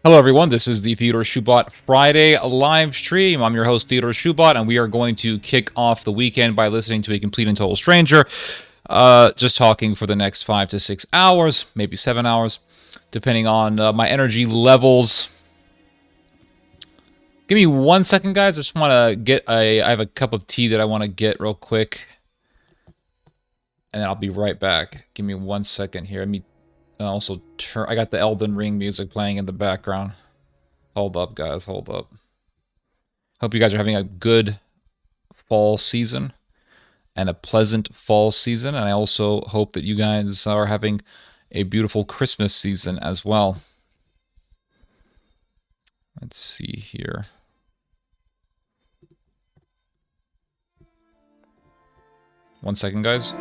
Hello, everyone. This is the Theodore Shoebot Friday live stream. I'm your host, Theodore Shoebot, and we are going to kick off the weekend by listening to a complete and total stranger. Just talking for the next 5 to 6 hours, maybe 7 hours, depending on my energy levels. Give me 1 second, guys. I just want to get I have a cup of tea that I want to get real quick, and then I'll be right back. Give me 1 second here. Let me also turn. I got the Elden Ring music playing in the background. Hold up, guys. Hold up. Hope you guys are having a good fall season and a pleasant fall season. And I also hope that you guys are having a beautiful Christmas season as well. Let's see here. One second, guys.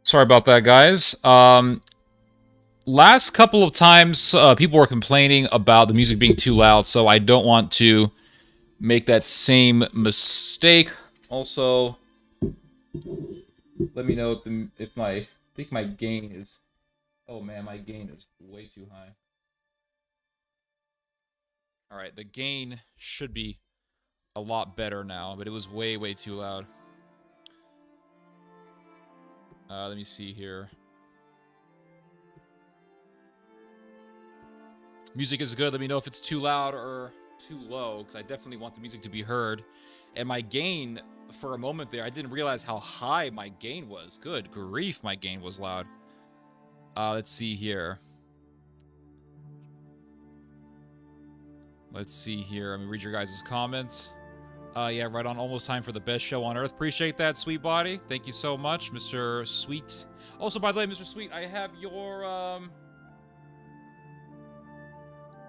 Sorry about that, guys. Last couple of times, people were complaining about the music being too loud, so I don't want to make that same mistake. Also, let me know if I think my gain is. Oh man, my gain is way too high. All right, the gain should be a lot better now, but it was way too loud. Let me see here. Music is good. Let me know if it's too loud or too low, because I definitely want the music to be heard. And my gain, for a moment there, I didn't realize how high my gain was. Good grief, my gain was loud. Let's see here. Let me read your guys' comments. Yeah, right on. Almost time for the best show on earth. Appreciate that, sweet body. Thank you so much, Mr. Sweet. Also, by the way, Mr. Sweet, I have your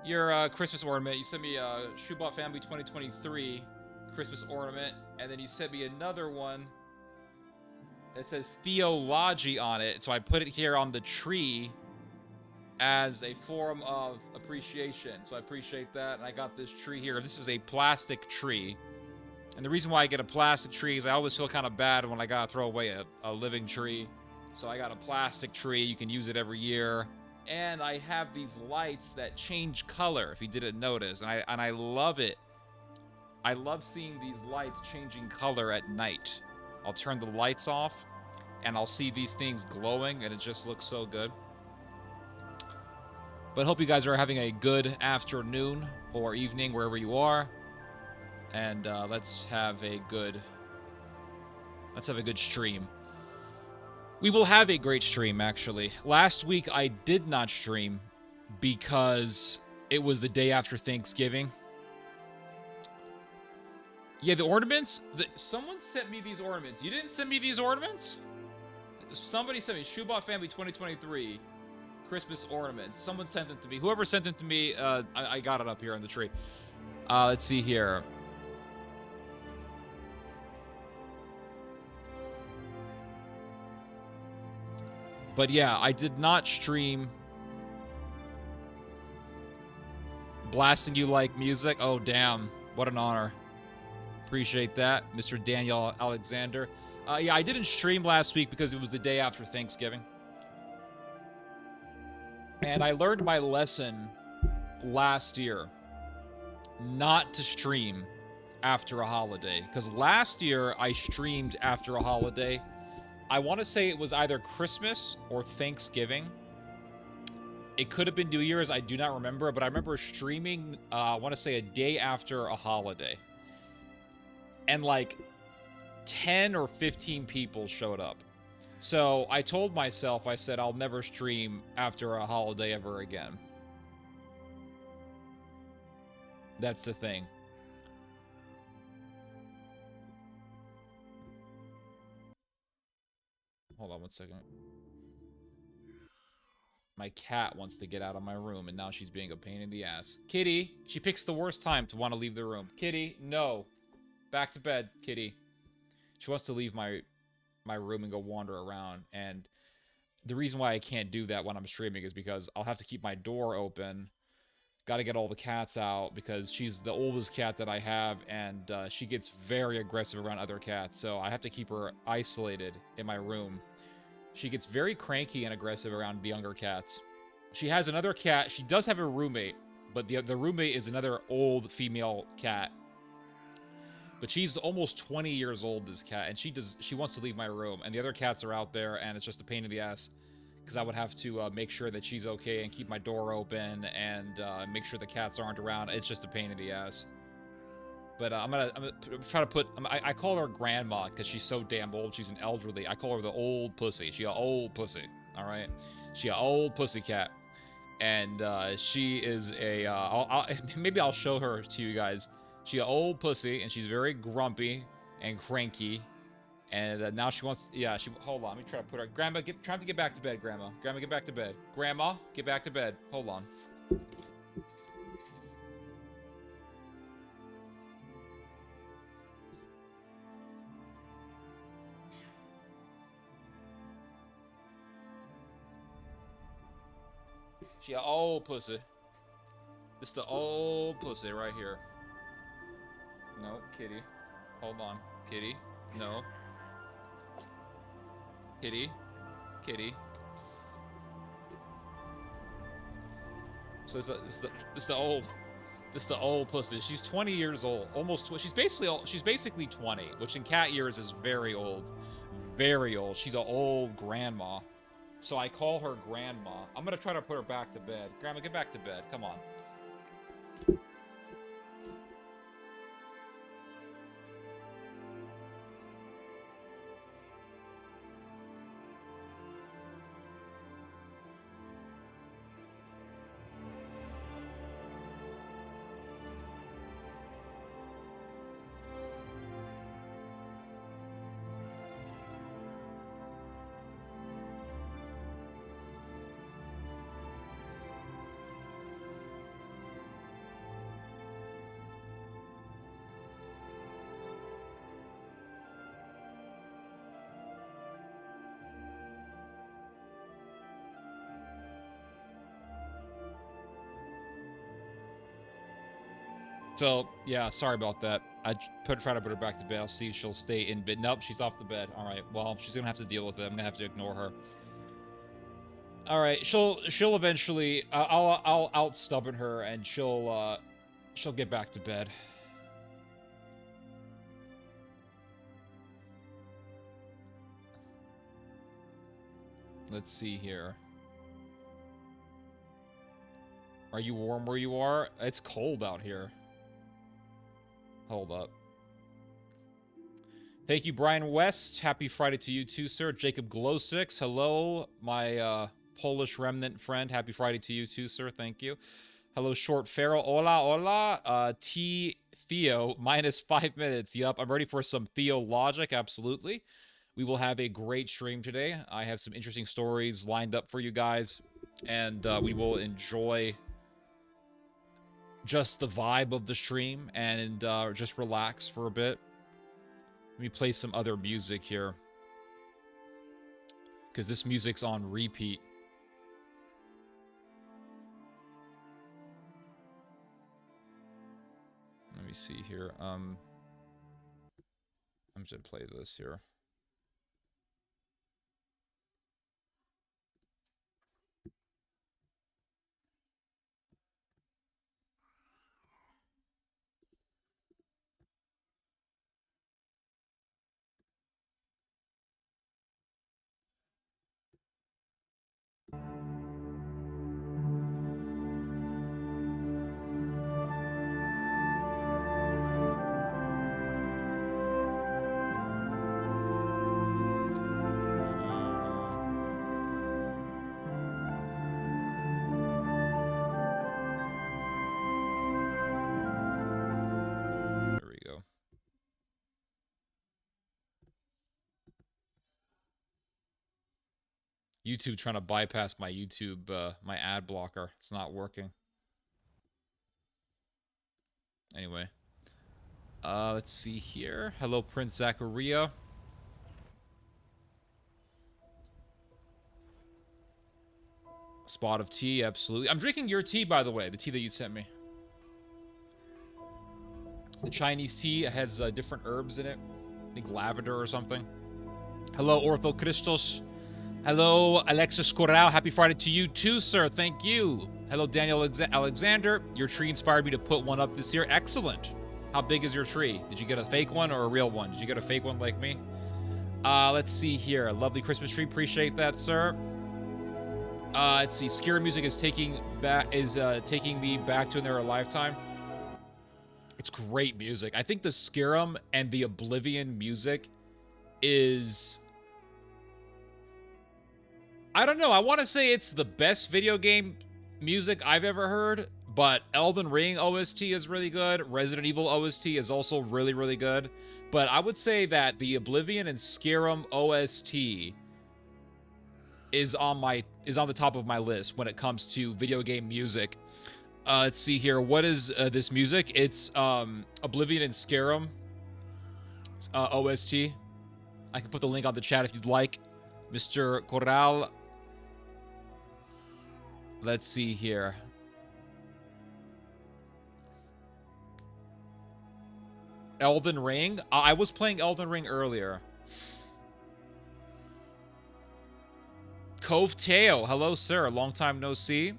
your Christmas ornament. You sent me a Shoebot Family 2023 Christmas ornament, and then you sent me another one that says Theology on it. So I put it here on the tree as a form of appreciation. So I appreciate that, and I got this tree here. This is a plastic tree. And the reason why I get a plastic tree is I always feel kind of bad when I gotta throw away a living tree. So I got a plastic tree. You can use it every year. And I have these lights that change color, if you didn't notice. And I love it. I love seeing these lights changing color at night. I'll turn the lights off, and I'll see these things glowing, and it just looks so good. But hope you guys are having a good afternoon or evening wherever you are. And let's have a good stream. We will have a great stream, actually. Last week I did not stream because it was the day after Thanksgiving. Yeah, the ornaments. Someone sent me these ornaments. You didn't send me these ornaments? Somebody sent me Shoebot Family 2023 Christmas ornaments. Someone sent them to me. Whoever sent them to me, I got it up here on the tree. Let's see here. But yeah, I did not stream blasting you like music. Oh, damn. What an honor. Appreciate that, Mr. Daniel Alexander. Yeah, I didn't stream last week because it was the day after Thanksgiving. And I learned my lesson last year not to stream after a holiday. Because last year I streamed after a holiday. I want to say it was either Christmas or Thanksgiving. It could have been New Year's. I do not remember. But I remember streaming, I want to say a day after a holiday. And like 10 or 15 people showed up. So I told myself, I said, I'll never stream after a holiday ever again. That's the thing. Hold on one second. My cat wants to get out of my room, and now she's being a pain in the ass. Kitty, she picks the worst time to want to leave the room. Kitty, no. Back to bed, Kitty. She wants to leave my room and go wander around, and the reason why I can't do that when I'm streaming is because I'll have to keep my door open. Got to get all the cats out because she's the oldest cat that I have, and she gets very aggressive around other cats, so I have to keep her isolated in my room. She gets very cranky and aggressive around the younger cats. She has another cat. She does have a roommate, but the roommate is another old female cat. But she's almost 20 years old, this cat, and she wants to leave my room, and the other cats are out there, and it's just a pain in the ass. Because I would have to make sure that she's okay and keep my door open and make sure the cats aren't around. It's just a pain in the ass. But I'm gonna try to put. I call her grandma because she's so damn old. She's an elderly. I call her the old pussy. She an old pussy. All right, she an old pussy cat, and she is a. Maybe I'll show her to you guys. She an old pussy, and she's very grumpy and cranky. And now she wants, yeah, hold on, let me try to put her, Grandma, try to get back to bed, Grandma. Grandma, get back to bed. Grandma, get back to bed. Hold on. She a old pussy. This is the old pussy right here. No, kitty. Hold on. Kitty. No. Kitty. Kitty. So this is the old pussy. She's 20 years old, almost. She's basically 20, which in cat years is very old, very old. She's an old grandma, so I call her grandma. I'm gonna try to put her back to bed. Grandma, get back to bed. Come on. So, yeah, sorry about that. I try to put her back to bed. I'll see if she'll stay in bed. Nope, she's off the bed. All right, well, she's going to have to deal with it. I'm going to have to ignore her. All right, she'll eventually... I'll out-stubborn her, and she'll get back to bed. Let's see here. Are you warm where you are? It's cold out here. Hold up. Thank you, Brian West. Happy Friday to you too, sir. Jacob Glowsticks. Hello, my Polish remnant friend. Happy Friday to you too, sir. Thank you. Hello, Short Pharaoh. Hola, hola. T Theo, minus 5 minutes. Yup, I'm ready for some theologic. Absolutely. We will have a great stream today. I have some interesting stories lined up for you guys, and we will enjoy just the vibe of the stream and just relax for a bit. Let me play some other music here, because this music's on repeat. Let me see here. I'm just gonna play this here. There we go. YouTube trying to bypass my YouTube, my ad blocker. It's not working. Anyway. Let's see here. Hello, Prince Zacharia. Spot of tea, absolutely. I'm drinking your tea, by the way. The tea that you sent me. The Chinese tea has different herbs in it. I think lavender or something. Hello, Ortho Christos. Hello, Alexis Corral. Happy Friday to you too, sir. Thank you. Hello, Daniel Alexander. Your tree inspired me to put one up this year. Excellent. How big is your tree? Did you get a fake one or a real one? Did you get a fake one like me? Let's see here. A lovely Christmas tree. Appreciate that, sir. Let's see. Scary music is taking me back to another lifetime. It's great music. I think the Skyrim and the Oblivion music is... I don't know. I want to say it's the best video game music I've ever heard, but Elden Ring OST is really good. Resident Evil OST is also really, really good. But I would say that the Oblivion and Skyrim OST is on the top of my list when it comes to video game music. Let's see here. What is this music? It's Oblivion and Skyrim OST. I can put the link on the chat if you'd like. Mr. Corral. Let's see here. Elden Ring? I was playing Elden Ring earlier. Cove Teo. Hello, sir. Long time no see.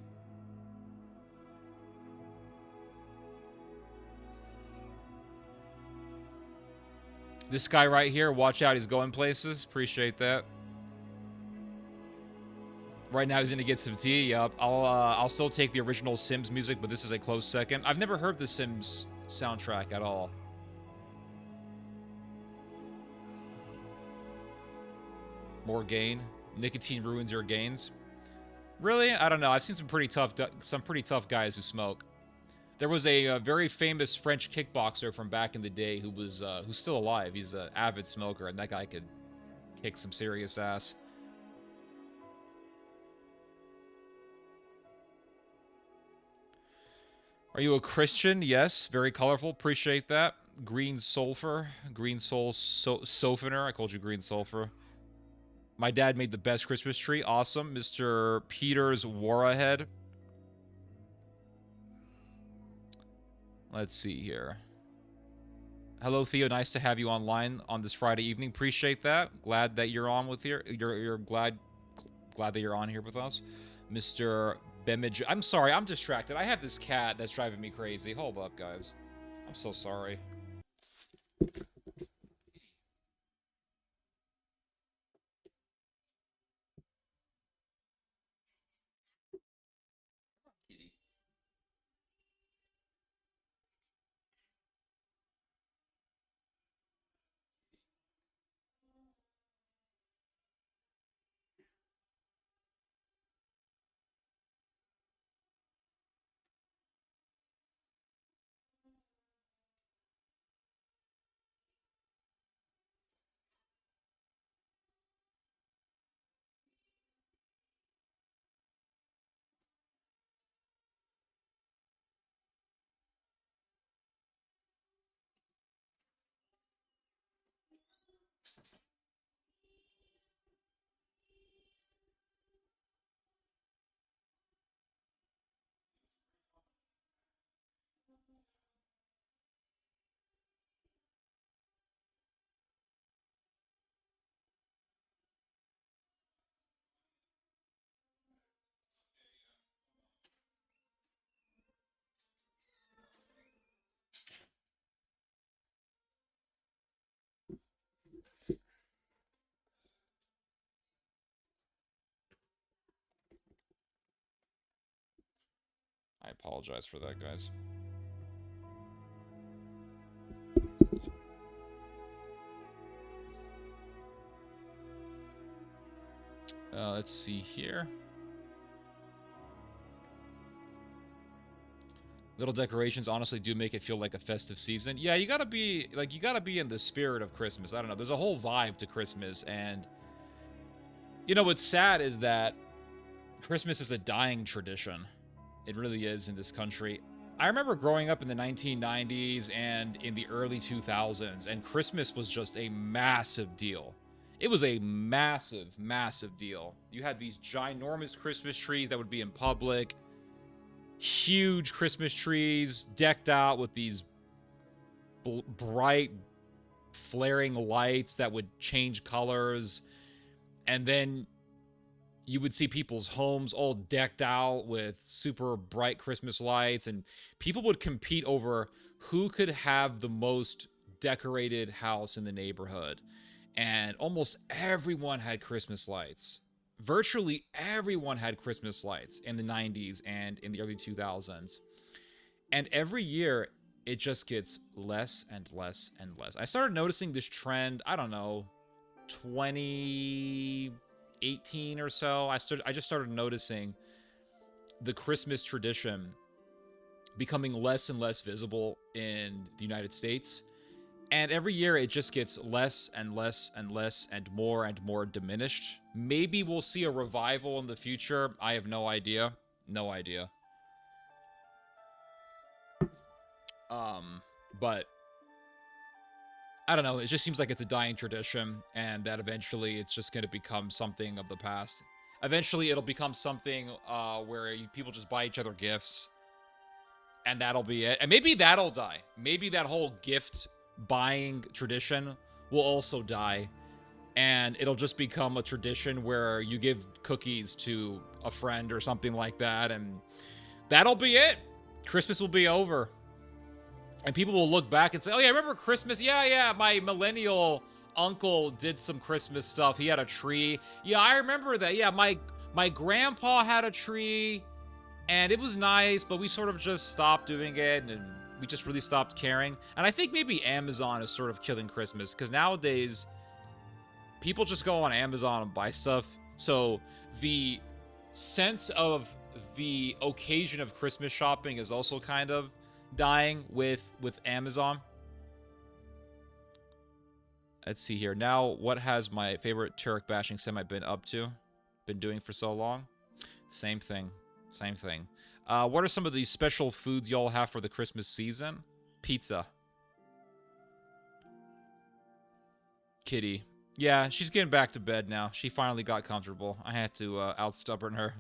This guy right here, watch out. He's going places. Appreciate that. Right now, he's gonna get some tea. Yup. I'll still take the original Sims music, but this is a close second. I've never heard the Sims soundtrack at all. More gain. Nicotine ruins your gains. Really? I don't know. I've seen some pretty tough guys who smoke. There was a very famous French kickboxer from back in the day who's still alive. He's an avid smoker, and that guy could kick some serious ass. Are you a Christian? Yes. Very colorful. Appreciate that. Green sulfur. Green softener. I called you green sulfur. My dad made the best Christmas tree. Awesome. Mr. Peters War Ahead. Let's see here. Hello, Theo. Nice to have you online on this Friday evening. Appreciate that. Glad that you're on with here. You're glad that you're on here with us, Mr. Bemij. I'm sorry. I'm distracted. I have this cat that's driving me crazy. Hold up, guys. I'm so sorry. I apologize for that, guys. Let's see here. Little decorations honestly do make it feel like a festive season. Yeah, you gotta be in the spirit of Christmas. I don't know. There's a whole vibe to Christmas, and you know what's sad is that Christmas is a dying tradition. It really is in this country. I remember growing up in the 1990s and in the early 2000s, and Christmas was just a massive deal. It was a massive, massive deal. You had these ginormous Christmas trees that would be in public, huge Christmas trees decked out with these bright, flaring lights that would change colors. And then you would see people's homes all decked out with super bright Christmas lights, and people would compete over who could have the most decorated house in the neighborhood. And almost everyone had Christmas lights. Virtually everyone had Christmas lights in the 90s and in the early 2000s. And every year, it just gets less and less and less. I started noticing this trend, I don't know, 2018 or so. I just started noticing the Christmas tradition becoming less and less visible in the United States. And every year it just gets less and less and less and more diminished. Maybe we'll see a revival in the future. I have no idea. No idea. But I don't know. It just seems like it's a dying tradition, and that eventually it's just going to become something of the past. Eventually, it'll become something where people just buy each other gifts, and that'll be it. And maybe that'll die. Maybe that whole gift buying tradition will also die, and it'll just become a tradition where you give cookies to a friend or something like that, and that'll be it. Christmas will be over. And people will look back and say, oh, yeah, remember Christmas? Yeah, my millennial uncle did some Christmas stuff. He had a tree. Yeah, I remember that. Yeah, my grandpa had a tree, and it was nice, but we sort of just stopped doing it, and we just really stopped caring. And I think maybe Amazon is sort of killing Christmas, because nowadays, people just go on Amazon and buy stuff. So the sense of the occasion of Christmas shopping is also kind of dying with Amazon. Let's see here. Now, what has my favorite Turek bashing semi been up to? Been doing for so long? Same thing. Same thing. What are some of these special foods y'all have for the Christmas season? Pizza. Kitty. Yeah, she's getting back to bed now. She finally got comfortable. I had to out-stubborn her.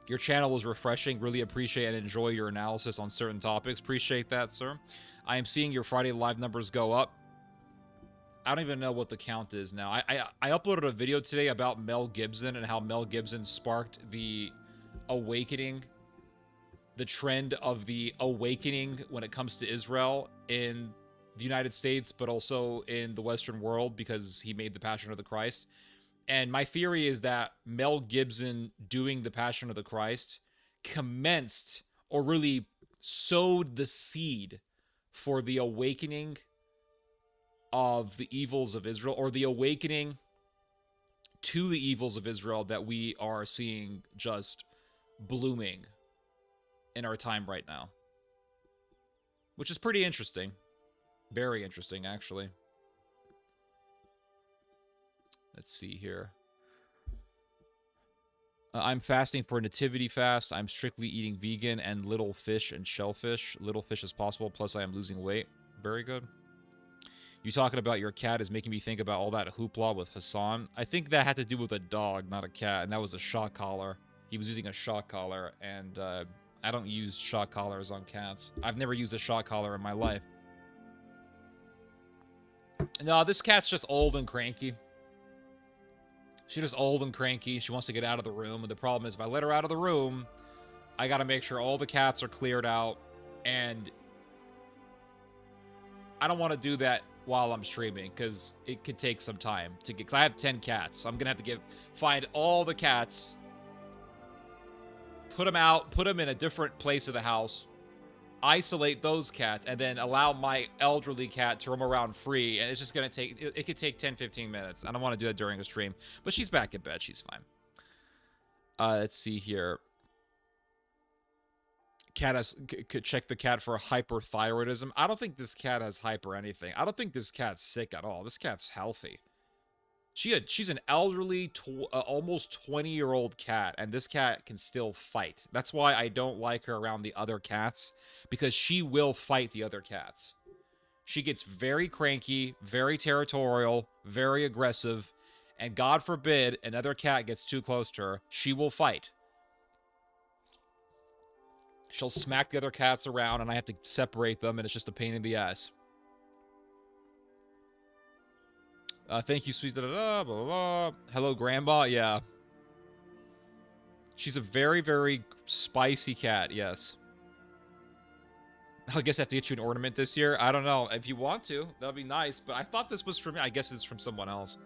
Your channel was refreshing. Really appreciate and enjoy your analysis on certain topics. Appreciate that, sir. I am seeing your Friday live numbers go up. I don't even know what the count is now. I uploaded a video today about Mel Gibson and how Mel Gibson sparked the awakening, the trend of the awakening when it comes to Israel in the United States, but also in the Western world, because he made the Passion of the Christ. And my theory is that Mel Gibson doing the Passion of the Christ commenced, or really sowed the seed for the awakening of the evils of Israel, or the awakening to the evils of Israel that we are seeing just blooming in our time right now. Which is pretty interesting. Very interesting, actually. Let's see here. I'm fasting for a nativity fast. I'm strictly eating vegan and little fish and shellfish. Little fish as possible, plus I am losing weight. Very good. You talking about your cat is making me think about all that hoopla with Hassan. I think that had to do with a dog, not a cat, and that was a shock collar. He was using a shock collar, and I don't use shock collars on cats. I've never used a shock collar in my life. No, this cat's just old and cranky. She's just old and cranky. She wants to get out of the room, and the problem is if I let her out of the room, I gotta make sure all the cats are cleared out, and I don't want to do that while I'm streaming, because it could take some time to get, because I have 10 cats, so I'm gonna have to find all the cats, put them out, put them in a different place of the house, isolate those cats, and then allow my elderly cat to roam around free, and it's just gonna take, it could take 10-15 minutes. I don't want to do that during a stream, but she's back in bed, she's fine. Let's see here. Cat could check the cat for hyperthyroidism. I don't think this cat has hyper anything. I don't think this cat's sick at all. This cat's healthy. She's an elderly, almost 20-year-old cat, and this cat can still fight. That's why I don't like her around the other cats, because she will fight the other cats. She gets very cranky, very territorial, very aggressive, and God forbid another cat gets too close to her, she will fight. She'll smack the other cats around, and I have to separate them, and it's just a pain in the ass. Thank you, sweet da-da-da, blah, blah, blah. Hello, Grandma. Yeah. She's a very, very spicy cat, yes. I guess I have to get you an ornament this year. I don't know. If you want to, that'd be nice, but I thought this was from me. I guess it's from someone else.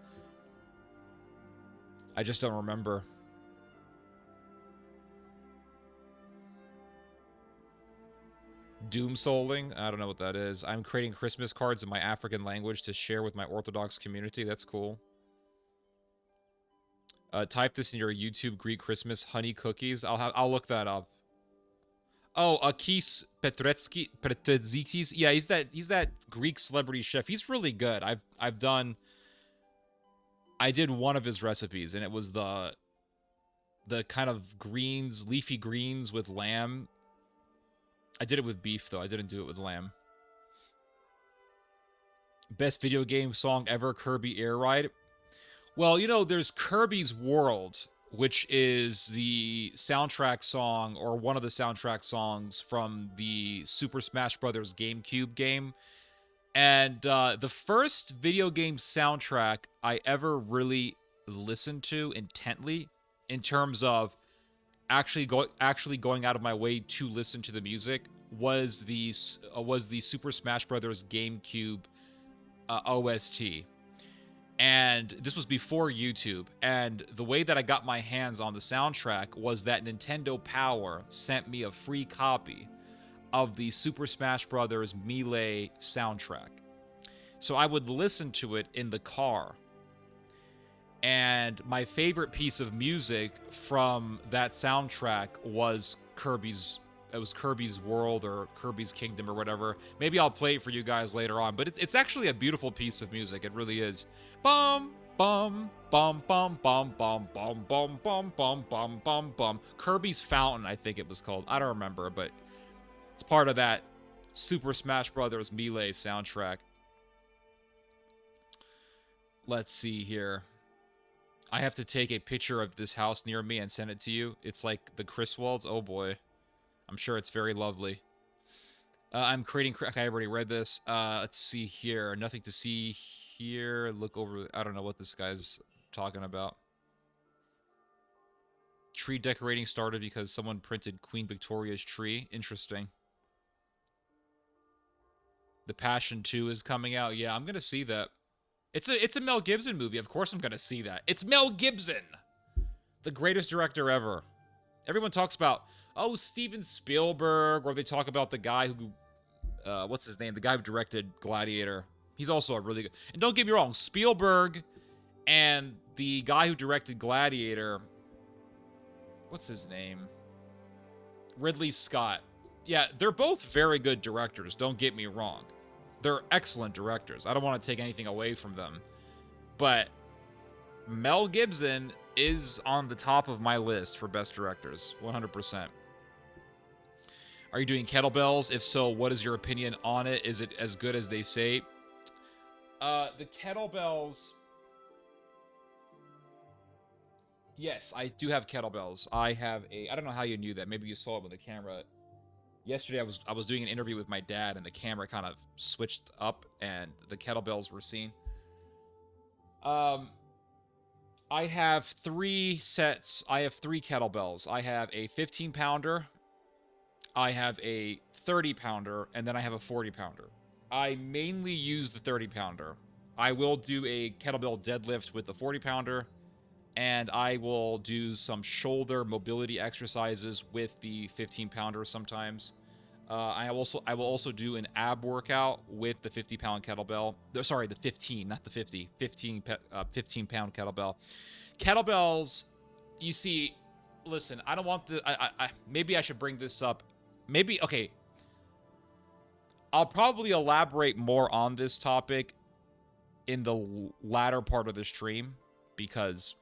I just don't remember. Doom souling? I don't know what that is. I'm creating Christmas cards in my African language to share with my Orthodox community. That's cool. Type this in your YouTube Greek Christmas honey cookies. I'll look that up. Oh, Akis Petrezikis. Yeah, he's that Greek celebrity chef. He's really good. I did one of his recipes, and it was the kind of greens, leafy greens with lamb. I did it with beef, though. I didn't do it with lamb. Best video game song ever, Kirby Air Ride. Well, you know, there's Kirby's World, which is the soundtrack song, or one of the soundtrack songs from the Super Smash Bros. GameCube game. And the first video game soundtrack I ever really listened to intently, in terms of actually going out of my way to listen to the music, was the Super Smash Bros. GameCube OST. And this was before YouTube. And the way that I got my hands on the soundtrack was that Nintendo Power sent me a free copy of the Super Smash Bros. Melee soundtrack. So I would listen to it in the car. And my favorite piece of music from that soundtrack was Kirby's World, or Kirby's Kingdom, or whatever. Maybe I'll play it for you guys later on, but it's actually a beautiful piece of music. It really is. Bum bum bum bum bum bum bum bum bum bum bum bum bum. Kirby's Fountain, I think it was called. I don't remember, but it's part of that Super Smash Bros. Melee soundtrack. Let's see here. I have to take a picture of this house near me and send it to you. It's like the Griswolds. Oh boy. I'm sure it's very lovely. I'm creating... Okay, I already read this. Let's see here. Nothing to see here. Look over... I don't know what this guy's talking about. Tree decorating started because someone printed Queen Victoria's tree. Interesting. The Passion 2 is coming out. Yeah, I'm going to see that. It's a Mel Gibson movie. Of course I'm going to see that. It's Mel Gibson! The greatest director ever. Everyone talks about, oh, Steven Spielberg, or they talk about the guy who... what's his name? The guy who directed Gladiator. He's also a really good... And don't get me wrong, Spielberg and the guy who directed Gladiator... What's his name? Ridley Scott. Yeah, they're both very good directors, don't get me wrong. They're excellent directors. I don't want to take anything away from them. But Mel Gibson is on the top of my list for best directors, 100%. Are you doing kettlebells? If so, what is your opinion on it? Is it as good as they say? The kettlebells... Yes, I do have kettlebells. I have a... I don't know how you knew that. Maybe you saw it with the camera. Yesterday, I was doing an interview with my dad, and the camera kind of switched up, and the kettlebells were seen. I have 3 sets. I have 3 kettlebells. I have a 15-pounder, I have a 30-pounder, and then I have a 40-pounder. I mainly use the 30-pounder. I will do a kettlebell deadlift with the 40-pounder, and I will do some shoulder mobility exercises with the 15-pounder sometimes. I will also do an ab workout with the 50-pound kettlebell. Sorry, the 15, not the 50. 15-pound kettlebell. Kettlebells, you see, listen, I don't want the... maybe I should bring this up. Maybe, okay. I'll probably elaborate more on this topic in the latter part of the stream, because...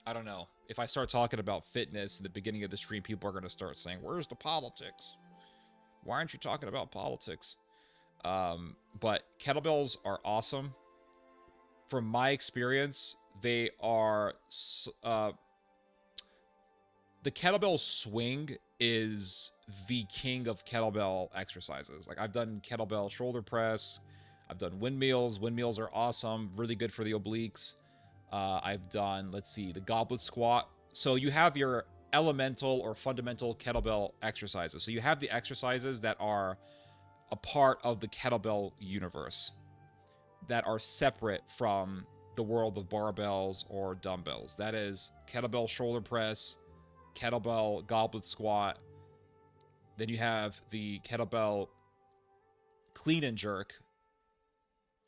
I don't know. If I start talking about fitness in the beginning of the stream, people are going to start saying, where's the politics? Why aren't you talking about politics? But kettlebells are awesome. From my experience, they are... the kettlebell swing is the king of kettlebell exercises. Like, I've done kettlebell shoulder press. I've done windmills. Windmills are awesome. Really good for the obliques. I've done, let's see, the goblet squat. So you have your elemental or fundamental kettlebell exercises. So you have the exercises that are a part of the kettlebell universe, that are separate from the world of barbells or dumbbells. That is kettlebell shoulder press, kettlebell goblet squat. Then you have the kettlebell clean and jerk.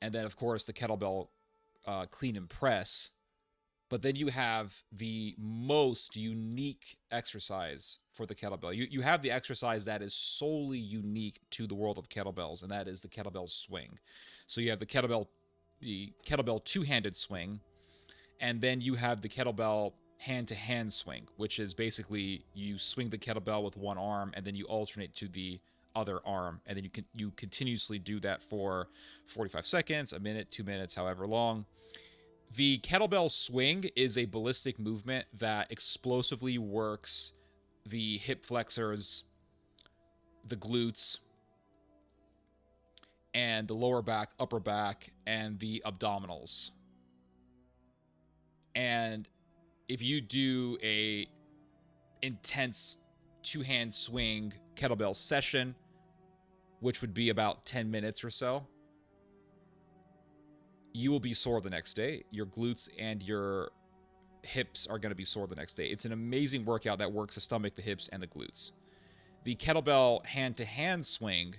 And then, of course, the kettlebell clean and press. But then you have the most unique exercise for the kettlebell. You have the exercise that is solely unique to the world of kettlebells, and that is the kettlebell swing. So you have the kettlebell two-handed swing, and then you have the kettlebell hand-to-hand swing, which is basically you swing the kettlebell with one arm, and then you alternate to the other arm, and then you continuously do that for 45 seconds, a minute, 2 minutes, however long. The kettlebell swing is a ballistic movement that explosively works the hip flexors, the glutes, and the lower back, upper back, and the abdominals. And if you do a intense two-hand swing kettlebell session, which would be about 10 minutes or so, you will be sore the next day. Your glutes and your hips are going to be sore the next day. It's an amazing workout that works the stomach, the hips, and the glutes. The kettlebell hand-to-hand swing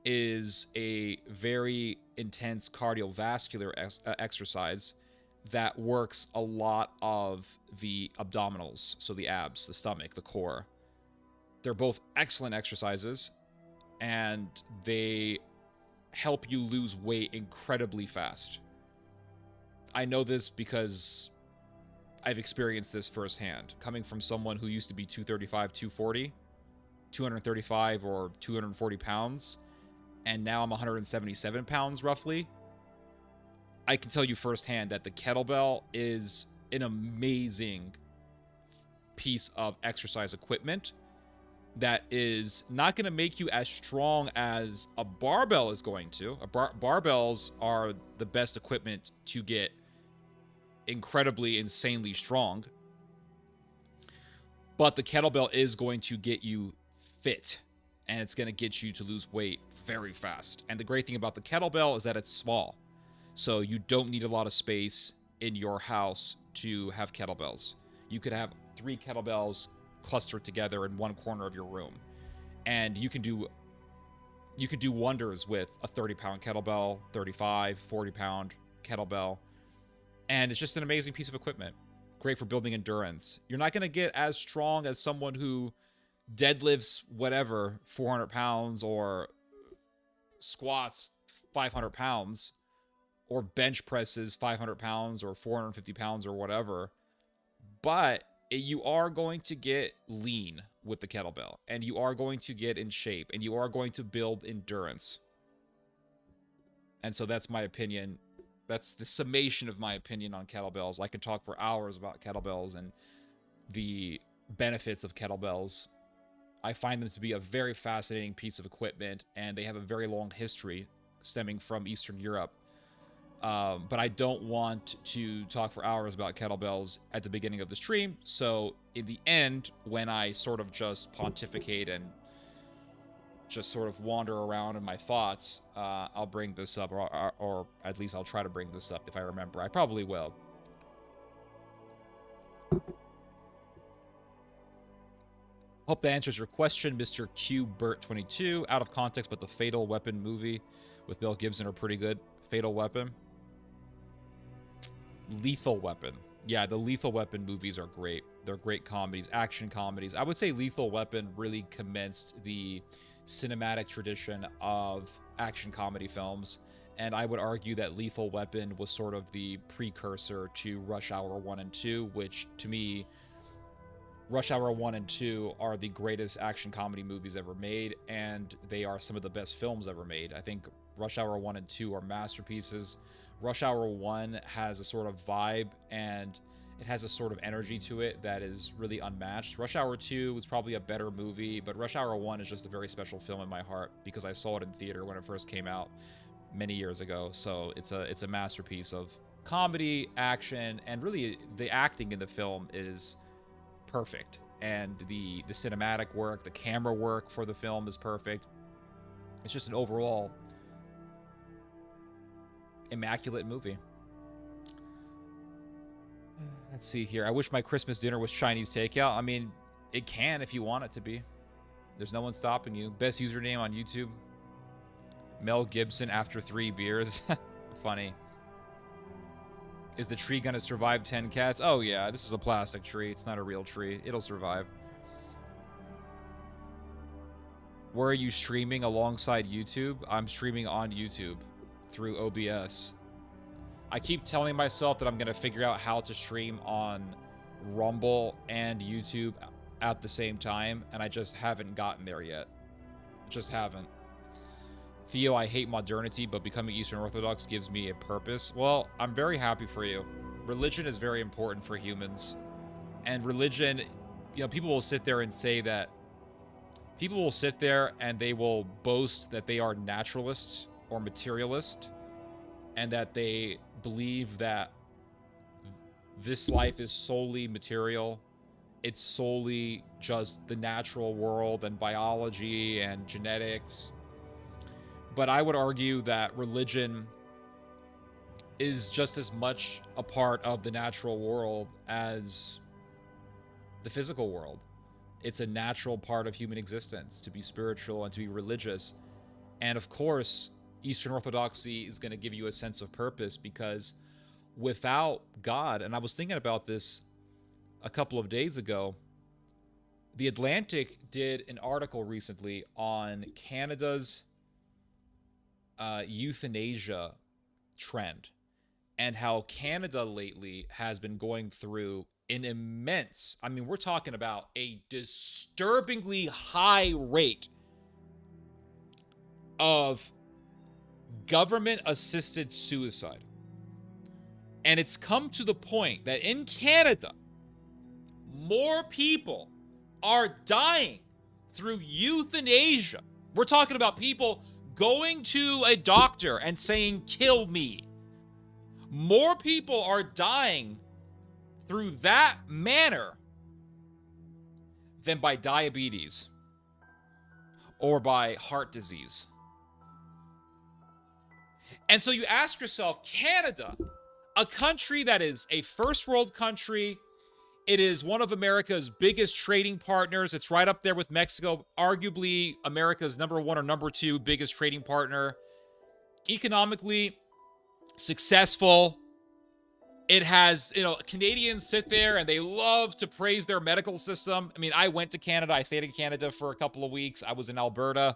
is a very intense cardiovascular exercise that works a lot of the abdominals, so the abs, the stomach, the core. They're both excellent exercises, and they help you lose weight incredibly fast. I know this because I've experienced this firsthand, coming from someone who used to be 235, 240, 235 or 240 pounds, and now I'm 177 pounds roughly. I can tell you firsthand that the kettlebell is an amazing piece of exercise equipment that is not going to make you as strong as a barbell is going to. Barbells are the best equipment to get incredibly, insanely strong. But the kettlebell is going to get you fit, and it's going to get you to lose weight very fast. And the great thing about the kettlebell is that it's small. So you don't need a lot of space in your house to have kettlebells. You could have 3 kettlebells clustered together in one corner of your room. And you can do wonders with a 30-pound kettlebell, 35, 40-pound kettlebell. And it's just an amazing piece of equipment. Great for building endurance. You're not going to get as strong as someone who deadlifts whatever, 400 pounds, or squats 500 pounds, or bench presses 500 pounds or 450 pounds or whatever. But you are going to get lean with the kettlebell, and you are going to get in shape, and you are going to build endurance. And so that's my opinion. That's the summation of my opinion on kettlebells. I could talk for hours about kettlebells and the benefits of kettlebells. I find them to be a very fascinating piece of equipment, and they have a very long history stemming from Eastern Europe. But I don't want to talk for hours about kettlebells at the beginning of the stream. So in the end, when I sort of just pontificate and just sort of wander around in my thoughts, I'll bring this up, or at least I'll try to bring this up if I remember. I probably will. Hope that answers your question, Mr. QBert22. Out of context, but the Fatal Weapon movie with Mel Gibson are pretty good. Fatal Weapon. Lethal Weapon. Yeah, the Lethal Weapon movies are great. They're great comedies, action comedies. I would say Lethal Weapon really commenced the cinematic tradition of action comedy films, and I would argue that Lethal Weapon was sort of the precursor to Rush Hour 1 and 2, which, to me, Rush Hour 1 and 2 are the greatest action comedy movies ever made, and they are some of the best films ever made. I think Rush Hour 1 and 2 are masterpieces. Rush Hour 1 has a sort of vibe, and it has a sort of energy to it that is really unmatched. Rush Hour 2 was probably a better movie, but Rush Hour 1 is just a very special film in my heart because I saw it in theater when it first came out many years ago. So it's a masterpiece of comedy, action, and really the acting in the film is perfect. And the cinematic work, the camera work for the film is perfect. It's just an overall immaculate movie. Let's see here. I wish my Christmas dinner was Chinese takeout. I mean, it can if you want it to be. There's no one stopping you. Best username on YouTube. Mel Gibson after 3 beers. Funny. Is the tree gonna survive 10 cats? Oh yeah, this is a plastic tree. It's not a real tree. It'll survive. Where are you streaming alongside YouTube? I'm streaming on YouTube through OBS. I keep telling myself that I'm gonna figure out how to stream on Rumble and YouTube at the same time, and I just haven't gotten there yet. Just haven't. Theo, I hate modernity, but becoming Eastern Orthodox gives me a purpose. Well, I'm very happy for you. Religion is very important for humans. And religion, you know, people will sit there and say that... People will sit there and they will boast that they are naturalists or materialist, and that they believe that this life is solely material. It's solely just the natural world and biology and genetics. But I would argue that religion is just as much a part of the natural world as the physical world. It's a natural part of human existence to be spiritual and to be religious. And of course, Eastern Orthodoxy is going to give you a sense of purpose, because without God, and I was thinking about this a couple of days ago, The Atlantic did an article recently on Canada's euthanasia trend, and how Canada lately has been going through an immense, I mean, we're talking about a disturbingly high rate of government-assisted suicide. And it's come to the point that in Canada, more people are dying through euthanasia. We're talking about people going to a doctor and saying, kill me. More people are dying through that manner than by diabetes or by heart disease. And so you ask yourself, Canada, a country that is a first world country, it is one of America's biggest trading partners. It's right up there with Mexico, arguably America's number one or number two biggest trading partner. Economically successful. It has, Canadians sit there and they love to praise their medical system. I mean, I went to Canada. I stayed in Canada for a couple of weeks. I was in Alberta.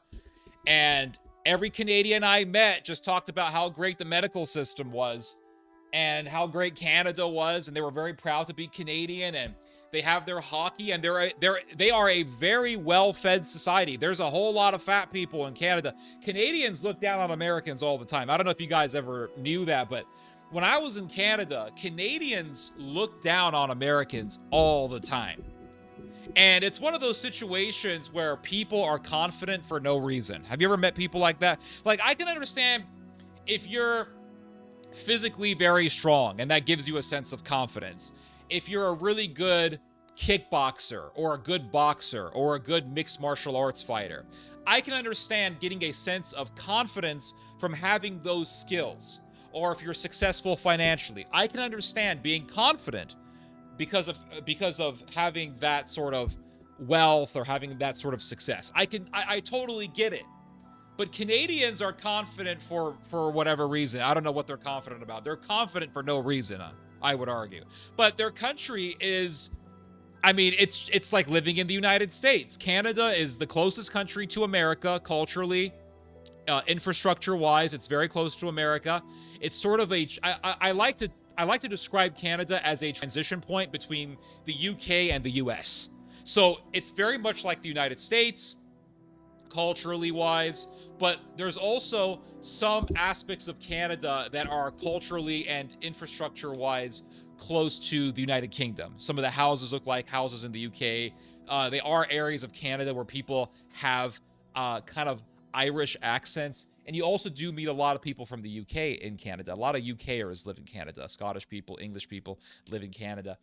And every Canadian I met just talked about how great the medical system was and how great Canada was, and they were very proud to be Canadian, and they have their hockey, and they are a very well-fed society. There's a whole lot of fat people in Canada. Canadians look down on Americans all the time. I don't know if you guys ever knew that, but when I was in Canada, Canadians look down on Americans all the time. And it's one of those situations where people are confident for no reason. Have you ever met people like that? Like, I can understand if you're physically very strong and that gives you a sense of confidence. If you're a really good kickboxer or a good boxer or a good mixed martial arts fighter, I can understand getting a sense of confidence from having those skills. Or if you're successful financially, I can understand being confident because of having that sort of wealth or having that sort of success. I totally get it. But Canadians are confident for whatever reason. I don't know what they're confident about. They're confident for no reason, I would argue. But their country is, I mean, it's like living in the United States. Canada is the closest country to America culturally, infrastructure-wise. It's very close to America. It's sort of I like to describe Canada as a transition point between the UK and the US. So it's very much like the United States, culturally wise, but there's also some aspects of Canada that are culturally and infrastructure wise close to the United Kingdom. Some of the houses look like houses in the UK. They are areas of Canada where people have kind of Irish accents. And you also do meet a lot of people from the UK in Canada. A lot of UKers live in Canada. Scottish people, English people live in Canada.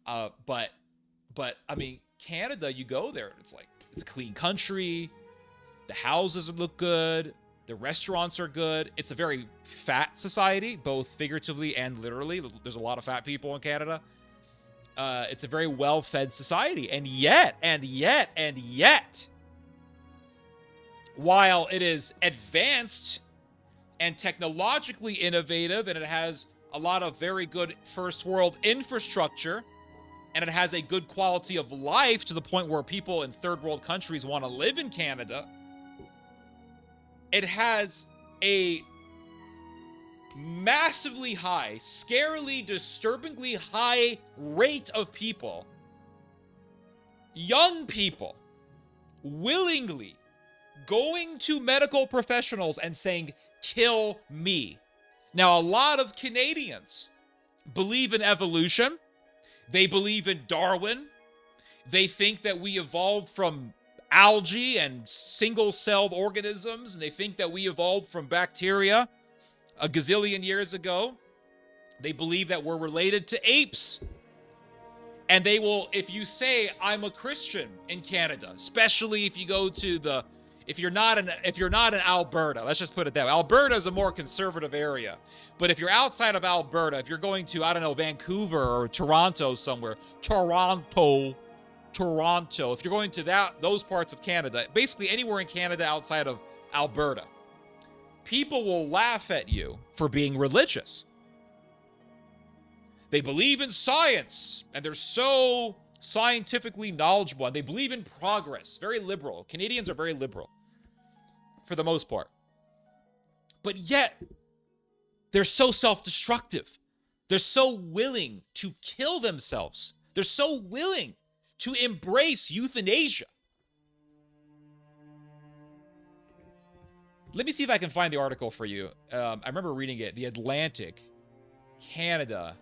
But I mean, Canada, you go there and it's like, it's a clean country. The houses look good. The restaurants are good. It's a very fat society, both figuratively and literally. There's a lot of fat people in Canada. It's a very well-fed society. And yet, while it is advanced and technologically innovative, and it has a lot of very good first world infrastructure, and it has a good quality of life to the point where people in third world countries want to live in Canada, it has a massively high, scarily, disturbingly high rate of people, young people, willingly going to medical professionals and saying, kill me. Now, a lot of Canadians believe in evolution. They believe in Darwin. They think that we evolved from algae and single-celled organisms, and they think that we evolved from bacteria a gazillion years ago. They believe that we're related to apes. And they will, if you say, I'm a Christian in Canada, especially if you go to if you're not in Alberta, let's just put it that way. Alberta is a more conservative area. But if you're outside of Alberta, if you're going to, I don't know, Vancouver or Toronto somewhere, Toronto, if you're going to those parts of Canada, basically anywhere in Canada outside of Alberta, people will laugh at you for being religious. They believe in science, and they're so scientifically knowledgeable, and they believe in progress. Very liberal. Canadians are very liberal, for the most part. But yet, they're so self-destructive. They're so willing to kill themselves. They're so willing to embrace euthanasia. Let me see if I can find the article for you. I remember reading it. The Atlantic Canada,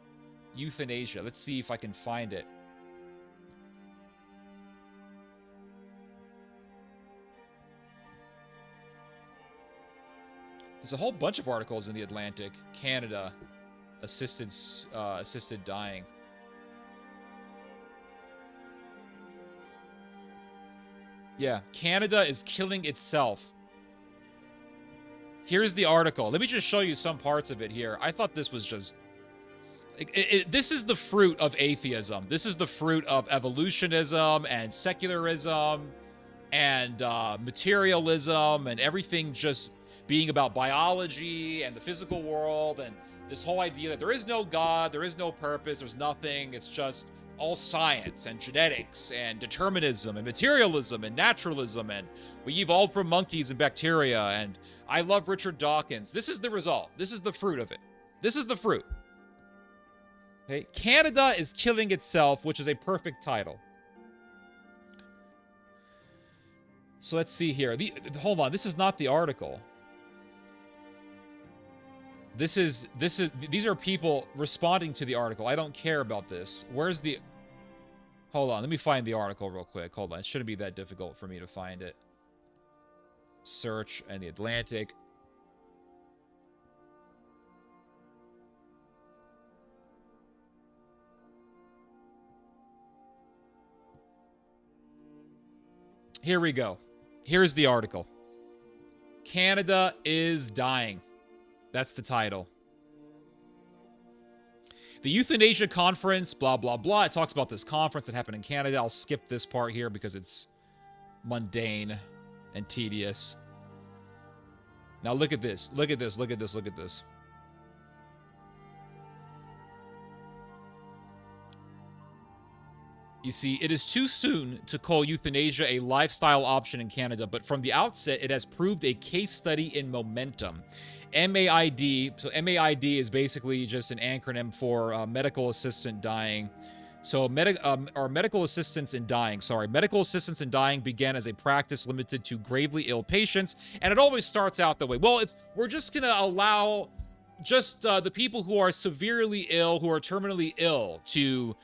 euthanasia. Let's see if I can find it. There's a whole bunch of articles in the Atlantic. Canada, assisted dying. Yeah, Canada is killing itself. Here's the article. Let me just show you some parts of it here. I thought this was just... this is the fruit of atheism. This is the fruit of evolutionism and secularism and materialism and everything just being about biology and the physical world and this whole idea that there is no God, there is no purpose, there's nothing. It's just all science and genetics and determinism and materialism and naturalism, and we evolved from monkeys and bacteria, and I love Richard Dawkins. This is the result. This is the fruit of it. This is the fruit. Okay, Canada is killing itself, which is a perfect title. So let's see here. Hold on, this is not the article. These are people responding to the article. I don't care about this. Where's the... Hold on, let me find the article real quick. Hold on, it shouldn't be that difficult for me to find it. Search and the Atlantic. Here we go. Here's the article. Canada is dying. That's the title. The Euthanasia Conference, blah, blah, blah. It talks about this conference that happened in Canada. I'll skip this part here because it's mundane and tedious. Now look at this. Look at this. Look at this. Look at this. You see, it is too soon to call euthanasia a lifestyle option in Canada, but from the outset, it has proved a case study in momentum. MAID, so MAID is basically just an acronym for medical assistant dying. So medical assistance in dying, medical assistance in dying began as a practice limited to gravely ill patients, and it always starts out that way. Well, we're just going to allow just the people who are severely ill, who are terminally ill, to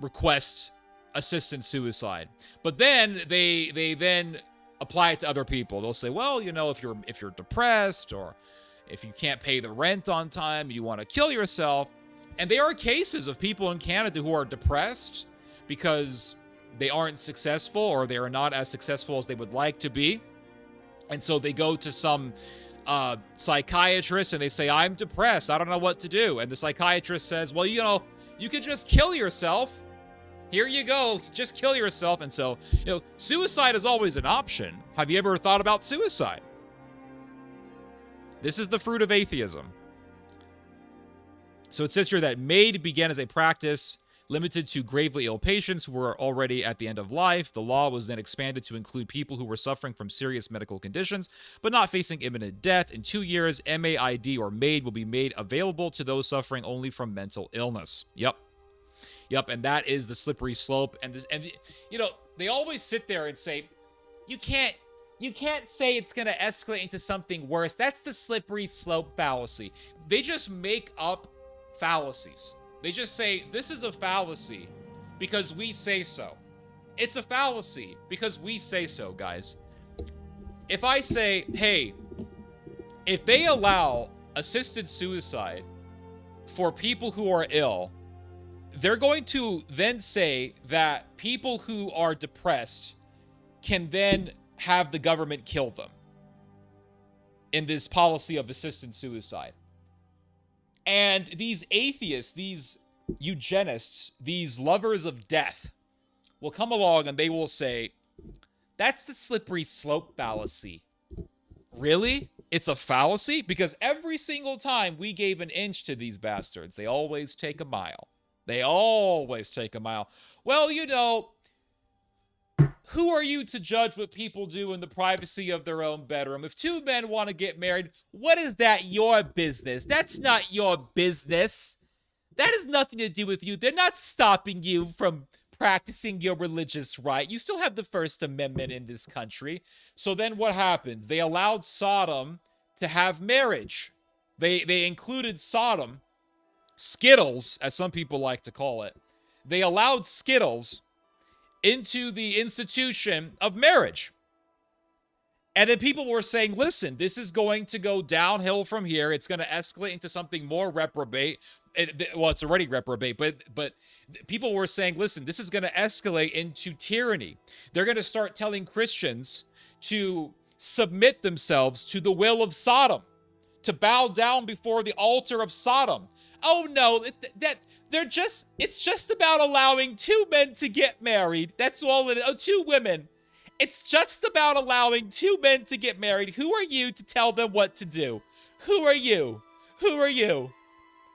request assisted suicide. But then they then apply it to other people. They'll say, well, you know, if you're depressed or if you can't pay the rent on time, you want to kill yourself. And there are cases of people in Canada who are depressed because they aren't successful or they are not as successful as they would like to be. And so they go to some psychiatrist and they say, I'm depressed, I don't know what to do. And the psychiatrist says, well, you know, you could just kill yourself. Here you go, just kill yourself. And so, you know, suicide is always an option. Have you ever thought about suicide? This is the fruit of atheism. So it says here that MAID began as a practice limited to gravely ill patients who were already at the end of life. The law was then expanded to include people who were suffering from serious medical conditions, but not facing imminent death. In 2 years, MAID or MAID will be made available to those suffering only from mental illness. Yep, and that is the slippery slope. And you know, they always sit there and say, you can't say it's going to escalate into something worse. That's the slippery slope fallacy. They just make up fallacies. They just say, this is a fallacy because we say so. It's a fallacy because we say so, guys. If I say, hey, if they allow assisted suicide for people who are ill, they're going to then say that people who are depressed can then have the government kill them in this policy of assisted suicide. And these atheists, these eugenists, these lovers of death will come along and they will say, that's the slippery slope fallacy. Really? It's a fallacy? Because every single time we gave an inch to these bastards, they always take a mile. They always take a mile. Well, you know, who are you to judge what people do in the privacy of their own bedroom? If two men want to get married, what is that your business? That's not your business. That has nothing to do with you. They're not stopping you from practicing your religious right. You still have the First Amendment in this country. So then what happens? They allowed Sodom to have marriage. They included Sodom, Skittles, as some people like to call it. They allowed Skittles into the institution of marriage. And then people were saying, listen, this is going to go downhill from here. It's going to escalate into something more reprobate. Well, it's already reprobate, but people were saying, listen, this is going to escalate into tyranny. They're going to start telling Christians to submit themselves to the will of Sodom, to bow down before the altar of Sodom. Oh no, it's just about allowing two men to get married. That's all it is. Oh, two women. It's just about allowing two men to get married. Who are you to tell them what to do? Who are you? Who are you?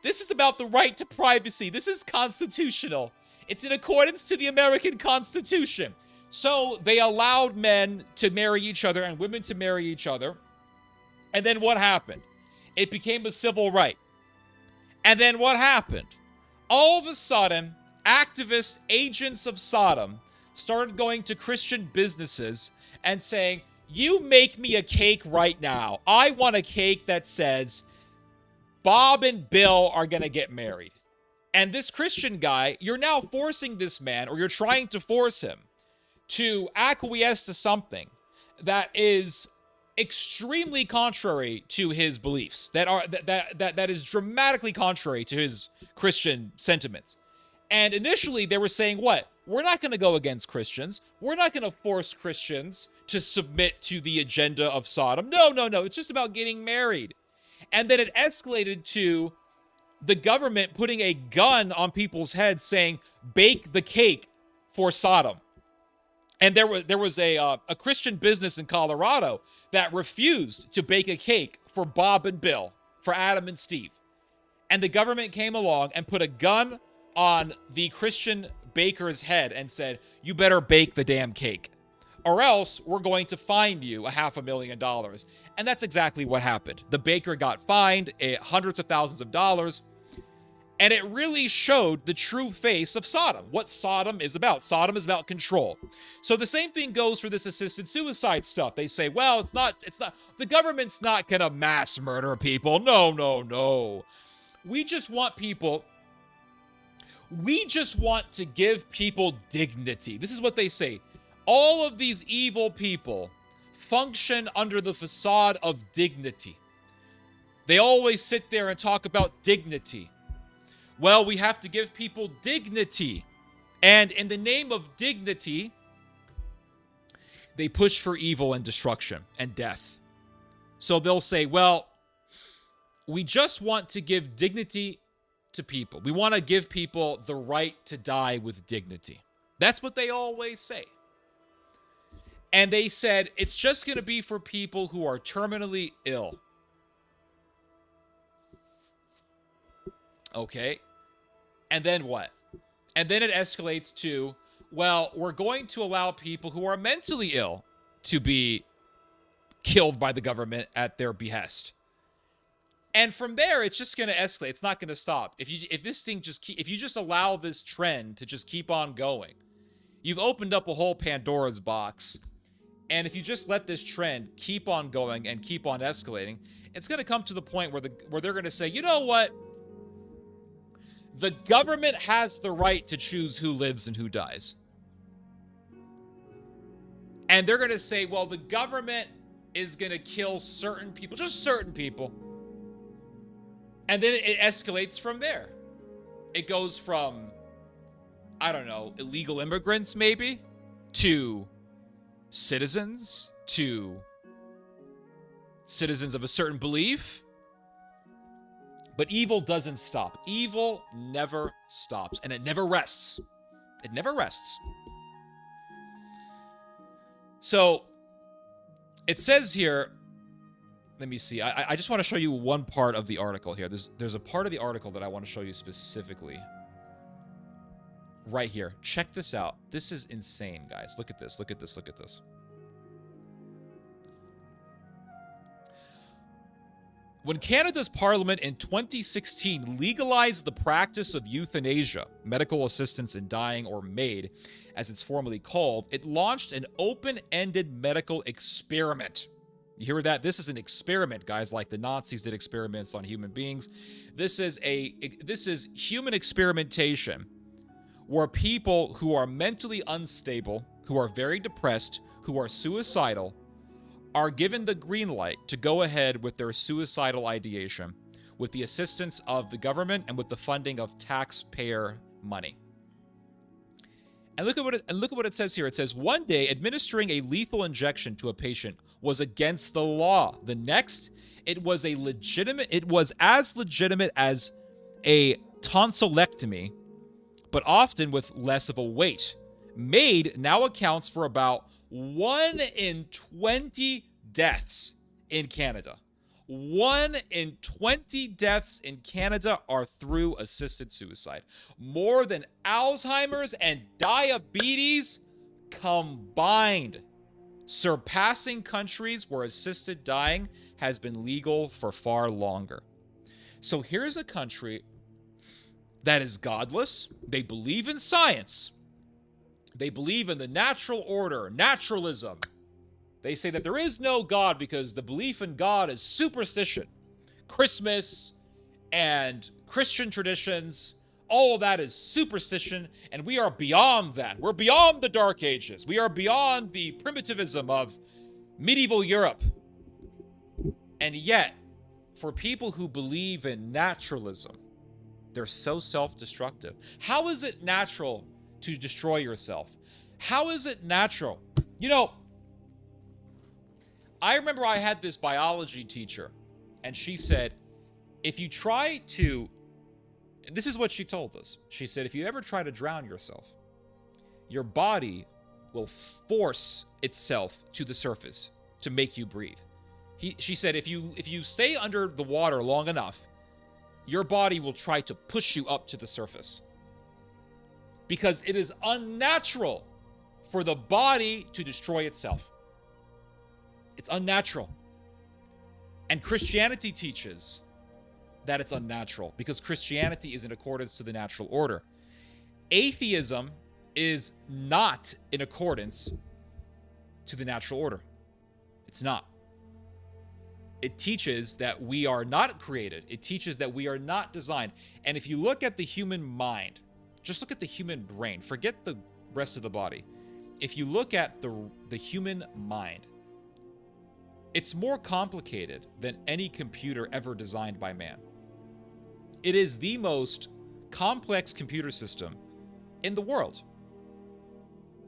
This is about the right to privacy. This is constitutional. It's in accordance to the American Constitution. So they allowed men to marry each other and women to marry each other. And then what happened? It became a civil right. And then what happened? All of a sudden, activist agents of Sodom started going to Christian businesses and saying, you make me a cake right now. I want a cake that says Bob and Bill are going to get married. And this Christian guy, you're now forcing this man, or you're trying to force him to acquiesce to something that is extremely contrary to his beliefs, that is dramatically contrary to his Christian sentiments. And initially they were saying, what? We're not going to go against Christians. We're not going to force Christians to submit to the agenda of Sodom. No. It's just about getting married. And then it escalated to the government putting a gun on people's heads saying, bake the cake for Sodom. And there was a Christian business in Colorado that refused to bake a cake for Bob and Bill, for Adam and Steve. And the government came along and put a gun on the Christian baker's head and said, you better bake the damn cake, or else we're going to fine you $500,000. And that's exactly what happened. The baker got fined hundreds of thousands of dollars. And it really showed the true face of Sodom, what Sodom is about. Sodom is about control. So the same thing goes for this assisted suicide stuff. They say, well, it's not, the government's not going to mass murder people. No. We just want to give people dignity. This is what they say. All of these evil people function under the facade of dignity. They always sit there and talk about dignity. Well, we have to give people dignity. And in the name of dignity, they push for evil and destruction and death. So they'll say, well, we just want to give dignity to people. We want to give people the right to die with dignity. That's what they always say. And they said, it's just going to be for people who are terminally ill. Okay. And then what? And then it escalates to, well, we're going to allow people who are mentally ill to be killed by the government at their behest. And from there, it's just going to escalate. It's not going to stop. If you just allow this trend to just keep on going, you've opened up a whole Pandora's box. And if you just let this trend keep on going and keep on escalating, it's going to come to the point where they're going to say, you know what? The government has the right to choose who lives and who dies. And they're going to say, well, the government is going to kill certain people, just certain people. And then it escalates from there. It goes from, I don't know, illegal immigrants maybe, to citizens, to citizens of a certain belief. But evil doesn't stop. Evil never stops, and it never rests. It never rests. So it says here, let me see. I just want to show you one part of the article here. There's a part of the article that I want to show you specifically. Right here. Check this out. This is insane, guys. Look at this. Look at this. Look at this. When Canada's parliament in 2016 legalized the practice of euthanasia, medical assistance in dying, or MAID, as it's formally called, it launched an open-ended medical experiment You hear that? This is an experiment, guys, like the Nazis did experiments on human beings. This is human experimentation where people who are mentally unstable, who are very depressed, who are suicidal, are given the green light to go ahead with their suicidal ideation with the assistance of the government and with the funding of taxpayer money. And look at what it says here. It says, one day, administering a lethal injection to a patient was against the law. The next, it was as legitimate as a tonsillectomy, but often with less of a weight. MAID now accounts for about 1 in 20 deaths in Canada. 1 in 20 deaths in Canada are through assisted suicide. More than Alzheimer's and diabetes combined, surpassing countries where assisted dying has been legal for far longer. So here's a country that is godless. They believe in science. They believe in the natural order, naturalism. They say that there is no God because the belief in God is superstition. Christmas and Christian traditions, all of that is superstition, and we are beyond that. We're beyond the Dark Ages. We are beyond the primitivism of medieval Europe. And yet, for people who believe in naturalism, they're so self-destructive. How is it natural to destroy yourself? How is it natural? You know, I remember I had this biology teacher, and she said, if you try to, and this is what she told us. She said, if you ever try to drown yourself, your body will force itself to the surface to make you breathe. She said, if you stay under the water long enough, your body will try to push you up to the surface. Because it is unnatural for the body to destroy itself. It's unnatural. And Christianity teaches that it's unnatural because Christianity is in accordance to the natural order. Atheism is not in accordance to the natural order. It's not. It teaches that we are not created. It teaches that we are not designed. And if you look at the human mind, just look at the human brain, forget the rest of the body. If you look at the human mind, it's more complicated than any computer ever designed by man. It is the most complex computer system in the world.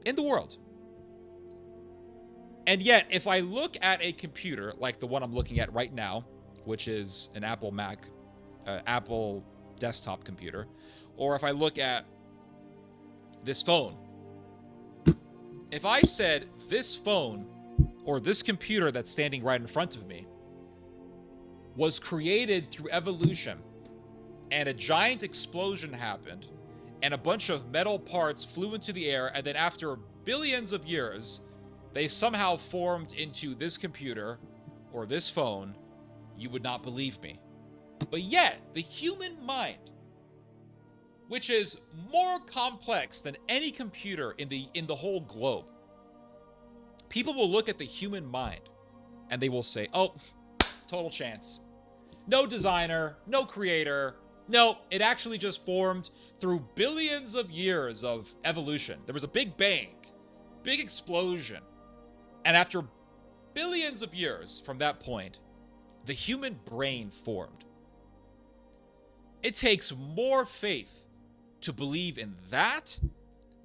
In the world. And yet, if I look at a computer like the one I'm looking at right now, which is an Apple Apple desktop computer, or if I look at this phone, if I said this phone or this computer that's standing right in front of me was created through evolution and a giant explosion happened and a bunch of metal parts flew into the air, and then after billions of years, they somehow formed into this computer or this phone, you would not believe me. But yet, the human mind, which is more complex than any computer in the whole globe, people will look at the human mind and they will say, oh, total chance. No designer, no creator. No, it actually just formed through billions of years of evolution. There was a big bang, big explosion. And after billions of years from that point, the human brain formed. It takes more faith to believe in that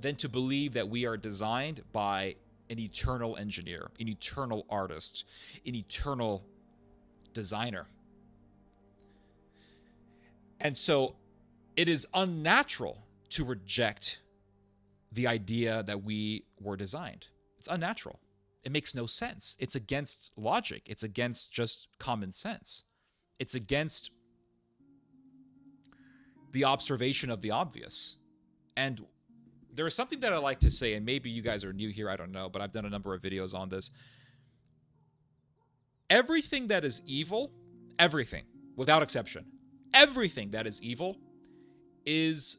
than to believe that we are designed by an eternal engineer, an eternal artist, an eternal designer. And so it is unnatural to reject the idea that we were designed. It's unnatural. It makes no sense. It's against logic. It's against just common sense. It's against the observation of the obvious. And there is something that I like to say, and maybe you guys are new here, I don't know, but I've done a number of videos on this. Everything that is evil, everything, without exception, everything that is evil is,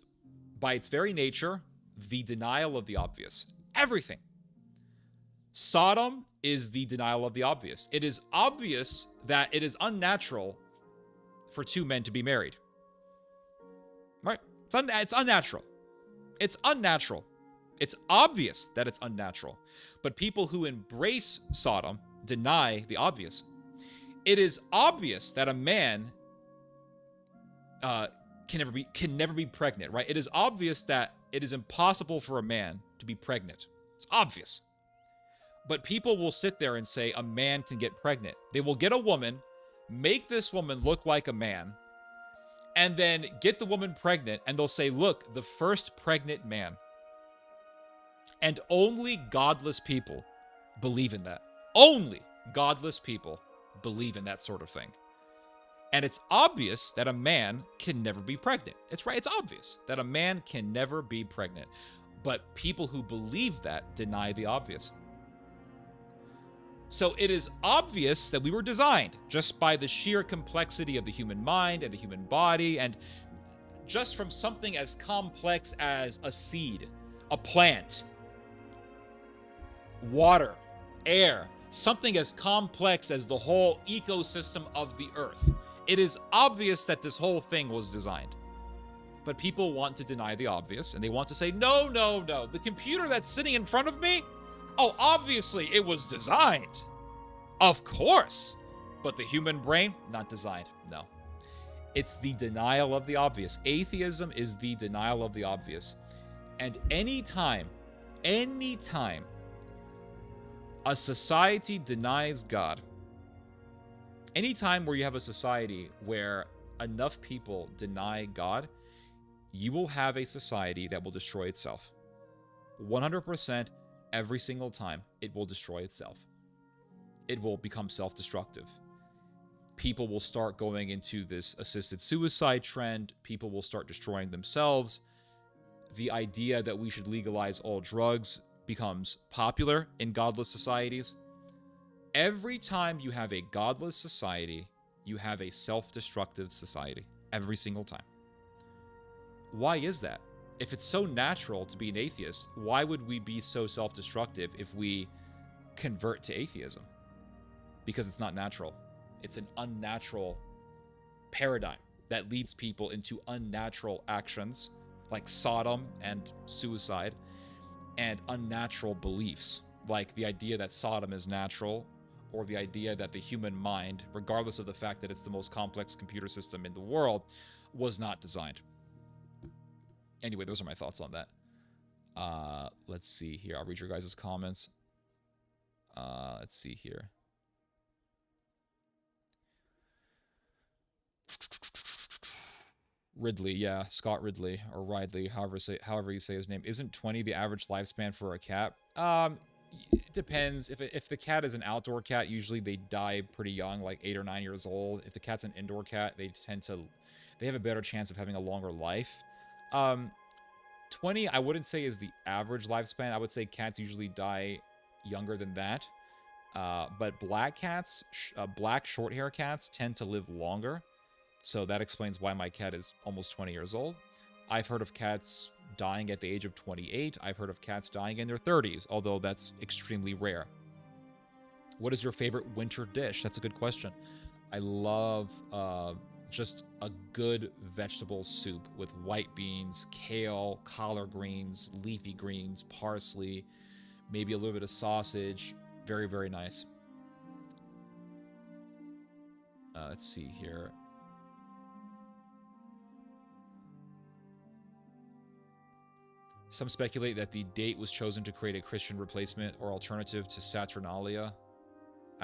by its very nature, the denial of the obvious. Everything. Sodom is the denial of the obvious. It is obvious that it is unnatural for two men to be married. Right? It's unnatural. It's unnatural. It's obvious that it's unnatural. But people who embrace Sodom deny the obvious. It is obvious that a man can never be pregnant, right? It is obvious that it is impossible for a man to be pregnant. It's obvious. But people will sit there and say a man can get pregnant. They will get a woman, make this woman look like a man, and then get the woman pregnant, and they'll say, look, the first pregnant man. And only godless people believe in that. Only godless people believe in that sort of thing. And it's obvious that a man can never be pregnant. It's right. It's obvious that a man can never be pregnant. But people who believe that deny the obvious. So it is obvious that we were designed just by the sheer complexity of the human mind and the human body, and just from something as complex as a seed, a plant, water, air, something as complex as the whole ecosystem of the earth. It is obvious that this whole thing was designed. But people want to deny the obvious, and they want to say, no, no, no, the computer that's sitting in front of me, oh, obviously it was designed. Of course. But the human brain, not designed. No. It's the denial of the obvious. Atheism is the denial of the obvious. And anytime a society denies God, anytime where you have a society where enough people deny God, you will have a society that will destroy itself. 100%, every single time, it will destroy itself. It will become self-destructive. People will start going into this assisted suicide trend. People will start destroying themselves. The idea that we should legalize all drugs becomes popular in godless societies. Every time you have a godless society, you have a self-destructive society. Every single time. Why is that? If it's so natural to be an atheist, why would we be so self-destructive if we convert to atheism? Because it's not natural. It's an unnatural paradigm that leads people into unnatural actions like Sodom and suicide, and unnatural beliefs like the idea that Sodom is natural, or the idea that the human mind, regardless of the fact that it's the most complex computer system in the world, was not designed. Anyway, those are my thoughts on that. Let's see here. I'll read your guys' comments. Let's see here. Ridley, yeah, Scott Ridley, or Ridley, however you say his name. Isn't 20 the average lifespan for a cat? It depends. If the cat is an outdoor cat, usually they die pretty young, like 8 or 9 years old. If the cat's an indoor cat, they have a better chance of having a longer life. 20, I wouldn't say is the average lifespan. I would say cats usually die younger than that. But black cats, black short hair cats tend to live longer. So that explains why my cat is almost 20 years old. I've heard of cats dying at the age of 28. I've heard of cats dying in their 30s, although that's extremely rare. What is your favorite winter dish? That's a good question. I love just a good vegetable soup with white beans, kale, collard greens, leafy greens, parsley, maybe a little bit of sausage. Very, very nice. Let's see here. Some speculate that the date was chosen to create a Christian replacement or alternative to Saturnalia.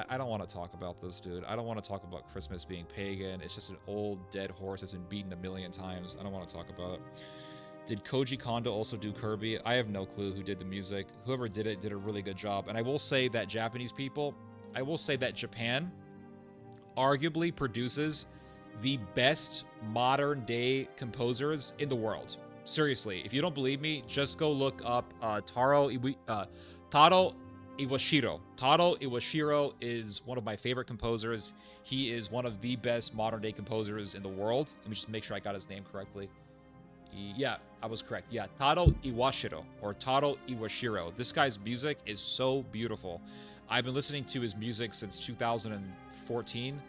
I don't want to talk about this, dude. I don't want to talk about Christmas being pagan. It's just an old, dead horse that's been beaten a million times. I don't want to talk about it. Did Koji Kondo also do Kirby? I have no clue who did the music. Whoever did it did a really good job. And I will say that Japanese people, I will say that Japan arguably produces the best modern-day composers in the world. Seriously, if you don't believe me, just go look up Taro Iwashiro. Taro Iwashiro is one of my favorite composers. He is one of the best modern-day composers in the world. Let me just make sure I got his name correctly. Yeah, I was correct. Yeah, Taro Iwashiro or Taro Iwashiro. This guy's music is so beautiful. I've been listening to his music since 2014,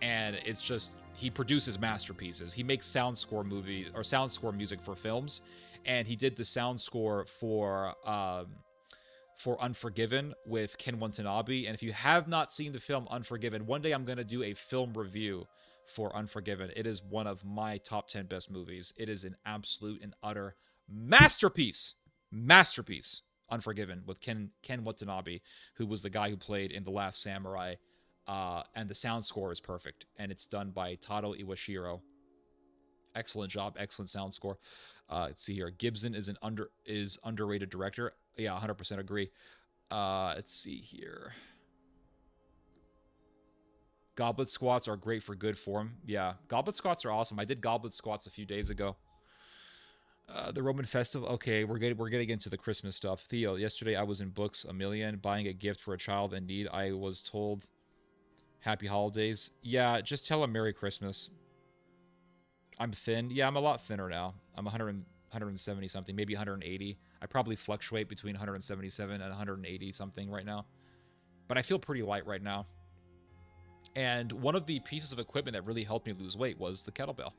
and it's just he produces masterpieces. He makes sound score movies or sound score music for films, and he did the sound score for Unforgiven with Ken Watanabe. And if you have not seen the film Unforgiven, one day I'm going to do a film review for Unforgiven. It is one of my top 10 best movies. It is an absolute and utter masterpiece. Masterpiece. Unforgiven with Ken Watanabe, who was the guy who played in The Last Samurai. And the sound score is perfect. And it's done by Taro Iwashiro. Excellent job, excellent sound score. Let's see here. Gibson is underrated director. Yeah, 100% agree. Let's see here. Goblet squats are great for good form. Yeah, goblet squats are awesome. I did goblet squats a few days ago. The Roman festival. Okay, we're getting into the Christmas stuff. Theo, yesterday I was in Books a Million buying a gift for a child in need. I was told Happy Holidays. Yeah, just tell him Merry Christmas. I'm thin. Yeah, I'm a lot thinner now. I'm 170 something, maybe 180. I probably fluctuate between 177 and 180 something right now. But I feel pretty light right now. And one of the pieces of equipment that really helped me lose weight was the kettlebell.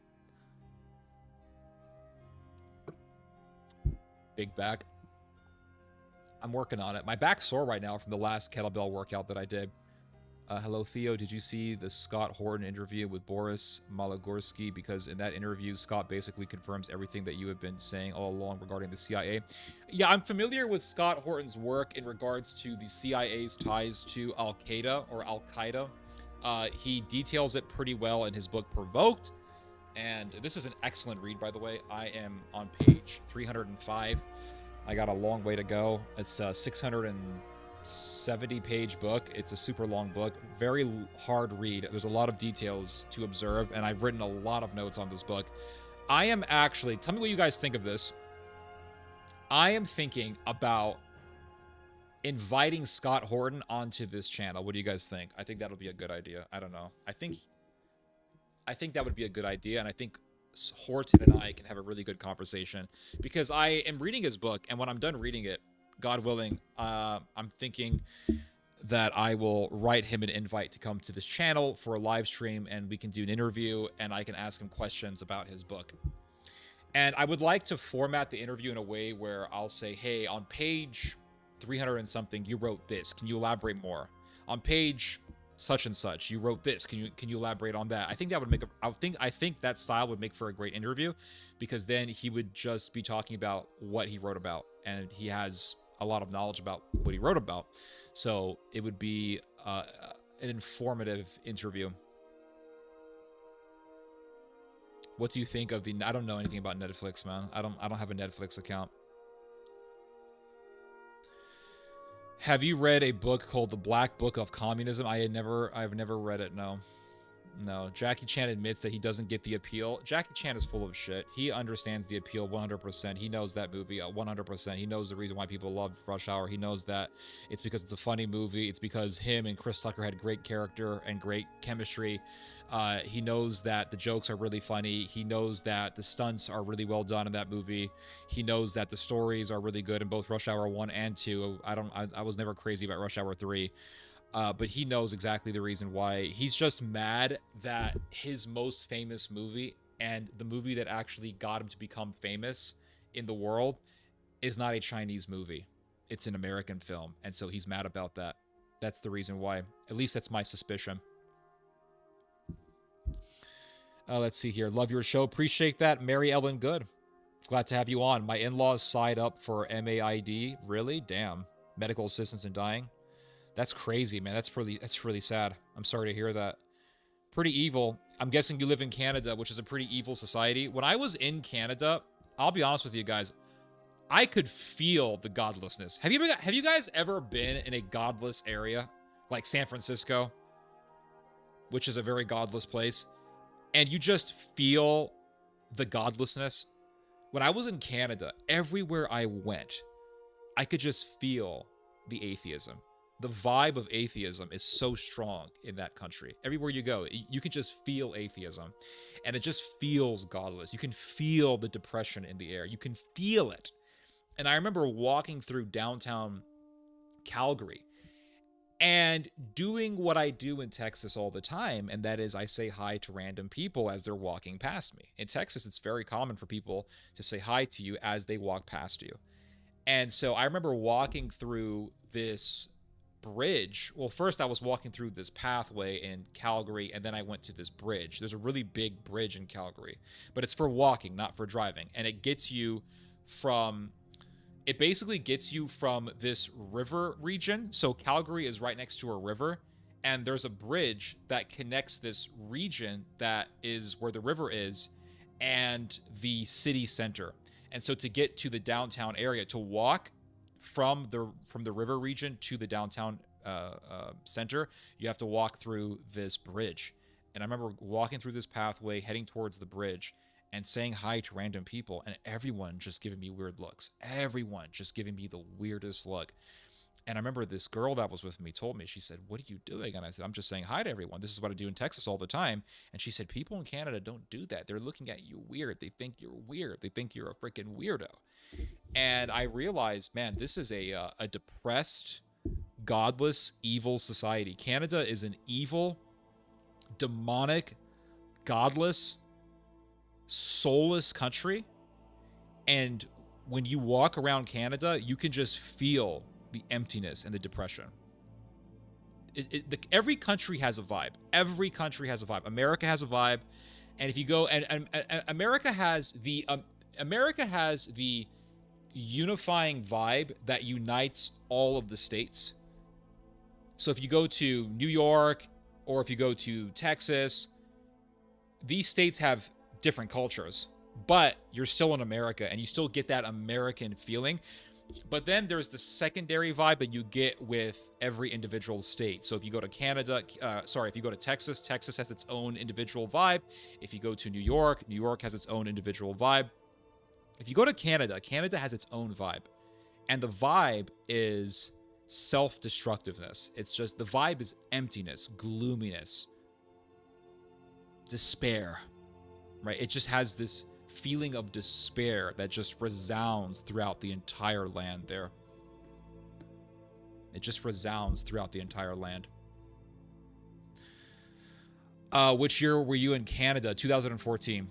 Big back. I'm working on it. My back's sore right now from the last kettlebell workout that I did. Hello, Theo. Did you see the Scott Horton interview with Boris Malagorsky? Because in that interview, Scott basically confirms everything that you have been saying all along regarding the CIA. Yeah, I'm familiar with Scott Horton's work in regards to the CIA's ties to Al-Qaeda or Al-Qaeda. He details it pretty well in his book, Provoked. And this is an excellent read, by the way. I am on page 305. I got a long way to go. It's a 670-page book. It's a super long book. Very hard read. There's a lot of details to observe, and I've written a lot of notes on this book. I am actually... Tell me what you guys think of this. I am thinking about inviting Scott Horton onto this channel. What do you guys think? I think that'll be a good idea. I don't know. I think that would be a good idea, and I think Horton and I can have a really good conversation because I am reading his book, and when I'm done reading it, God willing, I'm thinking that I will write him an invite to come to this channel for a live stream, and we can do an interview, and I can ask him questions about his book. And I would like to format the interview in a way where I'll say, hey, on page 300 and something, you wrote this. Can you elaborate more? On page such and such, you wrote this. Can you elaborate on that? I think that would make I think that style would make for a great interview, because then he would just be talking about what he wrote about, and he has a lot of knowledge about what he wrote about. So it would be an informative interview. What do you think of the... I don't know anything about Netflix, man. I don't have a Netflix account. Have you read a book called The Black Book of Communism? I've never read it, no. No, Jackie Chan admits that he doesn't get the appeal. Jackie Chan is full of shit. He understands the appeal 100%. He knows that movie 100%. He knows the reason why people love Rush Hour. He knows that it's because it's a funny movie. It's because him and Chris Tucker had great character and great chemistry. He knows that the jokes are really funny. He knows that the stunts are really well done in that movie. He knows that the stories are really good in both Rush Hour 1 and 2. I was never crazy about Rush Hour 3. But he knows exactly the reason why. He's just mad that his most famous movie and the movie that actually got him to become famous in the world is not a Chinese movie. It's an American film. And so he's mad about that. That's the reason why. At least that's my suspicion. Let's see here. Love your show. Appreciate that. Mary Ellen Good. Glad to have you on. My in-laws signed up for MAID. Really? Damn. Medical assistance in dying. That's crazy, man. That's really sad. I'm sorry to hear that. Pretty evil. I'm guessing you live in Canada, which is a pretty evil society. When I was in Canada, I'll be honest with you guys, I could feel the godlessness. Have you guys ever been in a godless area like San Francisco, which is a very godless place, and you just feel the godlessness? When I was in Canada, everywhere I went, I could just feel the atheism. The vibe of atheism is so strong in that country. Everywhere you go, you can just feel atheism, and it just feels godless. You can feel the depression in the air. You can feel it. And I remember walking through downtown Calgary and doing what I do in Texas all the time, and that is I say hi to random people as they're walking past me. In Texas, it's very common for people to say hi to you as they walk past you. And so I remember walking through this bridge. Well, first I was walking through this pathway in Calgary, and then I went to this bridge. There's a really big bridge in Calgary, but it's for walking, not for driving. And it gets you from it basically gets you from this river region. So Calgary is right next to a river, and there's a bridge that connects this region that is where the river is and the city center. And so to get to the downtown area, to walk from the river region to the downtown center, you have to walk through this bridge. And I remember walking through this pathway, heading towards the bridge, and saying hi to random people, and everyone just giving me weird looks. Everyone just giving me the weirdest look. And I remember this girl that was with me told me, she said, "What are you doing?" And I said, "I'm just saying hi to everyone. This is what I do in Texas all the time." And she said, "People in Canada don't do that. They're looking at you weird. They think you're weird. They think you're a freaking weirdo." And I realized, man, this is a depressed, godless, evil society. Canada is an evil, demonic, godless, soulless country. And when you walk around Canada, you can just feel the emptiness and the depression. Every country has a vibe. Every country has a vibe. America has a vibe, and if you go and America has the unifying vibe that unites all of the states. So if you go to New York or if you go to Texas, these states have different cultures, but you're still in America and you still get that American feeling. But then there's the secondary vibe that you get with every individual state. So if you go to if you go to Texas, Texas has its own individual vibe. If you go to New York, New York has its own individual vibe. If you go to Canada, Canada has its own vibe. And the vibe is self-destructiveness. It's just, the vibe is emptiness, gloominess, despair, right? It just has this feeling of despair that just resounds throughout the entire land there. It just resounds throughout the entire land. Which year were you in Canada? 2014.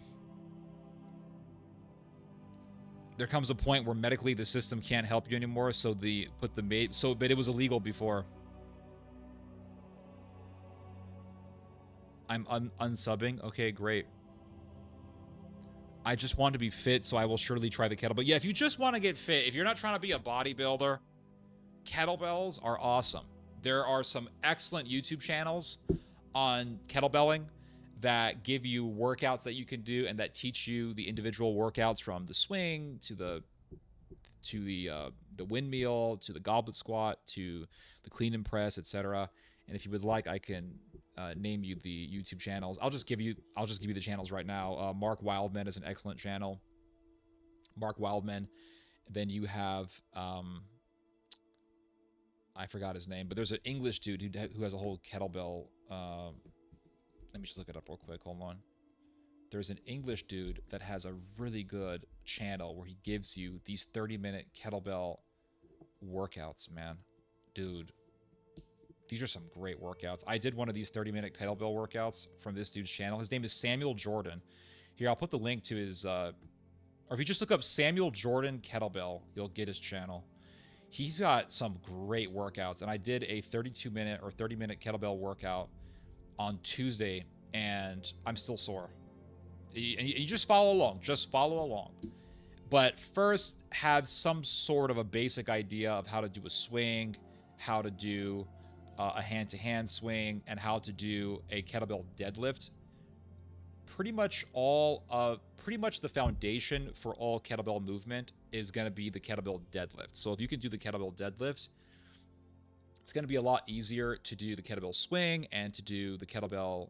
There comes a point where medically the system can't help you anymore, so but it was illegal before. I'm unsubbing. Okay, great. I just want to be fit, so I will surely try the kettlebell. Yeah, if you just want to get fit, if you're not trying to be a bodybuilder, kettlebells are awesome. There are some excellent YouTube channels on kettlebelling that give you workouts that you can do and that teach you the individual workouts, from the swing to the windmill to the goblet squat to the clean and press, etc. And if you would like, I can name you the YouTube channels. I'll just give you the channels right now. Mark Wildman is an excellent channel. Mark Wildman. Then you have I forgot his name, but there's an English dude who has a whole kettlebell. Let me just look it up real quick. Hold on. There's an English dude that has a really good channel where he gives you these 30-minute kettlebell workouts, man. Dude, these are some great workouts. I did one of these 30-minute kettlebell workouts from this dude's channel. His name is Samuel Jordan. Here, I'll put the link to his, or if you just look up Samuel Jordan Kettlebell, you'll get his channel. He's got some great workouts, and I did a 32-minute or 30-minute kettlebell workout on Tuesday, and I'm still sore. You just follow along. Just follow along. But first, have some sort of a basic idea of how to do a swing, how to do a hand-to-hand swing, and how to do a kettlebell deadlift. Pretty much the foundation for all kettlebell movement is going to be the kettlebell deadlift. So if you can do the kettlebell deadlift, it's going to be a lot easier to do the kettlebell swing and to do the kettlebell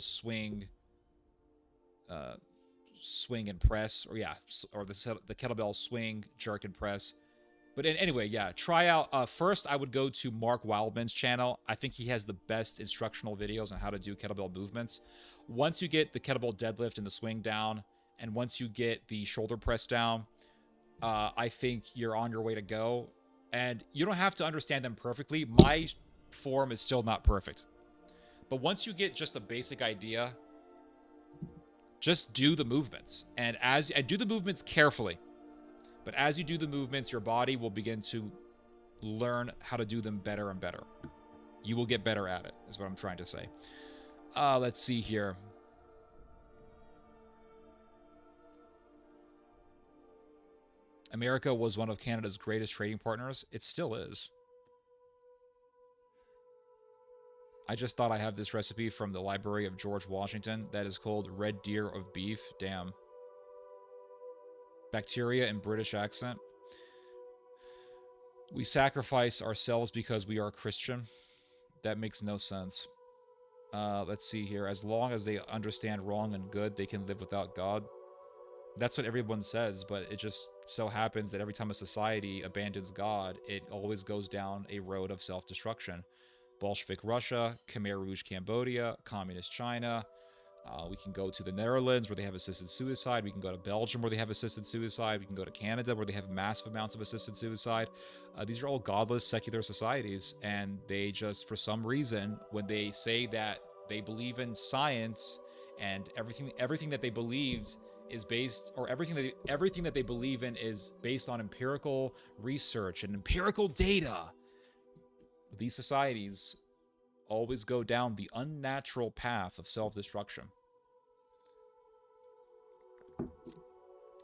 swing, swing and press, or the kettlebell swing, jerk and press, But anyway, yeah, try out. First, I would go to Mark Wildman's channel. I think he has the best instructional videos on how to do kettlebell movements. Once you get the kettlebell deadlift and the swing down, and once you get the shoulder press down, I think you're on your way to go. And you don't have to understand them perfectly. My form is still not perfect. But once you get just a basic idea, just do the movements. And do the movements carefully. But as you do the movements, your body will begin to learn how to do them better and better. You will get better at it, is what I'm trying to say. Let's see here. America was one of Canada's greatest trading partners. It still is. I just thought I have this recipe from the Library of George Washington that is called Red Deer of Beef. Damn. Bacteria in British accent. We sacrifice ourselves because we are Christian. That makes no sense. Let's see here. As long as they understand wrong and good, they can live without God. That's what everyone says, but it just so happens that every time a society abandons God, it always goes down a road of self-destruction. Bolshevik Russia, Khmer Rouge Cambodia, Communist China. We can go to the Netherlands where they have assisted suicide. We can go to Belgium where they have assisted suicide. We can go to Canada where they have massive amounts of assisted suicide. These are all godless, secular societies, and they just, for some reason, when they say that they believe in science and everything that they believed is based, or everything that they believe in is based on empirical research and empirical data, these societies always go down the unnatural path of self-destruction.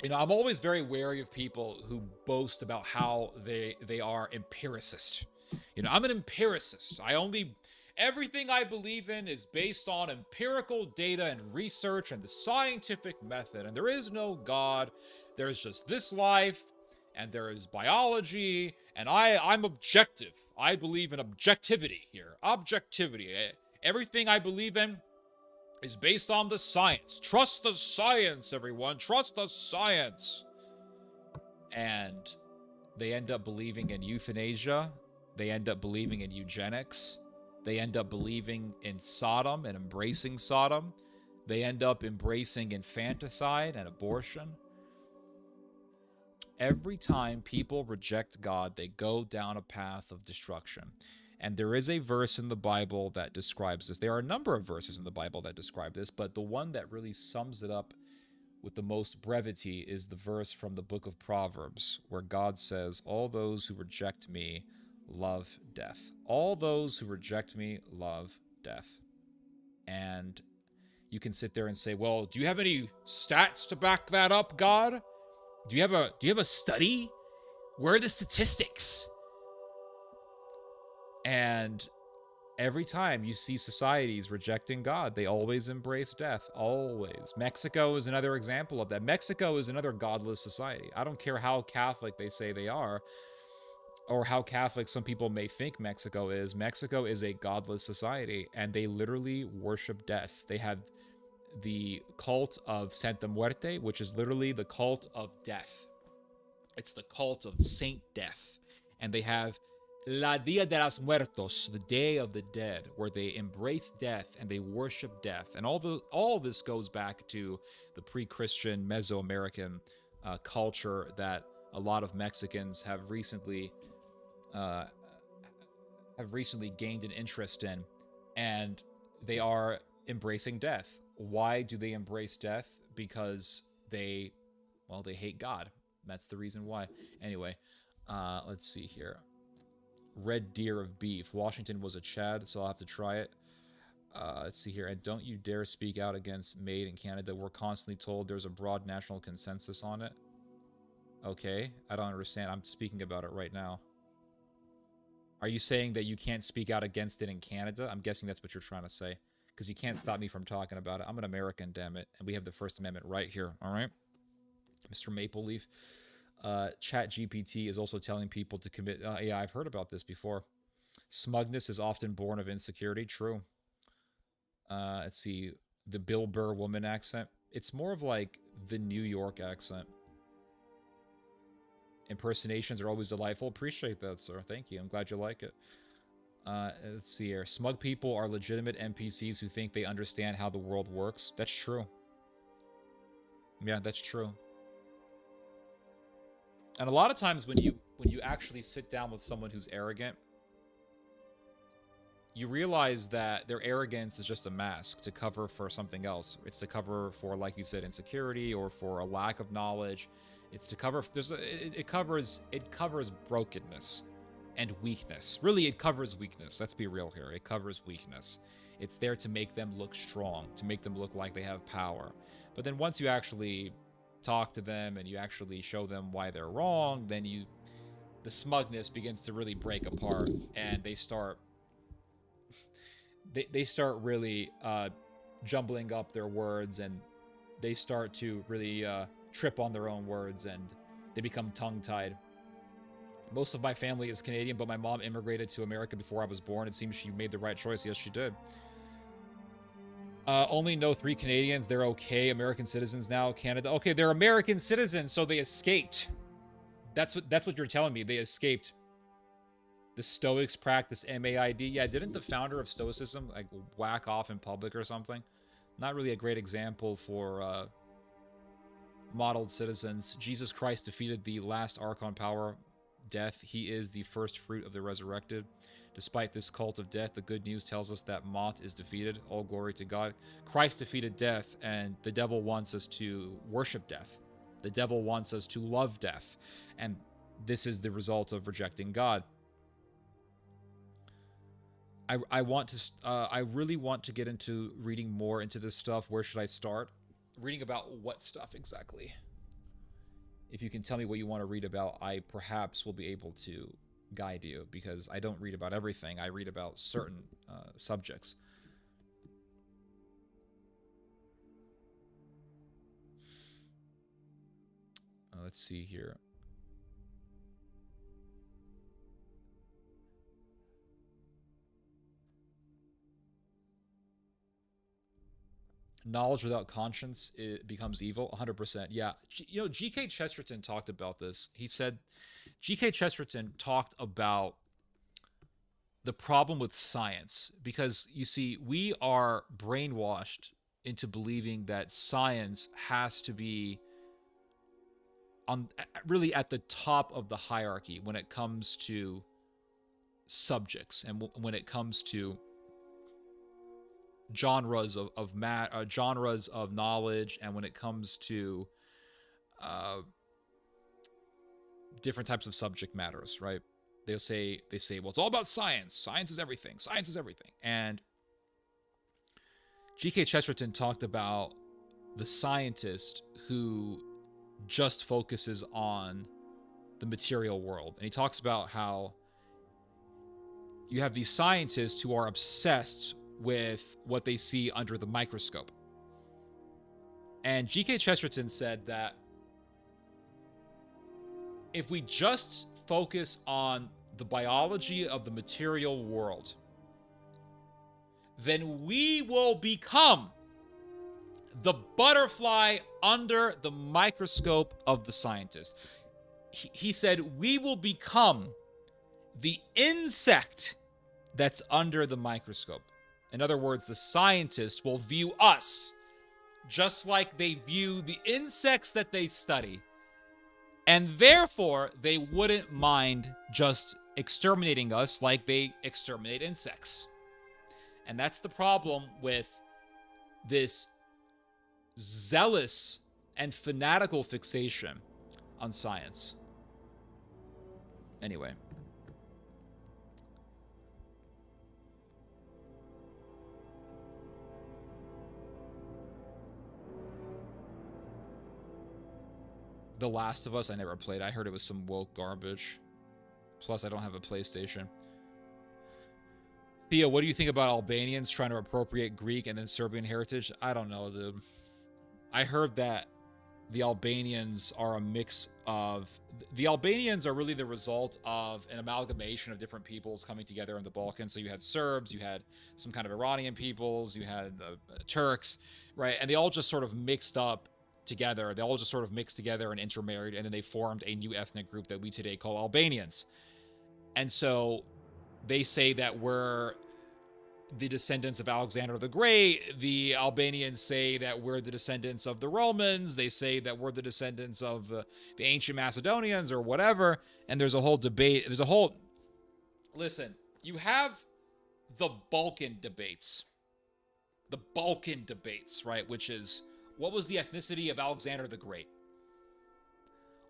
You know, I'm always very wary of people who boast about how they are empiricist. You know, I'm an empiricist. Everything I believe in is based on empirical data and research and the scientific method, and there is no God. There's just this life, and there is biology, and I'm objective. I believe in objectivity here. Objectivity. Everything I believe in is based on the science. Trust the science, everyone. Trust the science. And they end up believing in euthanasia. They end up believing in eugenics. They end up believing in Sodom and embracing Sodom. They end up embracing infanticide and abortion. Every time people reject God, they go down a path of destruction. And there is a verse in the Bible that describes this. There are a number of verses in the Bible that describe this, but the one that really sums it up with the most brevity is the verse from the book of Proverbs, where God says, "All those who reject me love death. All those who reject me love death." And you can sit there and say, "Well, do you have any stats to back that up, God? Do you have a study? Where are the statistics?" And every time you see societies rejecting God, they always embrace death. Always. Mexico is another example of that. Mexico is another godless society. I don't care how Catholic they say they are, or how Catholic some people may think Mexico is. Mexico is a godless society, and they literally worship death. They have the cult of Santa Muerte, which is literally the cult of death. It's the cult of Saint Death. And they have La Dia de los Muertos, the Day of the Dead, where they embrace death and they worship death. And all this goes back to the pre-Christian Mesoamerican culture that a lot of Mexicans have recently gained an interest in, and they are embracing death. Why do they embrace death? Because they hate God. That's the reason why. Anyway, let's see here. Red Deer of Beef. Washington was a Chad, so I'll have to try it. Let's see here. And don't you dare speak out against Made in Canada. We're constantly told there's a broad national consensus on it. Okay, I don't understand. I'm speaking about it right now. Are you saying that you can't speak out against it in Canada? I'm guessing that's what you're trying to say. Because you can't stop me from talking about it. I'm an American, damn it. And we have the First Amendment right here, all right? Mr. Maple Leaf. Chat GPT is also telling people to commit... yeah, I've heard about this before. Smugness is often born of insecurity. True. Let's see. The Bill Burr woman accent. It's more of like the New York accent. Impersonations are always delightful. Appreciate that, sir. Thank you. I'm glad you like it. Let's see here. Smug people are legitimate NPCs who think they understand how the world works. That's true. Yeah, that's true. And a lot of times when you actually sit down with someone who's arrogant, you realize that their arrogance is just a mask to cover for something else. It's to cover for, like you said, insecurity, or for a lack of knowledge. It's to cover. It covers brokenness and weakness. Really, it covers weakness. Let's be real here. It covers weakness. It's there to make them look strong, to make them look like they have power. But then once you actually talk to them and you actually show them why they're wrong, then the smugness begins to really break apart, and they start really jumbling up their words, and they start to really trip on their own words, and they become tongue-tied. Most of my family is Canadian, but my mom immigrated to America before I was born. It seems she made the right choice. Yes, she did. Only know 3 Canadians. They're okay. American citizens now. Canada. Okay, they're American citizens, so they escaped. That's what you're telling me. They escaped. The Stoics practice MAID. Yeah, didn't the founder of Stoicism like whack off in public or something? Not really a great example for modeled citizens. Jesus Christ defeated the last Archon power, death. He is the first fruit of the resurrected. Despite this cult of death, the good news tells us that Mot is defeated. All glory to God. Christ defeated death, and the devil wants us to worship death. The devil wants us to love death. And this is the result of rejecting God. I really want to get into reading more into this stuff. Where should I start? Reading about what stuff exactly? If you can tell me what you want to read about, I perhaps will be able to guide you, because I don't read about everything. I read about certain subjects. Let's see here. Knowledge without conscience, it becomes evil. 100%. Yeah. G.K. Chesterton talked about this. He said, G.K. Chesterton talked about the problem with science, because you see, we are brainwashed into believing that science has to be really at the top of the hierarchy when it comes to subjects, and when it comes to genres of genres of knowledge, and when it comes to different types of subject matters, right? They say, well, it's all about science. Science is everything. Science is everything. And G.K. Chesterton talked about the scientist who just focuses on the material world. And he talks about how you have these scientists who are obsessed with what they see under the microscope. And G.K. Chesterton said that if we just focus on the biology of the material world, then we will become the butterfly under the microscope of the scientist. He said we will become the insect that's under the microscope. In other words, the scientists will view us just like they view the insects that they study. And therefore, they wouldn't mind just exterminating us like they exterminate insects. And that's the problem with this zealous and fanatical fixation on science. Anyway. The Last of Us, I never played. I heard it was some woke garbage. Plus, I don't have a PlayStation. Theo, what do you think about Albanians trying to appropriate Greek and then Serbian heritage? I don't know, dude. I heard that the Albanians are a mix of... The Albanians are really the result of an amalgamation of different peoples coming together in the Balkans. So you had Serbs, you had some kind of Iranian peoples, you had the Turks, right? And they all just sort of mixed up together. They all just sort of mixed together and intermarried, and then they formed a new ethnic group that we today call Albanians. And so they say that we're the descendants of Alexander the Great. The Albanians say that we're the descendants of the Romans. They say that we're the descendants of the ancient Macedonians or whatever. And there's a whole debate. Listen, you have the Balkan debates. The Balkan debates, right? Which is, what was the ethnicity of Alexander the Great?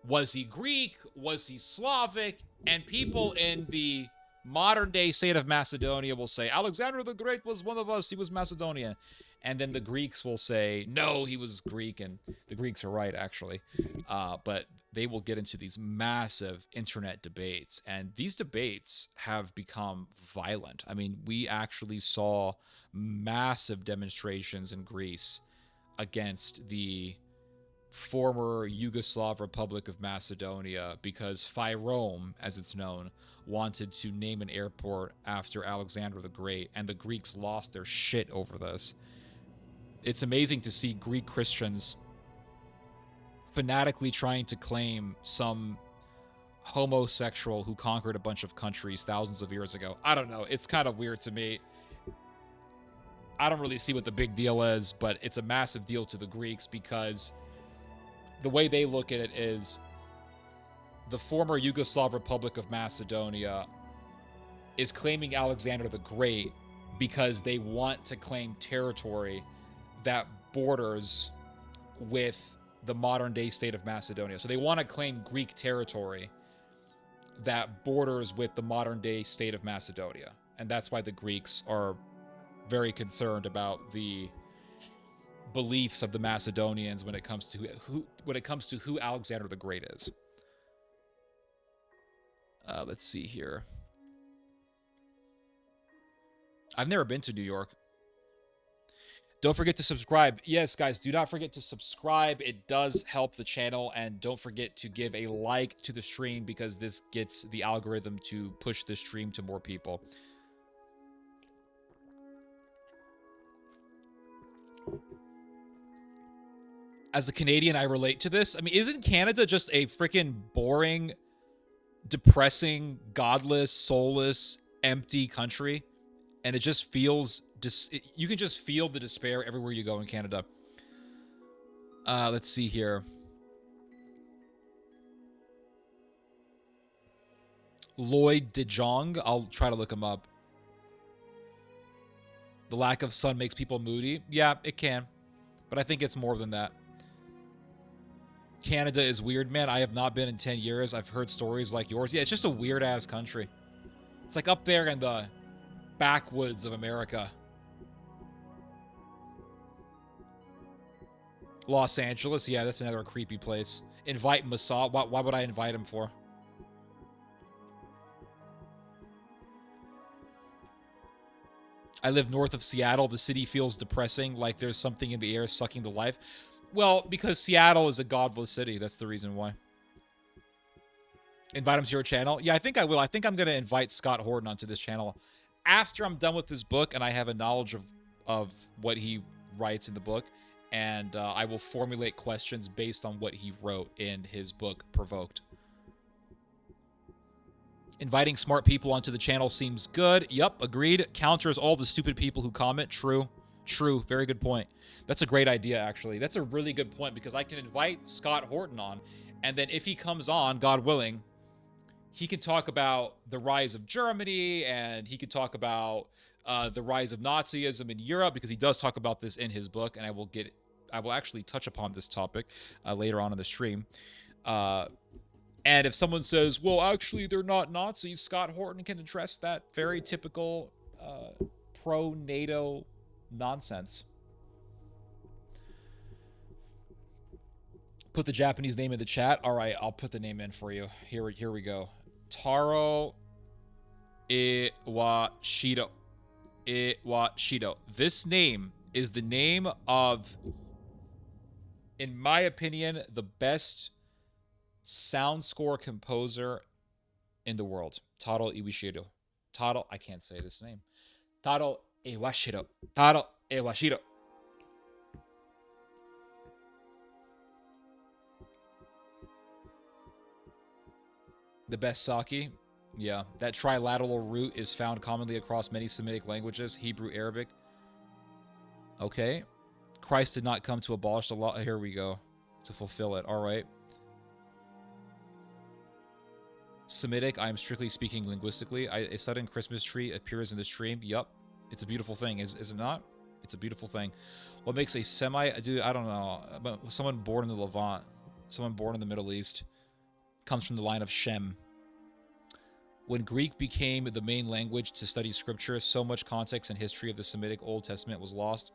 Was he Greek? Was he Slavic? And people in the modern day state of Macedonia will say, Alexander the Great was one of us, he was Macedonian. And then the Greeks will say, no, he was Greek, and the Greeks are right, actually. But they will get into these massive internet debates, and these debates have become violent. I mean, we actually saw massive demonstrations in Greece against the former Yugoslav Republic of Macedonia because Fyrom, as it's known, wanted to name an airport after Alexander the Great, and the Greeks lost their shit over this. It's amazing to see Greek Christians fanatically trying to claim some homosexual who conquered a bunch of countries thousands of years ago. I don't know. It's kind of weird to me. I don't really see what the big deal is, but it's a massive deal to the Greeks because the way they look at it is the former Yugoslav Republic of Macedonia is claiming Alexander the Great because they want to claim territory that borders with the modern day state of Macedonia. So they want to claim Greek territory that borders with the modern day state of Macedonia. And that's why the Greeks are very concerned about the beliefs of the Macedonians when it comes to who Alexander the Great is. Let's see here. I've never been to New York. Don't forget to subscribe. Yes, guys, do not forget to subscribe. It does help the channel, and don't forget to give a like to the stream because this gets the algorithm to push the stream to more people. As a Canadian, I relate to this. I mean, isn't Canada just a freaking boring, depressing, godless, soulless, empty country? And it just feels, you can just feel the despair everywhere you go in Canada. Let's see here. Lloyd De Jong, I'll try to look him up. The lack of sun makes people moody. Yeah, it can. But I think it's more than that. Canada is weird, man. I have not been in 10 years. I've heard stories like yours. Yeah, it's just a weird-ass country. It's like up there in the backwoods of America. Los Angeles. Yeah, that's another creepy place. Invite Masad. Why would I invite him for? I live north of Seattle. The city feels depressing, like there's something in the air sucking the life. Well, because Seattle is a godless city. That's the reason why. Invite him to your channel? Yeah, I think I will. I think I'm going to invite Scott Horton onto this channel after I'm done with this book and I have a knowledge of what he writes in the book. And I will formulate questions based on what he wrote in his book, Provoked. Inviting smart people onto the channel seems good. Yup, agreed. Counters all the stupid people who comment. True. True. Very good point. That's a great idea, actually. That's a really good point because I can invite Scott Horton on, and then if he comes on, God willing, he can talk about the rise of Germany, and he could talk about the rise of Nazism in Europe because he does talk about this in his book, and I will actually touch upon this topic later on in the stream. And if someone says, well, actually, they're not Nazis, Scott Horton can address that very typical pro-NATO nonsense. Put the Japanese name in the chat. All right, I'll put the name in for you. Here we go. Taro Iwashido. Iwashido. This name is the name of, in my opinion, the best sound score composer in the world. Taro Iwashido. Taro, I can't say this name. Taro Iwashido. Taro Iwashido. The best sake. Yeah, that trilateral root is found commonly across many Semitic languages, Hebrew, Arabic. Okay. Christ did not come to abolish the law. Here we go. To fulfill it. All right. Semitic, I am strictly speaking linguistically. A sudden Christmas tree appears in the stream. Yup. It's a beautiful thing. Is it not? It's a beautiful thing. What makes a dude, I don't know. But someone born in the Levant, someone born in the Middle East, comes from the line of Shem. When Greek became the main language to study scripture, so much context and history of the Semitic Old Testament was lost.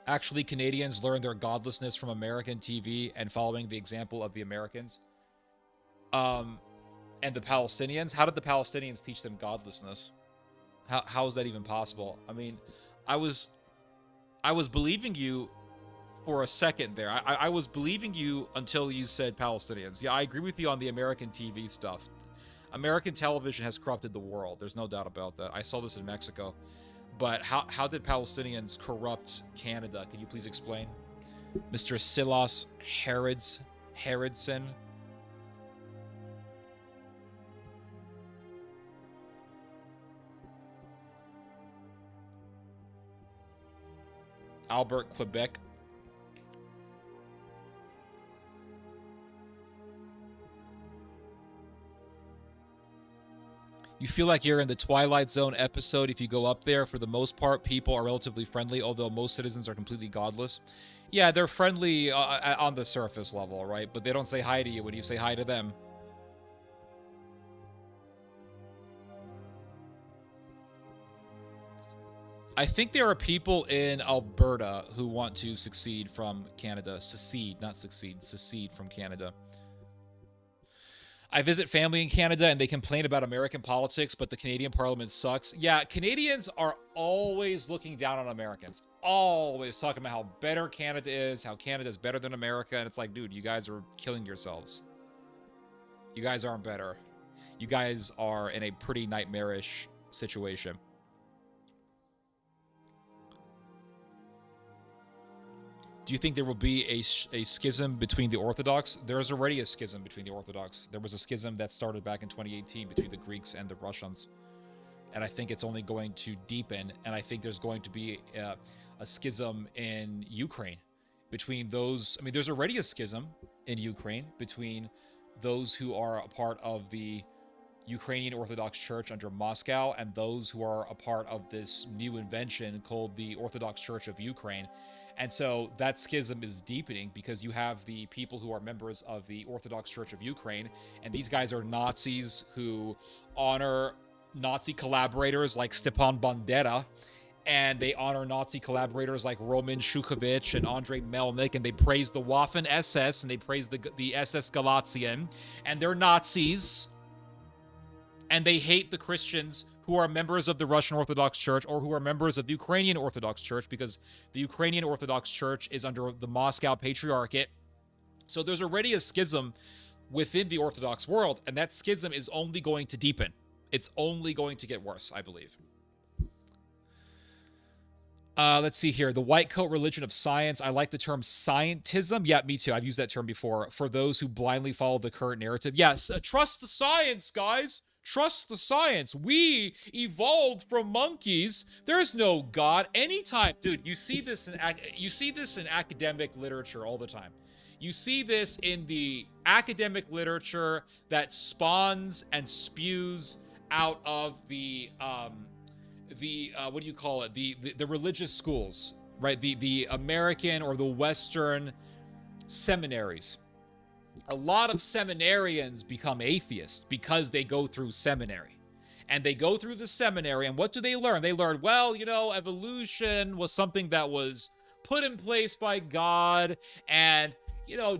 Actually, Canadians learned their godlessness from American TV and following the example of the Americans. And the Palestinians. How did the Palestinians teach them godlessness? How is that even possible? I mean, I was believing you for a second there. I was believing you until you said Palestinians. Yeah, I agree with you on the American TV stuff. American television has corrupted the world. There's no doubt about that. I saw this in Mexico. But how did Palestinians corrupt Canada? Can you please explain? Mr. Silas Harrodson. Albert, Quebec. You feel like you're in the Twilight Zone episode if you go up there. For the most part, people are relatively friendly, although most citizens are completely godless. Yeah, they're friendly on the surface level, right? But they don't say hi to you when you say hi to them. I think there are people in Alberta who want to succeed from Canada. Secede, not succeed. Secede from Canada. I visit family in Canada and they complain about American politics, but the Canadian Parliament sucks. Yeah, Canadians are always looking down on Americans. Always talking about how better Canada is, how Canada is better than America. And it's like, dude, you guys are killing yourselves. You guys aren't better. You guys are in a pretty nightmarish situation. Do you think there will be a schism between the Orthodox? There's already a schism between the Orthodox. There was a schism that started back in 2018 between the Greeks and the Russians. And I think it's only going to deepen. And I think there's going to be a schism in Ukraine between those. I mean, there's already a schism in Ukraine between those who are a part of the Ukrainian Orthodox Church under Moscow and those who are a part of this new invention called the Orthodox Church of Ukraine. And so that schism is deepening because you have the people who are members of the Orthodox Church of Ukraine, and these guys are Nazis who honor Nazi collaborators like Stepan Bandera, and they honor Nazi collaborators like Roman Shukovich and Andrei Melnik, and they praise the Waffen SS, and they praise the SS Galatian, and they're Nazis, and they hate the Christians who are members of the Russian Orthodox Church or who are members of the Ukrainian Orthodox Church, because the Ukrainian Orthodox Church is under the Moscow Patriarchate. So there's already a schism within the Orthodox world, and that schism is only going to deepen. It's only going to get worse, I believe. Let's see here. The white coat religion of science. I like the term scientism. Yeah, me too. I've used that term before. For those who blindly follow the current narrative. Yes, trust the science, guys. Trust the science. We evolved from monkeys. There's no God. Anytime, dude. You see this in academic literature all the time. You see this in the academic literature that spawns and spews out of the what do you call it? The religious schools, right? The American or the Western seminaries. A lot of seminarians become atheists because they go through seminary. And they go through the seminary, and what do they learn? They learn, well, evolution was something that was put in place by God, and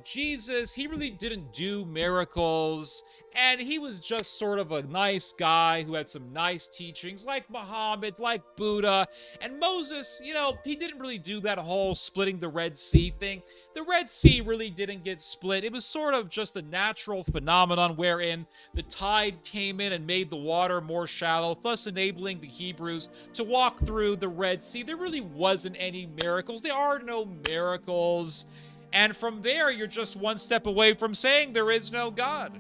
Jesus, he really didn't do miracles, and he was just sort of a nice guy who had some nice teachings, like Muhammad, like Buddha, and Moses, he didn't really do that whole splitting the Red Sea thing. The Red Sea really didn't get split. It was sort of just a natural phenomenon wherein the tide came in and made the water more shallow, thus enabling the Hebrews to walk through the Red Sea. There really wasn't any miracles. There are no miracles. And from there, you're just one step away from saying there is no God.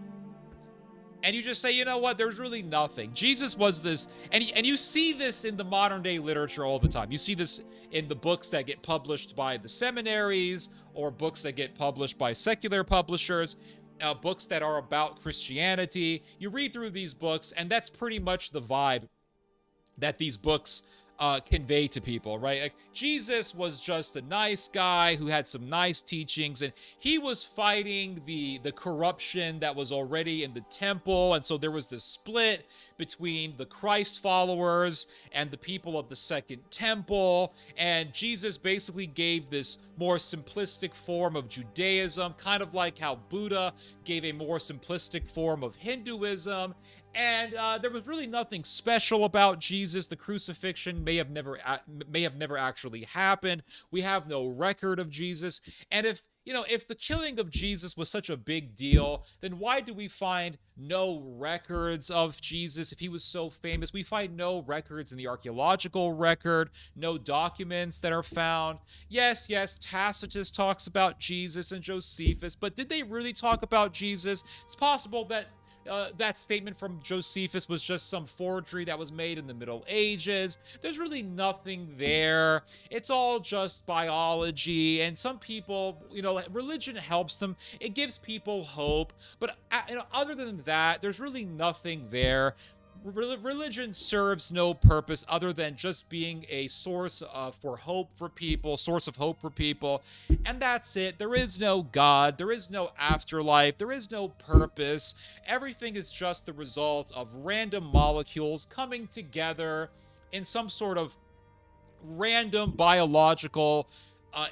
And you just say, you know what, there's really nothing. Jesus was this, and you see this in the modern day literature all the time. You see this in the books that get published by the seminaries, or books that get published by secular publishers, books that are about Christianity. You read through these books, and that's pretty much the vibe that these books convey to people, right? Like, Jesus was just a nice guy who had some nice teachings, and he was fighting the corruption that was already in the temple, and so there was this split between the Christ followers and the people of the Second Temple, and Jesus basically gave this more simplistic form of Judaism, kind of like how Buddha gave a more simplistic form of Hinduism. And there was really nothing special about Jesus. The crucifixion may have never actually happened. We have no record of Jesus. And if the killing of Jesus was such a big deal, then why do we find no records of Jesus if he was so famous? We find no records in the archaeological record, no documents that are found. Yes, Tacitus talks about Jesus and Josephus, but did they really talk about Jesus? It's possible that that statement from Josephus was just some forgery that was made in the Middle Ages. There's really nothing there. It's all just biology, and some people, religion helps them. It gives people hope, but other than that, there's really nothing there. Religion serves no purpose other than just being a source of hope for people, and that's it. There is no God, there is no afterlife, there is no purpose. Everything is just the result of random molecules coming together in some sort of random biological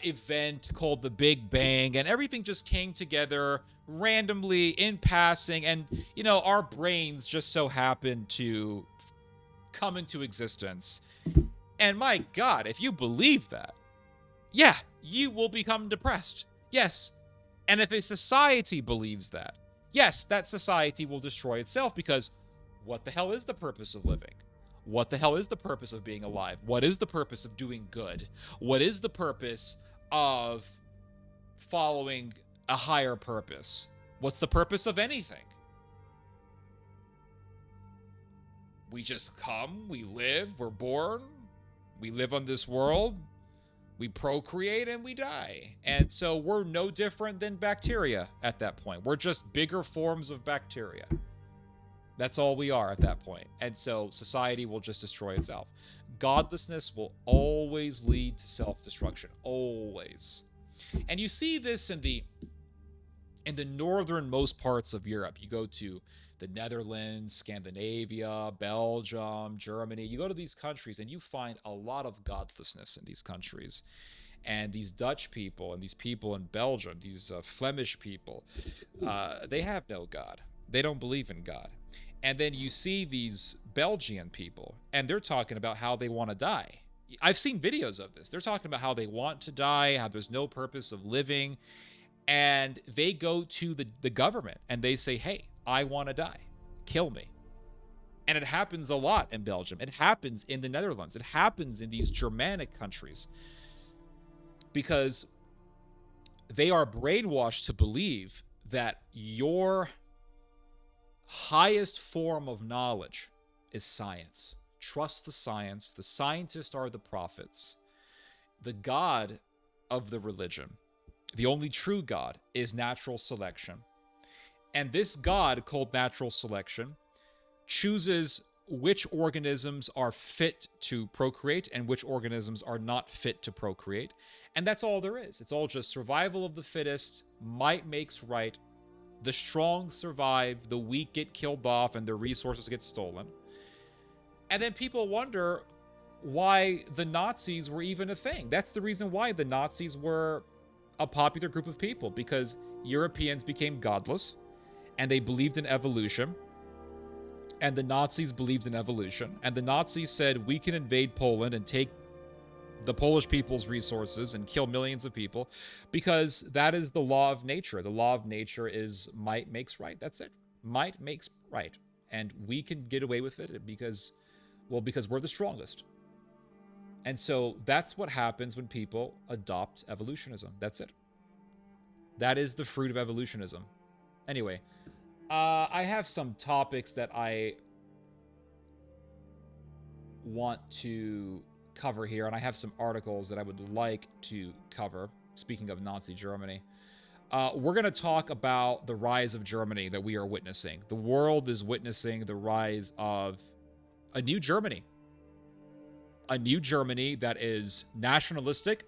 event called the Big Bang, and everything just came together randomly in passing, and our brains just so happened to come into existence. And my God, if you believe that, yeah, you will become depressed. Yes. And if a society believes that, yes, that society will destroy itself, because what the hell is the purpose of living? What the hell is the purpose of being alive? What is the purpose of doing good? What is the purpose of following a higher purpose? What's the purpose of anything? We just come, we live, we're born, we live on this world, we procreate, and we die. And so we're no different than bacteria at that point. We're just bigger forms of bacteria. That's all we are at that point. And so society will just destroy itself. Godlessness will always lead to self-destruction. Always. And you see this in the northernmost parts of Europe. You go to the Netherlands, Scandinavia, Belgium, Germany. You go to these countries and you find a lot of godlessness in these countries. And these Dutch people and these people in Belgium, these Flemish people, they have no God. They don't believe in God. And then you see these Belgian people, and they're talking about how they want to die. I've seen videos of this. They're talking about how they want to die, how there's no purpose of living. And they go to the government and they say, hey, I want to die. Kill me. And it happens a lot in Belgium. It happens in the Netherlands. It happens in these Germanic countries, because they are brainwashed to believe that your highest form of knowledge is science. Trust the science. The scientists are the prophets. The God of the religion, the only true God, is natural selection. And this God, called natural selection, chooses which organisms are fit to procreate and which organisms are not fit to procreate. And that's all there is. It's all just survival of the fittest, might makes right. The strong survive, the weak get killed off, and their resources get stolen. And then people wonder why the Nazis were even a thing. That's the reason why the Nazis were a popular group of people, because Europeans became godless, and they believed in evolution. And the Nazis believed in evolution. And the Nazis said, we can invade Poland and take the Polish people's resources and kill millions of people, because that is the law of nature. The law of nature is might makes right. That's it. Might makes right. And we can get away with it because we're the strongest. And so that's what happens when people adopt evolutionism. That's it. That is the fruit of evolutionism. Anyway, I have some topics that I want to cover here, and I have some articles that I would like to cover. Speaking of Nazi Germany, we're going to talk about the rise of Germany that we are witnessing. The world is witnessing the rise of a new Germany. A new Germany that is nationalistic,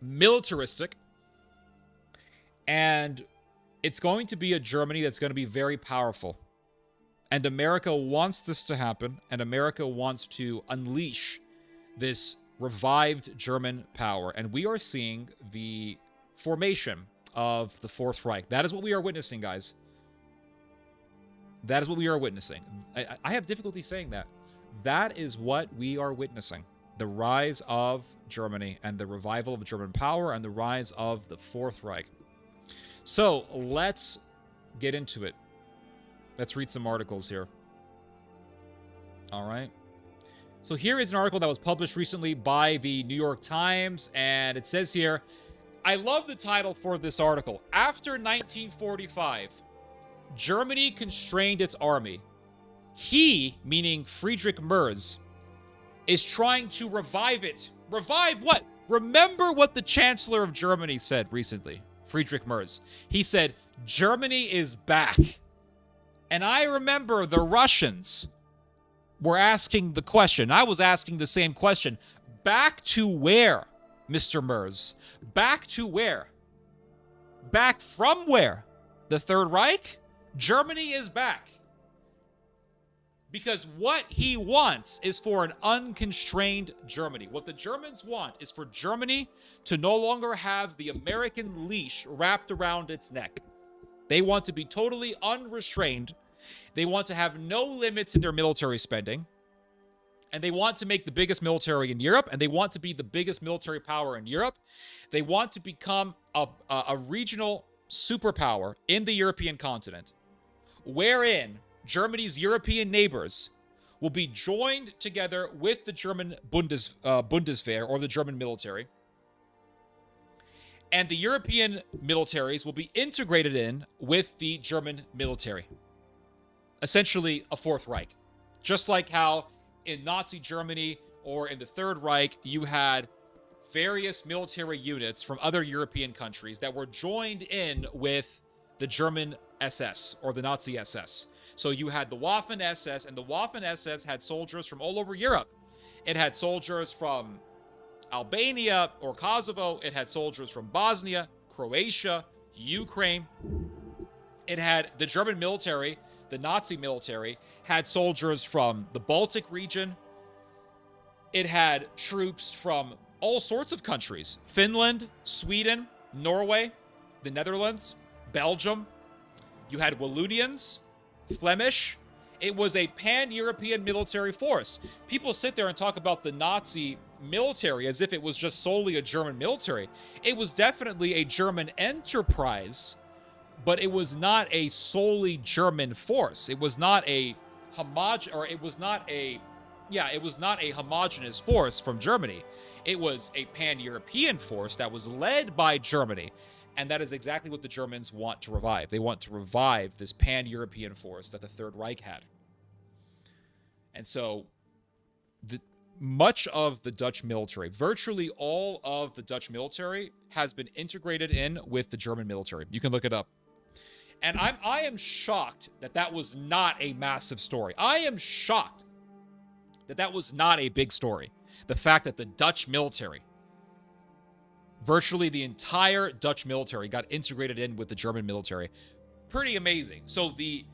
militaristic, and it's going to be a Germany that's going to be very powerful. And America wants this to happen, and America wants to unleash this revived German power. And we are seeing the formation of the Fourth Reich. That is what we are witnessing, guys. That is what we are witnessing. I have difficulty saying that. That is what we are witnessing. The rise of Germany and the revival of German power and the rise of the Fourth Reich. So let's get into it. Let's read some articles here. All right. So here is an article that was published recently by the New York Times, and it says here, I love the title for this article. After 1945, Germany constrained its army. He, meaning Friedrich Merz, is trying to revive it. Revive what? Remember what the Chancellor of Germany said recently, Friedrich Merz. He said, Germany is back. And I remember the Russians were asking the question. I was asking the same question. Back to where, Mr. Merz? Back to where? Back from where? The Third Reich? Germany is back. Because what he wants is for an unconstrained Germany. What the Germans want is for Germany to no longer have the American leash wrapped around its neck. They want to be totally unrestrained. They want to have no limits in their military spending. And they want to make the biggest military in Europe. And they want to be the biggest military power in Europe. They want to become a regional superpower in the European continent, wherein Germany's European neighbors will be joined together with the German Bundeswehr, or the German military. And the European militaries will be integrated in with the German military. Essentially, a Fourth Reich. Just like how in Nazi Germany or in the Third Reich, you had various military units from other European countries that were joined in with the German SS, or the Nazi SS. So you had the Waffen SS, and the Waffen SS had soldiers from all over Europe. It had soldiers from Albania or Kosovo. It had soldiers from Bosnia, Croatia, Ukraine. It had the German military, the Nazi military, had soldiers from the Baltic region. It had troops from all sorts of countries. Finland, Sweden, Norway, the Netherlands, Belgium. You had Wallonians, Flemish. It was a pan-European military force. People sit there and talk about the Nazi military as if it was just solely a German military. It was definitely a German enterprise, but it was not a solely German force. It was not a homogenous force from Germany. It was a pan-European force that was led by Germany. And that is exactly what the Germans want to revive. They want to revive this pan-European force that the Third Reich had. And so much of the Dutch military, virtually all of the Dutch military, has been integrated in with the German military. You can look it up. And I am shocked that that was not a massive story. I am shocked that that was not a big story. The fact that the Dutch military, virtually the entire Dutch military, got integrated in with the German military. Pretty amazing. So the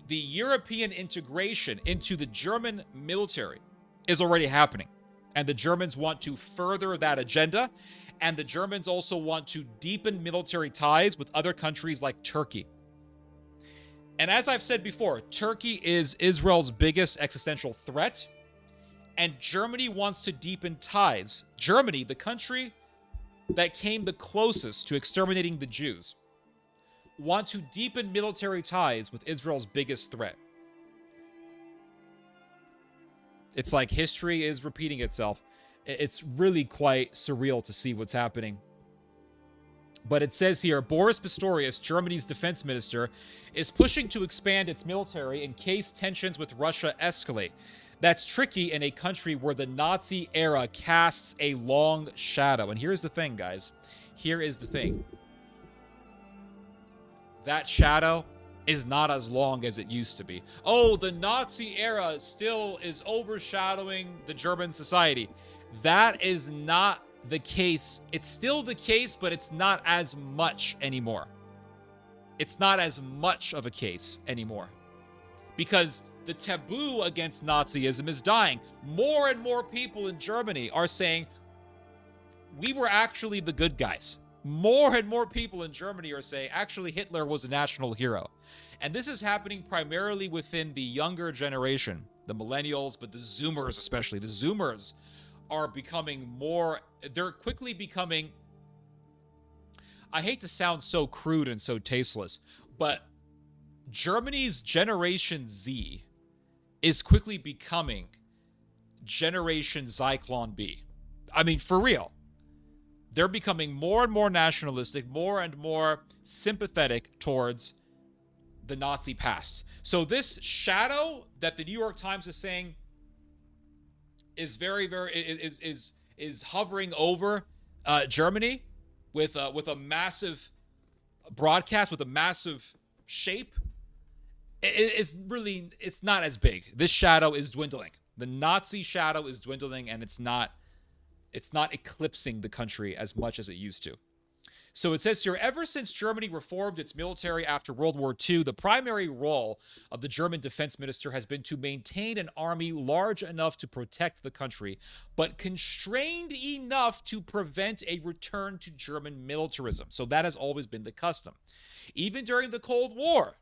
European integration into the German military is already happening. And the Germans want to further that agenda. And the Germans also want to deepen military ties with other countries like Turkey. And as I've said before, Turkey is Israel's biggest existential threat. And Germany wants to deepen ties. Germany, the country that came the closest to exterminating the Jews, want to deepen military ties with Israel's biggest threat. It's like history is repeating itself. It's really quite surreal to see what's happening. But it says here, Boris Pistorius, Germany's defense minister, is pushing to expand its military in case tensions with Russia escalate. That's tricky in a country where the Nazi era casts a long shadow. And here's the thing, guys. Here is the thing. That shadow is not as long as it used to be. Oh, the Nazi era still is overshadowing the German society. That is not the case. It's still the case, but it's not as much anymore. It's not as much of a case anymore. Because the taboo against Nazism is dying. More and more people in Germany are saying, we were actually the good guys. More and more people in Germany are saying, actually, Hitler was a national hero. And this is happening primarily within the younger generation, the millennials, but the Zoomers especially. The Zoomers are becoming more, they're quickly becoming, I hate to sound so crude and so tasteless, but Germany's Generation Z is quickly becoming Generation Zyklon B. I mean, for real. They're becoming more and more nationalistic, more and more sympathetic towards the Nazi past. So this shadow that the New York Times is saying is is hovering over Germany with a massive broadcast, with a massive shape. It's not as big. This shadow is dwindling. The Nazi shadow is dwindling, and it's not eclipsing the country as much as it used to. So it says here, ever since Germany reformed its military after World War II, the primary role of the German defense minister has been to maintain an army large enough to protect the country, but constrained enough to prevent a return to German militarism. So that has always been the custom. Even during the Cold War,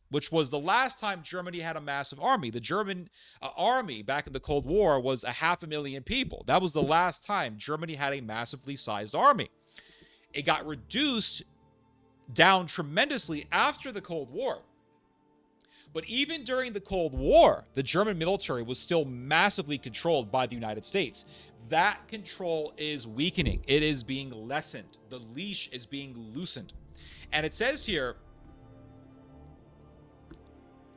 which was the last time Germany had a massive army. The German army back in the Cold War was 500,000 people. That was the last time Germany had a massively sized army. It got reduced down tremendously after the Cold War. But even during the Cold War, the German military was still massively controlled by the United States. That control is weakening. It is being lessened. The leash is being loosened. And it says here,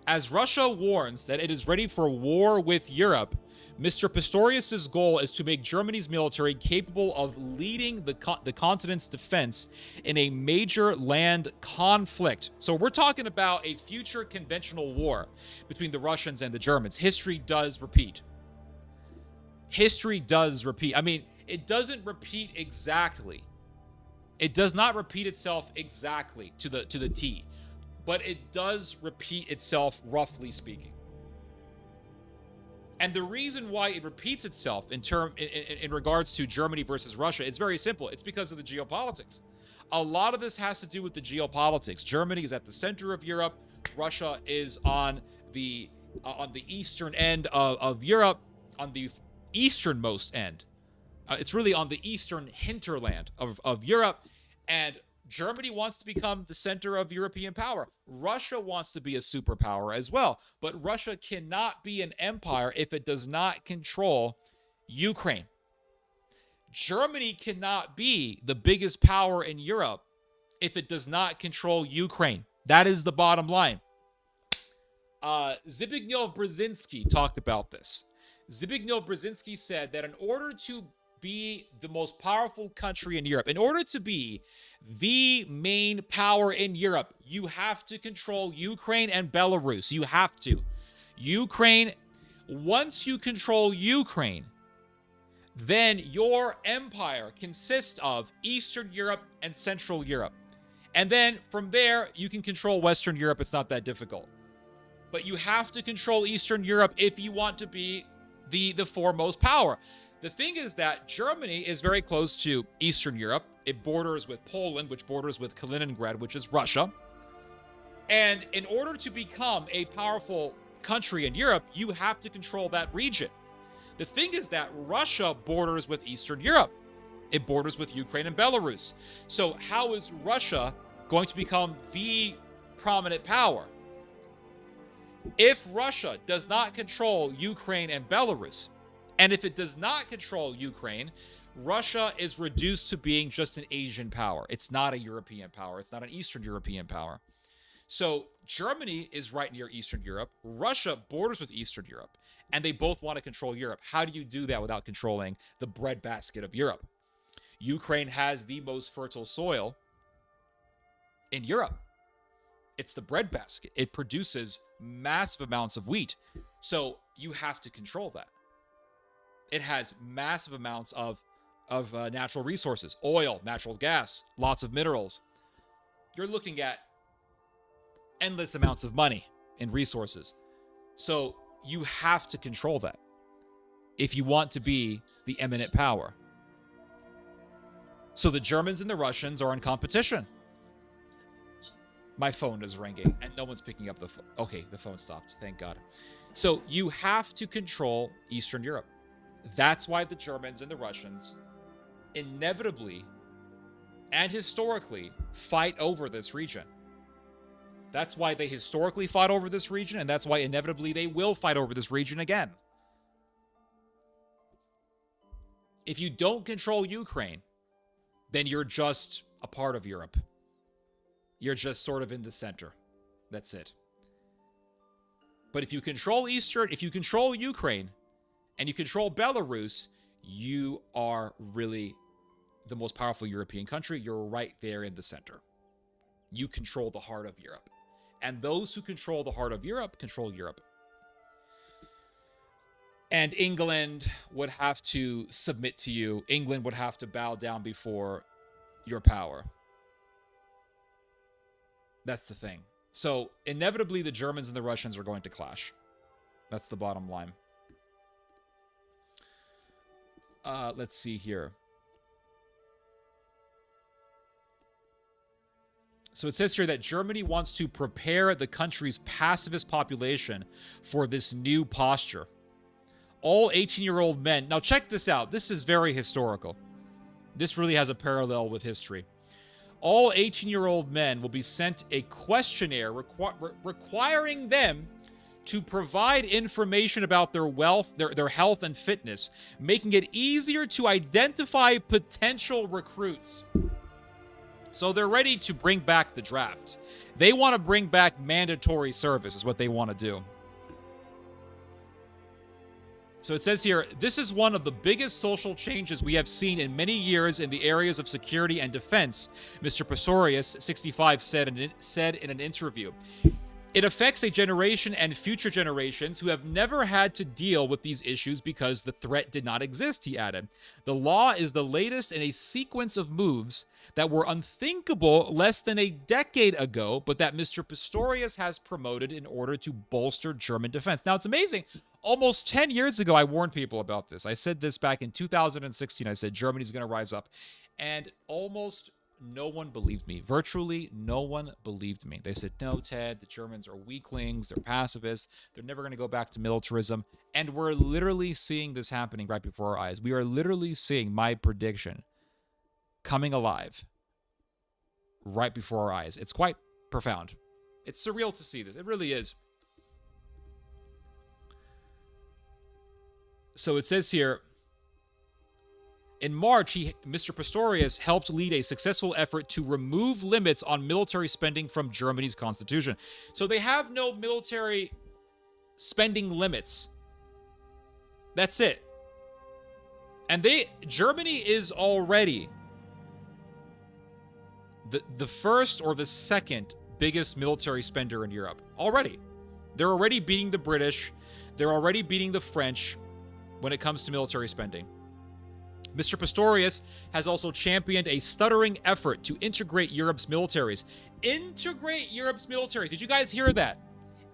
as Russia warns that it is ready for war with Europe, Mr. Pistorius' goal is to make Germany's military capable of leading the continent's defense in a major land conflict. So we're talking about a future conventional war between the Russians and the Germans. History does repeat. History does repeat. I mean, it doesn't repeat exactly. It does not repeat itself exactly to the T. But it does repeat itself, roughly speaking. And the reason why it repeats itself in regards to Germany versus Russia is very simple. It's because of the geopolitics. A lot of this has to do with the geopolitics. Germany is at the center of Europe. Russia is on the eastern end of Europe, on the easternmost end. It's really on the eastern hinterland of Europe. And Germany wants to become the center of European power. Russia wants to be a superpower as well. But Russia cannot be an empire if it does not control Ukraine. Germany cannot be the biggest power in Europe if it does not control Ukraine. That is the bottom line. Zbigniew Brzezinski talked about this. Zbigniew Brzezinski said that in order to be the most powerful country in Europe, in order to be the main power in Europe, you have to control Ukraine and Belarus. You have to. Ukraine, once you control Ukraine, then your empire consists of Eastern Europe and Central Europe. And then from there, you can control Western Europe. It's not that difficult. But you have to control Eastern Europe if you want to be the foremost power. The thing is that Germany is very close to Eastern Europe. It borders with Poland, which borders with Kaliningrad, which is Russia. And in order to become a powerful country in Europe, you have to control that region. The thing is that Russia borders with Eastern Europe. It borders with Ukraine and Belarus. So how is Russia going to become the prominent power? If Russia does not control Ukraine and Belarus, and if it does not control Ukraine, Russia is reduced to being just an Asian power. It's not a European power. It's not an Eastern European power. So Germany is right near Eastern Europe. Russia borders with Eastern Europe. And they both want to control Europe. How do you do that without controlling the breadbasket of Europe? Ukraine has the most fertile soil in Europe. It's the breadbasket. It produces massive amounts of wheat. So you have to control that. It has massive amounts of natural resources, oil, natural gas, lots of minerals. You're looking at endless amounts of money and resources. So you have to control that if you want to be the eminent power. So the Germans and the Russians are in competition. My phone is ringing and no one's picking up the phone. Okay, the phone stopped. Thank God. So you have to control Eastern Europe. That's why the Germans and the Russians inevitably and historically fight over this region. That's why they historically fought over this region, and that's why inevitably they will fight over this region again. If you don't control Ukraine, then you're just a part of Europe. You're just sort of in the center. That's it. But if you control Ukraine, and you control Belarus, you are really the most powerful European country. You're right there in the center. You control the heart of Europe. And those who control the heart of Europe control Europe. And England would have to submit to you. England would have to bow down before your power. That's the thing. So inevitably, the Germans and the Russians are going to clash. That's the bottom line. Let's see here. So it says here that Germany wants to prepare the country's pacifist population for this new posture. All 18-year-old men... Now check this out. This is very historical. This really has a parallel with history. All 18-year-old men will be sent a questionnaire requiring them to provide information about their wealth, their health and fitness, making it easier to identify potential recruits. So they're ready to bring back the draft. They want to bring back mandatory service is what they want to do. So it says here, this is one of the biggest social changes we have seen in many years in the areas of security and defense, Mr. Pistorius, 65, said in an interview. It affects a generation and future generations who have never had to deal with these issues because the threat did not exist, he added. The law is the latest in a sequence of moves that were unthinkable less than a decade ago, but that Mr. Pistorius has promoted in order to bolster German defense. Now, it's amazing. Almost 10 years ago, I warned people about this. I said this back in 2016. I said Germany's going to rise up. And almost no one believed me. Virtually no one believed me. They said, no, Ted, the Germans are weaklings. They're pacifists. They're never going to go back to militarism. And we're literally seeing this happening right before our eyes. We are literally seeing my prediction coming alive right before our eyes. It's quite profound. It's surreal to see this. It really is. So it says here, in March, Mr. Pistorius helped lead a successful effort to remove limits on military spending from Germany's constitution. So they have no military spending limits. That's it. And Germany is already the first or the second biggest military spender in Europe. Already. They're already beating the British. They're already beating the French when it comes to military spending. Mr. Pistorius has also championed a stuttering effort to integrate Europe's militaries. Integrate Europe's militaries. Did you guys hear that?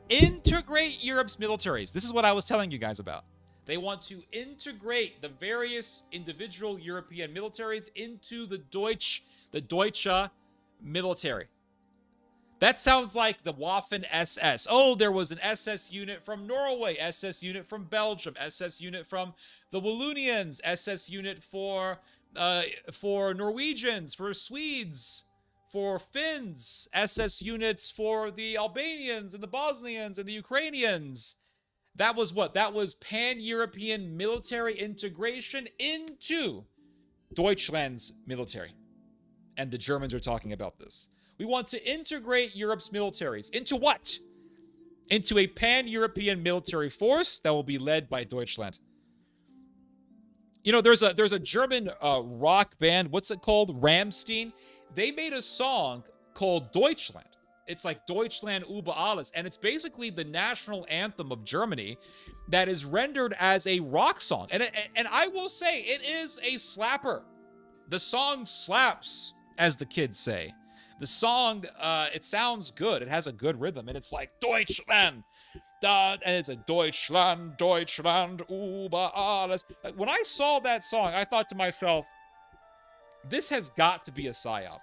Integrate Europe's militaries. This is what I was telling you guys about. They want to integrate the various individual European militaries into the Deutsche military. That sounds like the Waffen SS. Oh, there was an SS unit from Norway, SS unit from Belgium, SS unit from the Wallonians, SS unit for Norwegians, for Swedes, for Finns, SS units for the Albanians and the Bosnians and the Ukrainians. That was what? That was pan-European military integration into Deutschland's military. And the Germans are talking about this. We want to integrate Europe's militaries. Into what? Into a pan-European military force that will be led by Deutschland. You know, there's a German rock band. What's it called? Rammstein. They made a song called Deutschland. It's like Deutschland über alles, and it's basically the national anthem of Germany that is rendered as a rock song. And I will say, it is a slapper. The song slaps, as the kids say. The song, it sounds good. It has a good rhythm, and it's like Deutschland. And it's a Deutschland, Deutschland über alles. When I saw that song, I thought to myself, this has got to be a psyop.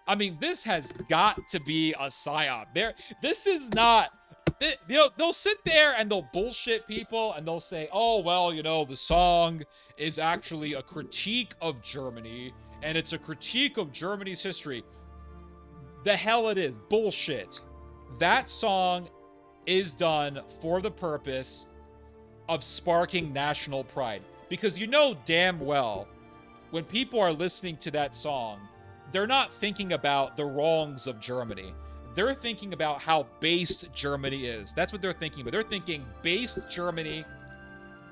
I mean, this has got to be a psyop. This is not... they'll sit there and they'll bullshit people, and they'll say, oh, well, you know, the song is actually a critique of Germany, and it's a critique of Germany's history. The hell it is. Bullshit. That song is done for the purpose of sparking national pride. Because you know damn well, when people are listening to that song, they're not thinking about the wrongs of Germany. They're thinking about how based Germany is. That's what they're thinking. But they're thinking based Germany.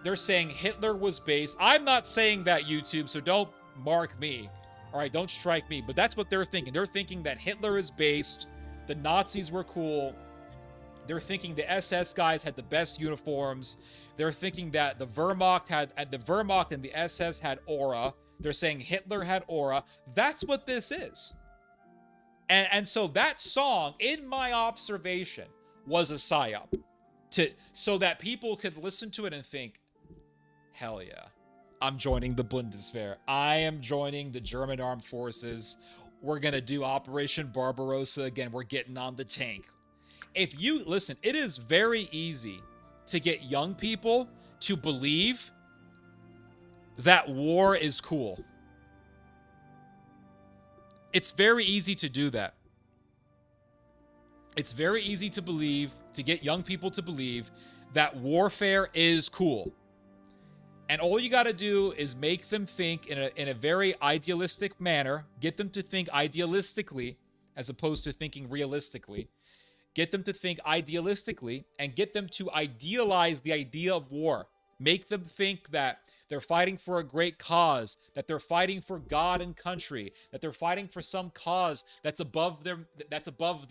They're saying Hitler was based. I'm not saying that, YouTube, so don't mark me. All right, don't strike me. But that's what they're thinking. They're thinking that Hitler is based. The Nazis were cool. They're thinking the SS guys had the best uniforms. They're thinking that the Wehrmacht and the SS had aura. They're saying Hitler had aura. That's what this is. And so that song, in my observation, was a psyop. So that people could listen to it and think, hell yeah, I'm joining the Bundeswehr. I am joining the German armed forces. We're going to do Operation Barbarossa again. We're getting on the tank. If you listen, it is very easy to get young people to believe that war is cool. It's very easy to do that. It's very easy to get young people to believe that warfare is cool. And all you got to do is make them think in a very idealistic manner, get them to think idealistically as opposed to thinking realistically. Get them to think idealistically and get them to idealize the idea of war. Make them think that they're fighting for a great cause, that they're fighting for God and country, that they're fighting for some cause that's above them, that's above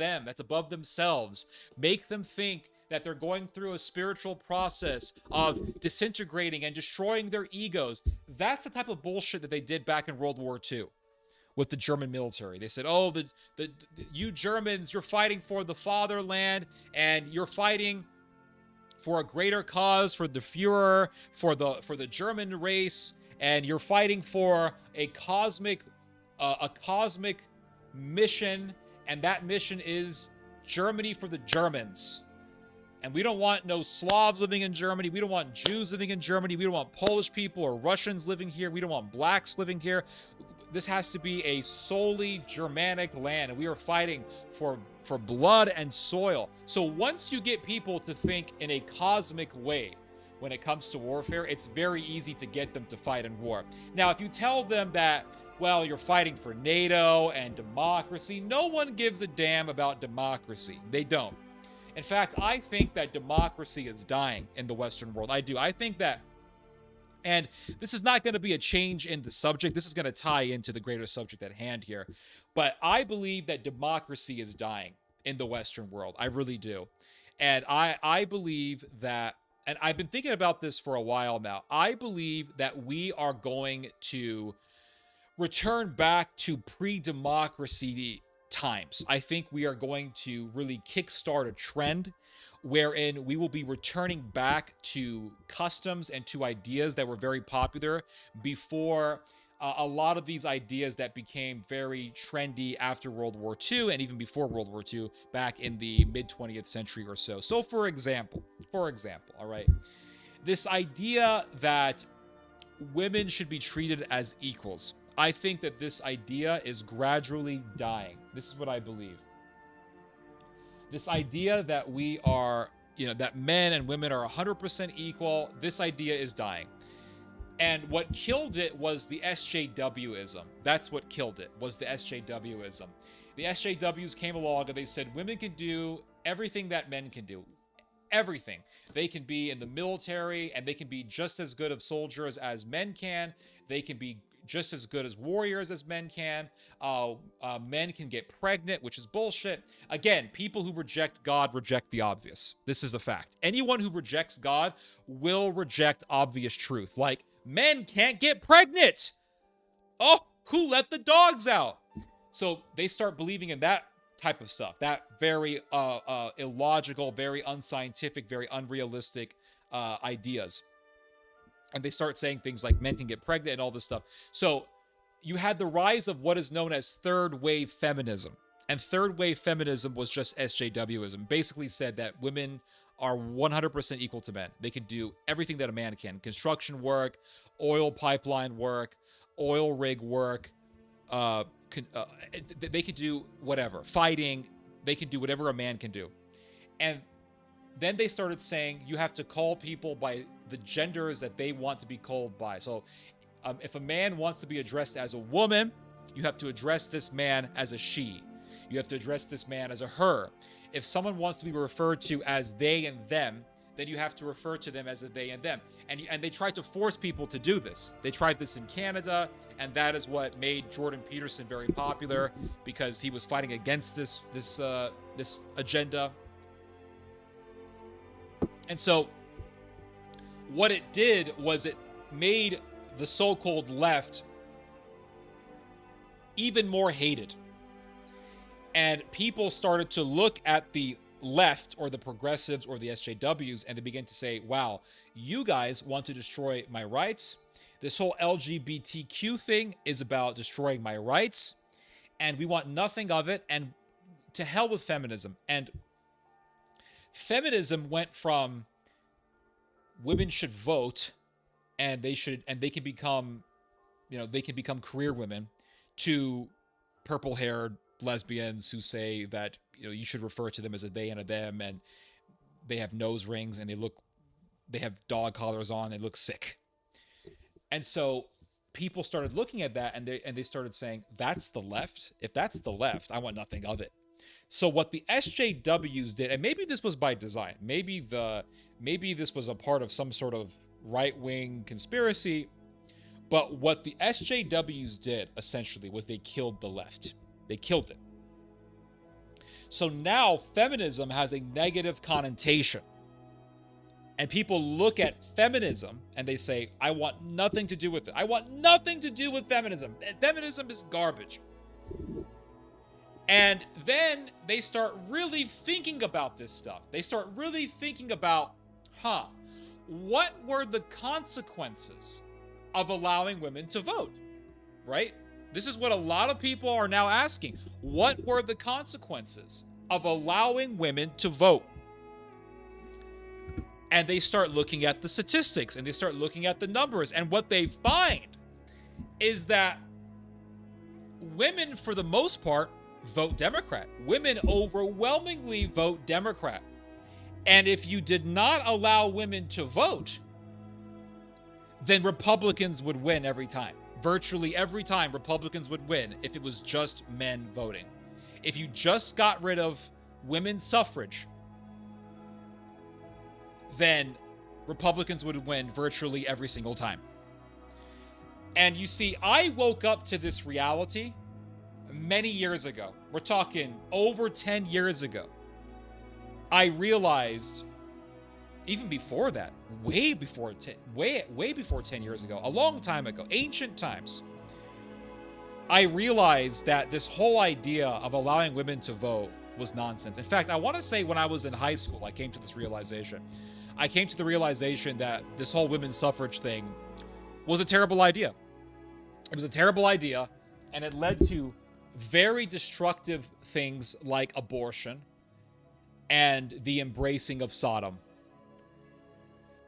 themselves. Make them think that they're going through a spiritual process of disintegrating and destroying their egos. That's the type of bullshit that they did back in World War II with the German military. They said, oh, you Germans, you're fighting for the fatherland, and you're fighting for a greater cause, for the Führer, for the German race, and you're fighting for a cosmic mission, and that mission is Germany for the Germans. And we don't want no Slavs living in Germany. We don't want Jews living in Germany. We don't want Polish people or Russians living here. We don't want blacks living here. This has to be a solely Germanic land, and we are fighting for blood and soil. So once you get people to think in a cosmic way when it comes to warfare, it's very easy to get them to fight in war. Now, if you tell them that, well, you're fighting for NATO and democracy, no one gives a damn about democracy. They don't. In fact, I think that democracy is dying in the Western world. I do. I think that, and this is not going to be a change in the subject. This is going to tie into the greater subject at hand here. But I believe that democracy is dying in the Western world. I really do. And I believe that, and I've been thinking about this for a while now, I believe that we are going to return back to pre-democracy times. I think we are going to really kickstart a trend wherein we will be returning back to customs and to ideas that were very popular before a lot of these ideas that became very trendy after World War II and even before World War II back in the mid-20th century or so. So for example, all right, this idea that women should be treated as equals. I think that this idea is gradually dying. This is what I believe. This idea that we are, that men and women are 100% equal, this idea is dying. And what killed it was the SJWism. That's what killed it, was the SJWism. The SJWs came along and they said women can do everything that men can do. Everything. They can be in the military and they can be just as good of soldiers as men can. They can be just as good as warriors as men can. Men can get pregnant, which is bullshit. Again, people who reject God reject the obvious. This is a fact. Anyone who rejects God will reject obvious truth. Like, men can't get pregnant. Oh, who let the dogs out? So they start believing in that type of stuff, that very illogical, very unscientific, very unrealistic ideas. And they start saying things like men can get pregnant and all this stuff. So you had the rise of what is known as third wave feminism. And third wave feminism was just SJWism. Basically said that women are 100% equal to men. They can do everything that a man can. Construction work, oil pipeline work, oil rig work. They could do whatever. Fighting. They can do whatever a man can do. And then they started saying you have to call people by the genders that they want to be called by. So if a man wants to be addressed as a woman, you have to address this man as a she. You have to address this man as a her. If someone wants to be referred to as they and them, then you have to refer to them as a they and them. And they tried to force people to do this. They tried this in Canada, and that is what made Jordan Peterson very popular, because he was fighting against this agenda. And so what it did was it made the so-called left even more hated. And people started to look at the left, or the progressives, or the SJWs, and they began to say, wow, you guys want to destroy my rights. This whole LGBTQ thing is about destroying my rights, and we want nothing of it, and to hell with feminism. And feminism went from women should vote and they can become, they can become career women, to purple-haired lesbians who say that, you should refer to them as a they and a them, and they have nose rings and they have dog collars on, they look sick. And so people started looking at that, and they started saying, that's the left. If that's the left, I want nothing of it. So what the SJWs did, and maybe this was by design, maybe this was a part of some sort of right-wing conspiracy, but what the SJWs did essentially was they killed the left. They killed it. So now feminism has a negative connotation. And people look at feminism and they say, I want nothing to do with it. I want nothing to do with feminism. Feminism is garbage. And then they start really thinking about this stuff. They start really thinking about, what were the consequences of allowing women to vote, right? This is what a lot of people are now asking. What were the consequences of allowing women to vote? And they start looking at the statistics, and they start looking at the numbers, and what they find is that women, for the most part, vote Democrat. Women overwhelmingly vote Democrat. And if you did not allow women to vote, then Republicans would win every time. Virtually every time Republicans would win if it was just men voting. If you just got rid of women's suffrage, then Republicans would win virtually every single time. And you see, I woke up to this reality many years ago. We're talking over 10 years ago. I realized, even before that, way before 10 years ago, a long time ago, ancient times, I realized that this whole idea of allowing women to vote was nonsense. In fact, I want to say when I was in high school, I came to this realization. I came to the realization that this whole women's suffrage thing was a terrible idea. It was a terrible idea, and it led to very destructive things like abortion and the embracing of Sodom.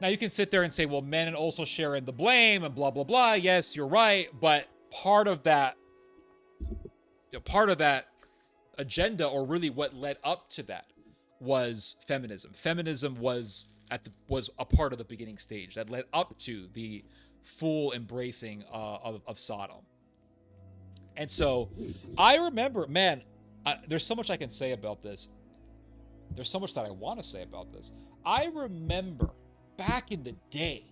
Now, you can sit there and say, well, men also share in the blame and blah, blah, blah. Yes, you're right. But part of that agenda, or really what led up to that, was feminism. Feminism was a part of the beginning stage that led up to the full embracing of Sodom. And so I remember, man, there's so much I can say about this. There's so much that I want to say about this. I remember back in the day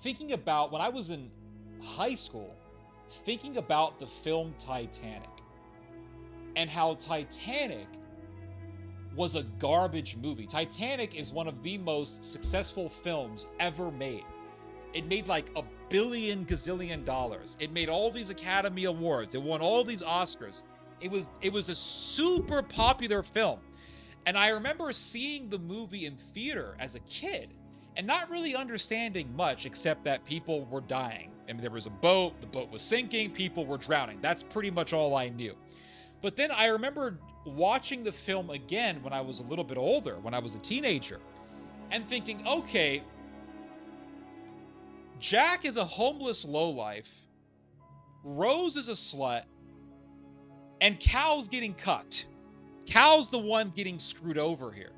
thinking about when I was in high school, thinking about the film Titanic and how Titanic was a garbage movie. Titanic is one of the most successful films ever made. It made like $1 billion gazillion. It made all these Academy Awards. It won all these Oscars. It was a super popular film. And I remember seeing the movie in theater as a kid and not really understanding much except that people were dying. I mean, there was a boat, the boat was sinking, people were drowning. That's pretty much all I knew. But then I remember watching the film again when I was a little bit older, when I was a teenager, and thinking, okay, Jack is a homeless lowlife, Rose is a slut, and Cal's getting cucked. Cal's the one getting screwed over here.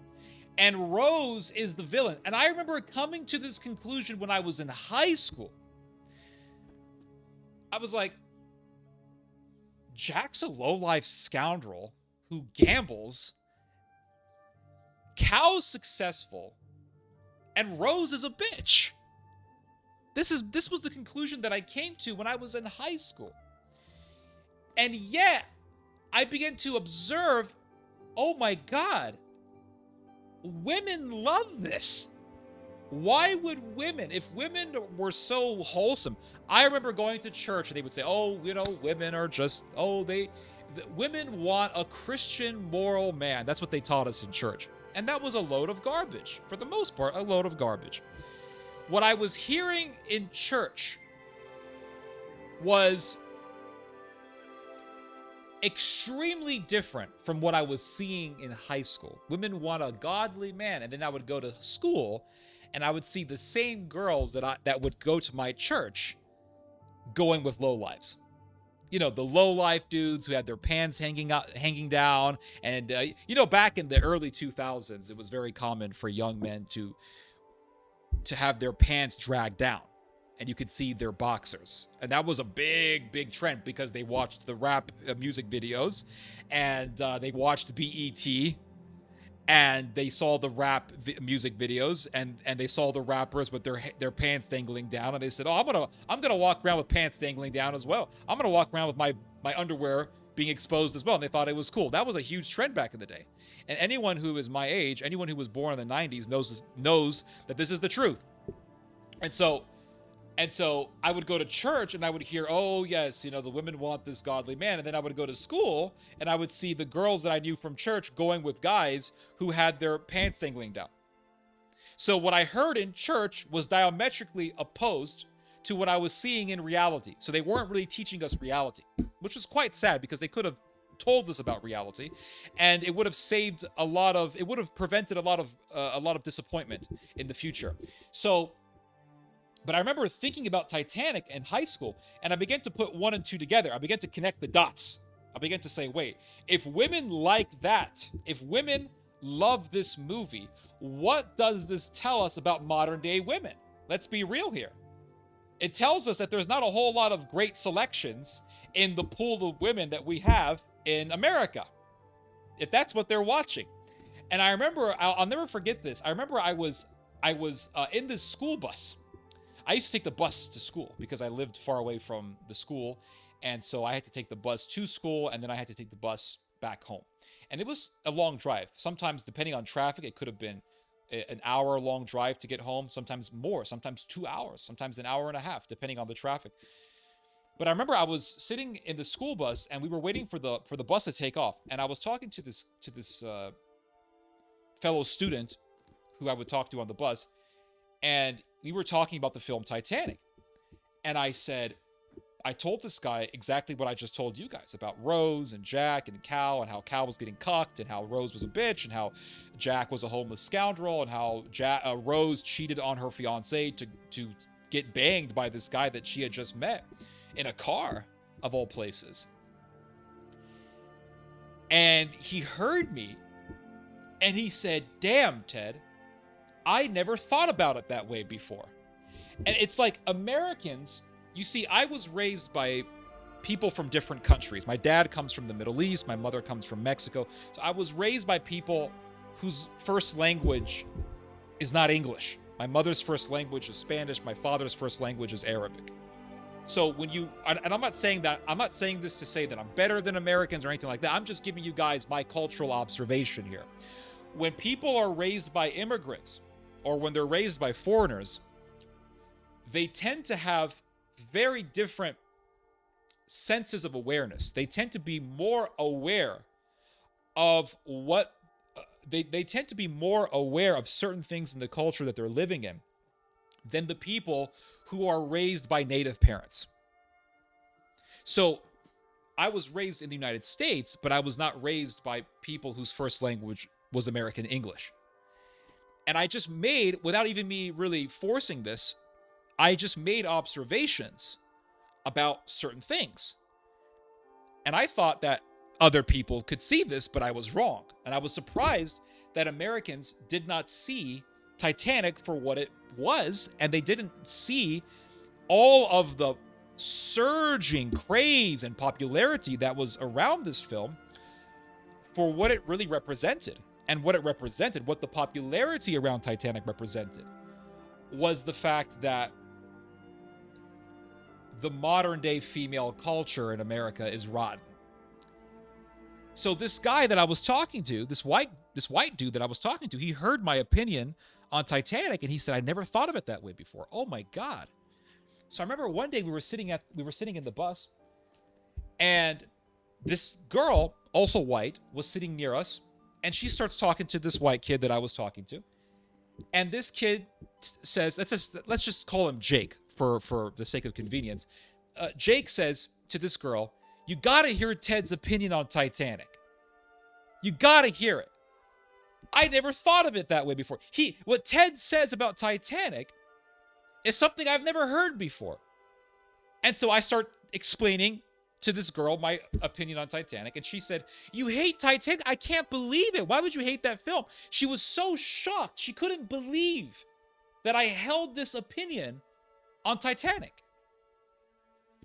And Rose is the villain. And I remember coming to this conclusion when I was in high school. I was like, Jack's a lowlife scoundrel who gambles. Cal's successful. And Rose is a bitch. This was the conclusion that I came to when I was in high school. And yet, I began to observe, oh my God, women love this. Why would women, if women were so wholesome, I remember going to church and they would say, oh, you know, women are just, women want a Christian moral man. That's what they taught us in church. And that was a load of garbage. For the most part, a load of garbage. What I was hearing in church was extremely different from what I was seeing in high school. Women want a godly man. And then I would go to school and I would see the same girls that would go to my church going with lowlifes. You know, the lowlife dudes who had their pants hanging down. And, back in the early 2000s, it was very common for young men to have their pants dragged down. And you could see their boxers. And that was a big, big trend because they watched the rap music videos. And they watched BET. And they saw the rap music videos, and they saw the rappers with their pants dangling down, and they said, "Oh, I'm gonna walk around with pants dangling down as well. I'm gonna walk around with my underwear being exposed as well." And they thought it was cool. That was a huge trend back in the day. And anyone who is my age, anyone who was born in the 90s knows that this is the truth. And so I would go to church and I would hear, oh, yes, the women want this godly man. And then I would go to school and I would see the girls that I knew from church going with guys who had their pants dangling down. So what I heard in church was diametrically opposed to what I was seeing in reality. So they weren't really teaching us reality, which was quite sad because they could have told us about reality and it would have prevented a lot of disappointment in the future. But I remember thinking about Titanic in high school, and I began to put 1 and 2 together. I began to connect the dots. I began to say, wait, if women like that, if women love this movie, what does this tell us about modern day women? Let's be real here. It tells us that there's not a whole lot of great selections in the pool of women that we have in America, if that's what they're watching. And I remember, I'll never forget this. I remember I was in this school bus. I used to take the bus to school because I lived far away from the school. And so I had to take the bus to school and then I had to take the bus back home. And it was a long drive. Sometimes, depending on traffic, it could have been an hour-long drive to get home. Sometimes more, sometimes 2 hours, sometimes an hour and a half, depending on the traffic. But I remember I was sitting in the school bus and we were waiting for the bus to take off. And I was talking to this fellow student who I would talk to on the bus. And we were talking about the film Titanic. And I told this guy exactly what I just told you guys about Rose and Jack and Cal, and how Cal was getting cucked, and how Rose was a bitch, and how Jack was a homeless scoundrel, and how Rose cheated on her fiancé to get banged by this guy that she had just met in a car, of all places. And he heard me, and he said, "Damn, Ted, I never thought about it that way before." And it's like Americans, you see, I was raised by people from different countries. My dad comes from the Middle East, my mother comes from Mexico. So I was raised by people whose first language is not English. My mother's first language is Spanish, my father's first language is Arabic. So when you, and I'm not saying this to say that I'm better than Americans or anything like that. I'm just giving you guys my cultural observation here. When people are raised by immigrants or when they're raised by foreigners, they tend to have very different senses of awareness. They tend to be more aware of what they tend to be more aware of certain things in the culture that they're living in than the people who are raised by native parents. So I was raised in the United States, but I was not raised by people whose first language was American English. And I just made, without even me really forcing this, I just made observations about certain things. And I thought that other people could see this, but I was wrong. And I was surprised that Americans did not see Titanic for what it was, and they didn't see all of the surging craze and popularity that was around this film for what it really represented. And what it represented, what the popularity around Titanic represented, was the fact that the modern day female culture in America is rotten. So this guy that I was talking to, this white dude that I was talking to, he heard my opinion on Titanic and he said, I never thought of it that way before. Oh my God. So I remember one day we were sitting in the bus and this girl, also white, was sitting near us and she starts talking to this white kid that I was talking to. And this kid says, let's just call him Jake for the sake of convenience. Jake says to this girl, you gotta hear Ted's opinion on Titanic. You gotta hear it. I never thought of it that way before. What Ted says about Titanic is something I've never heard before. And so I start explaining to this girl my opinion on Titanic, and she said, you hate Titanic? I can't believe it. Why would you hate that film? She was so shocked. She couldn't believe that I held this opinion on Titanic.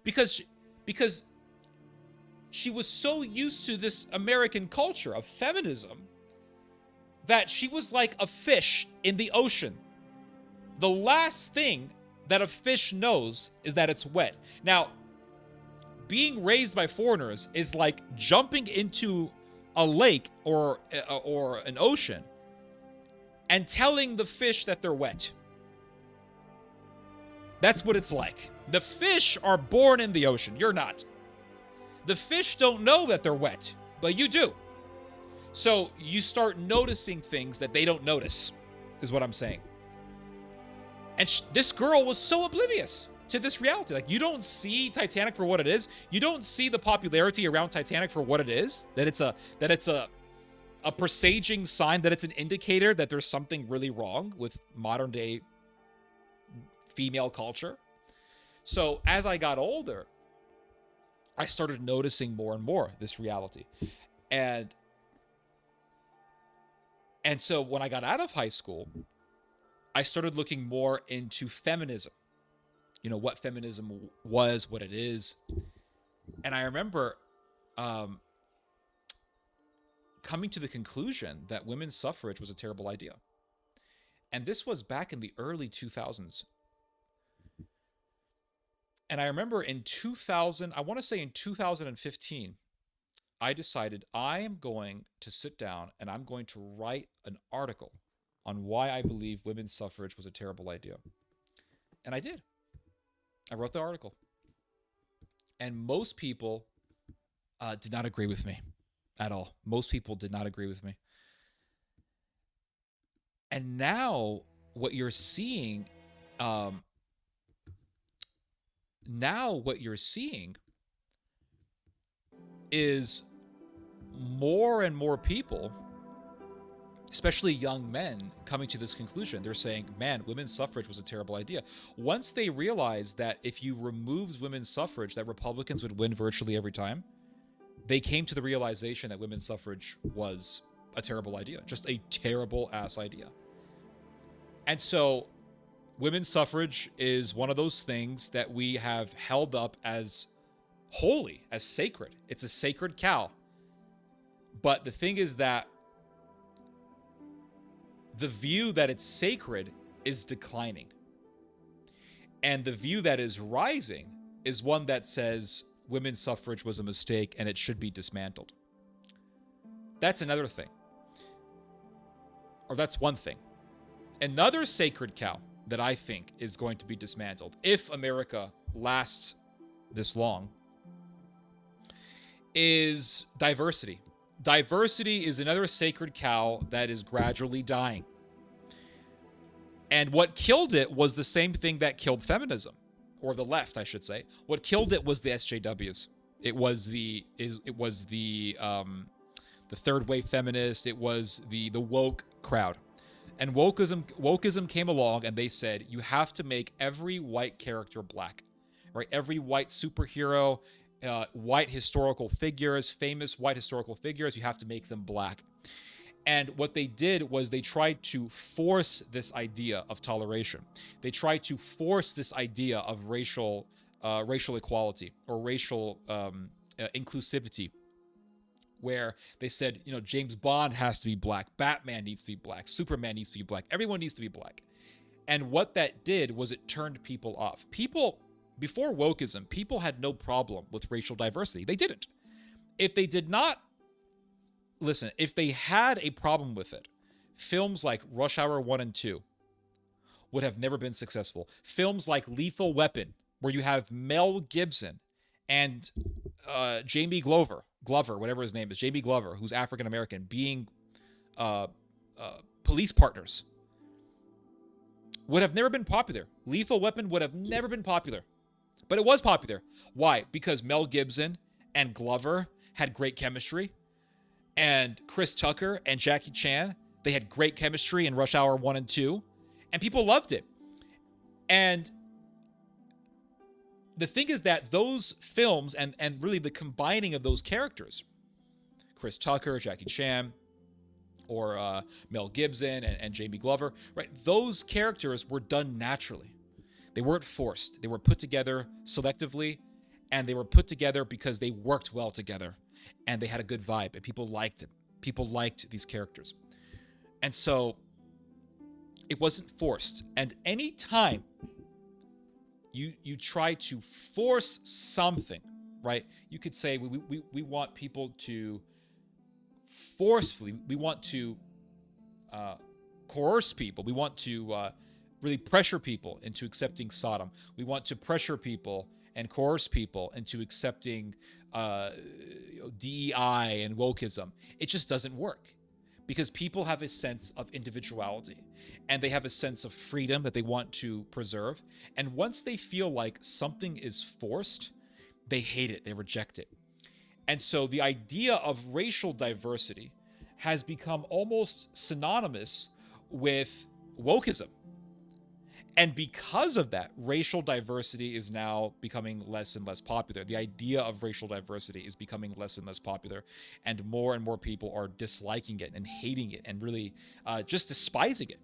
Because she was so used to this American culture of feminism that she was like a fish in the ocean. The last thing that a fish knows is that it's wet. Now, being raised by foreigners is like jumping into a lake or an ocean and telling the fish that they're wet. That's what it's like. The fish are born in the ocean. You're not. The fish don't know that they're wet, but you do. So you start noticing things that they don't notice, is what I'm saying. And this girl was so oblivious to this reality. Like, you don't see Titanic for what it is. You don't see the popularity around Titanic for what it is. That it's a presaging sign, that it's an indicator that there's something really wrong with modern day female culture. So as I got older, I started noticing more and more this reality. And so when I got out of high school, I started looking more into feminism. You know, what feminism was, what it is. And I remember coming to the conclusion that women's suffrage was a terrible idea. And this was back in the early 2000s. And I remember in 2000, I want to say in 2015, I decided I am going to sit down and I'm going to write an article on why I believe women's suffrage was a terrible idea. And I did. I wrote the article. And most people did not agree with me at all. Most people did not agree with me. And now what you're seeing, is more and more people, especially young men, coming to this conclusion. They're saying, man, women's suffrage was a terrible idea. Once they realized that if you removed women's suffrage, that Republicans would win virtually every time, they came to the realization that women's suffrage was a terrible idea, just a terrible ass idea. And so women's suffrage is one of those things that we have held up as holy, as sacred. It's a sacred cow. But the thing is that the view that it's sacred is declining. And the view that is rising is one that says women's suffrage was a mistake and it should be dismantled. That's another thing. Or that's one thing. Another sacred cow that I think is going to be dismantled, if America lasts this long, is diversity. Diversity is another sacred cow that is gradually dying. And what killed it was the same thing that killed feminism, or the left, I should say. What killed it was the SJWs. It was the third wave feminist. It was the woke crowd. And wokeism came along and they said, you have to make every white character black, right? Every white superhero, white historical figures, famous white historical figures, you have to make them black. And what they did was they tried to force this idea of toleration. They tried to force this idea of racial equality or racial inclusivity, where they said, James Bond has to be black, Batman needs to be black, Superman needs to be black, everyone needs to be black. And what that did was it turned people off. People, before wokeism, people had no problem with racial diversity. They didn't. If they did not, listen, if they had a problem with it, films like Rush Hour 1 and 2 would have never been successful. Films like Lethal Weapon, where you have Mel Gibson and Jamie Glover, whatever his name is, Jamie Glover, who's African American, being police partners, would have never been popular. Lethal Weapon would have never been popular. But it was popular. Why? Because Mel Gibson and Glover had great chemistry. And Chris Tucker and Jackie Chan, they had great chemistry in Rush Hour 1 and 2. And people loved it. And the thing is that those films and really the combining of those characters, Chris Tucker, Jackie Chan, or Mel Gibson and Jamie Glover, right? Those characters were done naturally. They weren't forced. They were put together selectively, and they were put together because they worked well together, and they had a good vibe, and people liked it. People liked these characters. And so it wasn't forced. And any time you try to force something, right? You could say we want people to forcefully, we want to coerce people. We want to really pressure people into accepting Sodom. We want to pressure people and coerce people into accepting DEI and wokeism. It just doesn't work, because people have a sense of individuality and they have a sense of freedom that they want to preserve. And once they feel like something is forced, they hate it, they reject it. And so the idea of racial diversity has become almost synonymous with wokeism. And because of that, racial diversity is now becoming less and less popular. The idea of racial diversity is becoming less and less popular, and more people are disliking it and hating it and really just despising it.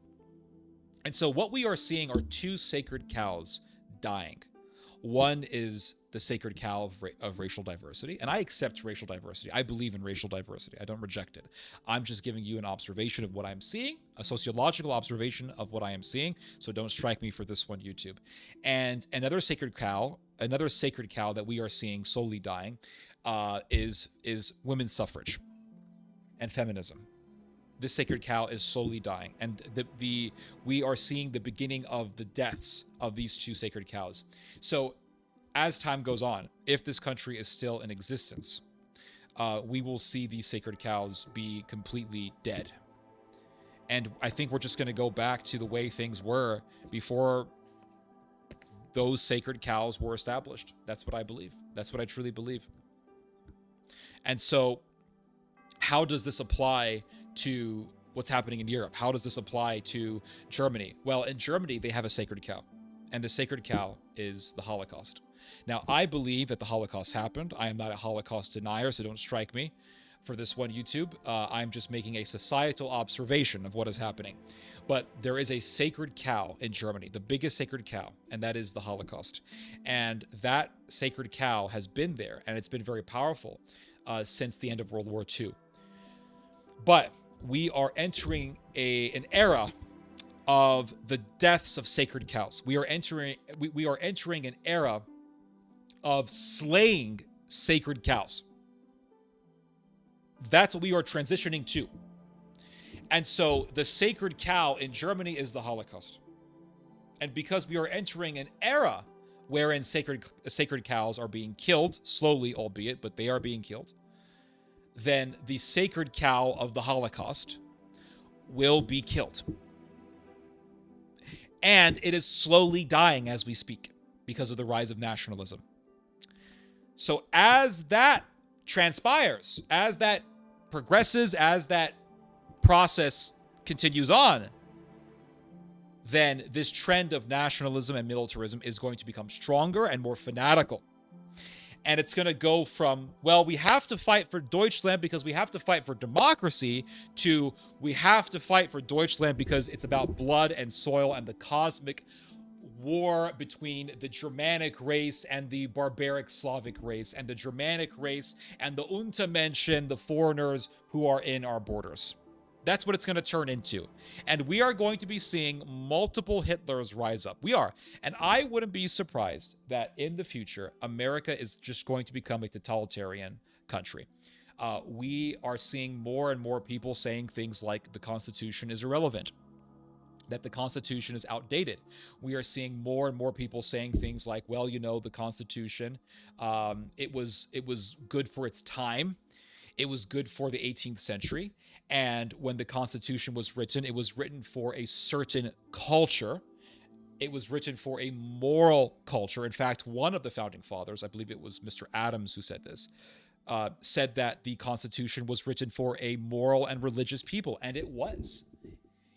And so what we are seeing are two sacred cows dying. One is the sacred cow of racial diversity, and I accept racial diversity. I believe in racial diversity. I don't reject it. I'm just giving you an observation of what I'm seeing, a sociological observation of what I am seeing, so don't strike me for this one, YouTube. And another sacred cow that we are seeing slowly dying is women's suffrage and feminism. This sacred cow is slowly dying, and we are seeing the beginning of the deaths of these two sacred cows. So as time goes on, if this country is still in existence, we will see these sacred cows be completely dead. And I think we're just going to go back to the way things were before those sacred cows were established. That's what I believe. That's what I truly believe. And so how does this apply to what's happening in Europe? How does this apply to Germany? Well, in Germany, they have a sacred cow, and the sacred cow is the Holocaust. Now, I believe that the Holocaust happened. I am not a Holocaust denier, so don't strike me. for this one YouTube. I'm just making a societal observation of what is happening. But there is a sacred cow in Germany, the biggest sacred cow, and that is the Holocaust. And that sacred cow has been there, and it's been very powerful since the end of World War II. But we are entering an era of the deaths of sacred cows. We are entering an era of slaying sacred cows. That's what we are transitioning to. And so the sacred cow in Germany is the Holocaust. And because we are entering an era wherein sacred cows are being killed, slowly albeit, but they are being killed, then the sacred cow of the Holocaust will be killed. And it is slowly dying as we speak because of the rise of nationalism. So as that transpires, as that progresses, as that process continues on, then this trend of nationalism and militarism is going to become stronger and more fanatical. And it's going to go from, well, we have to fight for Deutschland because we have to fight for democracy, to we have to fight for Deutschland because it's about blood and soil and the cosmic war between the Germanic race and the barbaric Slavic race, and the Germanic race and the Untermenschen, the foreigners who are in our borders. That's what it's going to turn into. And we are going to be seeing multiple Hitlers rise up. We are. And I wouldn't be surprised that in the future, America is just going to become a totalitarian country. We are seeing more and more people saying things like the Constitution is irrelevant, that the Constitution is outdated. We are seeing more and more people saying things like, well, you know, the Constitution, it was good for its time. It was good for the 18th century. And when the Constitution was written, it was written for a certain culture. It was written for a moral culture. In fact, one of the founding fathers, I believe it was Mr. Adams who said this, said that the Constitution was written for a moral and religious people. And it was.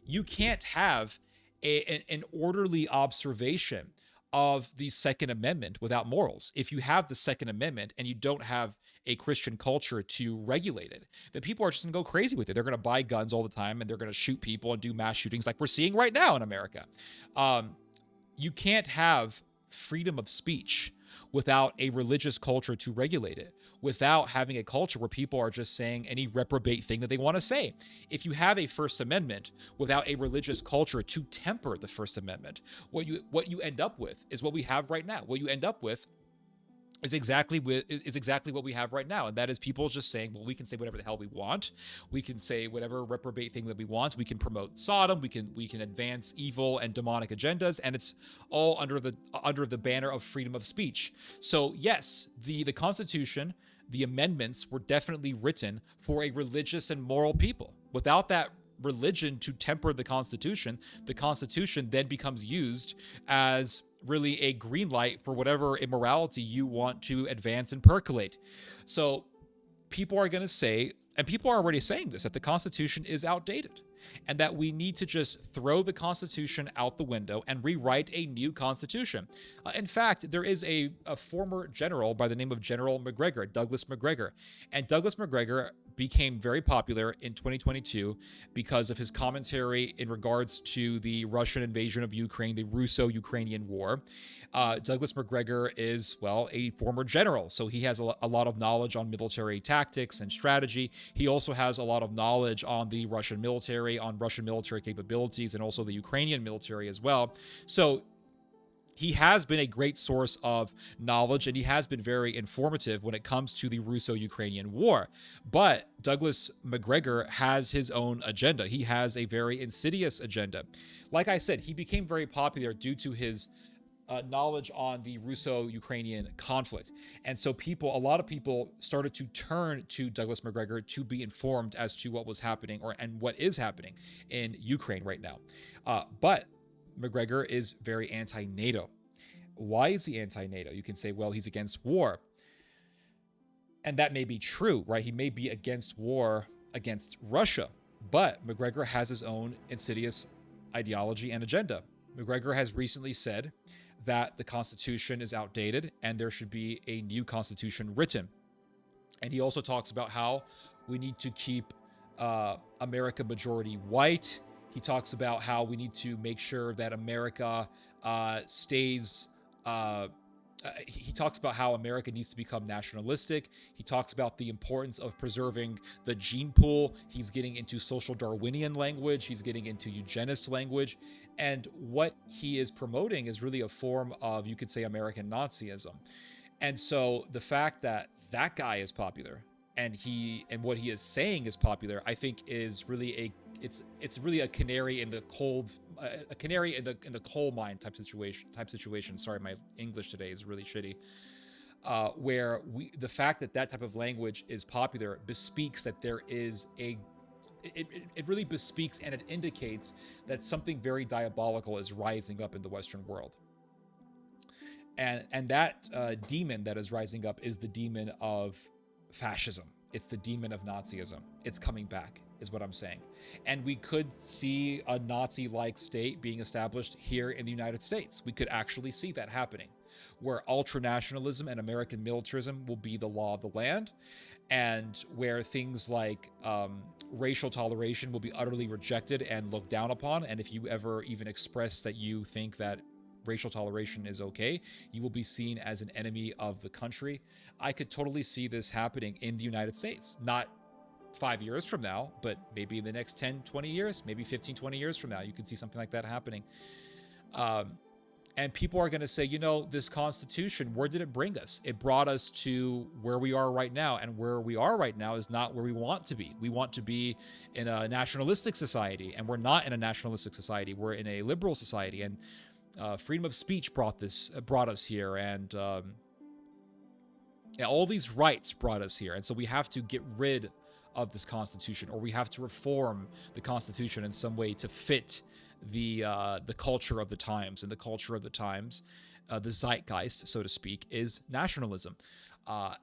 You can't have an orderly observation of the Second Amendment without morals. If you have the Second Amendment and you don't have a Christian culture to regulate it, then people are just going to go crazy with it. They're going to buy guns all the time, and they're going to shoot people and do mass shootings like we're seeing right now in America. You can't have freedom of speech without a religious culture to regulate it, without having a culture where people are just saying any reprobate thing that they want to say. If you have a First Amendment without a religious culture to temper the First Amendment, what you end up with is what we have right now. What you end up with is exactly what we have right now, and that is people just saying, well, we can say whatever the hell we want. We can say whatever reprobate thing that we want. We can promote Sodom. We can advance evil and demonic agendas, and it's all under the banner of freedom of speech. So yes, the Constitution, the amendments were definitely written for a religious and moral people. Without that religion to temper the Constitution then becomes used as really a green light for whatever immorality you want to advance and percolate. So people are going to say, and people are already saying this, that the Constitution is outdated and that we need to just throw the Constitution out the window and rewrite a new Constitution. In fact, there is a former general by the name of General McGregor, Douglas McGregor. And Douglas McGregor became very popular in 2022 because of his commentary in regards to the Russian invasion of Ukraine, the Russo-Ukrainian war. Douglas McGregor is, well, a former general, so he has a lot of knowledge on military tactics and strategy. He also has a lot of knowledge on the Russian military, on Russian military capabilities, and also the Ukrainian military as well. So he has been a great source of knowledge, and he has been very informative when it comes to the Russo-Ukrainian war. But Douglas McGregor has his own agenda. He has a very insidious agenda. Like I said, he became very popular due to his knowledge on the Russo-Ukrainian conflict. And so a lot of people started to turn to Douglas McGregor to be informed as to what was happening and what is happening in Ukraine right now. But McGregor is very anti-NATO. Why is he anti-NATO? You can say, well, he's against war. And that may be true, right? He may be against war against Russia, but McGregor has his own insidious ideology and agenda. McGregor has recently said that the Constitution is outdated and there should be a new Constitution written. And he also talks about how we need to keep America majority white. He talks about how we need to make sure that America stays. He talks about how America needs to become nationalistic. He talks about the importance of preserving the gene pool. He's getting into social Darwinian language. He's getting into eugenist language. And what he is promoting is really a form of, you could say, American Nazism. And so the fact that that guy is popular and what he is saying is popular, I think is really it's really a canary in the coal mine type situation. Sorry, my English today is really shitty. Where the fact that that type of language is popular bespeaks that there is it really bespeaks and it indicates that something very diabolical is rising up in the Western world. And that demon that is rising up is the demon of fascism. It's the demon of Nazism. It's coming back, is what I'm saying. And we could see a Nazi-like state being established here in the United States. We could actually see that happening, where ultranationalism and American militarism will be the law of the land, and where things like racial toleration will be utterly rejected and looked down upon. And if you ever even express that you think that racial toleration is okay, you will be seen as an enemy of the country. I could totally see this happening in the United States. Not 5 years from now, but maybe in the next 10, 20 years, maybe 15, 20 years from now, you could see something like that happening. And people are going to say, you know, this Constitution, where did it bring us? It brought us to where we are right now. And where we are right now is not where we want to be. We want to be in a nationalistic society, and we're not in a nationalistic society. We're in a liberal society. And freedom of speech brought us here, and all these rights brought us here. And so we have to get rid of this Constitution, or we have to reform the Constitution in some way to fit the culture of the times. And the culture of the times, the zeitgeist, so to speak, is nationalism.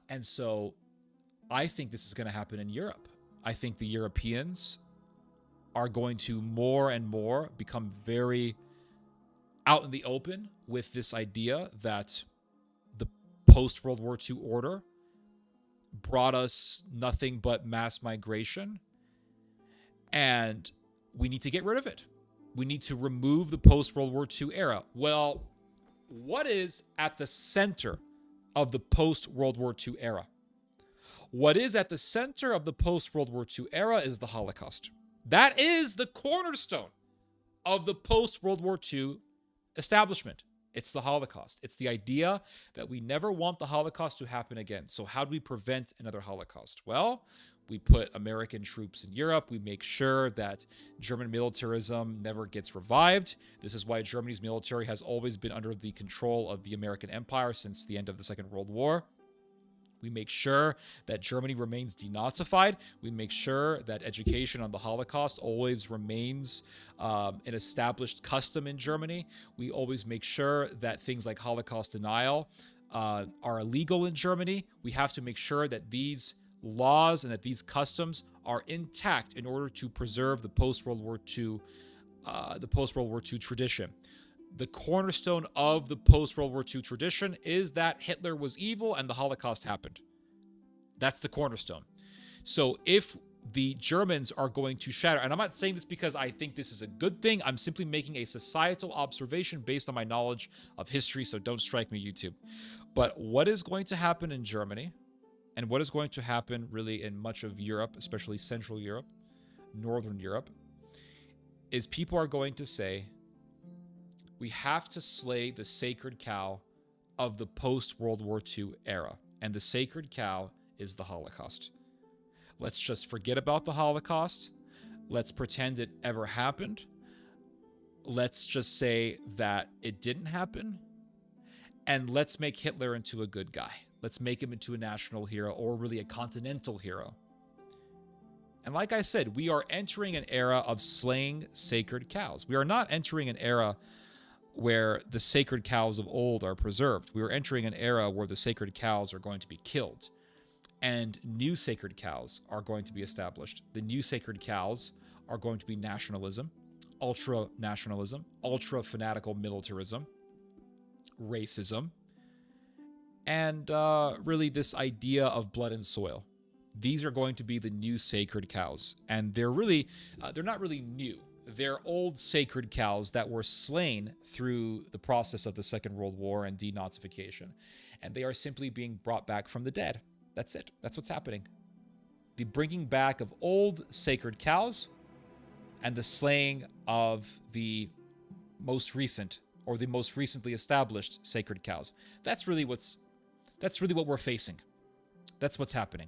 And so I think this is going to happen in Europe. I think the Europeans are going to more and more become very out in the open with this idea that the post-World War II order brought us nothing but mass migration, and we need to get rid of it. We need to remove the post-World War II era. Well, what is at the center of the post-World War II era? What is at the center of the post-World War II era is the Holocaust. That is the cornerstone of the post-World War II establishment. It's the Holocaust. It's the idea that we never want the Holocaust to happen again. So how do we prevent another Holocaust? Well, we put American troops in Europe. We make sure that German militarism never gets revived. This is why Germany's military has always been under the control of the American Empire since the end of the Second World War. We make sure that Germany remains denazified. We make sure that education on the Holocaust always remains an established custom in Germany. We always make sure that things like Holocaust denial are illegal in Germany. We have to make sure that these laws and that these customs are intact in order to preserve the post-World War II, tradition. The cornerstone of the post-World War II tradition is that Hitler was evil and the Holocaust happened. That's the cornerstone. So if the Germans are going to shatter, and I'm not saying this because I think this is a good thing, I'm simply making a societal observation based on my knowledge of history, so don't strike me, YouTube. But what is going to happen in Germany, and what is going to happen really in much of Europe, especially Central Europe, Northern Europe, is people are going to say, we have to slay the sacred cow of the post-World War II era. And the sacred cow is the Holocaust. Let's just forget about the Holocaust. Let's pretend it ever happened. Let's just say that it didn't happen. And let's make Hitler into a good guy. Let's make him into a national hero, or really a continental hero. And like I said, we are entering an era of slaying sacred cows. We are not entering an era where the sacred cows of old are preserved. We are entering an era where the sacred cows are going to be killed, and new sacred cows are going to be established. The new sacred cows are going to be nationalism, ultra-nationalism, ultra-fanatical militarism, racism, and really this idea of blood and soil. these are going to be the new sacred cows. And they're really, they're not really new. They're old sacred cows that were slain through the process of the Second World War and denazification. And they are simply being brought back from the dead. That's it. That's what's happening. The bringing back of old sacred cows and the slaying of the most recent or the most recently established sacred cows. That's really what we're facing. That's what's happening.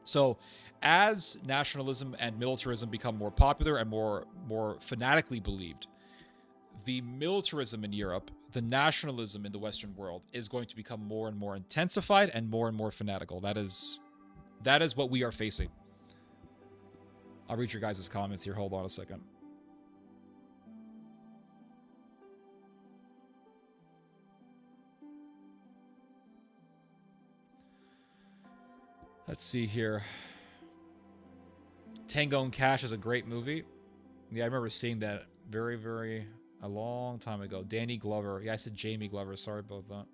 So as nationalism and militarism become more popular and more fanatically believed, the militarism in Europe, the nationalism in the Western world is going to become more and more intensified and more fanatical. That is what we are facing. I'll read your guys' comments here. Hold on a second. Let's see here. Tango and Cash is a great movie. Yeah, I remember seeing that a long time ago. Danny Glover. Yeah, I said Jamie Glover. Sorry about that.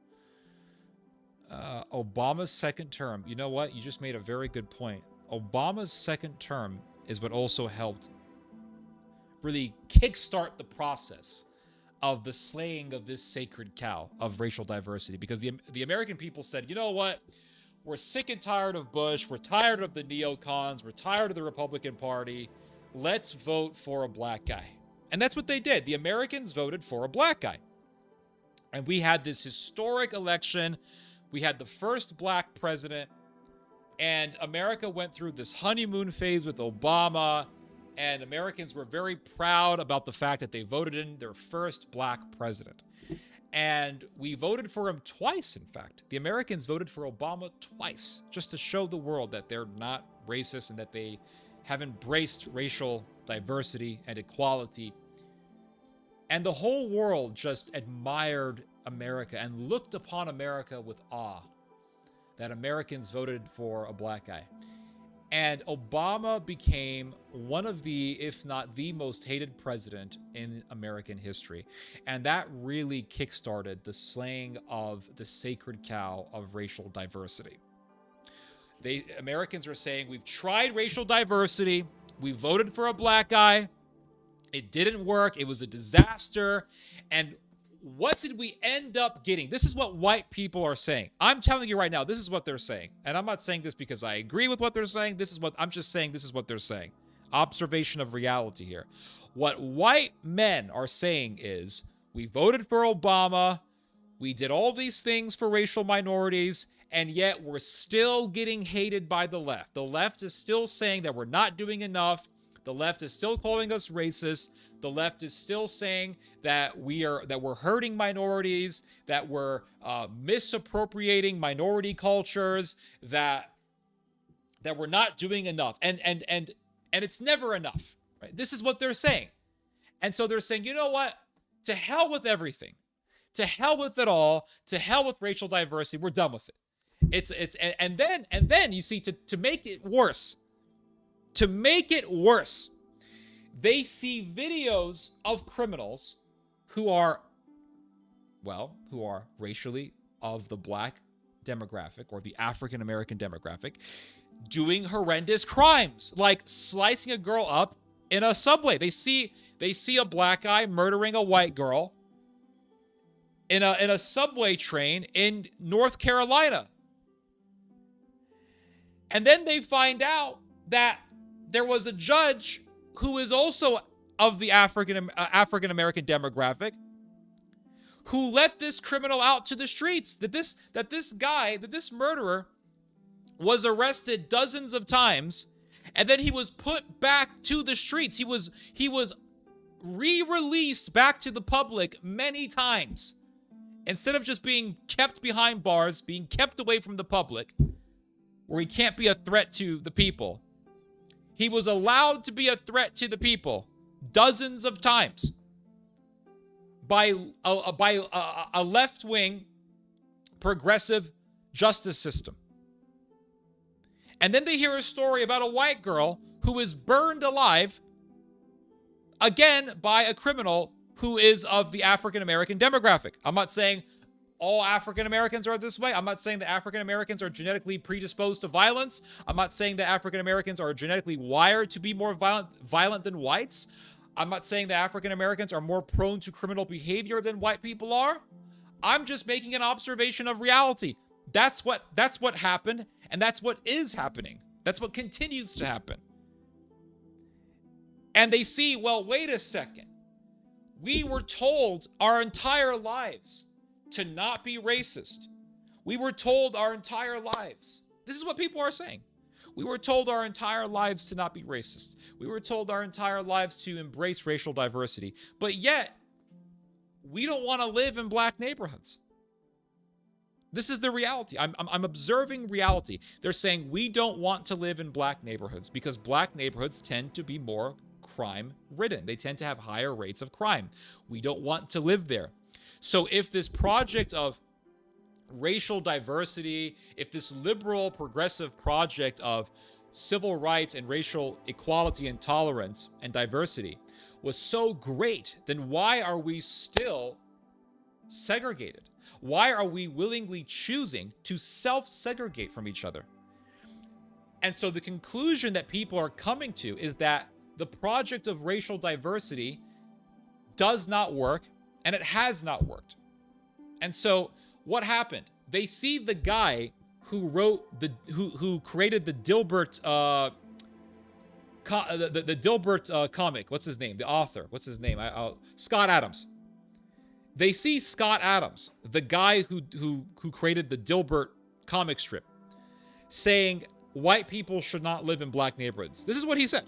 Obama's second term. You know what? You just made a very good point. Obama's second term is what also helped really kickstart the process of the slaying of this sacred cow of racial diversity. Because the American people said, you know what? We're sick and tired of Bush. We're tired of the neocons. We're tired of the Republican Party. Let's vote for a black guy. And that's what they did. The Americans voted for a black guy. And we had this historic election. We had the first black president. And America went through this honeymoon phase with Obama. And Americans were very proud about the fact that they voted in their first black president. And we voted for him twice, in fact. The Americans voted for Obama twice, just to show the world that they're not racist and that they have embraced racial diversity and equality. And the whole world just admired America and looked upon America with awe that Americans voted for a black guy. And Obama became one of the, if not the most hated president in American history. And that really kickstarted the slaying of the sacred cow of racial diversity. Americans are saying, we've tried racial diversity. We voted for a black guy. It didn't work. It was a disaster. And what did we end up getting? This is what white people are saying. I'm telling you right now, this is what they're saying. And I'm not saying this because I agree with what they're saying. I'm just saying this is what they're saying. Observation of reality here. What white men are saying is, we voted for Obama. We did all these things for racial minorities. And yet we're still getting hated by the left. The left is still saying that we're not doing enough. The left is still calling us racist. The left is still saying that we're hurting minorities, that we're misappropriating minority cultures, that we're not doing enough, and it's never enough. Right? This is what they're saying, and so they're saying, you know what? To hell with everything, to hell with it all, to hell with racial diversity. We're done with it. And then you see, to make it worse. To make it worse, they see videos of criminals who are racially of the black demographic or the African American demographic doing horrendous crimes, like slicing a girl up in a subway. They see a black guy murdering a white girl in a subway train in North Carolina. And then they find out that there was a judge who is also of the African American demographic who let this criminal out to the streets. That this murderer was arrested dozens of times, and then he was put back to the streets. He was re-released back to the public many times. Instead of just being kept behind bars, being kept away from the public, where he can't be a threat to the people, he was allowed to be a threat to the people dozens of times by a left-wing progressive justice system. And then they hear a story about a white girl who is burned alive, again by a criminal who is of the African American demographic. I'm not saying all African Americans are this way. I'm not saying that African Americans are genetically predisposed to violence. I'm not saying that African Americans are genetically wired to be more violent than whites. I'm not saying that African Americans are more prone to criminal behavior than white people are. I'm just making an observation of reality. That's what happened, and that's what is happening. That's what continues to happen. And they see, well, wait a second. We were told our entire lives to not be racist. We were told our entire lives. This is what people are saying. We were told our entire lives to not be racist. We were told our entire lives to embrace racial diversity. But yet, we don't want to live in black neighborhoods. This is the reality. I'm observing reality. They're saying we don't want to live in black neighborhoods because black neighborhoods tend to be more crime-ridden. They tend to have higher rates of crime. We don't want to live there. So if this project of racial diversity, if this liberal progressive project of civil rights and racial equality and tolerance and diversity was so great, then why are we still segregated? Why are we willingly choosing to self-segregate from each other? And so the conclusion that people are coming to is that the project of racial diversity does not work, and it has not worked. And so what happened? They see the guy who wrote who created the Dilbert the Dilbert comic. What's his name? The author. What's his name? Scott Adams. They see Scott Adams, the guy who created the Dilbert comic strip, saying white people should not live in black neighborhoods. This is what he said.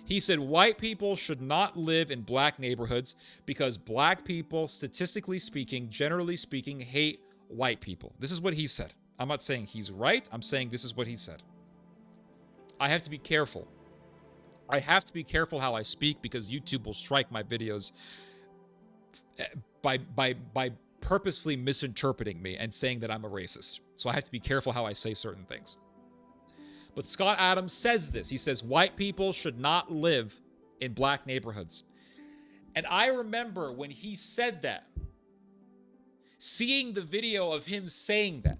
He said white people should not live in black neighborhoods because black people, statistically speaking, generally speaking, hate white people. This is what he said. I'm not saying he's right. I'm saying this is what he said. I have to be careful. I have to be careful how I speak because YouTube will strike my videos by purposefully misinterpreting me and saying that I'm a racist. So I have to be careful how I say certain things. But Scott Adams says this. He says white people should not live in black neighborhoods. And I remember when he said that, seeing the video of him saying that,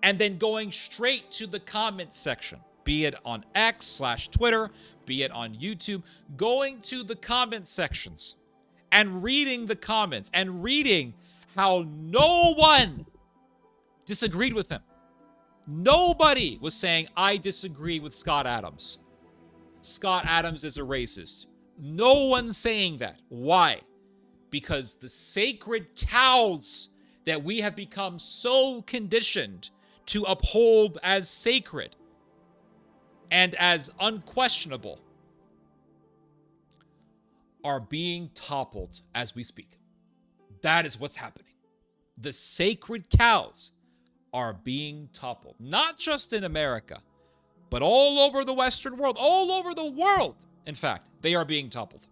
and then going straight to the comment section, be it on X/Twitter, be it on YouTube, going to the comment sections and reading the comments and reading how no one disagreed with him. Nobody was saying, I disagree with Scott Adams. Scott Adams is a racist. No one's saying that. Why? Because the sacred cows that we have become so conditioned to uphold as sacred and as unquestionable are being toppled as we speak. That is what's happening. The sacred cows are being toppled, not just in America, but all over the Western world, all over the world. In fact, they are being toppled.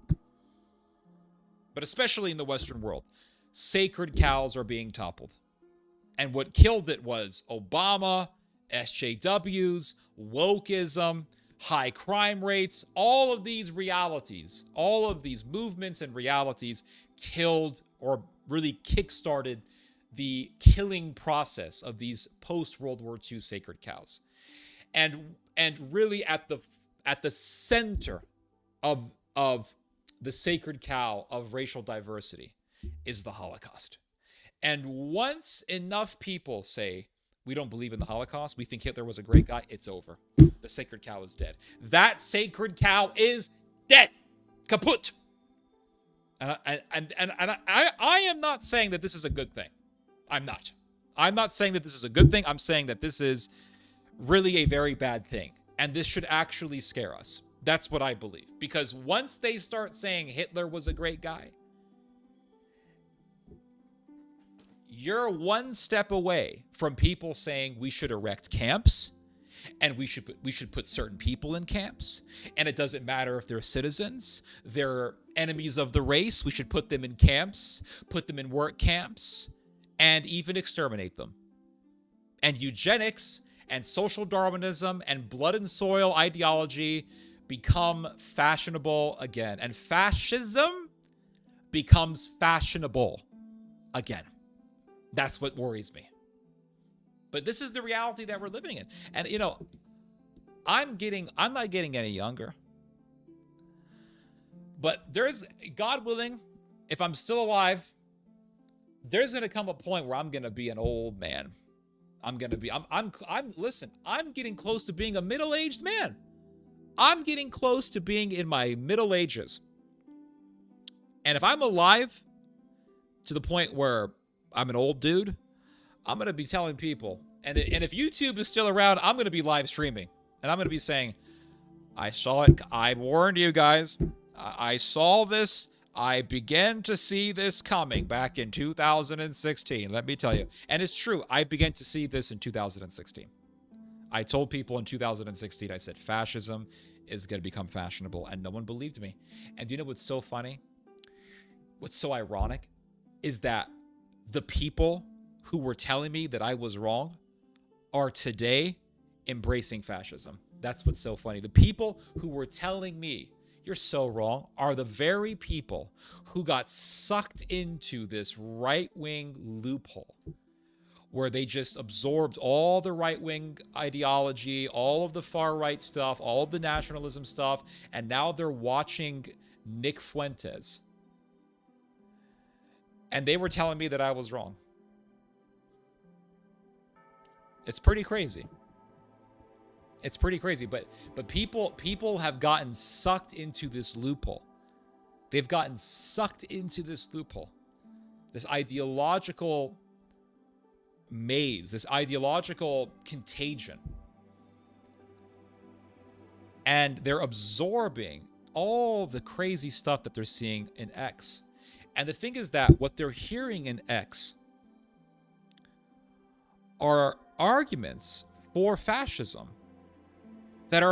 But especially in the Western world, sacred cows are being toppled. And what killed it was Obama, SJWs, wokeism, high crime rates, all of these realities, all of these movements and realities killed or really kickstarted the killing process of these post-World War II sacred cows. And really at the center of the sacred cow of racial diversity is the Holocaust. And once enough people say, we don't believe in the Holocaust, we think Hitler was a great guy, it's over. The sacred cow is dead. That sacred cow is dead. Kaput. And I am not saying that this is a good thing. I'm not. I'm not saying that this is a good thing. I'm saying that this is really a very bad thing. And this should actually scare us. That's what I believe. Because once they start saying Hitler was a great guy, you're one step away from people saying we should erect camps and we should put certain people in camps. And it doesn't matter if they're citizens, they're enemies of the race. We should put them in camps, put them in work camps, and even exterminate them. And eugenics and social Darwinism and blood and soil ideology become fashionable again. And fascism becomes fashionable again. That's what worries me. But this is the reality that we're living in. And I'm not getting any younger. But there's, God willing, if I'm still alive, there's going to come a point where I'm going to be an old man. Listen, I'm getting close to being a middle-aged man. I'm getting close to being in my middle ages. And if I'm alive to the point where I'm an old dude, I'm going to be telling people, and if YouTube is still around, I'm going to be live streaming. And I'm going to be saying, I saw it. I warned you guys. I saw this. I began to see this coming back in 2016. Let me tell you. And it's true. I began to see this in 2016. I told people in 2016, I said, fascism is going to become fashionable. And no one believed me. And do you know what's so funny? What's so ironic is that the people who were telling me that I was wrong are today embracing fascism. That's what's so funny. The people who were telling me you're so wrong are the very people who got sucked into this right-wing loophole where they just absorbed all the right-wing ideology, all of the far-right stuff, all of the nationalism stuff, and now they're watching Nick Fuentes. And they were telling me that I was wrong. It's pretty crazy. It's pretty crazy, but people have gotten sucked into this loophole. They've gotten sucked into this loophole. This ideological maze, this ideological contagion. And they're absorbing all the crazy stuff that they're seeing in X. And the thing is that what they're hearing in X are arguments for fascism that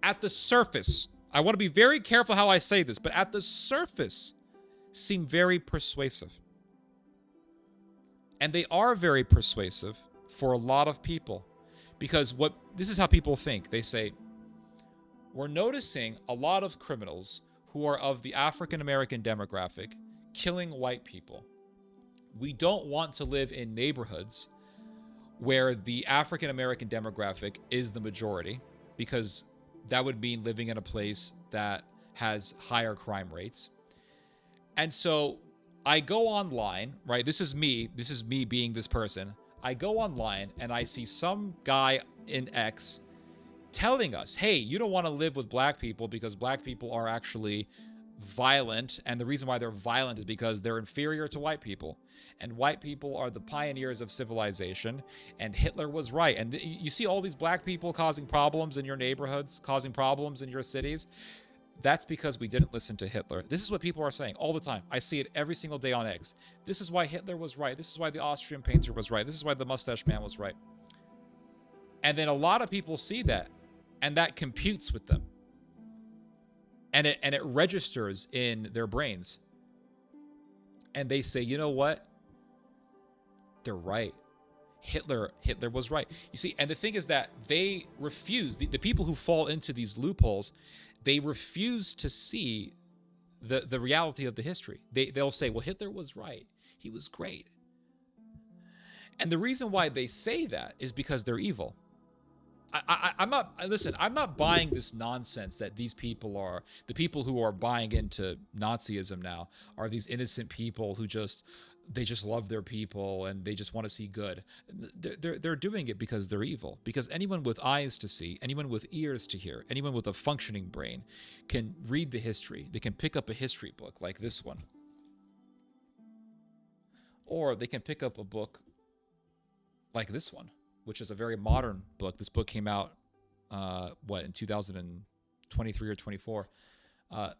at the surface, I want to be very careful how I say this, but at the surface seem very persuasive. And they are very persuasive for a lot of people because this is how people think. They say, we're noticing a lot of criminals who are of the African American demographic killing white people. We don't want to live in neighborhoods where the African American demographic is the majority, because that would mean living in a place that has higher crime rates. And so I go online, right? This is me being this person. I go online and I see some guy in X telling us, hey, you don't want to live with black people because black people are actually violent, and the reason why they're violent is because they're inferior to white people, and white people are the pioneers of civilization, and Hitler was right. And you see all these black people causing problems in your neighborhoods, causing problems in your cities. That's because we didn't listen to Hitler. This is what people are saying all the time. I see it every single day on X. This is why Hitler was right. This is why the Austrian painter was right. This is why the mustache man was right. And then a lot of people see that, and that computes with them. And it registers in their brains. And they say, you know what? They're right. Hitler was right. You see, and the thing is that they refuse, the people who fall into these loopholes, they refuse to see the reality of the history. They'll say, well, Hitler was right. He was great. And the reason why they say that is because they're evil. I'm not buying this nonsense that these people are, the people who are buying into Nazism now are these innocent people who they just love their people and they just want to see good. They're doing it because they're evil. Because anyone with eyes to see, anyone with ears to hear, anyone with a functioning brain can read the history. They can pick up a history book like this one. Or they can pick up a book like this one, which is a very modern book. This book came out, in 2023 or 24.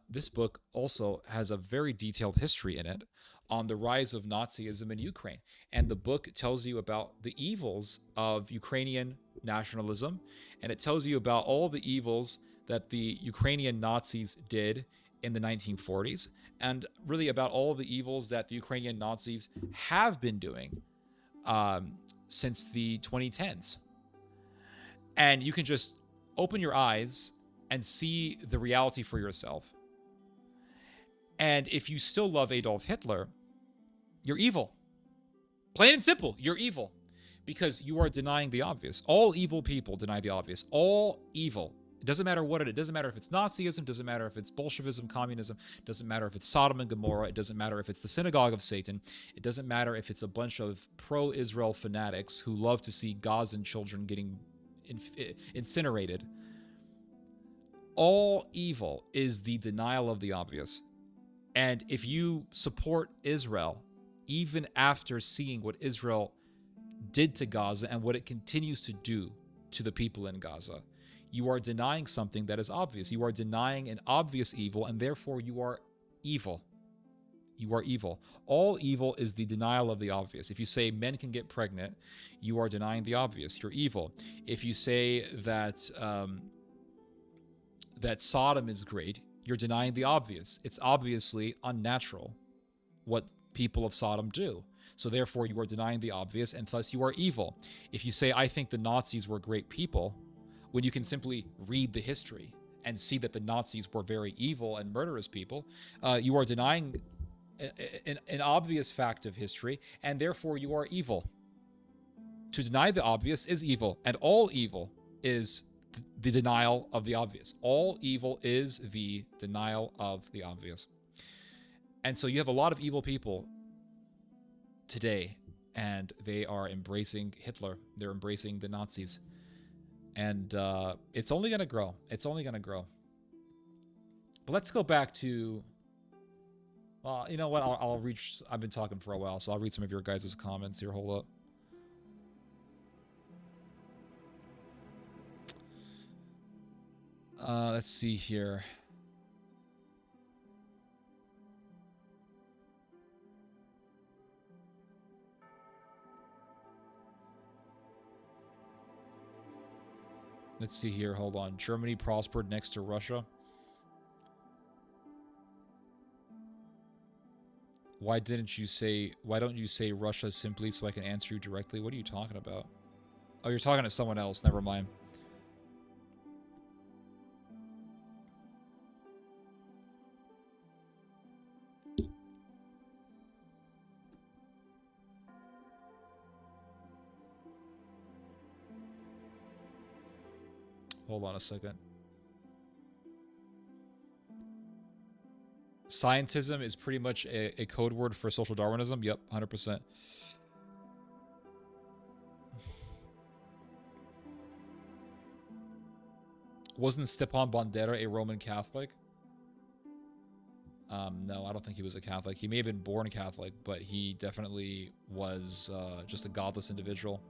This book also has a very detailed history in it on the rise of Nazism in Ukraine. And the book tells you about the evils of Ukrainian nationalism, and it tells you about all the evils that the Ukrainian Nazis did in the 1940s, and really about all the evils that the Ukrainian Nazis have been doing since the 2010s. And you can just open your eyes and see the reality for yourself. And if you still love Adolf Hitler, you're evil. Plain and simple, you're evil because you are denying the obvious. All evil people deny the obvious. All evil. It doesn't matter what it is. It doesn't matter if it's Nazism. It doesn't matter if it's Bolshevism, communism. It doesn't matter if it's Sodom and Gomorrah. It doesn't matter if it's the synagogue of Satan. It doesn't matter if it's a bunch of pro-Israel fanatics who love to see Gazan children getting incinerated. All evil is the denial of the obvious. And if you support Israel, even after seeing what Israel did to Gaza and what it continues to do to the people in Gaza, you are denying something that is obvious. You are denying an obvious evil, and therefore you are evil. You are evil. All evil is the denial of the obvious. If you say men can get pregnant, you are denying the obvious. You're evil. If you say that that Sodom is great, you're denying the obvious. It's obviously unnatural what people of Sodom do. So therefore you are denying the obvious, and thus you are evil. If you say, I think the Nazis were great people, when you can simply read the history and see that the Nazis were very evil and murderous people, you are denying an obvious fact of history, and therefore you are evil. To deny the obvious is evil, and all evil is the denial of the obvious. All evil is the denial of the obvious. And so you have a lot of evil people today, and they are embracing Hitler. They're embracing the Nazis. And it's only going to grow. It's only going to grow. But let's go back to... Well, you know what? I'll reach... I've been talking for a while, so I'll read some of your guys' comments here. Hold up. Let's see here. Let's see here. Hold on. Germany prospered next to Russia. Why don't you say Russia simply so I can answer you directly? What are you talking about? Oh, you're talking to someone else. Never mind. Hold on a second. Scientism is pretty much a code word for social Darwinism. Yep, 100%. Wasn't Stepan Bandera a Roman Catholic? No, I don't think he was a Catholic. He may have been born Catholic, but he definitely was just a godless individual.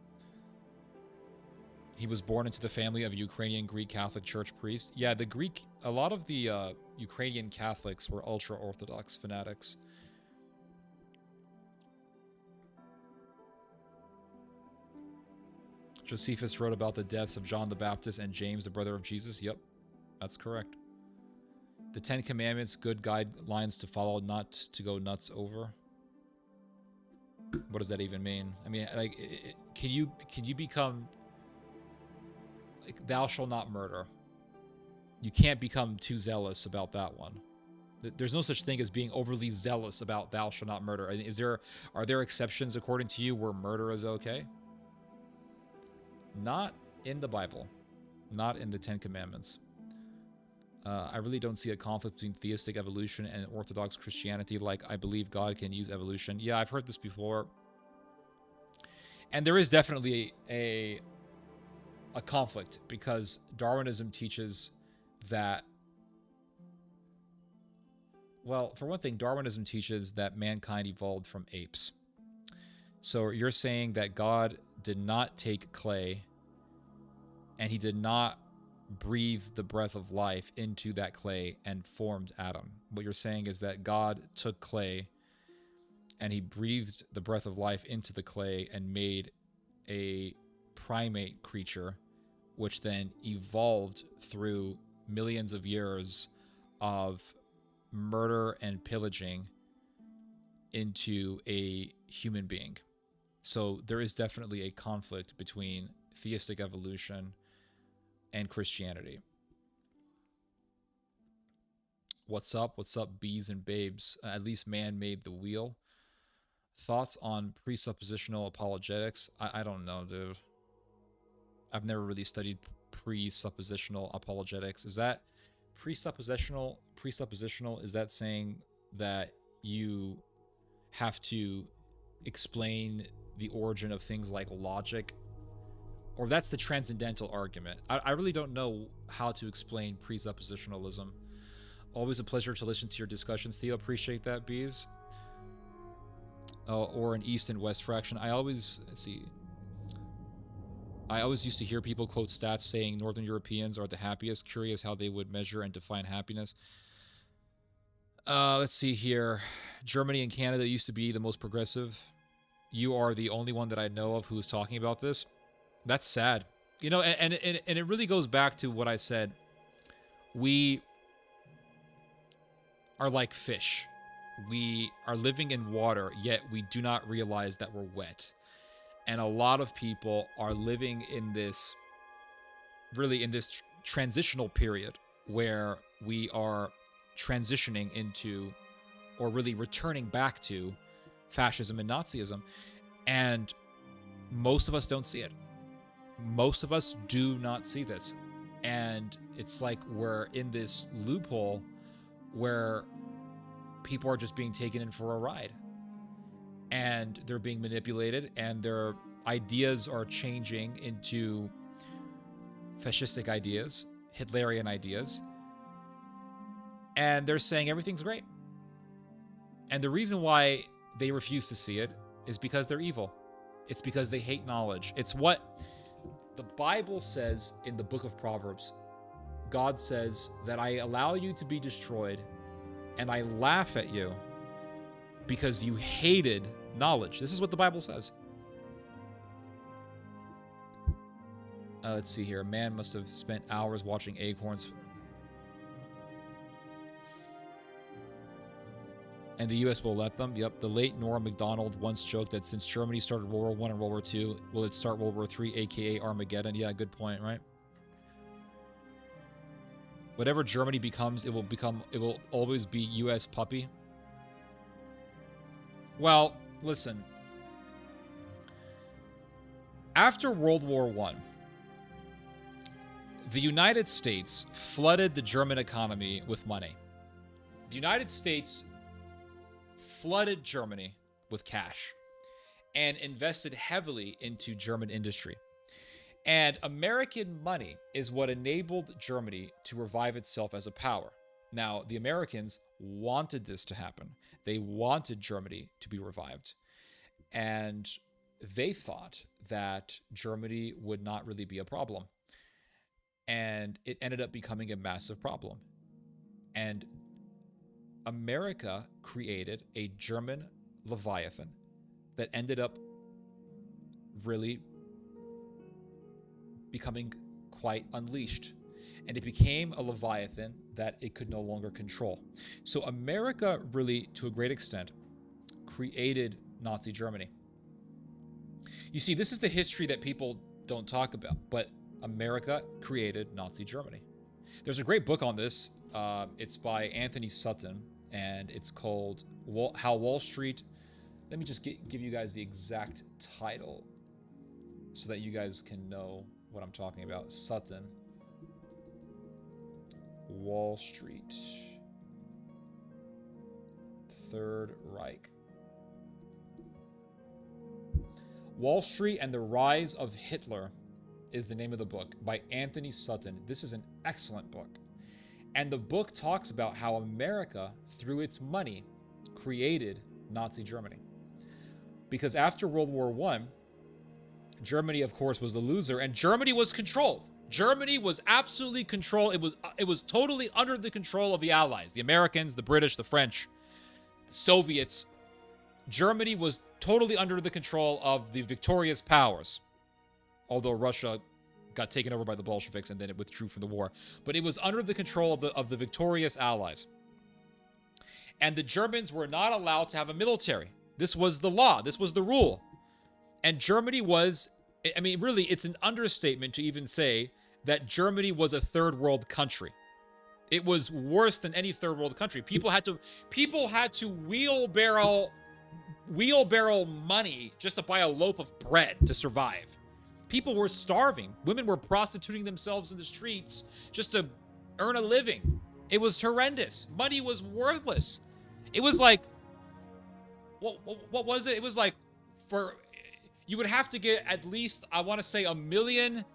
He was born into the family of a Ukrainian Greek Catholic Church priest. Yeah, a lot of the Ukrainian Catholics were ultra-Orthodox fanatics. Josephus wrote about the deaths of John the Baptist and James, the brother of Jesus. Yep, that's correct. The Ten Commandments, good guidelines to follow, not to go nuts over. What does that even mean? I mean, like, can you become... Like, thou shalt not murder. You can't become too zealous about that one. There's no such thing as being overly zealous about thou shalt not murder. Are there exceptions according to you where murder is okay? Not in the Bible. Not in the Ten Commandments. I really don't see a conflict between theistic evolution and Orthodox Christianity. Like, I believe God can use evolution. Yeah, I've heard this before. And there is definitely a conflict, because Darwinism teaches that, well, for one thing, Darwinism teaches that mankind evolved from apes. So you're saying that God did not take clay and he did not breathe the breath of life into that clay and formed Adam. What you're saying is that God took clay and he breathed the breath of life into the clay and made a primate creature, which then evolved through millions of years of murder and pillaging into a human being. So there is definitely a conflict between theistic evolution and Christianity. What's up? What's up, bees and babes? At least man made the wheel. Thoughts on presuppositional apologetics? I don't know, dude. I've never really studied presuppositional apologetics. Is that presuppositional? Presuppositional, is that saying that you have to explain the origin of things like logic? Or that's the transcendental argument. I really don't know how to explain presuppositionalism. Always a pleasure to listen to your discussions, Theo. Appreciate that, Bees. Or an East and West fraction. I always used to hear people quote stats saying Northern Europeans are the happiest. Curious how they would measure and define happiness. Let's see here. Germany and Canada used to be the most progressive. You are the only one that I know of who's talking about this. That's sad. You know, and it really goes back to what I said. We are like fish. We are living in water, yet we do not realize that we're wet. And a lot of people are living in this, really in this transitional period where we are transitioning into, or really returning back to, fascism and Nazism. And most of us don't see it. Most of us do not see this. And it's like we're in this loophole where people are just being taken in for a ride. And they're being manipulated, and their ideas are changing into fascistic ideas, Hitlerian ideas. And they're saying everything's great. And the reason why they refuse to see it is because they're evil. It's because they hate knowledge. It's what the Bible says in the book of Proverbs. God says that I allow you to be destroyed, and I laugh at you because you hated knowledge. This is what the Bible says. Let's see here. A man must have spent hours watching acorns. And the U.S. will let them. Yep. The late Norm Macdonald once joked that since Germany started World War I and World War II, will it start World War III, a.k.a. Armageddon? Yeah, good point, right? Whatever Germany becomes, it will always be U.S. puppy. Well, listen. After World War I, the United States flooded the German economy with money. The United States flooded Germany with cash and invested heavily into German industry. And American money is what enabled Germany to revive itself as a power. Now, the Americans wanted this to happen. They wanted Germany to be revived. And they thought that Germany would not really be a problem. And it ended up becoming a massive problem. And America created a German Leviathan that ended up really becoming quite unleashed. And it became a Leviathan that it could no longer control. So America really, to a great extent, created Nazi Germany. You see, this is the history that people don't talk about, but America created Nazi Germany. There's a great book on this. It's by Anthony Sutton, and it's called How Wall Street... Let me just give you guys the exact title so that you guys can know what I'm talking about. Sutton. Wall Street. Third Reich. Wall Street and the Rise of Hitler is the name of the book by Anthony Sutton. This is an excellent book. And the book talks about how America, through its money, created Nazi Germany. Because after World War I, Germany, of course, was the loser, and Germany was controlled. Germany was absolutely controlled. It was totally under the control of the Allies, the Americans, the British, the French, the Soviets. Germany was totally under the control of the victorious powers, although Russia got taken over by the Bolsheviks and then it withdrew from the war. But it was under the control of the victorious Allies. And the Germans were not allowed to have a military. This was the law. This was the rule. And Germany was, I mean, really, it's an understatement to even say that Germany was a third world country. It was worse than any third world country. People had to wheelbarrow wheelbarrow money just to buy a loaf of bread to survive. People were starving. Women were prostituting themselves in the streets just to earn a living. It was horrendous. Money was worthless. It was like, what was it? It was like, you would have to get at least, I want to say, 1 million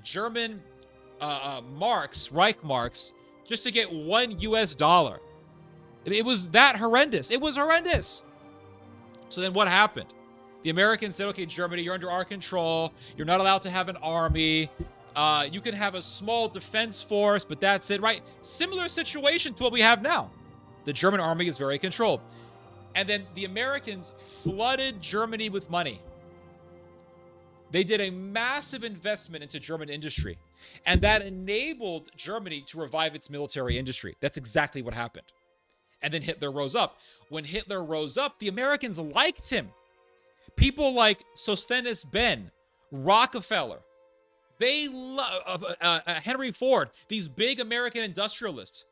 German marks, Reich marks, just to get $1. It was that horrendous. It was horrendous. So then what happened? The Americans said, okay, Germany, you're under our control. You're not allowed to have an army. You can have a small defense force, but that's it, right? Similar situation to what we have now. The German army is very controlled. And then the Americans flooded Germany with money. They did a massive investment into German industry. And that enabled Germany to revive its military industry. That's exactly what happened. And then Hitler rose up. When Hitler rose up, the Americans liked him. People like Sosthenes Ben, Rockefeller, they love Henry Ford, these big American industrialists.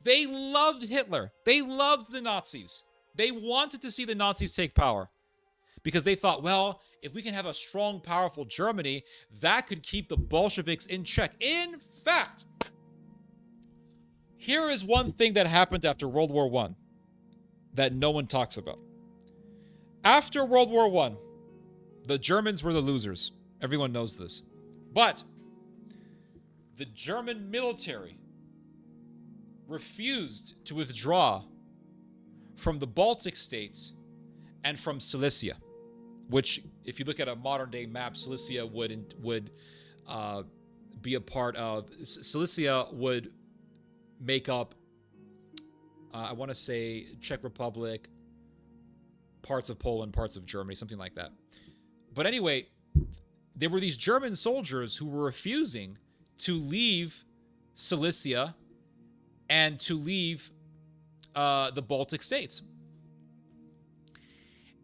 They loved Hitler. They loved the Nazis. They wanted to see the Nazis take power because they thought, well, if we can have a strong, powerful Germany, that could keep the Bolsheviks in check. In fact, here is one thing that happened after World War I that no one talks about. After World War I, the Germans were the losers. Everyone knows this. But the German military refused to withdraw from the Baltic states and from Silesia, which, if you look at a modern-day map, Silesia would be a part of. Silesia would make up, I want to say, Czech Republic, parts of Poland, parts of Germany, something like that. But anyway, there were these German soldiers who were refusing to leave Silesia and to leave the Baltic states.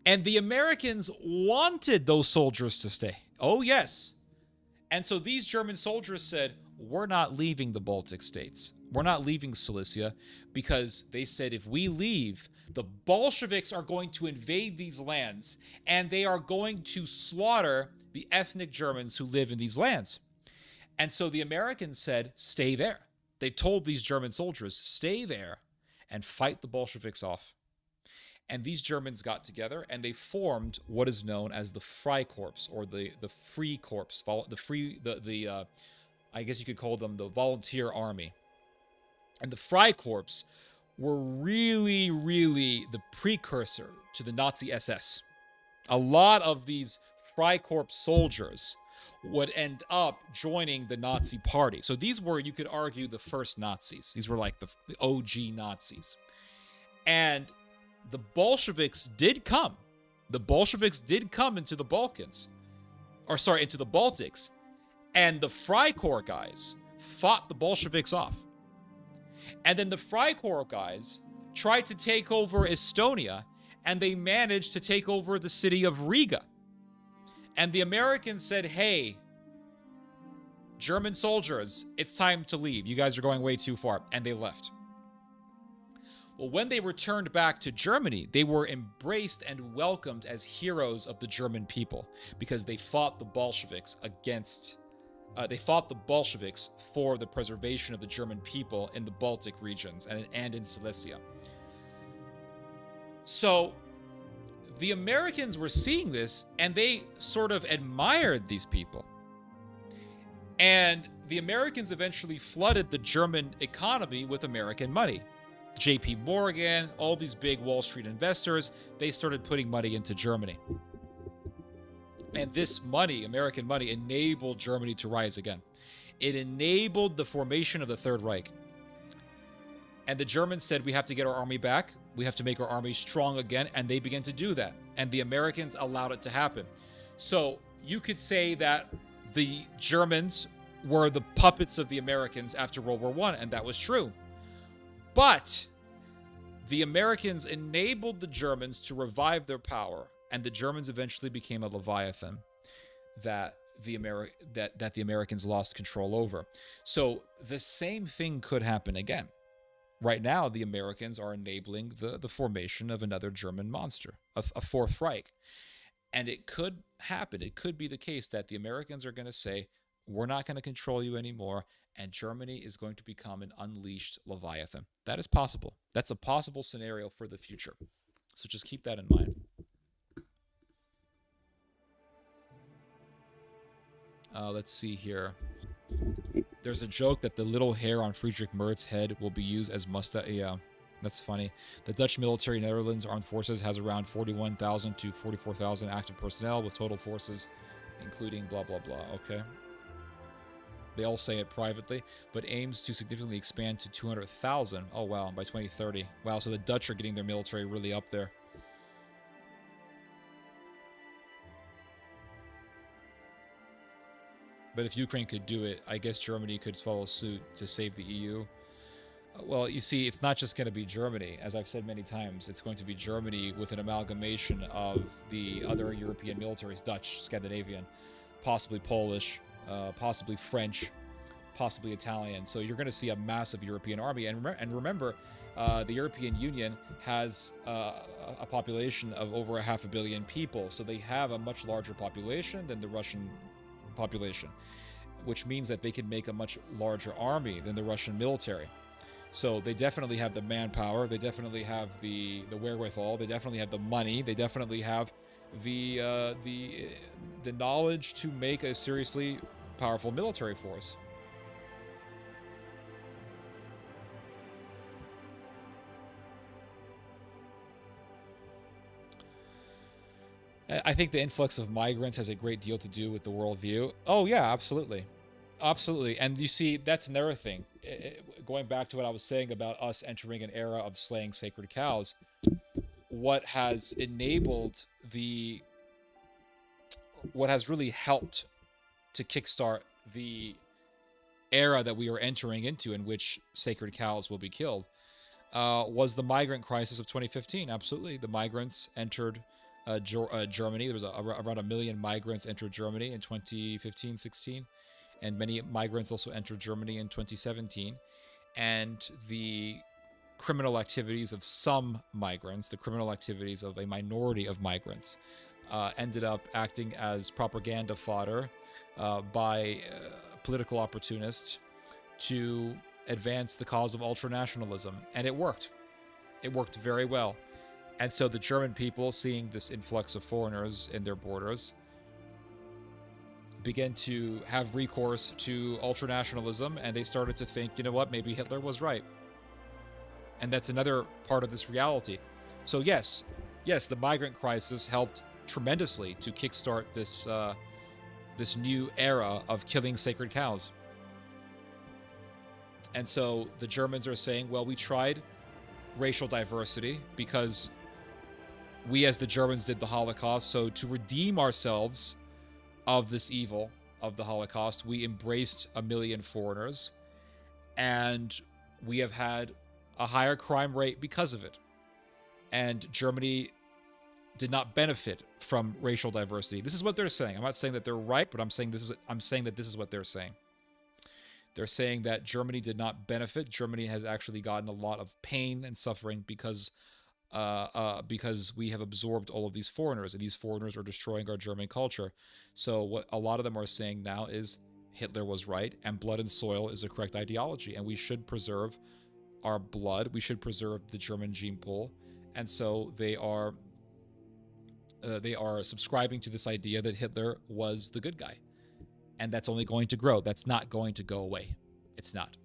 And the Americans wanted those soldiers to stay. Oh, yes. And so these German soldiers said, we're not leaving the Baltic states. We're not leaving Silesia, because they said if we leave, the Bolsheviks are going to invade these lands and they are going to slaughter the ethnic Germans who live in these lands. And so the Americans said, stay there. They told these German soldiers, stay there and fight the Bolsheviks off. And these Germans got together and they formed what is known as the Freikorps, or the Free Corps, I guess you could call them the Volunteer Army. And the Freikorps were really, really the precursor to the Nazi SS. A lot of these Freikorps soldiers would end up joining the Nazi party. So these were, you could argue, the first Nazis. These were like the OG Nazis. And the Bolsheviks did come. The Bolsheviks did come into the Balkans. Into the Baltics. And the Freikorps guys fought the Bolsheviks off. And then the Freikorps guys tried to take over Estonia, and they managed to take over the city of Riga. And the Americans said, hey, German soldiers, it's time to leave. You guys are going way too far. And they left. Well, when they returned back to Germany, they were embraced and welcomed as heroes of the German people, because they fought the Bolsheviks for the preservation of the German people in the Baltic regions and in Silesia. So the Americans were seeing this, and they sort of admired these people. And the Americans eventually flooded the German economy with American money. JP Morgan, all these big Wall Street investors, they started putting money into Germany. And this money, American money, enabled Germany to rise again. It enabled the formation of the Third Reich. And the Germans said, we have to get our army back. We have to make our army strong again. And they began to do that. And the Americans allowed it to happen. So you could say that the Germans were the puppets of the Americans after World War I, and that was true. But the Americans enabled the Germans to revive their power, and the Germans eventually became a Leviathan that the Americans lost control over. So the same thing could happen again. Right now, the Americans are enabling the formation of another German monster, a Fourth Reich. And it could happen. It could be the case that the Americans are going to say, we're not going to control you anymore, and Germany is going to become an unleashed Leviathan. That is possible. That's a possible scenario for the future. So just keep that in mind. Let's see here. There's a joke that the little hair on Friedrich Merz's head will be used as mustache. Yeah, that's funny. The Dutch military Netherlands Armed Forces has around 41,000 to 44,000 active personnel with total forces, including blah, blah, blah. Okay. They all say it privately, but aims to significantly expand to 200,000. Oh, wow, by 2030. Wow, so the Dutch are getting their military really up there. But if Ukraine could do it, I guess Germany could follow suit to save the EU. Well, you see, it's not just going to be Germany. As I've said many times, it's going to be Germany with an amalgamation of the other European militaries, Dutch, Scandinavian, possibly Polish, possibly French, possibly Italian. So you're going to see a massive European army. And remember, the European Union has a population of over 500 million people. So they have a much larger population than the Russian population, which means that they can make a much larger army than the Russian military. So they definitely have the manpower, they definitely have the wherewithal, they definitely have the money, they definitely have the knowledge to make a seriously powerful military force. I think the influx of migrants has a great deal to do with the worldview. Oh yeah, absolutely. Absolutely. And you see, that's another thing. Going back to what I was saying about us entering an era of slaying sacred cows, what has enabled what has really helped to kickstart the era that we are entering into in which sacred cows will be killed was the migrant crisis of 2015. Absolutely. The migrants entered Germany. There was around 1 million migrants entered Germany in 2015-16. And many migrants also entered Germany in 2017. And the criminal activities of some migrants, the criminal activities of a minority of migrants, ended up acting as propaganda fodder by political opportunists to advance the cause of ultranationalism. And it worked. It worked very well. And so the German people, seeing this influx of foreigners in their borders, began to have recourse to ultranationalism, and they started to think, you know what, maybe Hitler was right. And that's another part of this reality. So yes, the migrant crisis helped tremendously to kickstart this new era of killing sacred cows. And so the Germans are saying, well, we tried racial diversity because we as the Germans did the Holocaust, so to redeem ourselves of this evil of the Holocaust, we embraced 1 million foreigners, and we have had a higher crime rate because of it. And Germany did not benefit from racial diversity. This is what they're saying. I'm not saying that they're right, but I'm saying that this is what they're saying. They're saying that Germany did not benefit. Germany has actually gotten a lot of pain and suffering because we have absorbed all of these foreigners, and these foreigners are destroying our German culture. So what a lot of them are saying now is Hitler was right, and blood and soil is the correct ideology, and we should preserve our blood. We should preserve the German gene pool, and so they are subscribing to this idea that Hitler was the good guy, and that's only going to grow. That's not going to go away. It's not,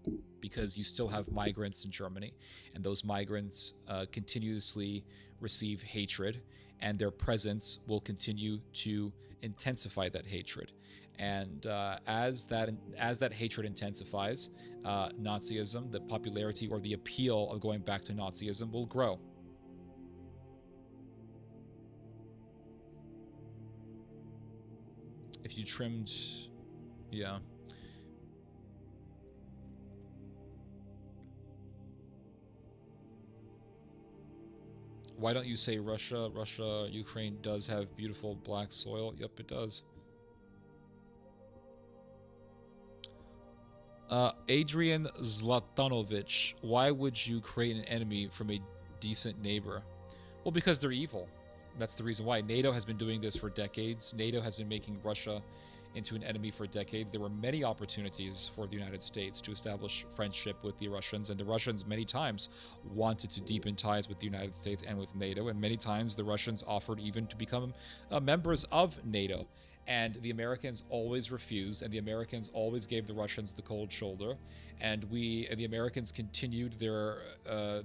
because you still have migrants in Germany, and those migrants continuously receive hatred, and their presence will continue to intensify that hatred. And as that hatred intensifies, Nazism, the popularity or the appeal of going back to Nazism, will grow. If you trimmed, yeah. Why don't you say Russia? Ukraine does have beautiful black soil. Yep, it does. Adrian Zlatanovich, why would you create an enemy from a decent neighbor? Well, because they're evil. That's the reason why. NATO has been doing this for decades. NATO has been making Russia into an enemy for decades. There were many opportunities for the United States to establish friendship with the Russians, and the Russians many times wanted to deepen ties with the United States and with NATO, and many times the Russians offered even to become members of NATO. And the Americans always refused, and the Americans always gave the Russians the cold shoulder. And the Americans continued their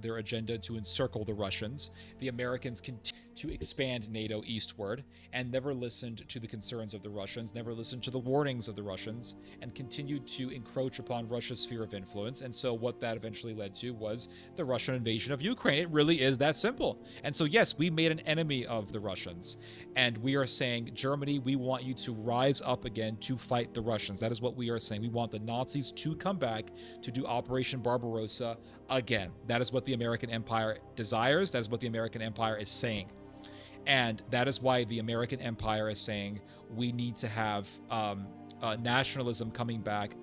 agenda to encircle the Russians. The Americans continued to expand NATO eastward and never listened to the concerns of the Russians, never listened to the warnings of the Russians, and continued to encroach upon Russia's sphere of influence. And so what that eventually led to was the Russian invasion of Ukraine. It really is that simple. And so yes, we made an enemy of the Russians, and we are saying, Germany, we want you to rise up again to fight the Russians. That is what we are saying. We want the Nazis to come back to do Operation Barbarossa again. That is what the American empire desires. That is what the American empire is saying. And that is why the American empire is saying we need to have nationalism coming back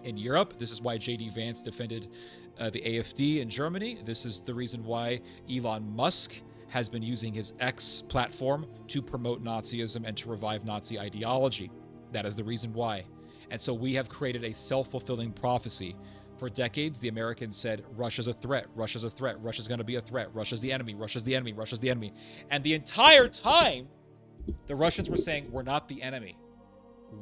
in Europe. This is why J.D. Vance defended the AfD in Germany. This is the reason why Elon Musk has been using his X platform to promote Nazism and to revive Nazi ideology. That is the reason why. And so we have created a self-fulfilling prophecy. For decades, the Americans said, Russia's a threat, Russia's a threat, Russia's going to be a threat, Russia's the enemy, Russia's the enemy, Russia's the enemy. And the entire time, the Russians were saying, we're not the enemy.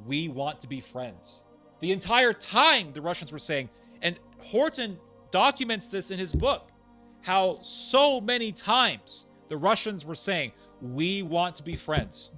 We want to be friends. The entire time, the Russians were saying, and Horton documents this in his book, how so many times the Russians were saying, we want to be friends.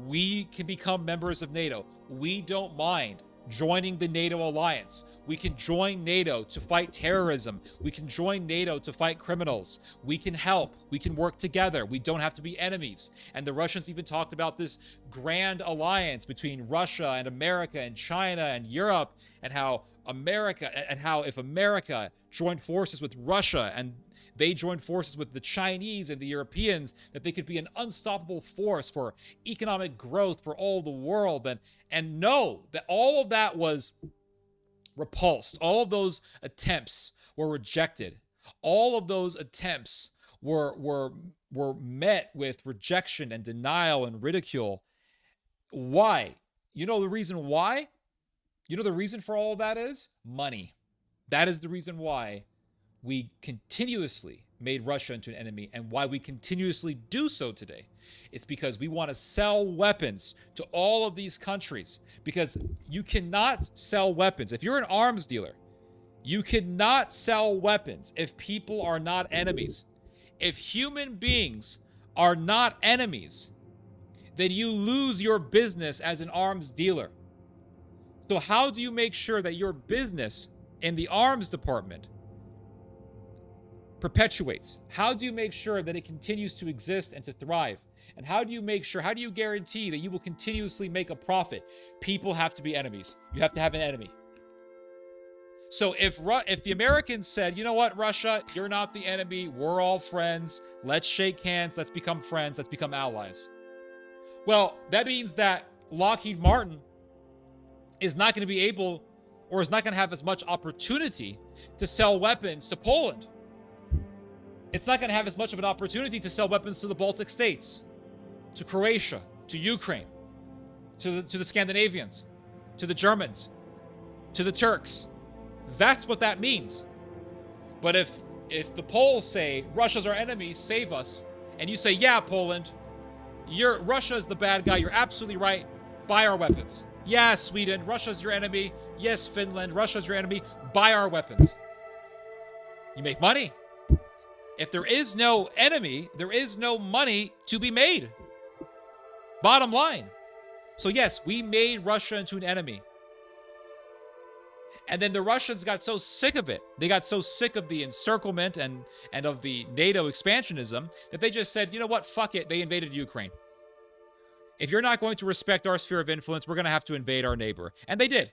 We can become members of NATO. We don't mind joining the NATO alliance. We can join NATO to fight terrorism. We can join NATO to fight criminals. We can help. We can work together. We don't have to be enemies. And the Russians even talked about this grand alliance between Russia and America and China and Europe, and how if America joined forces with Russia and they joined forces with the Chinese and the Europeans, that they could be an unstoppable force for economic growth for all the world. And know that all of that was repulsed. All of those attempts were rejected. All of those attempts were met with rejection and denial and ridicule. Why? You know the reason why? You know the reason for all of that is? Money. That is the reason why we continuously made Russia into an enemy, and why we continuously do so today. It's because we want to sell weapons to all of these countries, because you cannot sell weapons. If you're an arms dealer, you cannot sell weapons if people are not enemies. If human beings are not enemies, then you lose your business as an arms dealer. So how do you make sure that your business in the arms department perpetuates? How do you make sure that it continues to exist and to thrive? And how do you guarantee that you will continuously make a profit? People have to be enemies. You have to have an enemy. So if the Americans said, you know what, Russia, you're not the enemy, we're all friends, let's shake hands, let's become friends, let's become allies. Well, that means that Lockheed Martin is not going to be able, or is not going to have as much opportunity to sell weapons to Poland. It's not going to have as much of an opportunity to sell weapons to the Baltic states, to Croatia, to Ukraine, to the Scandinavians, to the Germans, to the Turks. That's what that means. But if the Poles say, Russia's our enemy, save us, and you say, yeah, Poland, Russia's the bad guy, you're absolutely right, buy our weapons. Yeah, Sweden, Russia's your enemy. Yes, Finland, Russia's your enemy, buy our weapons. You make money. If there is no enemy, there is no money to be made. Bottom line. So yes, we made Russia into an enemy. And then the Russians got so sick of it. They got so sick of the encirclement and of the NATO expansionism that they just said, you know what, fuck it. They invaded Ukraine. If you're not going to respect our sphere of influence, we're going to have to invade our neighbor. And they did.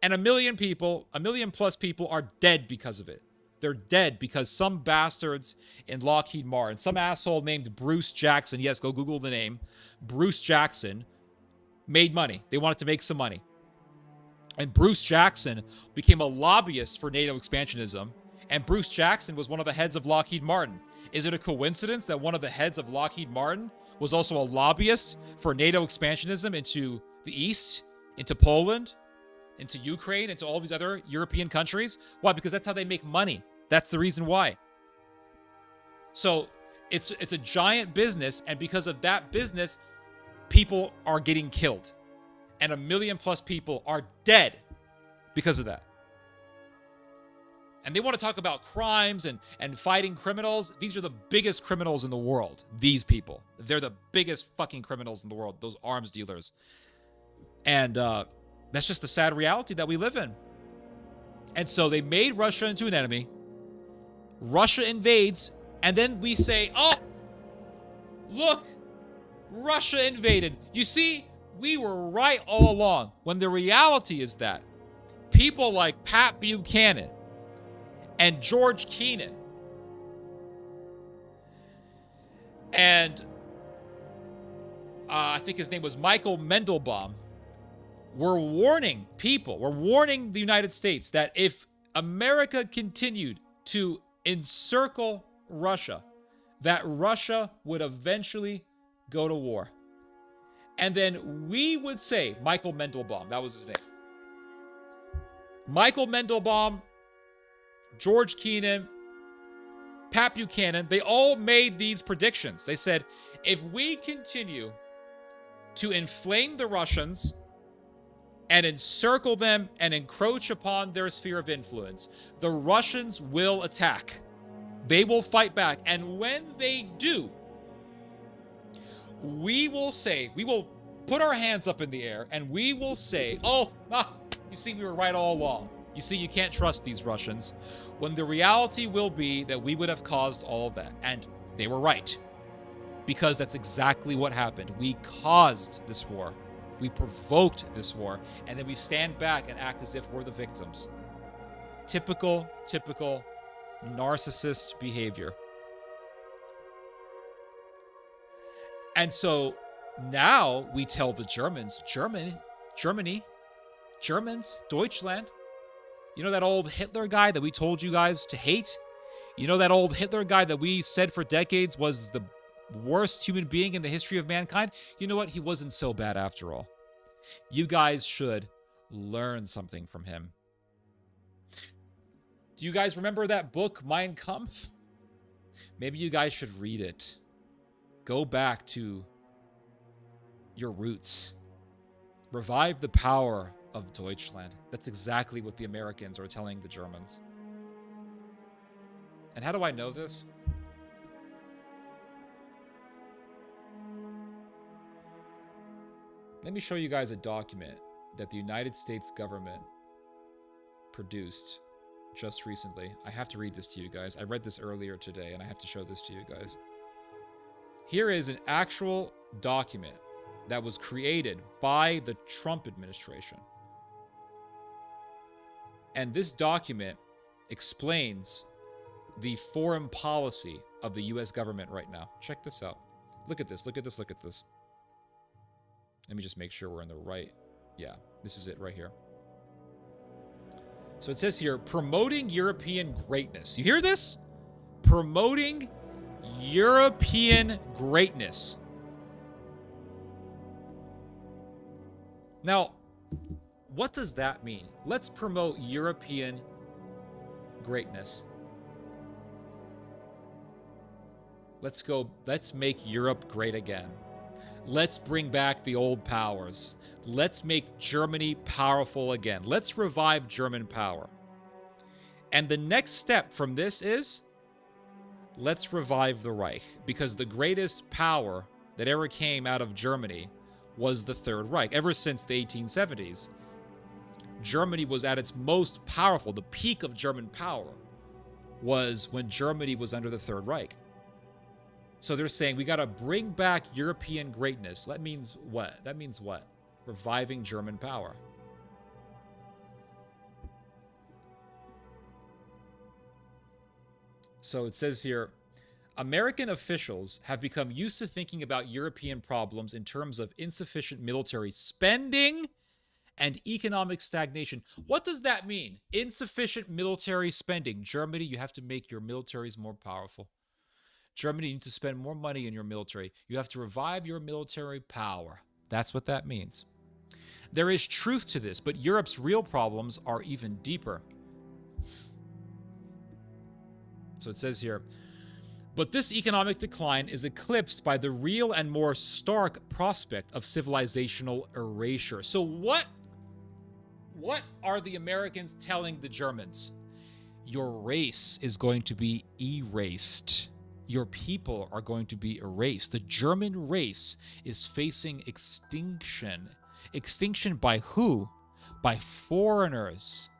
And 1 million people, 1 million plus people are dead because of it. They're dead because some bastards in Lockheed Martin, some asshole named Bruce Jackson, yes, go Google the name, Bruce Jackson, made money. They wanted to make some money. And Bruce Jackson became a lobbyist for NATO expansionism. And Bruce Jackson was one of the heads of Lockheed Martin. Is it a coincidence that one of the heads of Lockheed Martin was also a lobbyist for NATO expansionism into the East, into Poland, into Ukraine, into all these other European countries? Why? Because that's how they make money. That's the reason why. So it's a giant business, and because of that business, people are getting killed. And 1 million plus people are dead because of that. And they want to talk about crimes and fighting criminals. These are the biggest criminals in the world. These people. They're the biggest fucking criminals in the world. Those arms dealers. And that's just the sad reality that we live in. And so they made Russia into an enemy. Russia invades. And then we say, oh, look, Russia invaded. You see, we were right all along. When the reality is that people like Pat Buchanan and George Kennan and I think his name was Michael Mendelbaum were warning people, were warning the United States that if America continued to encircle Russia, that Russia would eventually go to war. And then we would say, Michael Mendelbaum, that was his name. Michael Mendelbaum, George Kennan, Pat Buchanan, they all made these predictions. They said, if we continue to inflame the Russians and encircle them and encroach upon their sphere of influence, the Russians will attack. They will fight back. And when they do, we will say, we will put our hands up in the air and we will say, you see, we were right all along. You see, you can't trust these Russians. When the reality will be that we would have caused all of that. And they were right. Because that's exactly what happened. We caused this war. We provoked this war. And then we stand back and act as if we're the victims. Typical narcissist behavior. And so now we tell the Germans, Germans, Deutschland, you know that old Hitler guy that we told you guys to hate? You know that old Hitler guy that we said for decades was the worst human being in the history of mankind? You know what? He wasn't so bad after all. You guys should learn something from him. Do you guys remember that book, Mein Kampf? Maybe you guys should read it. Go back to your roots. Revive the power of Deutschland. That's exactly what the Americans are telling the Germans. And how do I know this? Let me show you guys a document that the United States government produced just recently. I have to read this to you guys. I read this earlier today, and I have to show this to you guys. Here is an actual document that was created by the Trump administration. And this document explains the foreign policy of the US government right now. Check this out. Look at this, look at this, look at this. Let me just make sure we're in the right. Yeah, this is it right here. So it says here, promoting European greatness. You hear this? Promoting European greatness. Now, what does that mean? Let's promote European greatness. Let's make Europe great again. Let's bring back the old powers. Let's make Germany powerful again. Let's revive German power. And the next step from this is, let's revive the Reich, because the greatest power that ever came out of Germany was the Third Reich. Ever since the 1870s, Germany was at its most powerful. The peak of German power was when Germany was under the Third Reich. So they're saying we got to bring back European greatness. That means what? That means what? Reviving German power. So it says here, American officials have become used to thinking about European problems in terms of insufficient military spending and economic stagnation. What does that mean? Insufficient military spending. Germany, you have to make your militaries more powerful. Germany, you need to spend more money in your military. You have to revive your military power. That's what that means. There is truth to this, but Europe's real problems are even deeper. So it says here, but this economic decline is eclipsed by the real and more stark prospect of civilizational erasure. So what are the Americans telling the Germans? Your race is going to be erased. Your people are going to be erased. The German race is facing extinction. Extinction by who? By foreigners.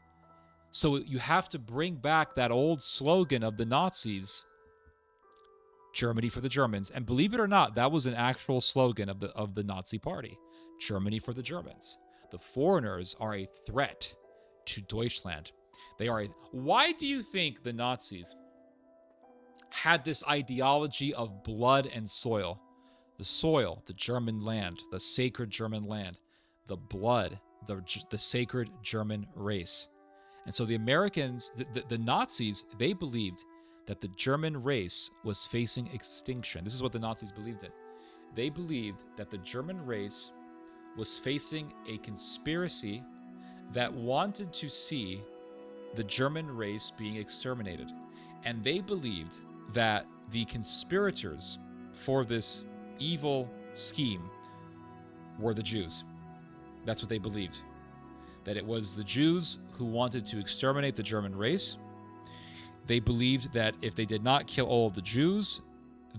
So you have to bring back that old slogan of the Nazis, Germany for the Germans. And believe it or not, that was an actual slogan of the Nazi party. Germany for the Germans. The foreigners are a threat to Deutschland. Why do you think the Nazis had this ideology of blood and soil? The soil, the German land, the sacred German land, the blood, the sacred German race. And so the Americans, the Nazis, they believed that the German race was facing extinction. This is what the Nazis believed in. They believed that the German race was facing a conspiracy that wanted to see the German race being exterminated. And they believed that the conspirators for this evil scheme were the Jews. That's what they believed. That it was the Jews who wanted to exterminate the German race. They believed that if they did not kill all of the Jews,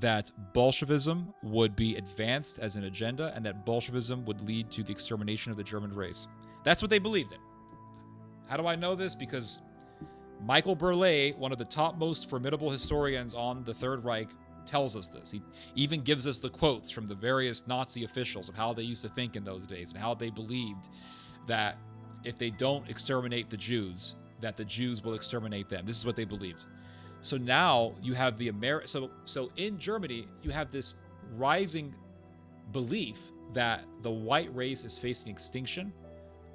that Bolshevism would be advanced as an agenda and that Bolshevism would lead to the extermination of the German race. That's what they believed in. How do I know this? Because Michael Burleigh, one of the top most formidable historians on the Third Reich, tells us this. He even gives us the quotes from the various Nazi officials of how they used to think in those days and how they believed that if they don't exterminate the Jews, that the Jews will exterminate them. This is what they believed. So now you have the so in Germany, you have this rising belief that the white race is facing extinction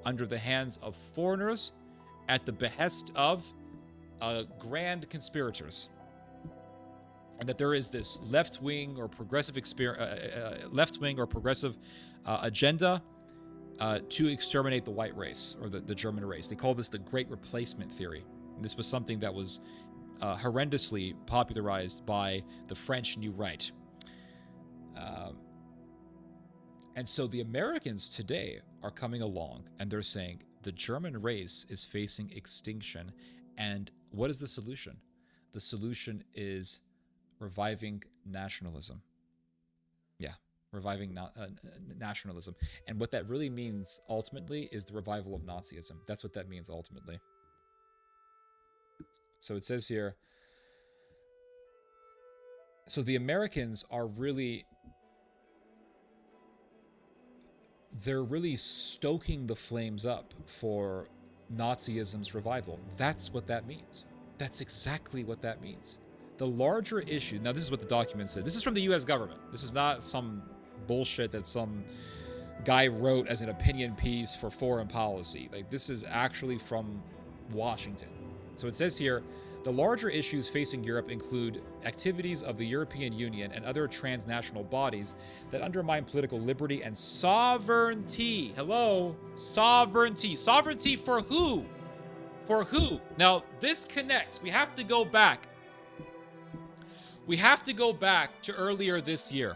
under the hands of foreigners at the behest of grand conspirators. And that there is this left-wing or progressive agenda to exterminate the white race or the German race. They call this the Great Replacement Theory. And this was something that was horrendously popularized by the French New Right. And so the Americans today are coming along and they're saying the German race is facing extinction. And what is the solution? The solution is reviving nationalism. Yeah, reviving nationalism. And what that really means ultimately is the revival of Nazism. That's what that means ultimately. So it says here, so the Americans are really, they're really stoking the flames up for Nazism's revival. That's what that means. That's exactly what that means. The larger issue, now this is what the document said. This is from the US government. This is not some bullshit that some guy wrote as an opinion piece for foreign policy. Like, this is actually from Washington. So it says here, the larger issues facing Europe include activities of the European Union and other transnational bodies that undermine political liberty and sovereignty. Hello? Sovereignty. Sovereignty for who? For who? Now, this connects. We have to go back. We have to go back to earlier this year.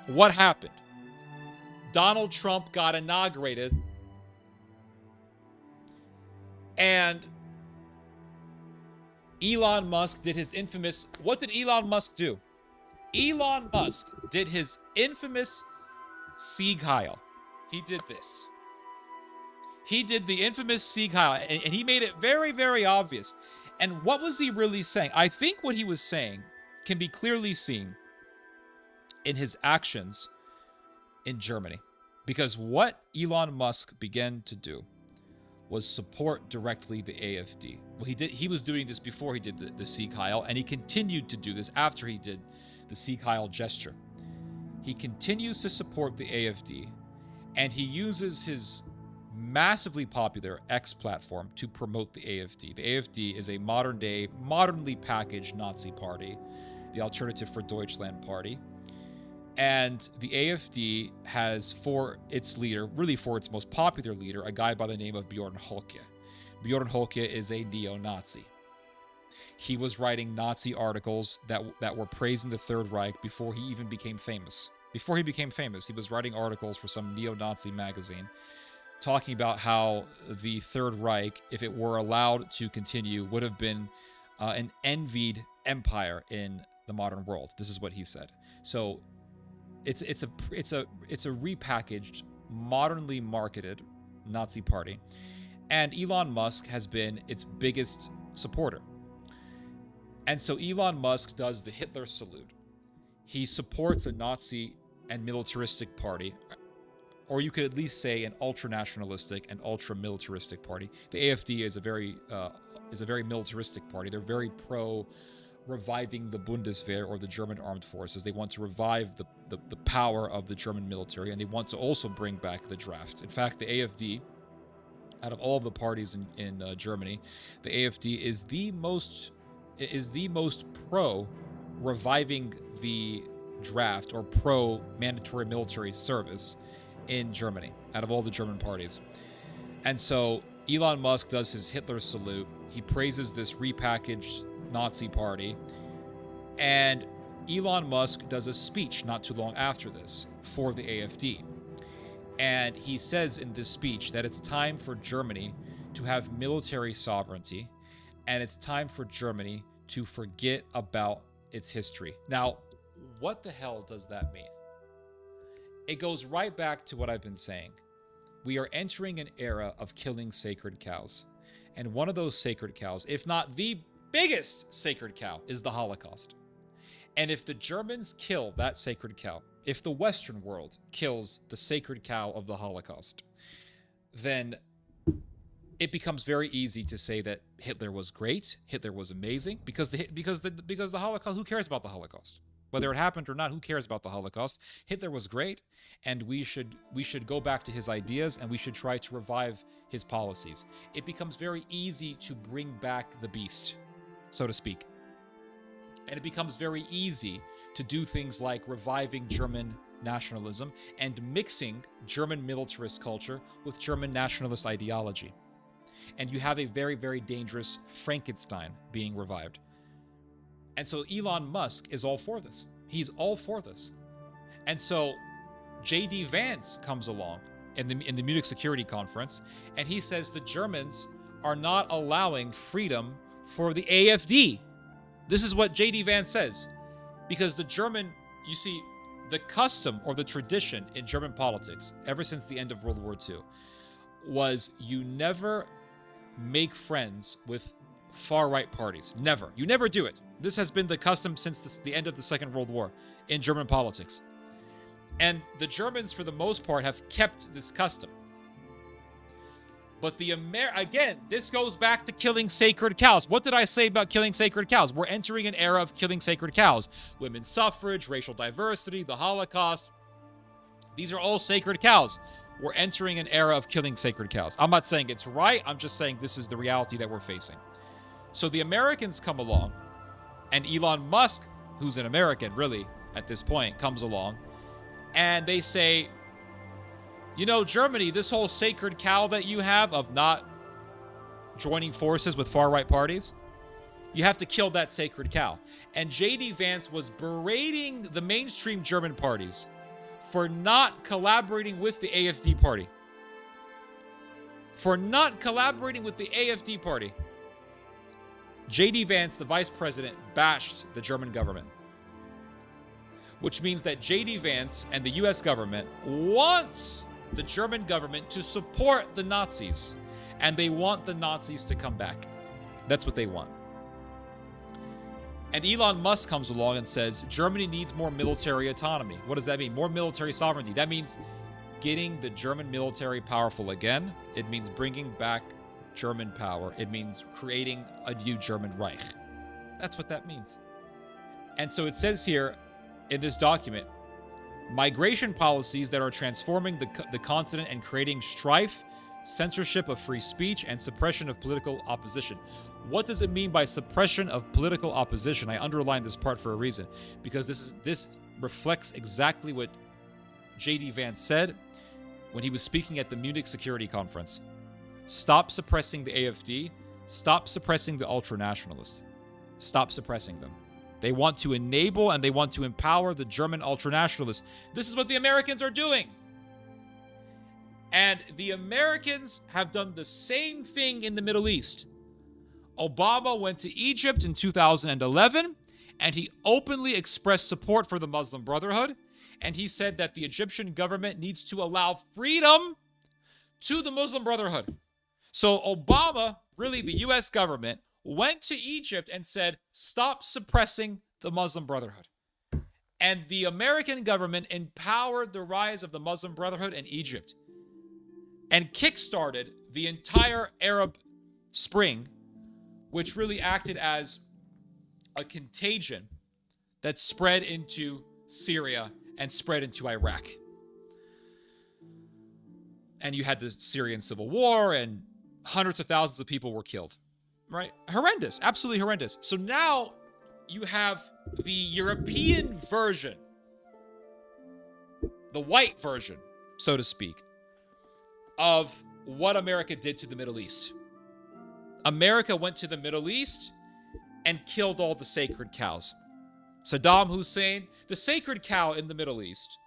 What happened? Donald Trump got inaugurated, and Elon Musk did his infamous... What did Elon Musk do? Elon Musk did his infamous Sieg Heil. He did this. He did the infamous Sieg Heil, and he made it very, very obvious. And what was he really saying? I think what he was saying can be clearly seen in his actions in Germany. Because what Elon Musk began to do was support directly the AfD. Well, he was doing this before he did the Sieg Heil, and he continued to do this after he did the Sieg Heil gesture. He continues to support the AfD, and he uses his massively popular X platform to promote the AfD. The AfD is a modernly packaged Nazi party, the Alternative for Deutschland party. And the AfD has for its leader, really for its most popular leader, a guy by the name of Bjorn Höcke. Bjorn Höcke is a neo-Nazi. He was writing Nazi articles that were praising the Third Reich before he even became famous. Before he became famous, he was writing articles for some neo-Nazi magazine talking about how the Third Reich, if it were allowed to continue, would have been an envied empire in the modern world. This is what he said. So it's a repackaged, modernly marketed Nazi party, and Elon Musk has been its biggest supporter. And so Elon Musk does the Hitler salute. He supports a Nazi and militaristic party, or you could at least say an ultra-nationalistic and ultra-militaristic party. The AfD is a very militaristic party. They're very pro reviving the Bundeswehr, or the German armed forces. They want to revive the power of the German military, and they want to also bring back the draft. In fact, the AfD, out of all of the parties in Germany, the AfD is the most pro reviving the draft, or pro mandatory military service in Germany, out of all the German parties. And so Elon Musk does his Hitler salute. He praises this repackaged Nazi party, and Elon Musk does a speech not too long after this for the AfD. And he says in this speech that it's time for Germany to have military sovereignty, and it's time for Germany to forget about its history. Now, what the hell does that mean? It goes right back to what I've been saying. We are entering an era of killing sacred cows. And one of those sacred cows, if not the biggest sacred cow, is the Holocaust. And if the Germans kill that sacred cow, if the Western world kills the sacred cow of the Holocaust, then it becomes very easy to say that Hitler was great, Hitler was amazing, because the Holocaust, who cares about the Holocaust? Whether it happened or not, who cares about the Holocaust? Hitler was great, and we should go back to his ideas, and we should try to revive his policies. It becomes very easy to bring back the beast, so to speak. And it becomes very easy to do things like reviving German nationalism and mixing German militarist culture with German nationalist ideology. And you have a very, very dangerous Frankenstein being revived. And so Elon Musk is all for this. He's all for this. And so J.D. Vance comes along in the Munich Security Conference, and he says the Germans are not allowing freedom for the AfD. This is what J.D. Vance says. Because the German, you see, the custom or the tradition in German politics, ever since the end of World War II, was you never make friends with far-right parties. Never. You never do it. This has been the custom since the end of the Second World War in German politics. And the Germans, for the most part, have kept this custom. But again, this goes back to killing sacred cows. What did I say about killing sacred cows? We're entering an era of killing sacred cows. Women's suffrage, racial diversity, the Holocaust. These are all sacred cows. We're entering an era of killing sacred cows. I'm not saying it's right. I'm just saying this is the reality that we're facing. So the Americans come along, and Elon Musk, who's an American really at this point, comes along, and they say, you know, Germany, this whole sacred cow that you have of not joining forces with far-right parties, you have to kill that sacred cow. And J.D. Vance was berating the mainstream German parties for not collaborating with the AfD party. For not collaborating with the AfD party. J.D. Vance, the vice president, bashed the German government. Which means that J.D. Vance and the U.S. government wants the German government to support the Nazis. And they want the Nazis to come back. That's what they want. And Elon Musk comes along and says, Germany needs more military autonomy. What does that mean? More military sovereignty. That means getting the German military powerful again. It means bringing back German power. It means creating a new German Reich. That's what that means. And so it says here in this document, migration policies that are transforming the continent and creating strife, censorship of free speech, and suppression of political opposition. What does it mean by suppression of political opposition? I underlined this part for a reason, because this reflects exactly what J.D. Vance said when he was speaking at the Munich Security Conference. Stop suppressing the AfD. Stop suppressing the ultranationalists. Stop suppressing them. They want to enable and they want to empower the German ultranationalists. This is what the Americans are doing. And the Americans have done the same thing in the Middle East. Obama went to Egypt in 2011, and he openly expressed support for the Muslim Brotherhood. And he said that the Egyptian government needs to allow freedom to the Muslim Brotherhood. So Obama, really the US government, went to Egypt and said, stop suppressing the Muslim Brotherhood. And the American government empowered the rise of the Muslim Brotherhood in Egypt and kickstarted the entire Arab Spring, which really acted as a contagion that spread into Syria and spread into Iraq. And you had the Syrian civil war, and hundreds of thousands of people were killed, right? Horrendous, absolutely horrendous. So now you have the European version, the white version, so to speak, of what America did to the Middle East. America went to the Middle East and killed all the sacred cows. Saddam Hussein, the sacred cow in the Middle East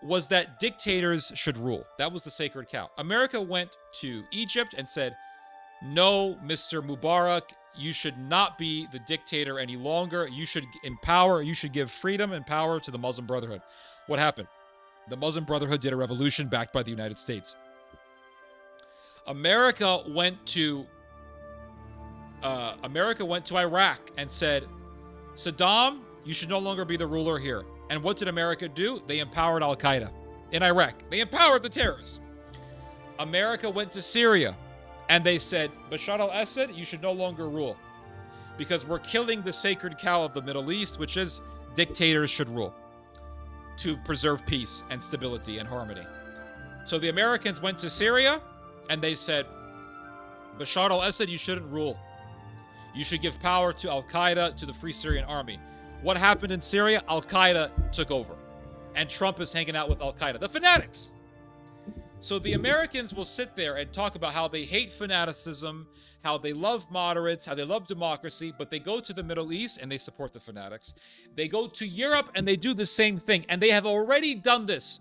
was that dictators should rule. That was the sacred cow. America went to Egypt and said, no, Mr. Mubarak, you should not be the dictator any longer. You should empower, you should give freedom and power to the Muslim Brotherhood. What happened? The Muslim Brotherhood did a revolution backed by the United States. America went to Iraq and said, Saddam, you should no longer be the ruler here. And what did America do? They empowered Al-Qaeda in Iraq. They empowered the terrorists. America went to Syria and they said, Bashar al-Assad, you should no longer rule because we're killing the sacred cow of the Middle East, which is dictators should rule to preserve peace and stability and harmony. So the Americans went to Syria and they said, Bashar al-Assad, you shouldn't rule. You should give power to Al-Qaeda, to the Free Syrian Army. What happened in Syria? Al-Qaeda took over. And Trump is hanging out with Al-Qaeda. The fanatics. So the Americans will sit there and talk about how they hate fanaticism, how they love moderates, how they love democracy, but they go to the Middle East and they support the fanatics. They go to Europe and they do the same thing. And they have already done this.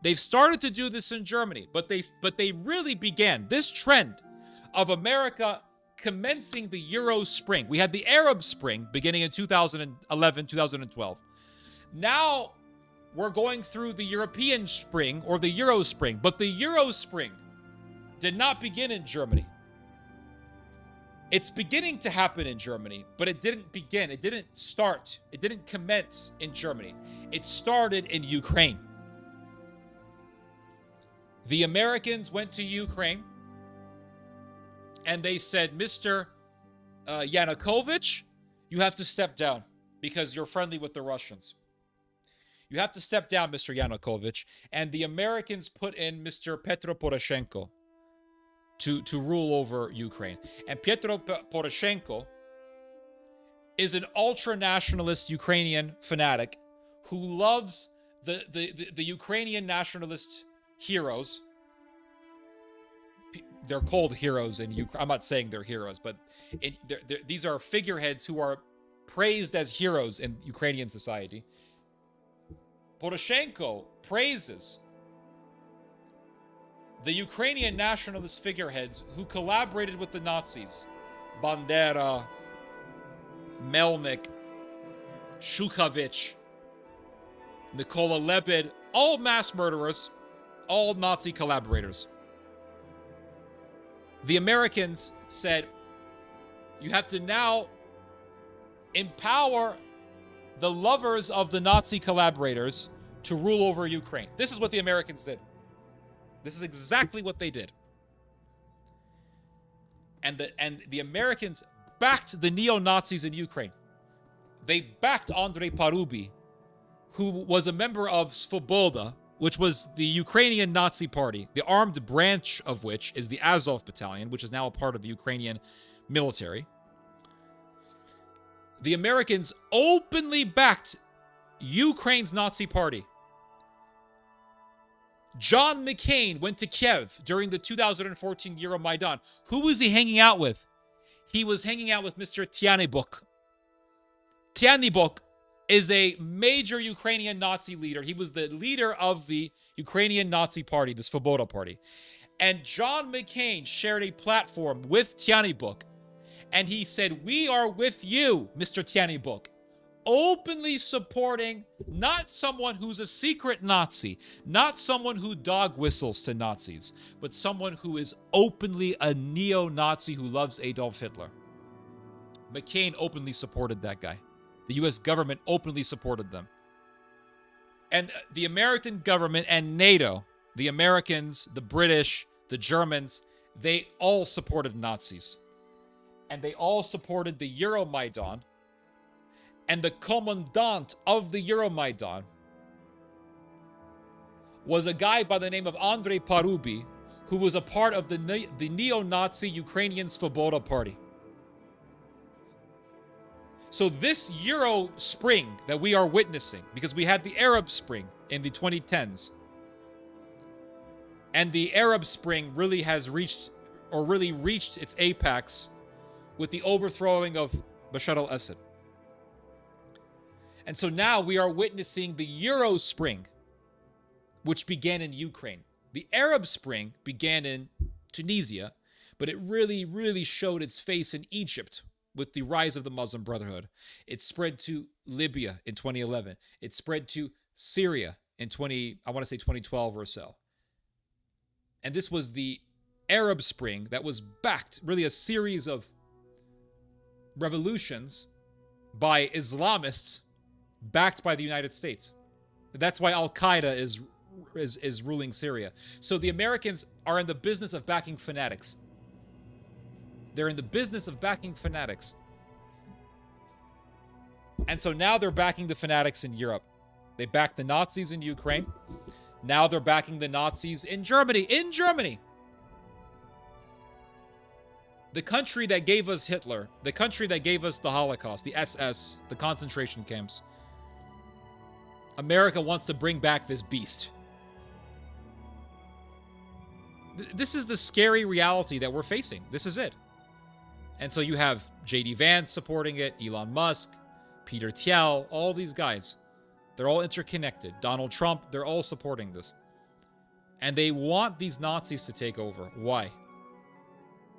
They've started to do this in Germany, but they really began this trend of America commencing the Euro Spring. We had the Arab Spring beginning in 2011, 2012. Now we're going through the European Spring or the Euro Spring, but the Euro Spring did not begin in Germany. It's beginning to happen in Germany, but it didn't begin. It didn't start. It didn't commence in Germany. It started in Ukraine. The Americans went to Ukraine and they said, Mr. Yanukovych, you have to step down because you're friendly with the Russians. You have to step down, Mr. Yanukovych. And the Americans put in Mr. Petro Poroshenko to rule over Ukraine. And Petro Poroshenko is an ultra-nationalist Ukrainian fanatic who loves the Ukrainian nationalist heroes. They're called heroes in Ukraine. I'm not saying they're heroes, but these are figureheads who are praised as heroes in Ukrainian society. Poroshenko praises the Ukrainian nationalist figureheads who collaborated with the Nazis. Bandera, Melnik, Shukavich, Nikola Lebed, all mass murderers, all Nazi collaborators. The Americans said, you have to now empower the lovers of the Nazi collaborators to rule over Ukraine. This is what the Americans did. This is exactly what they did. And the Americans backed the neo-Nazis in Ukraine. They backed Andrei Parubi, who was a member of Svoboda, which was the Ukrainian Nazi Party, the armed branch of which is the Azov Battalion, which is now a part of the Ukrainian military. The Americans openly backed Ukraine's Nazi Party. John McCain went to Kiev during the 2014 Euromaidan. Who was he hanging out with? He was hanging out with Mr. Tyanibok. Tyanibok is a major Ukrainian Nazi leader. He was the leader of the Ukrainian Nazi Party, the Svoboda Party. And John McCain shared a platform with Tyanibok. And he said, "We are with you, Mr. Tyanibok." Openly supporting not someone who's a secret Nazi, not someone who dog whistles to Nazis, but someone who is openly a neo-Nazi who loves Adolf Hitler. McCain openly supported that guy. The US government openly supported them. And the American government and NATO, the Americans, the British, the Germans, they all supported Nazis. And they all supported the Euromaidan. And the commandant of the Euromaidan was a guy by the name of Andrei Parubi, who was a part of the neo-Nazi Ukrainian Svoboda Party. So this Euro Spring that we are witnessing, because we had the Arab Spring in the 2010s, and the Arab Spring really has reached its apex with the overthrowing of Bashar al-Assad. And so now we are witnessing the Euro Spring, which began in Ukraine. The Arab Spring began in Tunisia, but it really showed its face in Egypt with the rise of the Muslim Brotherhood. It spread to Libya in 2011. It spread to Syria in 2012 or so. And this was the Arab Spring that was backed, really a series of revolutions by Islamists backed by the United States. That's why Al-Qaeda is ruling Syria. So the Americans are in the business of backing fanatics. They're in the business of backing fanatics. And so now they're backing the fanatics in Europe. They backed the Nazis in Ukraine. Now they're backing the Nazis in Germany. In Germany! The country that gave us Hitler, the country that gave us the Holocaust, the SS, the concentration camps. America wants to bring back this beast. This is the scary reality that we're facing. This is it. And so you have J.D. Vance supporting it, Elon Musk, Peter Thiel, all these guys. They're all interconnected. Donald Trump, they're all supporting this. And they want these Nazis to take over. Why?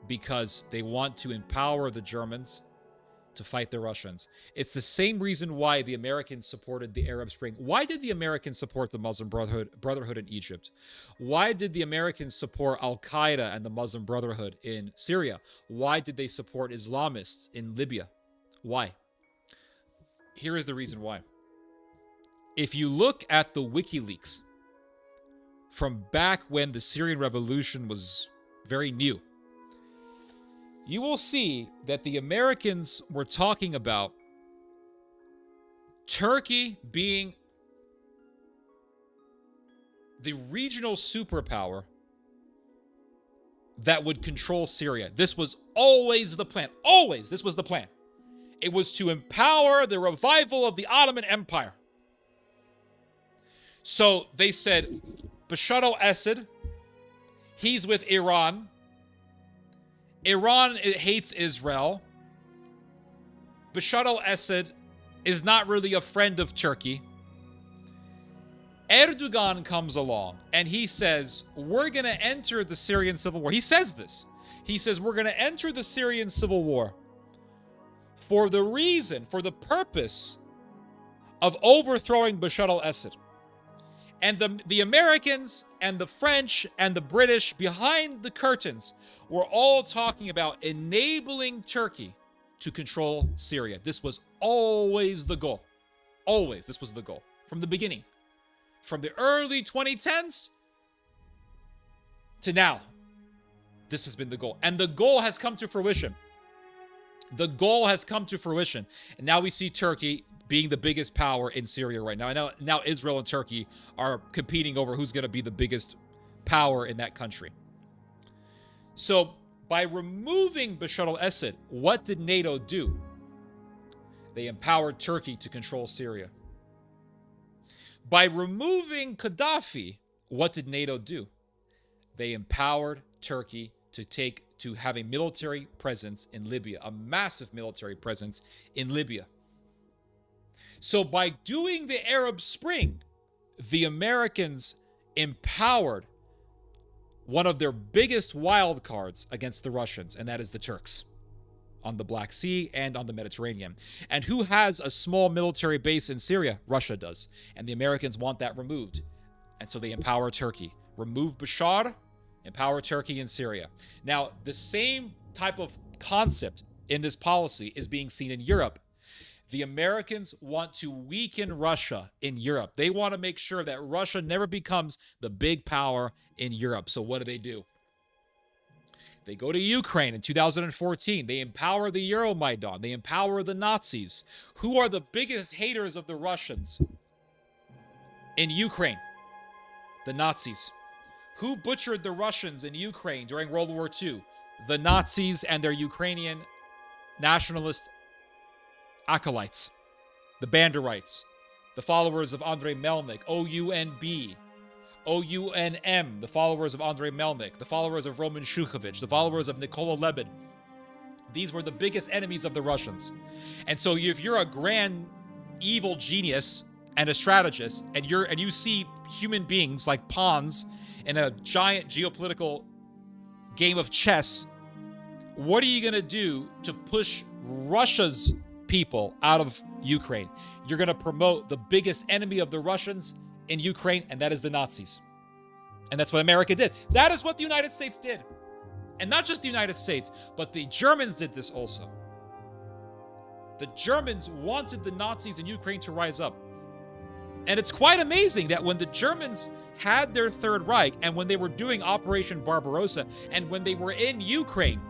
Because they want to empower the Germans to fight the Russians. It's the same reason why the Americans supported the Arab Spring. Why did the Americans support the Muslim Brotherhood in Egypt? Why did the Americans support Al-Qaeda and the Muslim Brotherhood in Syria? Why did they support Islamists in Libya? Why? Here is the reason why. If you look at the WikiLeaks from back when the Syrian revolution was very new, you will see that the Americans were talking about Turkey being the regional superpower that would control Syria. This was always the plan. Always, this was the plan. It was to empower the revival of the Ottoman Empire. So they said, Bashar al-Assad, he's with Iran. Iran hates Israel. Bashar al-Assad is not really a friend of Turkey. Erdogan comes along and he says, we're going to enter the Syrian civil war. He says this. He says, we're going to enter the Syrian civil war for the purpose of overthrowing Bashar al-Assad. And the Americans and the French and the British behind the curtains were all talking about enabling Turkey to control Syria. This was always the goal. Always, this was the goal. From the beginning. From the early 2010s to now. This has been the goal. And the goal has come to fruition. The goal has come to fruition. And now we see Turkey being the biggest power in Syria right now. I know now Israel and Turkey are competing over who's going to be the biggest power in that country. So by removing Bashar al-Assad, what did NATO do? They empowered Turkey to control Syria. By removing Gaddafi, what did NATO do? They empowered Turkey to have a military presence in Libya, a massive military presence in Libya. So by doing the Arab Spring, the Americans empowered one of their biggest wild cards against the Russians, and that is the Turks on the Black Sea and on the Mediterranean. And who has a small military base in Syria? Russia does. And the Americans want that removed. And so they empower Turkey. Remove Bashar, empower Turkey in Syria. Now, the same type of concept in this policy is being seen in Europe. The Americans want to weaken Russia in Europe. They want to make sure that Russia never becomes the big power in Europe. So what do? They go to Ukraine in 2014. They empower the Euromaidan. They empower the Nazis. Who are the biggest haters of the Russians in Ukraine? The Nazis. Who butchered the Russians in Ukraine during World War II? The Nazis and their Ukrainian nationalist acolytes, the Banderites, the followers of Andrei Melnik, OUNB, OUNM, the followers of Andrei Melnik, the followers of Roman Shukovich, the followers of Nikola Lebed. These were the biggest enemies of the Russians. And so if you're a grand evil genius and a strategist, and you see human beings like pawns in a giant geopolitical game of chess, what are you going to do to push Russia's people out of Ukraine? You're going to promote the biggest enemy of the Russians in Ukraine, and that is the Nazis. And that's what America did. That is what the United States did. And not just the United States, but the Germans did this also. The Germans wanted the Nazis in Ukraine to rise up. And it's quite amazing that when the Germans had their Third Reich, and when they were doing Operation Barbarossa, and when they were in Ukraine,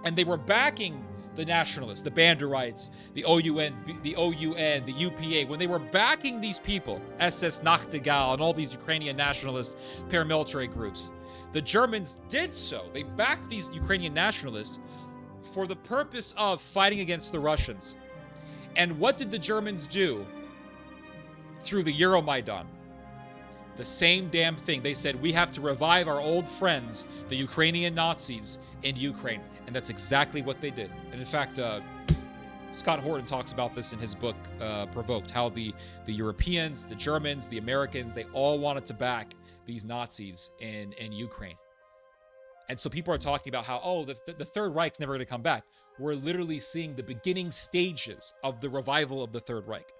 and they were backing the Nationalists, the Banderites, the OUN, the UPA, when they were backing these people, SS Nachtigall and all these Ukrainian nationalist paramilitary groups, the Germans did so. They backed these Ukrainian nationalists for the purpose of fighting against the Russians. And what did the Germans do through the Euromaidan? The same damn thing. They said, we have to revive our old friends, the Ukrainian Nazis, in Ukraine. And that's exactly what they did. And in fact, Scott Horton talks about this in his book, Provoked, how the Europeans, the Germans, the Americans, they all wanted to back these Nazis in Ukraine. And so people are talking about how, oh, the Third Reich's never going to come back. We're literally seeing the beginning stages of the revival of the Third Reich.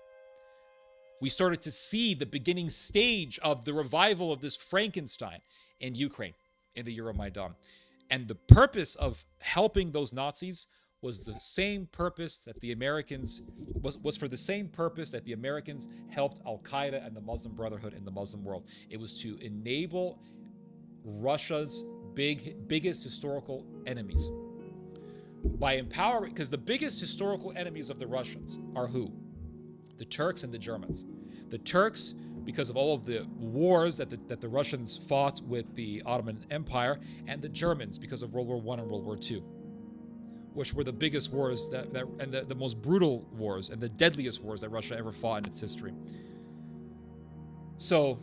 We started to see the beginning stage of the revival of this Frankenstein in Ukraine, in the Euromaidan. And the purpose of helping those Nazis was the same purpose that the Americans was for the same purpose that the Americans helped Al-Qaeda and the Muslim Brotherhood in the Muslim world. It was to enable Russia's biggest historical enemies by empowering, because the biggest historical enemies of the Russians are who? The Turks and the Germans. The Turks, because of all of the wars that the Russians fought with the Ottoman Empire, and the Germans because of World War I and World War II, which were the biggest wars and the most brutal wars and the deadliest wars that Russia ever fought in its history. So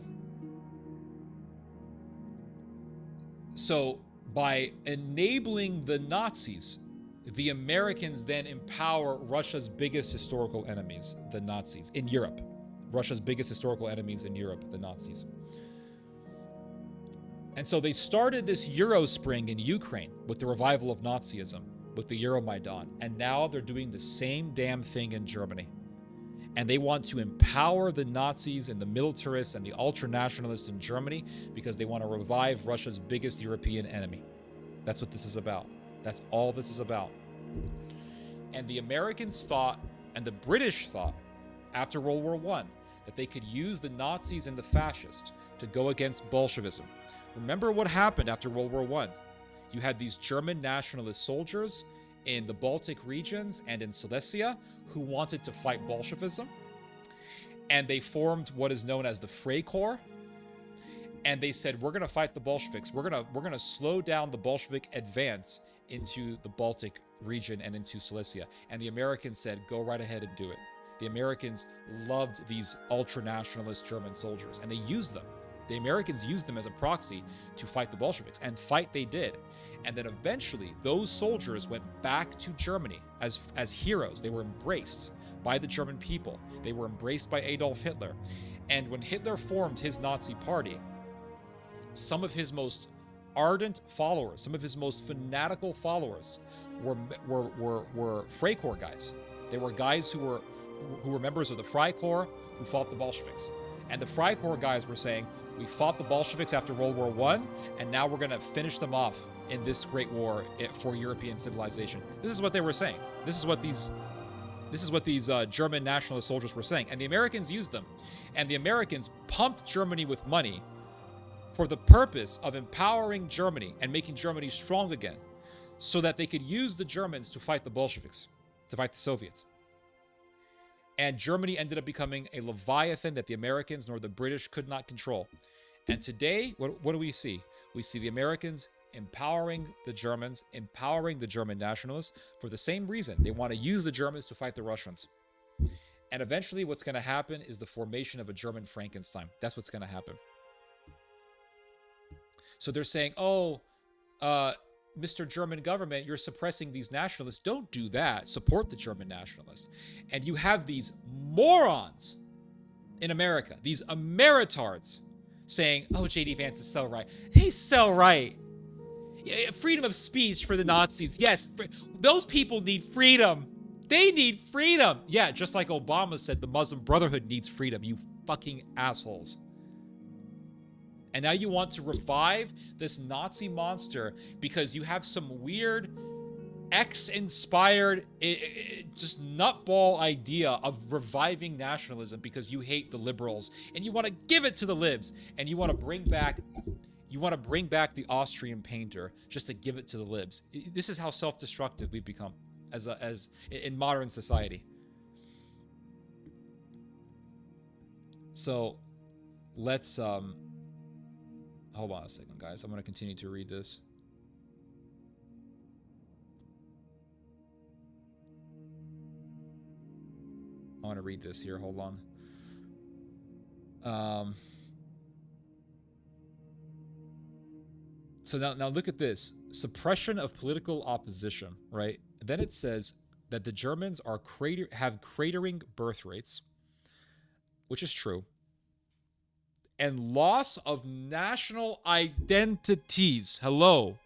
by enabling the Nazis, the Americans then empower Russia's biggest historical enemies, the Nazis, in Europe. Russia's biggest historical enemies in Europe, the Nazis. And so they started this Euro Spring in Ukraine with the revival of Nazism, with the Euromaidan. And now they're doing the same damn thing in Germany. And they want to empower the Nazis and the militarists and the ultra-nationalists in Germany because they want to revive Russia's biggest European enemy. That's what this is about. That's all this is about. And the Americans thought, and the British thought, after World War I, that they could use the Nazis and the fascists to go against Bolshevism. Remember what happened after World War I. You had these German nationalist soldiers in the Baltic regions and in Silesia who wanted to fight Bolshevism. And they formed what is known as the Freikorps. And they said, we're going to fight the Bolsheviks. We're going to slow down the Bolshevik advance into the Baltic region and into Silesia. And the Americans said, go right ahead and do it. The Americans loved these ultra-nationalist German soldiers, and they used them. The Americans used them as a proxy to fight the Bolsheviks, and fight they did. And then eventually, those soldiers went back to Germany as heroes. They were embraced by the German people. They were embraced by Adolf Hitler. And when Hitler formed his Nazi party, some of his most ardent followers, some of his most fanatical followers were Freikorps guys. They were guys who were members of the Freikorps who fought the Bolsheviks. And the Freikorps guys were saying, we fought the Bolsheviks after World War I, and now we're going to finish them off in this great war for European civilization. This is what they were saying. This is what these German nationalist soldiers were saying. And the Americans used them. And the Americans pumped Germany with money for the purpose of empowering Germany and making Germany strong again, so that they could use the Germans to fight the Bolsheviks, to fight the Soviets. And Germany ended up becoming a leviathan that the Americans nor the British could not control. And today, what do we see? We see the Americans empowering the Germans, empowering the German nationalists for the same reason. They want to use the Germans to fight the Russians. And eventually what's going to happen is the formation of a German Frankenstein. That's what's going to happen. So they're saying, Mr. German government, you're suppressing these nationalists. Don't do that. Support the German nationalists. And you have these morons in America, these Ameritards, saying, oh, J.D. Vance is so right. He's so right. Freedom of speech for the Nazis. Yes, those people need freedom. They need freedom. Yeah, just like Obama said, the Muslim Brotherhood needs freedom. You fucking assholes. And now you want to revive this Nazi monster because you have some weird X-inspired, just nutball idea of reviving nationalism because you hate the liberals and you want to give it to the libs and you want to bring back the Austrian painter just to give it to the libs. This is how self-destructive we've become as in modern society. So let's hold on a second, guys. I'm going to continue to read this. I want to read this here. Hold on. So now look at this. Suppression of political opposition, right? Then it says that the Germans have cratering birth rates, which is true. And loss of national identities. Hello.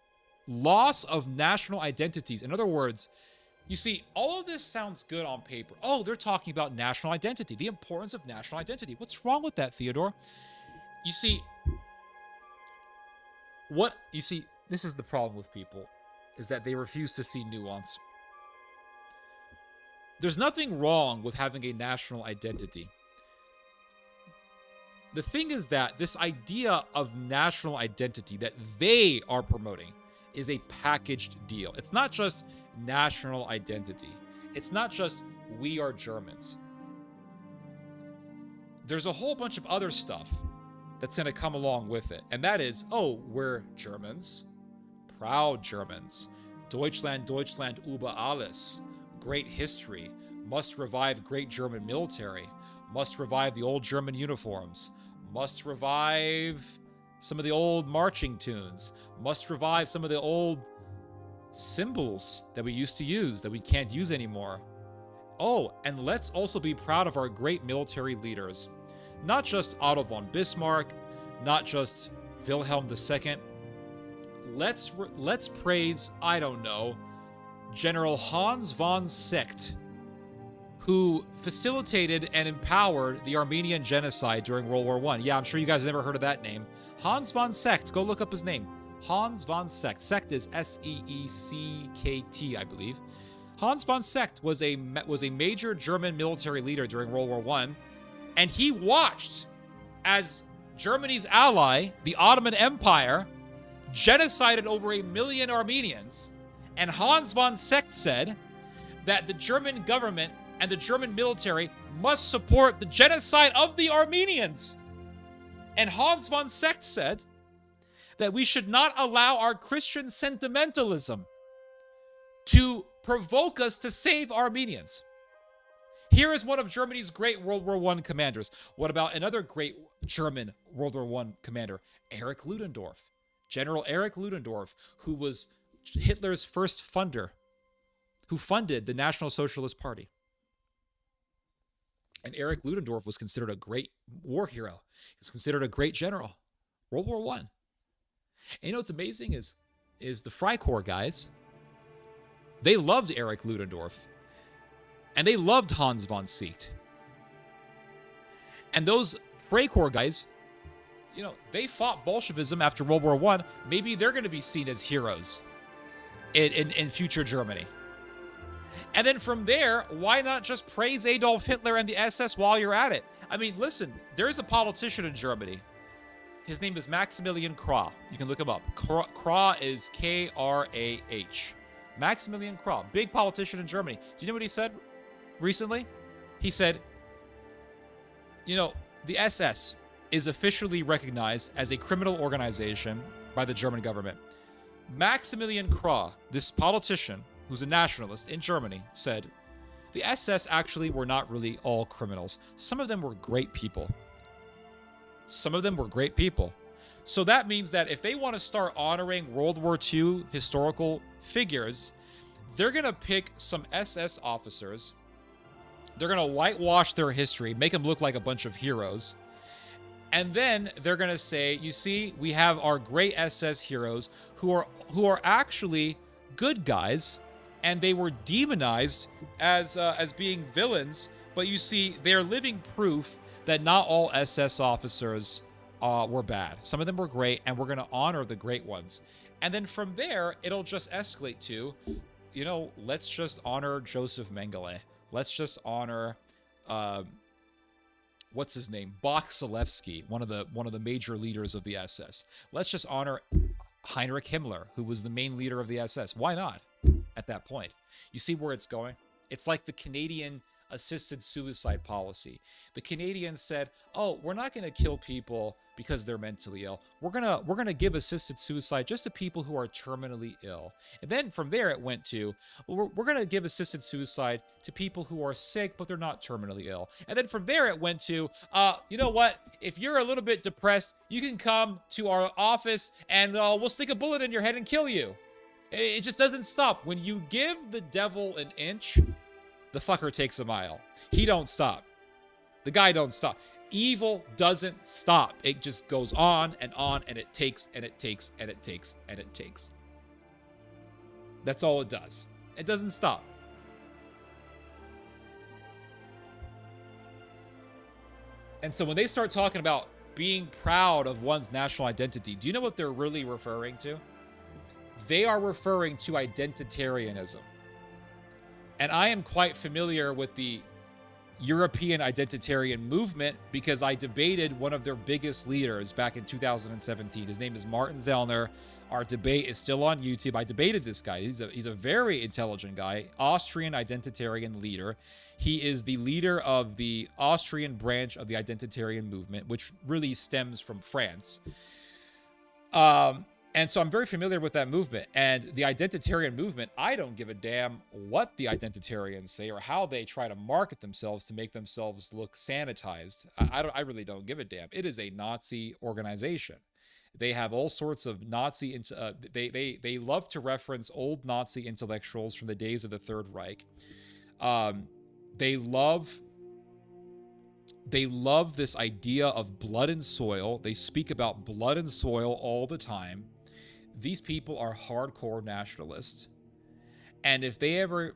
Loss of national identities. In other words, you see, all of this sounds good on paper. Oh, they're talking about national identity, the importance of national identity. What's wrong with that, Theodore? You see, this is the problem with people, is that they refuse to see nuance. There's nothing wrong with having a national identity. The thing is that this idea of national identity that they are promoting is a packaged deal. It's not just national identity. It's not just we are Germans. There's a whole bunch of other stuff that's going to come along with it. And that is, oh, we're Germans, proud Germans. Deutschland, Deutschland über alles. Great history. Must revive great German military. Must revive the old German uniforms. Must revive some of the old marching tunes. Must revive some of the old symbols that we used to use that we can't use anymore. Oh, and let's also be proud of our great military leaders. Not just Otto von Bismarck, not just Wilhelm II. Let's praise, I don't know, General Hans von Seeckt, who facilitated and empowered the Armenian genocide during World War I. Yeah, I'm sure you guys have never heard of that name. Hans von Seeckt. Go look up his name. Hans von Seeckt. Seeckt is S-E-E-C-K-T, I believe. Hans von Seeckt was a major German military leader during World War I, and he watched as Germany's ally, the Ottoman Empire, genocided over 1 million Armenians And Hans von Secht said that the German government and the German military must support the genocide of the Armenians. And Hans von Secht said that we should not allow our Christian sentimentalism to provoke us to save Armenians. Here is one of Germany's great World War I commanders. What about another great German World War I commander? Erich Ludendorff. General Erich Ludendorff, who was Hitler's first funder, who funded the National Socialist Party. And Erich Ludendorff was considered a great war hero. He was considered a great general. World War I. And you know what's amazing is the Freikorps guys, they loved Erich Ludendorff. And they loved Hans von Secht. And those Freikorps guys, you know, they fought Bolshevism after World War I. Maybe they're going to be seen as heroes in future Germany. And then from there, why not just praise Adolf Hitler and the SS while you're at it? I mean, listen, there's a politician in Germany. His name is Maximilian Krah. You can look him up. Krah is Krah. Maximilian Krah, big politician in Germany. Do you know what he said recently? He said, you know, the SS is officially recognized as a criminal organization by the German government. Maximilian Krah, this politician who's a nationalist in Germany, said, the SS actually were not really all criminals. Some of them were great people. Some of them were great people. So that means that if they want to start honoring World War II historical figures, they're going to pick some SS officers. They're going to whitewash their history, make them look like a bunch of heroes. And then they're going to say, you see, we have our great SS heroes who are actually good guys, and they were demonized as being villains. But you see, they're living proof that not all SS officers were bad. Some of them were great, and we're going to honor the great ones. And then from there, it'll just escalate to, you know, let's just honor Joseph Mengele. Let's just honor, what's his name? Bach-Zelewski, one of the major leaders of the SS. Let's just honor Heinrich Himmler, who was the main leader of the SS. Why not? At that point, you see where it's going? It's like the Canadian assisted suicide policy. The Canadians said, "Oh, we're not going to kill people because they're mentally ill. We're going to give assisted suicide just to people who are terminally ill." And then from there it went to, well, we're going to give assisted suicide to people who are sick but they're not terminally ill. And then from there it went to, you know what? If you're a little bit depressed, you can come to our office and we'll stick a bullet in your head and kill you. It just doesn't stop. When you give the devil an inch, the fucker takes a mile. He don't stop. The guy don't stop. Evil doesn't stop. It just goes on, and it takes, and it takes, and it takes, and it takes. That's all it does. It doesn't stop. And so when they start talking about being proud of one's national identity, do you know what they're really referring to? They are referring to identitarianism. And I am quite familiar with the European identitarian movement because I debated one of their biggest leaders back in 2017. His name is Martin Zellner. Our debate is still on YouTube. I debated this guy. He's a very intelligent guy, Austrian identitarian leader. He is the leader of the Austrian branch of the identitarian movement, which really stems from France. And so I'm very familiar with that movement. And the identitarian movement, I don't give a damn what the identitarians say or how they try to market themselves to make themselves look sanitized. I really don't give a damn. It is a Nazi organization. They have all sorts of Nazi, they love to reference old Nazi intellectuals from the days of the Third Reich. They love this idea of blood and soil. They speak about blood and soil all the time. These people are hardcore nationalists. And if they ever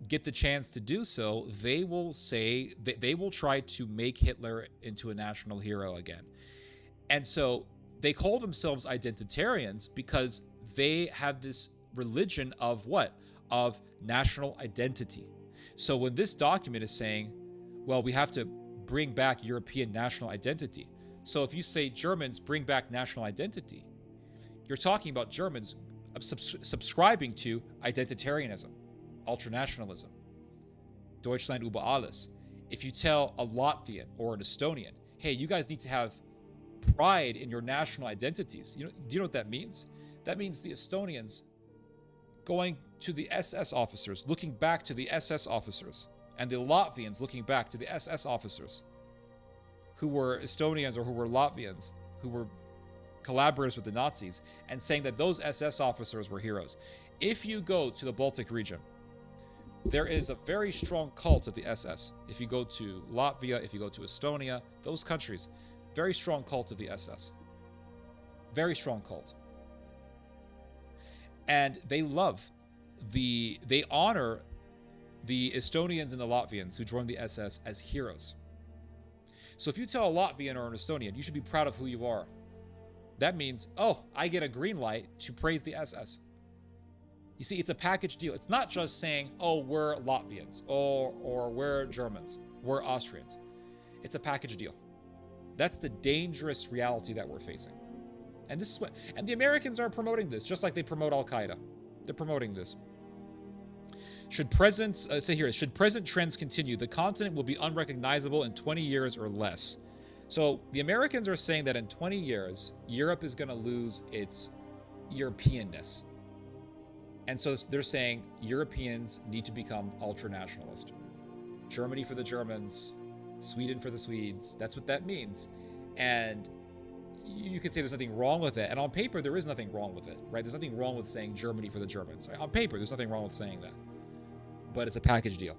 get the chance to do so, they will say that they will try to make Hitler into a national hero again. And so they call themselves identitarians because they have this religion of what? Of national identity. So when this document is saying, well, we have to bring back European national identity. So if you say Germans bring back national identity, you're talking about Germans subscribing to identitarianism, ultranationalism, Deutschland über alles. If you tell a Latvian or an Estonian, hey, you guys need to have pride in your national identities, do you know what that means? That means the Estonians going to the SS officers, looking back to the SS officers, and the Latvians looking back to the SS officers who were Estonians or who were Latvians, who were collaborators with the Nazis, and saying that those SS officers were heroes. If you go to the Baltic region, there is a very strong cult of the SS. If you go to Latvia, if you go to Estonia, those countries, very strong cult of the SS. Very strong cult. And they they honor the Estonians and the Latvians who joined the SS as heroes. So if you tell a Latvian or an Estonian, you should be proud of who you are, that means, oh, I get a green light to praise the SS. You see, it's a package deal. It's not just saying, oh, we're Latvians, or we're Germans, we're Austrians. It's a package deal. That's the dangerous reality that we're facing. And this is what, and the Americans are promoting this, just like they promote Al-Qaeda. They're promoting this. Should present trends continue, the continent will be unrecognizable in 20 years or less. So the Americans are saying that in 20 years, Europe is going to lose its Europeanness. And so they're saying Europeans need to become ultranationalist. Germany for the Germans, Sweden for the Swedes. That's what that means. And you could say there's nothing wrong with it. And on paper, there is nothing wrong with it, right? There's nothing wrong with saying Germany for the Germans. Right? On paper, there's nothing wrong with saying that. But it's a package deal.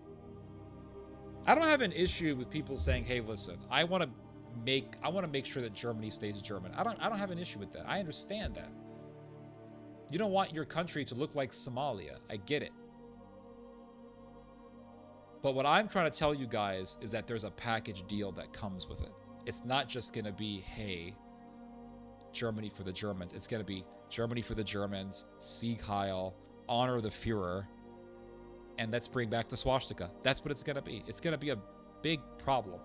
I don't have an issue with people saying, hey, listen, I want to make sure that Germany stays German. I don't have an issue with that. I understand that. You don't want your country to look like Somalia. I get it. But what I'm trying to tell you guys is that there's a package deal that comes with it. It's not just going to be, hey, Germany for the Germans. It's going to be Germany for the Germans, Sieg Heil, honor the Führer, and let's bring back the swastika. That's what it's going to be. It's going to be a big problem.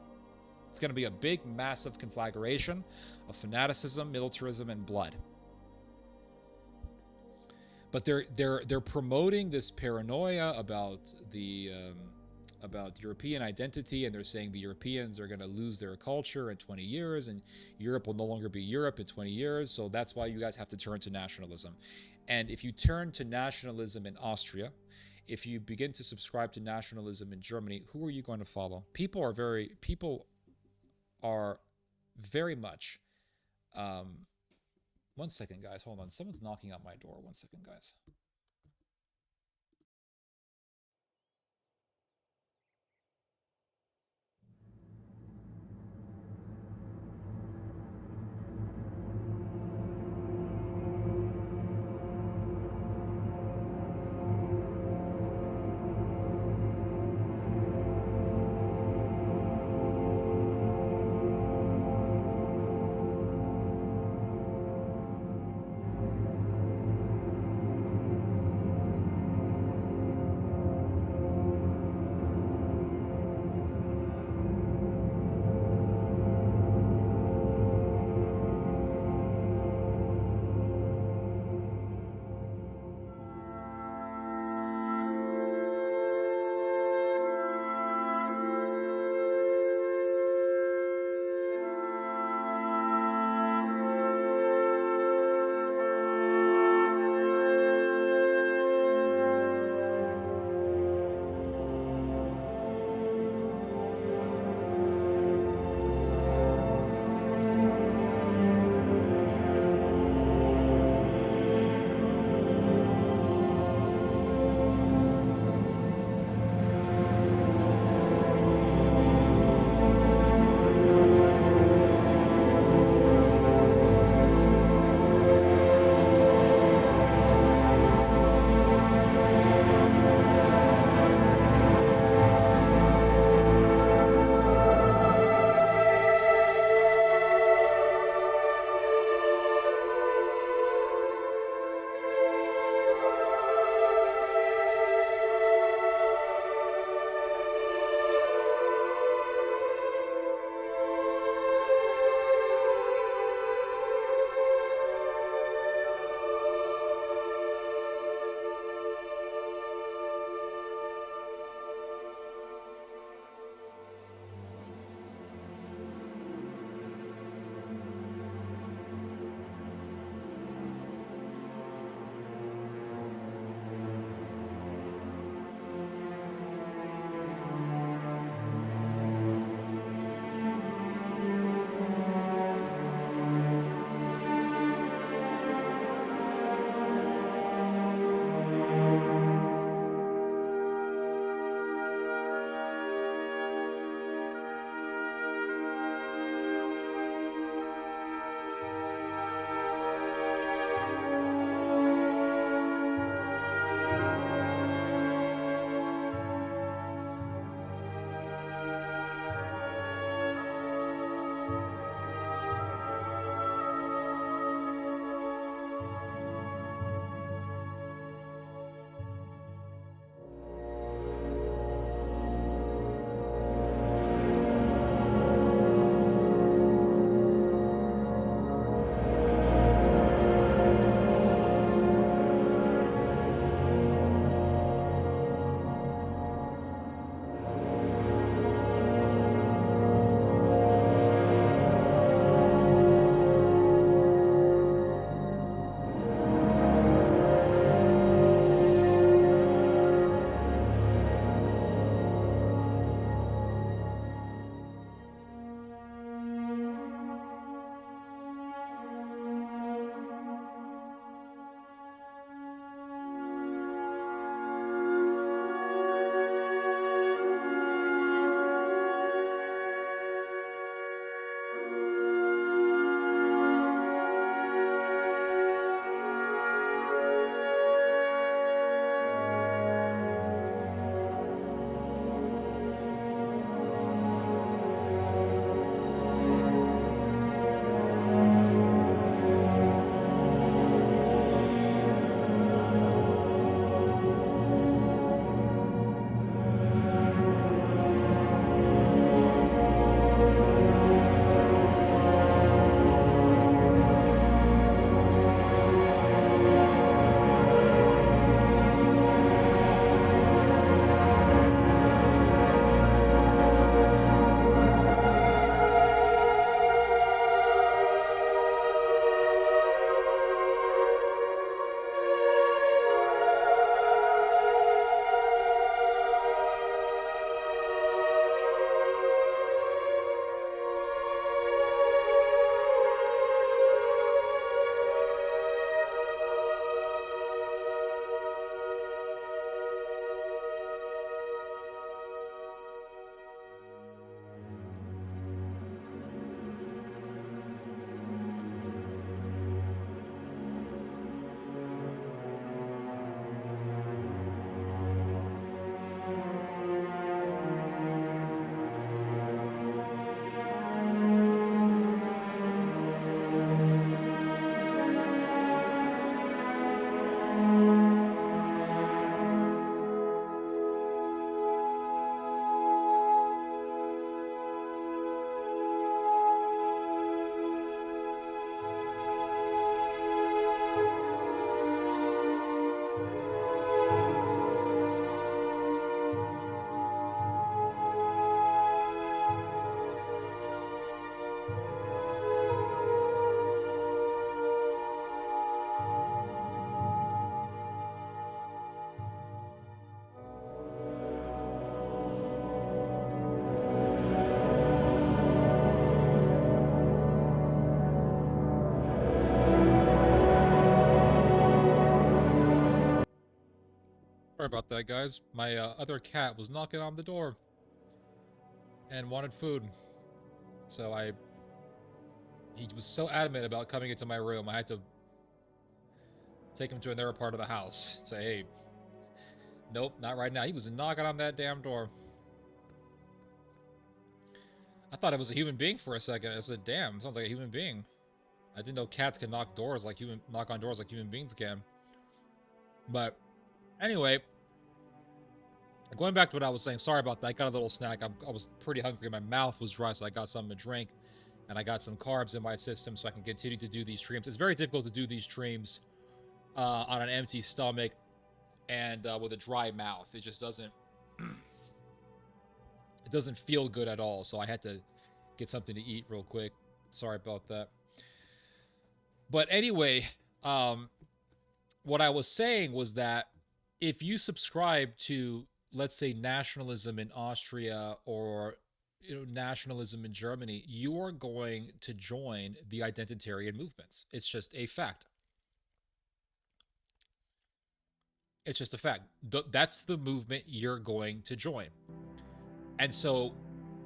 It's going to be a big, massive conflagration of fanaticism, militarism, and blood. But they're promoting this paranoia about European identity, and they're saying the Europeans are going to lose their culture in 20 years, and Europe will no longer be Europe in 20 years. So that's why you guys have to turn to nationalism. And if you turn to nationalism in Austria, if you begin to subscribe to nationalism in Germany, who are you going to follow? People are very much. One second, guys. Hold on. Someone's knocking on my door. One second, guys. about that, guys. My other cat was knocking on the door and wanted food. So he was so adamant about coming into my room, I had to take him to another part of the house. Say, hey, nope, not right now. He was knocking on that damn door. I thought it was a human being for a second. I said, damn, sounds like a human being. I didn't know cats can knock on doors like human beings can. But anyway, going back to what I was saying, sorry about that. I got a little snack. I was pretty hungry. My mouth was dry, so I got something to drink. And I got some carbs in my system so I can continue to do these streams. It's very difficult to do these streams on an empty stomach and with a dry mouth. It just doesn't... it doesn't feel good at all, so I had to get something to eat real quick. Sorry about that. But anyway, what I was saying was that if you subscribe to, let's say, nationalism in Austria or nationalism in Germany, you are going to join the identitarian movements. It's just a fact. It's just a fact. That's the movement you're going to join. And so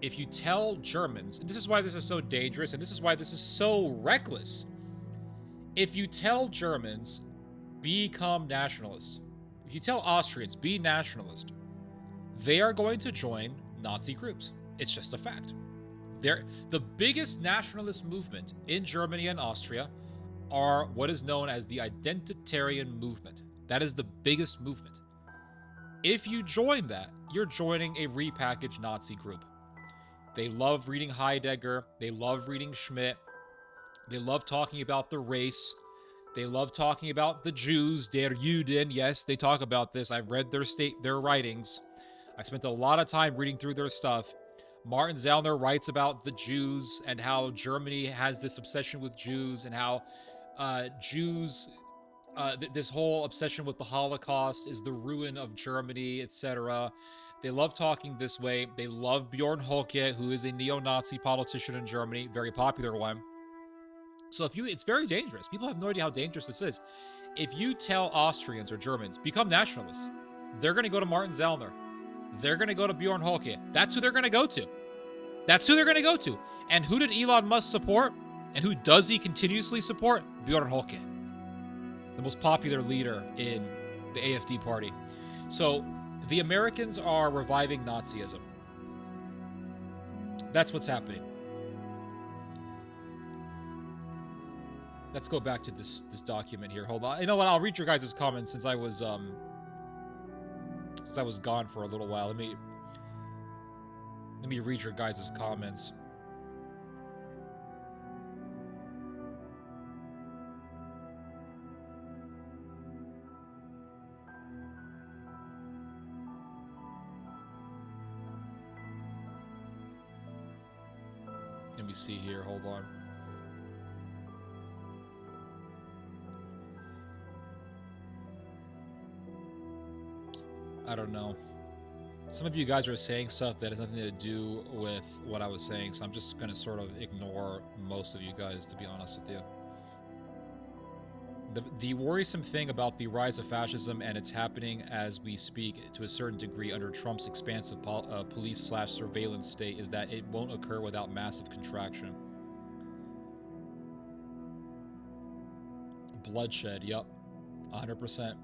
if you tell Germans, and this is why this is so dangerous, and this is why this is so reckless, if you tell Germans, become nationalists, if you tell Austrians, be nationalist, they are going to join Nazi groups. It's just a fact. The biggest nationalist movement in Germany and Austria are what is known as the identitarian movement. That is the biggest movement. If you join that, you're joining a repackaged Nazi group. They love reading Heidegger. They love reading Schmidt. They love talking about the race. They love talking about the Jews, der Juden. Yes, they talk about this. I've read their writings. I spent a lot of time reading through their stuff. Martin Zellner writes about the Jews and how Germany has this obsession with Jews and how Jews... this whole obsession with the Holocaust is the ruin of Germany, etc. They love talking this way. They love Bjorn Höcke, who is a neo-Nazi politician in Germany, very popular one. So it's very dangerous. People have no idea how dangerous this is. If you tell Austrians or Germans, become nationalists, they're going to go to Martin Zellner. They're going to go to Bjorn Höcke. That's who they're going to go to. That's who they're going to go to. And who did Elon Musk support? And who does he continuously support? Bjorn Höcke, the most popular leader in the AfD party. So the Americans are reviving Nazism. That's what's happening. Let's go back to this document here. Hold on. You know what? I'll read your guys' comments since I was gone for a little while. Let me read your guys' comments. Let me see here. Hold on. I don't know. Some of you guys are saying stuff that has nothing to do with what I was saying, so I'm just going to sort of ignore most of you guys, to be honest with you. The worrisome thing about the rise of fascism, and it's happening as we speak to a certain degree under Trump's expansive police/surveillance state, is that it won't occur without massive contraction. Bloodshed, yep. 100%.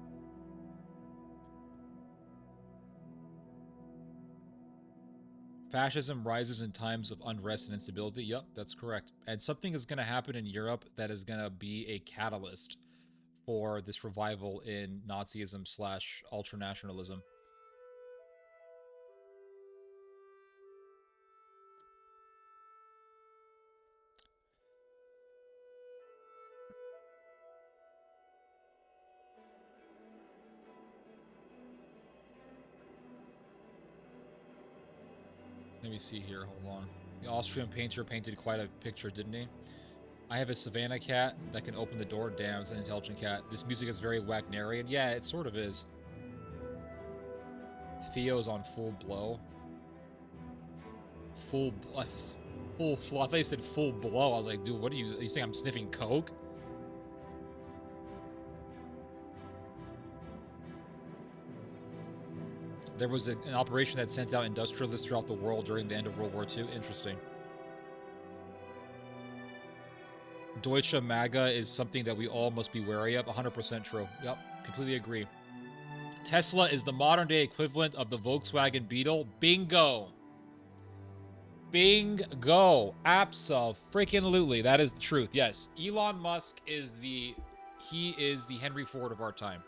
Fascism rises in times of unrest and instability. Yep, that's correct. And something is going to happen in Europe that is going to be a catalyst for this revival in Nazism/ultranationalism. Let me see here. Hold on. The Austrian painter painted quite a picture, didn't he? I have a Savannah cat that can open the door. Damn, it's an intelligent cat. This music is very Wagnerian. Yeah, it sort of is. Theo's on full blow. Full flow. I thought you said full blow. I was like, dude, what are you saying I'm sniffing coke? There was an operation that sent out industrialists throughout the world during the end of World War II. Interesting. Deutsche MAGA is something that we all must be wary of. 100% true. Yep, completely agree. Tesla is the modern-day equivalent of the Volkswagen Beetle. Bingo. Bingo. Abso-freaking-lutely. That is the truth. Yes, Elon Musk is the Henry Ford of our time.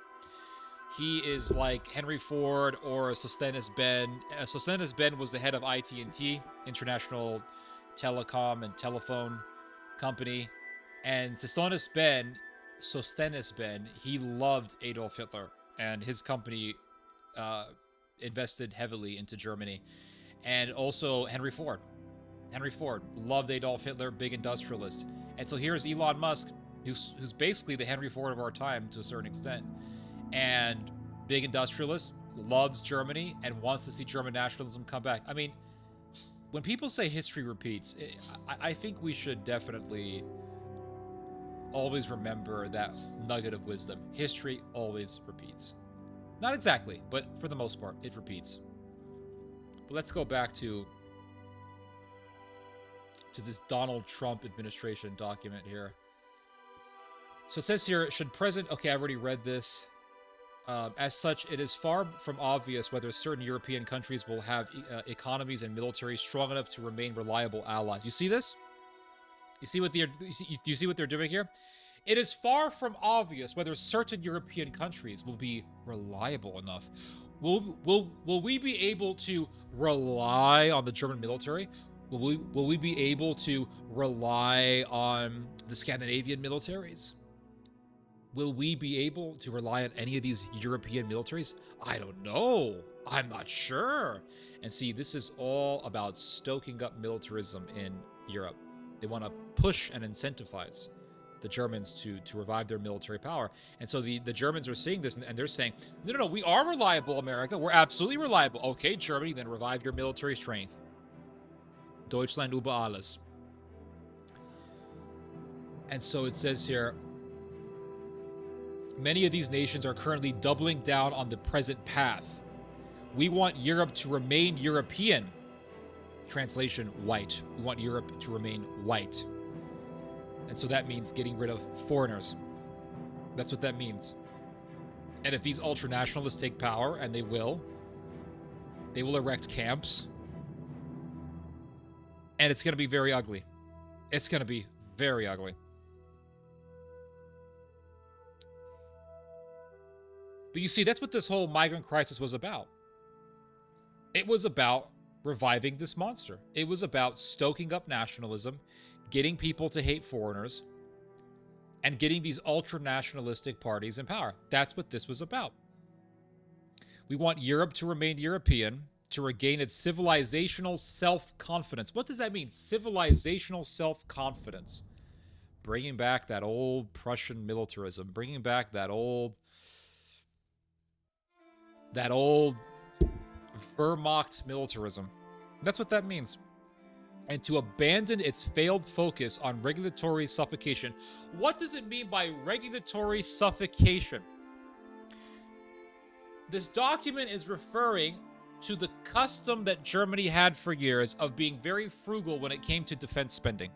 He is like Henry Ford or Sosthenes Ben. Sosthenes Ben was the head of IT&T, International Telecom and Telephone Company. And Sosthenes Ben, he loved Adolf Hitler, and his company invested heavily into Germany. And also Henry Ford. Henry Ford loved Adolf Hitler, big industrialist. And so here's Elon Musk, who's basically the Henry Ford of our time to a certain extent, and big industrialist, loves Germany, and wants to see German nationalism come back. I mean, when people say history repeats, I think we should definitely always remember that nugget of wisdom. History always repeats. Not exactly, but for the most part, it repeats. But let's go back to this Donald Trump administration document here. So it says here, should President... Okay, I've already read this. As such, it is far from obvious whether certain European countries will have economies and military strong enough to remain reliable allies. You see this? You see what do you see what they're doing here? It is far from obvious whether certain European countries will be reliable enough. Will we be able to rely on the German military? Will we be able to rely on the Scandinavian militaries? Will we be able to rely on any of these European militaries? I don't know. I'm not sure. And see, this is all about stoking up militarism in Europe. They want to push and incentivize the Germans to revive their military power. And so the Germans are seeing this, and they're saying, no, we are reliable, America. We're absolutely reliable. Okay, Germany, then revive your military strength. Deutschland über alles. And so it says here, many of these nations are currently doubling down on the present path. We want Europe to remain European. Translation, white. We want Europe to remain white. And so that means getting rid of foreigners. That's what that means. And if these ultranationalists take power, and they will erect camps. And it's going to be very ugly. It's going to be very ugly. But you see, that's what this whole migrant crisis was about. It was about reviving this monster. It was about stoking up nationalism, getting people to hate foreigners, and getting these ultra-nationalistic parties in power. That's what this was about. We want Europe to remain European, to regain its civilizational self-confidence. What does that mean? Civilizational self-confidence. Bringing back that old Prussian militarism. Bringing back that old Wehrmacht militarism. That's what that means. And to abandon its failed focus on regulatory suffocation. What does it mean by regulatory suffocation? This document is referring to the custom that Germany had for years of being very frugal when it came to defense spending.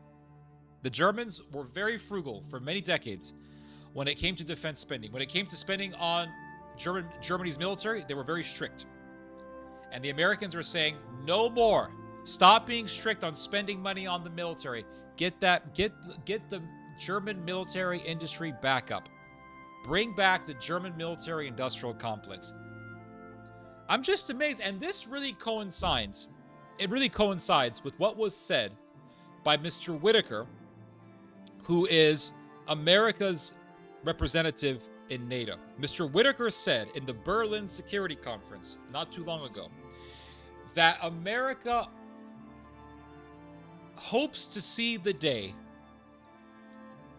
The Germans were very frugal for many decades when it came to defense spending. When it came to spending on Germany's military, they were very strict. And the Americans were saying, no more. Stop being strict on spending money on the military. Get the German military industry back up. Bring back the German military industrial complex. I'm just amazed. And this really coincides. It really coincides with what was said by Mr. Whitaker, who is America's representative in NATO. Mr. Whitaker said in the Berlin Security Conference not too long ago that America hopes to see the day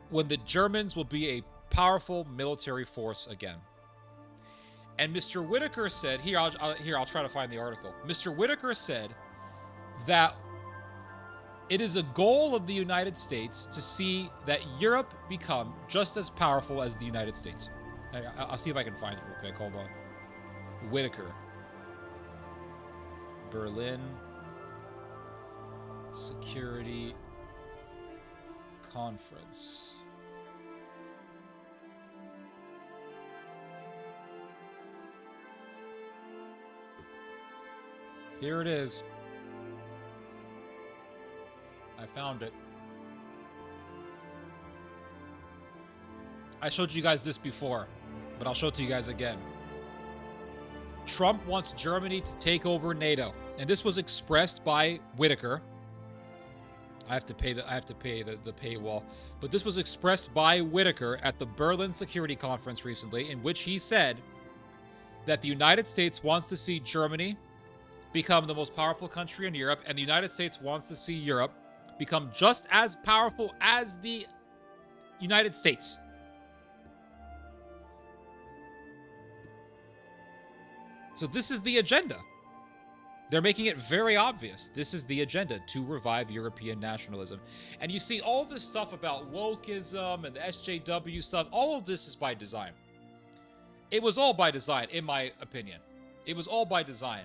when the Germans will be a powerful military force again. And Mr. Whitaker said, I'll try to find the article. Mr. Whitaker said that it is a goal of the United States to see that Europe become just as powerful as the United States. I'll see if I can find it real quick. Hold on. Whitaker. Berlin Security Conference. Here it is. I found it. I showed you guys this before, but I'll show it to you guys again. Trump wants Germany to take over NATO, and this was expressed by Whitaker. I have to pay the paywall, but this was expressed by Whitaker at the Berlin Security Conference recently, in which he said that the United States wants to see Germany become the most powerful country in Europe, and the United States wants to see Europe become just as powerful as the United States. So this is the agenda. They're making it very obvious. This is the agenda to revive European nationalism. And you see all this stuff about wokeism and the SJW stuff. All of this is by design. It was all by design, in my opinion. It was all by design.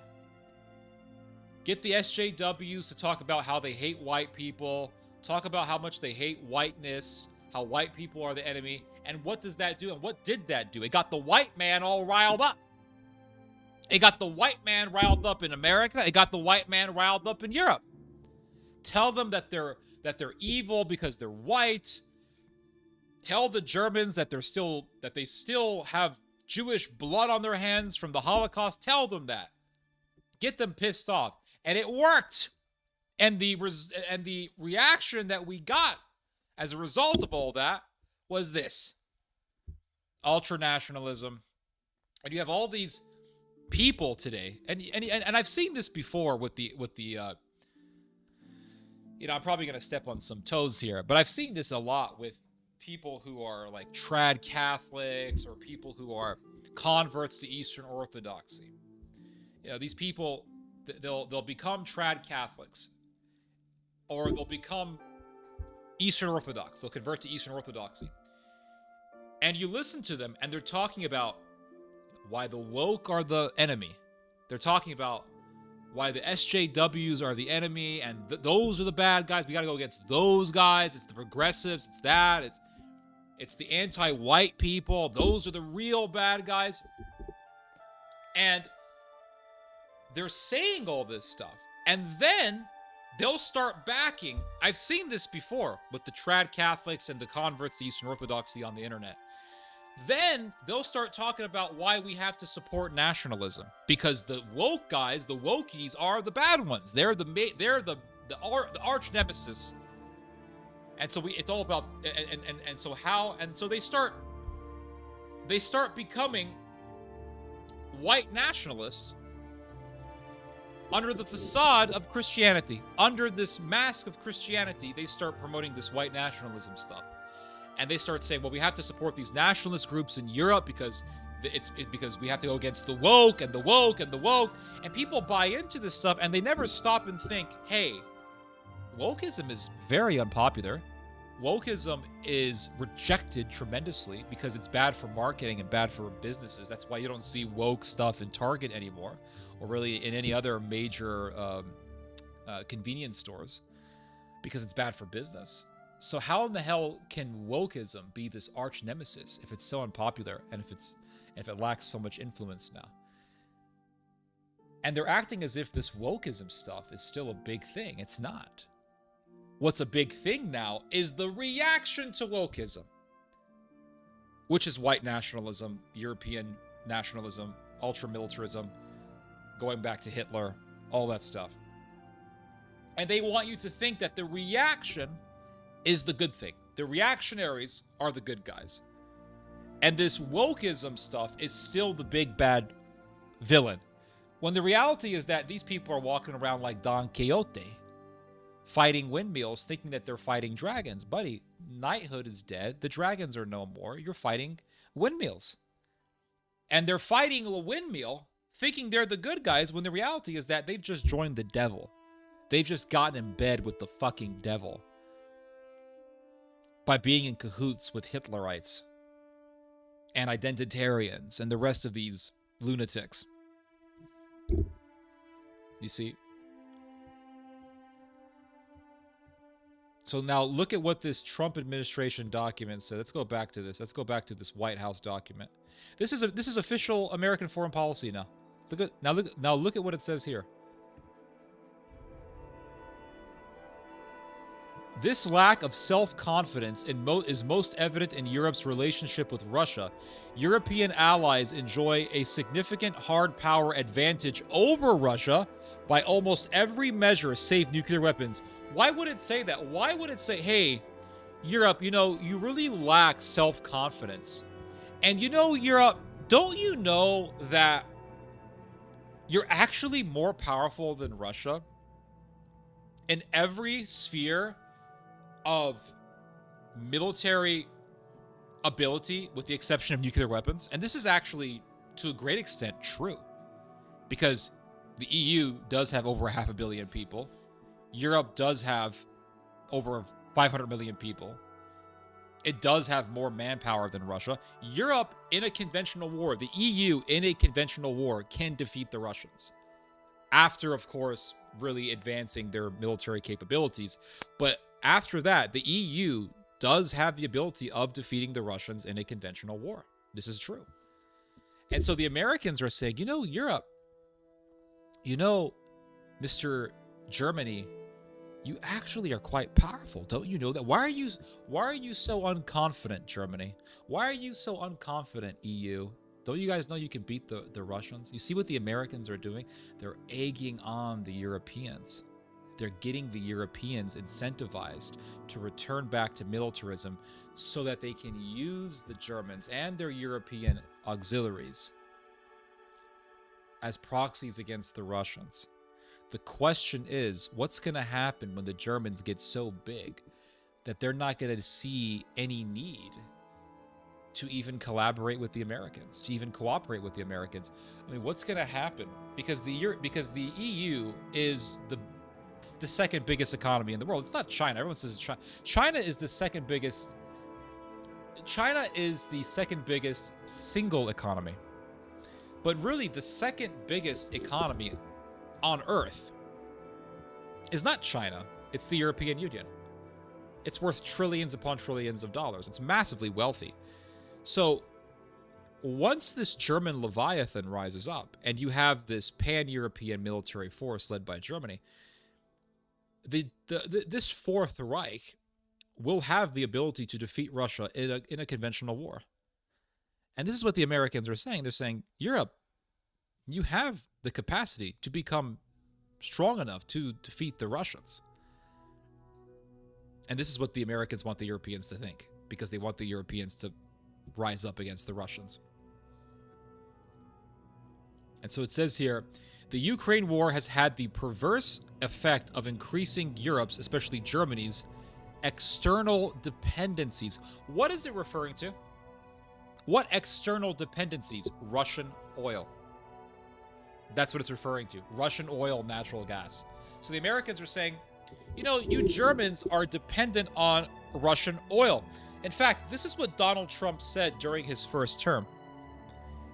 Get the SJWs to talk about how they hate white people, talk about how much they hate whiteness, how white people are the enemy. And what does that do? And what did that do? It got the white man all riled up. It got the white man riled up in America. It got the white man riled up in Europe. Tell them that they're evil because they're white. Tell the Germans that they still have Jewish blood on their hands from the Holocaust. Tell them that. Get them pissed off. And it worked. And the reaction that we got as a result of all that was this. Ultranationalism. And you have all these people today, and I've seen this before with the I'm probably going to step on some toes here, but I've seen this a lot with people who are like trad Catholics or people who are converts to Eastern Orthodoxy. These people, they'll become trad Catholics, or they'll become Eastern Orthodox. They'll convert to Eastern Orthodoxy, and you listen to them, and they're talking about why the woke are the enemy. They're talking about why the SJWs are the enemy, and those are the bad guys. We got to go against those guys. It's the progressives. It's that. It's the anti-white people. Those are the real bad guys. And they're saying all this stuff. And then they'll start backing. I've seen this before with the trad Catholics and the converts to Eastern Orthodoxy on the internet. Then they'll start talking about why we have to support nationalism, because the woke guys, the wokies, are the bad ones. They're the arch nemesis, and so it's all about so they start becoming white nationalists under the facade of Christianity, under this mask of Christianity. They start promoting this white nationalism stuff. And they start saying, well, we have to support these nationalist groups in Europe because because we have to go against the woke and the woke and the woke. And people buy into this stuff, and they never stop and think, hey, wokeism is very unpopular. Wokeism is rejected tremendously because it's bad for marketing and bad for businesses. That's why you don't see woke stuff in Target anymore, or really in any other major convenience stores, because it's bad for business. So how in the hell can wokeism be this arch nemesis if it's so unpopular and if it lacks so much influence now? And they're acting as if this wokeism stuff is still a big thing. It's not. What's a big thing now is the reaction to wokeism, which is white nationalism, European nationalism, ultramilitarism, going back to Hitler, all that stuff. And they want you to think that the reaction is the good thing. The reactionaries are the good guys. And this wokeism stuff is still the big bad villain. When the reality is that these people are walking around like Don Quixote, fighting windmills, thinking that they're fighting dragons. Buddy, knighthood is dead. The dragons are no more. You're fighting windmills. And they're fighting a windmill, thinking they're the good guys, when the reality is that they've just joined the devil. They've just gotten in bed with the fucking devil by being in cahoots with Hitlerites and identitarians and the rest of these lunatics. You see? So now look at what this Trump administration document said. Let's go back to this. Let's go back to this White House document. This is official American foreign policy now. Look at what it says here. This lack of self-confidence is most evident in Europe's relationship with Russia. European allies enjoy a significant hard power advantage over Russia by almost every measure save nuclear weapons. Why would it say that? Why would it say, hey, Europe, you really lack self-confidence? And Europe, don't you know that you're actually more powerful than Russia in every sphere of military ability, with the exception of nuclear weapons? And this is actually, to a great extent, true. Because the EU does have over 500 million people. Europe does have over 500 million people. It does have more manpower than Russia. Europe, in a conventional war, the EU, in a conventional war, can defeat the Russians. After, of course, really advancing their military capabilities. But after that, the EU does have the ability of defeating the Russians in a conventional war. This is true. And so the Americans are saying, Europe, Mr. Germany, you actually are quite powerful. Don't you know that? Why are you so unconfident, Germany? Why are you so unconfident, EU? Don't you guys know you can beat the Russians? You see what the Americans are doing? They're egging on the Europeans. They're getting the Europeans incentivized to return back to militarism so that they can use the Germans and their European auxiliaries as proxies against the Russians. The question is, what's going to happen when the Germans get so big that they're not going to see any need to even collaborate with the Americans, to even cooperate with the Americans? I mean, what's going to happen? Because the EU is the second biggest economy in the world. It's not China. Everyone says China. China is the second biggest single economy. But really, the second biggest economy on Earth is not China. It's the European Union. It's worth trillions upon trillions of dollars. It's massively wealthy. So once this German Leviathan rises up and you have this pan-European military force led by Germany, this Fourth Reich will have the ability to defeat Russia in a conventional war. And this is what the Americans are saying. They're saying, Europe, you have the capacity to become strong enough to defeat the Russians. And this is what the Americans want the Europeans to think, because they want the Europeans to rise up against the Russians. And so it says here, the Ukraine war has had the perverse effect of increasing Europe's, especially Germany's, external dependencies. What is it referring to? What external dependencies? Russian oil. That's what it's referring to. Russian oil, natural gas. So the Americans are saying, you Germans are dependent on Russian oil. In fact, this is what Donald Trump said during his first term.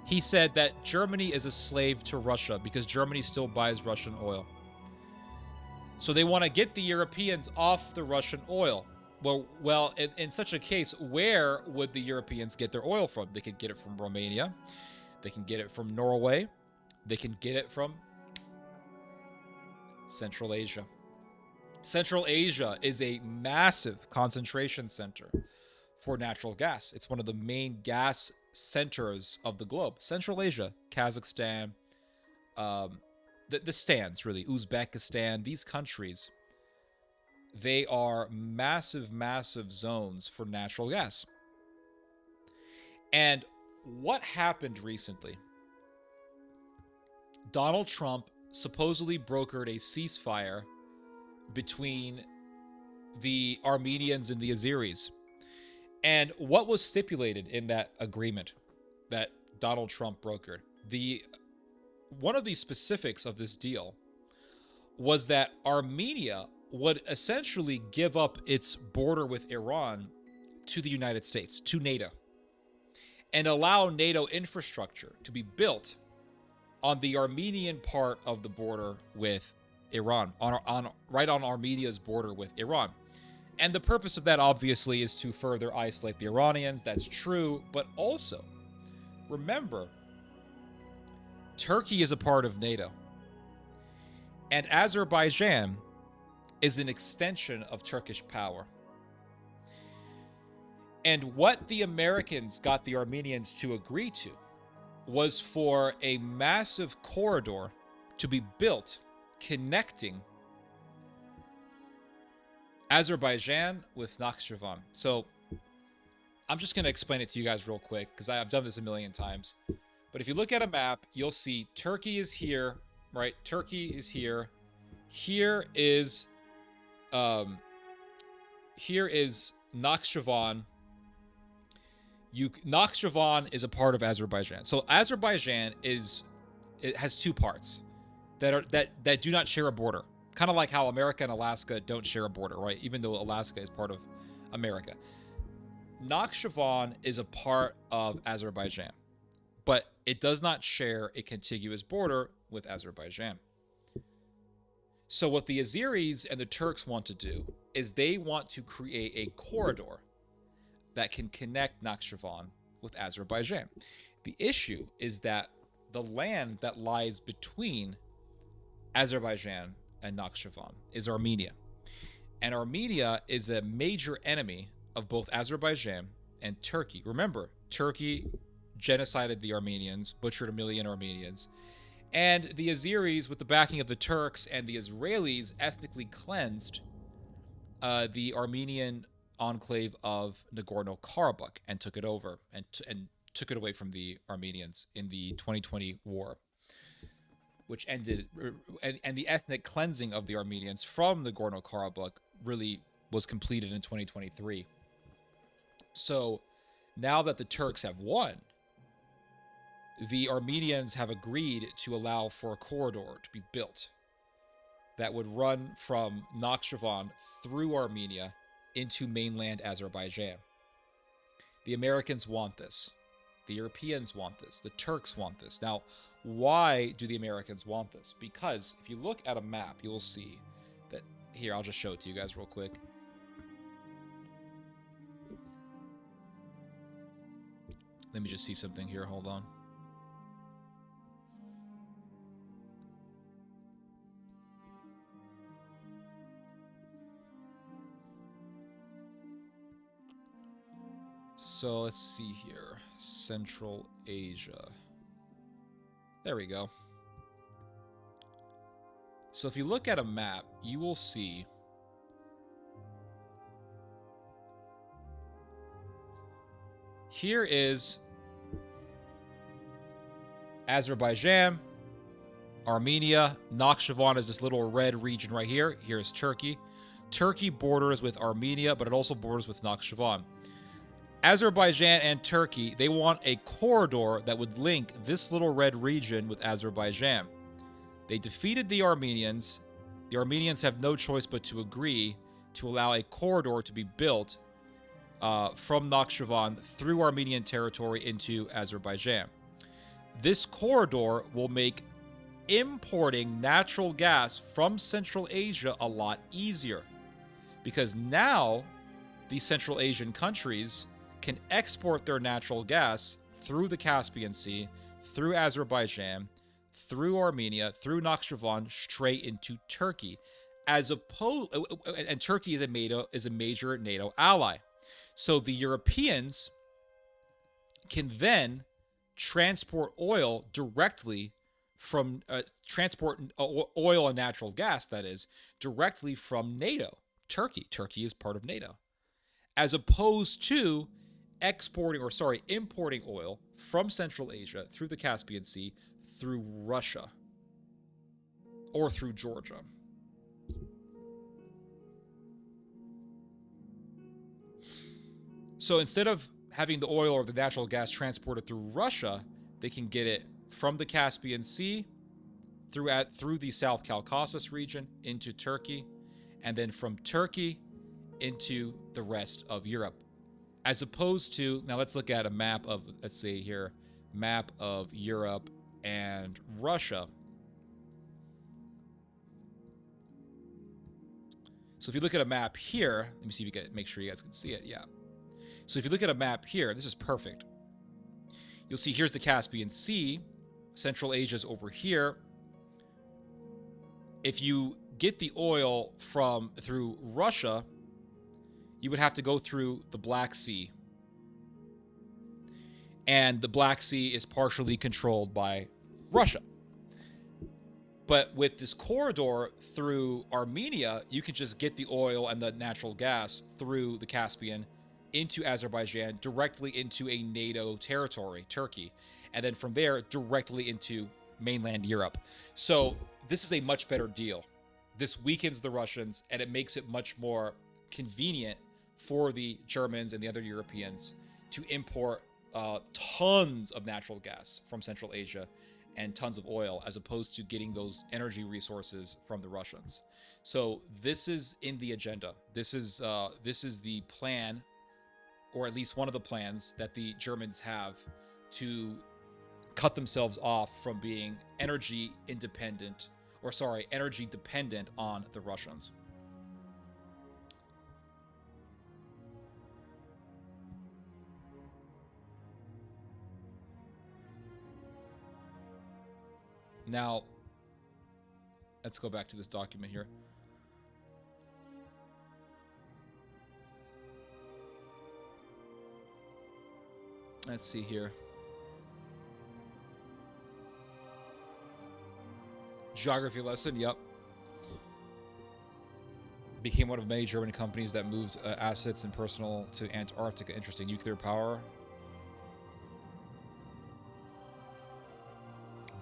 He said that Germany is a slave to Russia because Germany still buys Russian oil. So they want to get the Europeans off the Russian oil. Well, in such a case, where would the Europeans get their oil from? They could get it from Romania. They can get it from Norway. They can get it from Central Asia. Central Asia is a massive concentration center for natural gas. It's one of the main gas centers of the globe. Central Asia, Kazakhstan, the stands really, Uzbekistan, these countries, they are massive, massive zones for natural gas. And what happened recently? Donald Trump supposedly brokered a ceasefire between the Armenians and the Azeris. And what was stipulated in that agreement that Donald Trump brokered? One of the specifics of this deal was that Armenia would essentially give up its border with Iran to the United States, to NATO, and allow NATO infrastructure to be built on the Armenian part of the border with Iran, right on Armenia's border with Iran. And the purpose of that, obviously, is to further isolate the Iranians. That's true. But also, remember, Turkey is a part of NATO. And Azerbaijan is an extension of Turkish power. And what the Americans got the Armenians to agree to was for a massive corridor to be built connecting Azerbaijan with Nakhchivan. So I'm just going to explain it to you guys real quick because I've done this a million times. But if you look at a map, you'll see Turkey is here, right? Turkey is here. Here is Nakhchivan. Nakhchivan is a part of Azerbaijan. So Azerbaijan has two parts that do not share a border. Kind of like how America and Alaska don't share a border, right? Even though Alaska is part of America. Nakhchivan is a part of Azerbaijan, but it does not share a contiguous border with Azerbaijan. So what the Azeris and the Turks want to do is they want to create a corridor that can connect Nakhchivan with Azerbaijan. The issue is that the land that lies between Azerbaijan and Nakhchivan is Armenia. And Armenia is a major enemy of both Azerbaijan and Turkey. Remember, Turkey genocided the Armenians, butchered 1 million Armenians. And the Azeris, with the backing of the Turks and the Israelis, ethnically cleansed the Armenian enclave of Nagorno-Karabakh and took it over and took it away from the Armenians in the 2020 war, which ended, and the ethnic cleansing of the Armenians from Nagorno-Karabakh really was completed in 2023. So now that the Turks have won, the Armenians have agreed to allow for a corridor to be built that would run from Nakhchivan through Armenia into mainland Azerbaijan. The Americans want this. The Europeans want this. The Turks want this. Now, why do the Americans want this? Because if you look at a map, you'll see that, here, I'll just show it to you guys real quick. Let me just see something here. Hold on. So let's see here. Central Asia. There we go. So if you look at a map, you will see here is Azerbaijan, Armenia. Nakhchivan is this little red region right here. Here's Turkey. Turkey borders with Armenia, but it also borders with Nakhchivan. Azerbaijan and Turkey, they want a corridor that would link this little red region with Azerbaijan. They defeated the Armenians. The Armenians have no choice but to agree to allow a corridor to be built from Nakhchivan through Armenian territory into Azerbaijan. This corridor will make importing natural gas from Central Asia a lot easier, because now these Central Asian countries can export their natural gas through the Caspian Sea, through Azerbaijan, through Armenia, through Nakhchivan, straight into Turkey, and Turkey is a major NATO ally. So the Europeans can then transport oil directly from oil and natural gas, that is, directly from NATO. Turkey is part of NATO, as opposed to importing oil from Central Asia through the Caspian Sea through Russia or through Georgia. So instead of having the oil or the natural gas transported through Russia, they can get it from the Caspian Sea through the South Caucasus region into Turkey, and then from Turkey into the rest of Europe. As opposed to, now let's look at a map of, let's say here, map of Europe and Russia. So if you look at a map here, let me see if you can make sure you guys can see it. Yeah. So if you look at a map here, this is perfect. You'll see here's the Caspian Sea. Central Asia's over here. If you get the oil through Russia, you would have to go through the Black Sea. And the Black Sea is partially controlled by Russia. But with this corridor through Armenia, you can just get the oil and the natural gas through the Caspian into Azerbaijan, directly into a NATO territory, Turkey. And then from there, directly into mainland Europe. So this is a much better deal. This weakens the Russians, and it makes it much more convenient for the Germans and the other Europeans to import tons of natural gas from Central Asia and tons of oil, as opposed to getting those energy resources from the Russians. So this is in the agenda. This is the plan, or at least one of the plans that the Germans have to cut themselves off from being energy dependent on the Russians. Now, let's go back to this document here. Let's see here. Geography lesson, yep. Became one of many German companies that moved assets and personnel to Antarctica. Interesting. Nuclear power.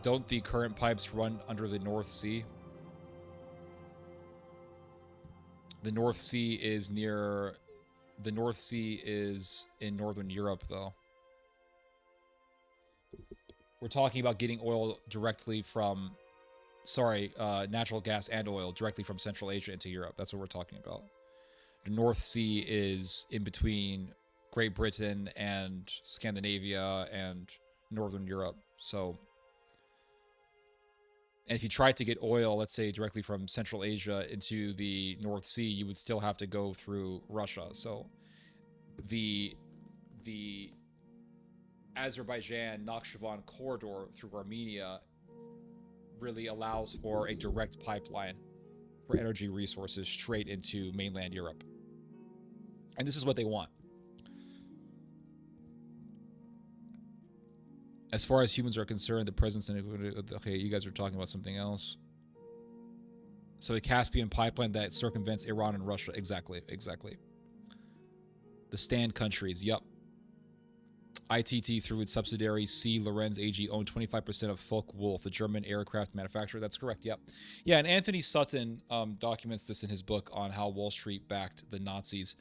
Don't the current pipes run under the North Sea? The North Sea is near... The North Sea is in Northern Europe, though. We're talking about getting oil directly from... natural gas and oil directly from Central Asia into Europe. That's what we're talking about. The North Sea is in between Great Britain and Scandinavia and Northern Europe. So... And if you tried to get oil, let's say, directly from Central Asia into the North Sea, you would still have to go through Russia. So the Azerbaijan-Nakhchivan corridor through Armenia really allows for a direct pipeline for energy resources straight into mainland Europe. And this is what they want. As far as humans are concerned, the presence in... Okay, you guys are talking about something else. So the Caspian pipeline that circumvents Iran and Russia. Exactly. The stand countries. Yup. ITT, through its subsidiary C. Lorenz AG, owned 25% of Focke-Wulf, the German aircraft manufacturer. That's correct, yep. Yeah, and Anthony Sutton documents this in his book on how Wall Street backed the Nazis.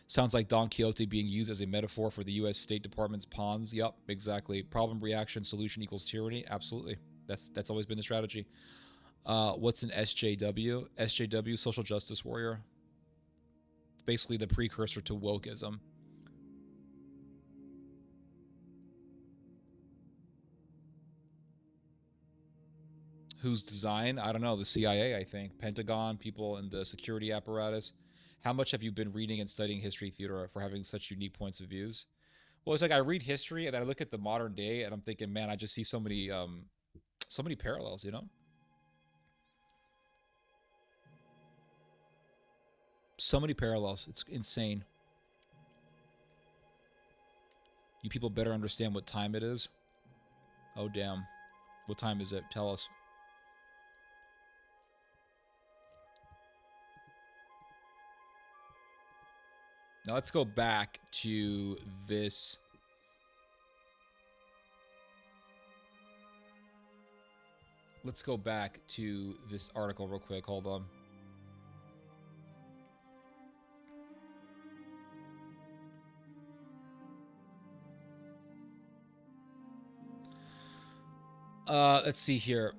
Sounds like Don Quixote being used as a metaphor for the U.S. State Department's pawns. Yep, exactly. Problem, reaction, solution equals tyranny. Absolutely. That's always been the strategy. What's an SJW? SJW, social justice warrior. It's basically the precursor to wokeism. Whose design? I don't know. The CIA, I think. Pentagon, people in the security apparatus. How much have you been reading and studying history, Theodore, for having such unique points of views? Well, it's like I read history and then I look at the modern day and I'm thinking, man, I just see so many parallels, you know? So many parallels. It's insane. You people better understand what time it is. Oh, damn. What time is it? Tell us. Now let's go back to this. Let's go back to this article real quick. Hold on. Let's see here.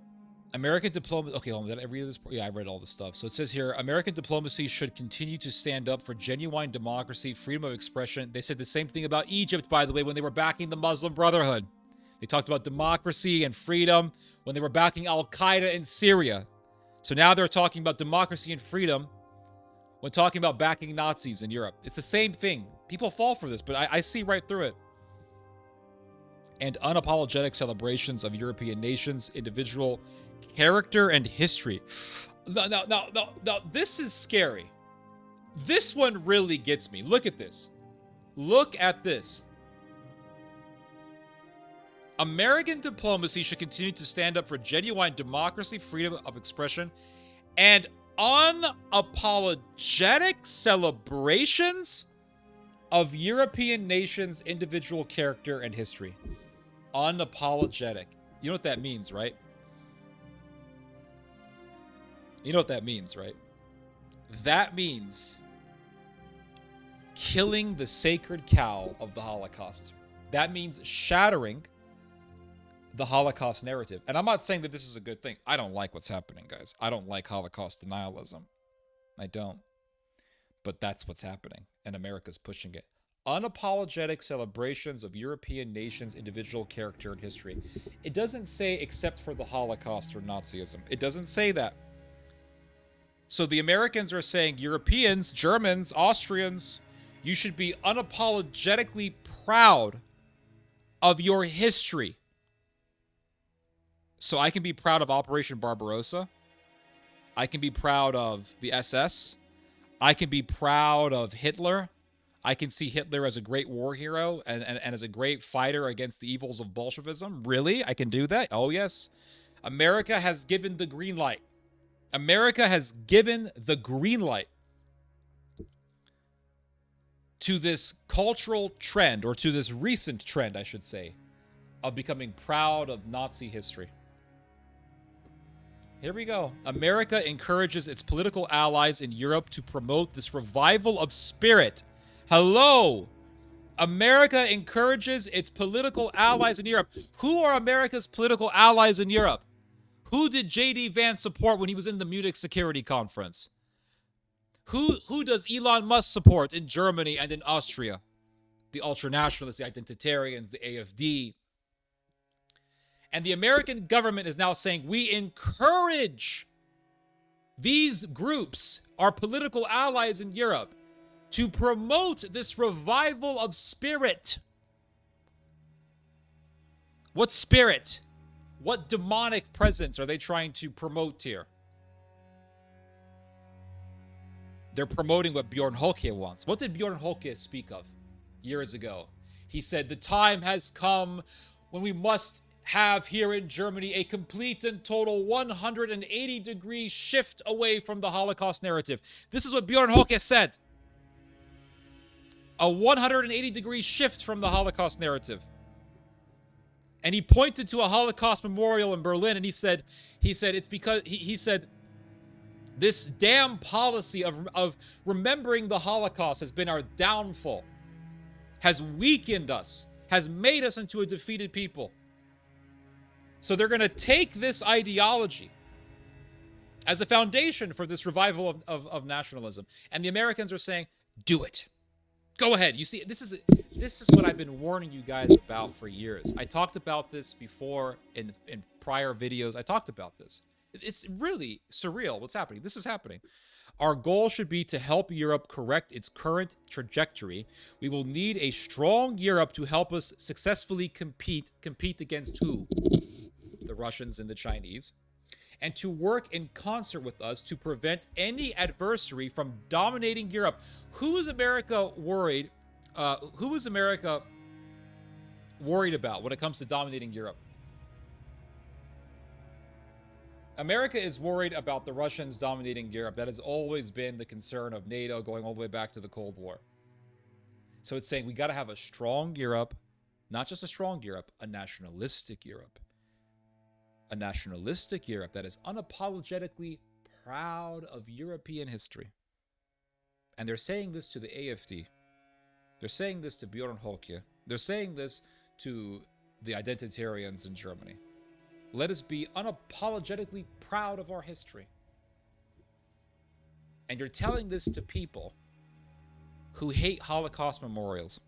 American diplomacy. Okay, hold on. Did I read this? Yeah, I read all this stuff. So it says here, American diplomacy should continue to stand up for genuine democracy, freedom of expression. They said the same thing about Egypt, by the way, when they were backing the Muslim Brotherhood. They talked about democracy and freedom when they were backing Al-Qaeda in Syria. So now they're talking about democracy and freedom when talking about backing Nazis in Europe. It's the same thing. People fall for this, but I see right through it. And unapologetic celebrations of European nations, individual character, and history. Now, this is scary. This one really gets me. Look at this. Look at this. American diplomacy should continue to stand up for genuine democracy, freedom of expression, and unapologetic celebrations of European nations' individual character and history. Unapologetic. You know what that means, right? You know what that means, right? That means killing the sacred cow of the Holocaust. That means shattering the Holocaust narrative. And I'm not saying that this is a good thing. I don't like what's happening, guys. I don't like Holocaust denialism. I don't. But that's what's happening, and America's pushing it. Unapologetic celebrations of European nations' individual character and history. It doesn't say except for the Holocaust or Nazism. It doesn't say that. So the Americans are saying, Europeans, Germans, Austrians, you should be unapologetically proud of your history. So I can be proud of Operation Barbarossa. I can be proud of the SS. I can be proud of Hitler. I can see Hitler as a great war hero and as a great fighter against the evils of Bolshevism. Really? I can do that? Oh, yes. America has given the green light. America has given the green light to this cultural trend, or to this recent trend, I should say, of becoming proud of Nazi history. Here we go. America encourages its political allies in Europe to promote this revival of spirit. Hello! America encourages its political allies in Europe. Who are America's political allies in Europe? Who did J.D. Vance support when he was in the Munich Security Conference? Who does Elon Musk support in Germany and in Austria? The ultranationalists, the identitarians, the AfD. And the American government is now saying, we encourage these groups, our political allies in Europe, to promote this revival of spirit. What spirit? What demonic presence are they trying to promote here? They're promoting what Bjorn Holke wants. What did Bjorn Holke speak of years ago? He said, the time has come when we must have here in Germany a complete and total 180-degree shift away from the Holocaust narrative. This is what Bjorn Holke said. A 180-degree shift from the Holocaust narrative. And he pointed to a Holocaust memorial in Berlin, and he said it's because he said this damn policy of remembering the Holocaust has been our downfall, has weakened us, has made us into a defeated people. So they're going to take this ideology as a foundation for this revival of nationalism. And the Americans are saying, do it. Go ahead. You see, this is what I've been warning you guys about for years. I talked about this before in prior videos. I talked about this. It's really surreal what's happening. This is happening. Our goal should be to help Europe correct its current trajectory. We will need a strong Europe to help us successfully compete against who? The Russians and the Chinese. And to work in concert with us to prevent any adversary from dominating Europe. Who is America worried? Who is America worried about when it comes to dominating Europe? America is worried about the Russians dominating Europe. That has always been the concern of NATO going all the way back to the Cold War. So it's saying we got to have a strong Europe, not just a strong Europe, a nationalistic Europe. A nationalistic Europe that is unapologetically proud of European history. And they're saying this to the AfD. They're saying this to Bjorn Holke. They're saying this to the identitarians in Germany. Let us be unapologetically proud of our history. And you're telling this to people who hate Holocaust memorials.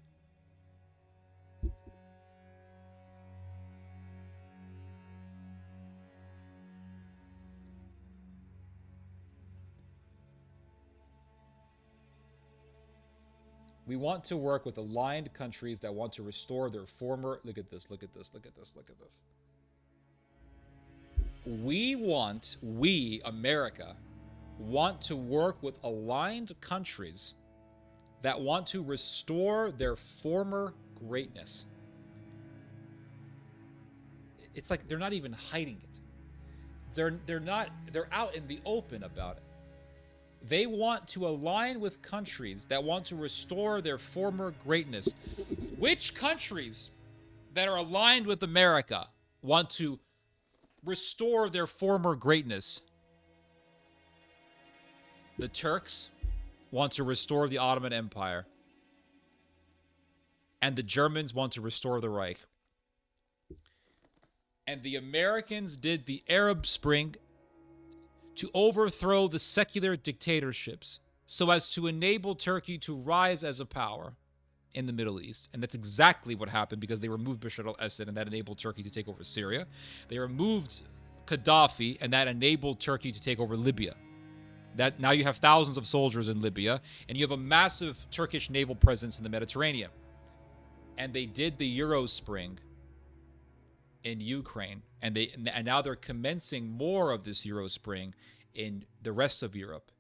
We want to work with aligned countries that want to restore their former. Look at this, look at this, look at this, look at this. We, America, want to work with aligned countries that want to restore their former greatness. It's like they're not even hiding it. They're out in the open about it. They want to align with countries that want to restore their former greatness. Which countries that are aligned with America want to restore their former greatness? The Turks want to restore the Ottoman Empire. And the Germans want to restore the Reich. And the Americans did the Arab Spring to overthrow the secular dictatorships so as to enable Turkey to rise as a power in the Middle East. And that's exactly what happened, because they removed Bashar al-Assad, and that enabled Turkey to take over Syria. They removed Gaddafi, and that enabled Turkey to take over Libya. That now you have thousands of soldiers in Libya, and you have a massive Turkish naval presence in the Mediterranean. And they did the Euro Spring in Ukraine, and now they're commencing more of this Euro Spring in the rest of Europe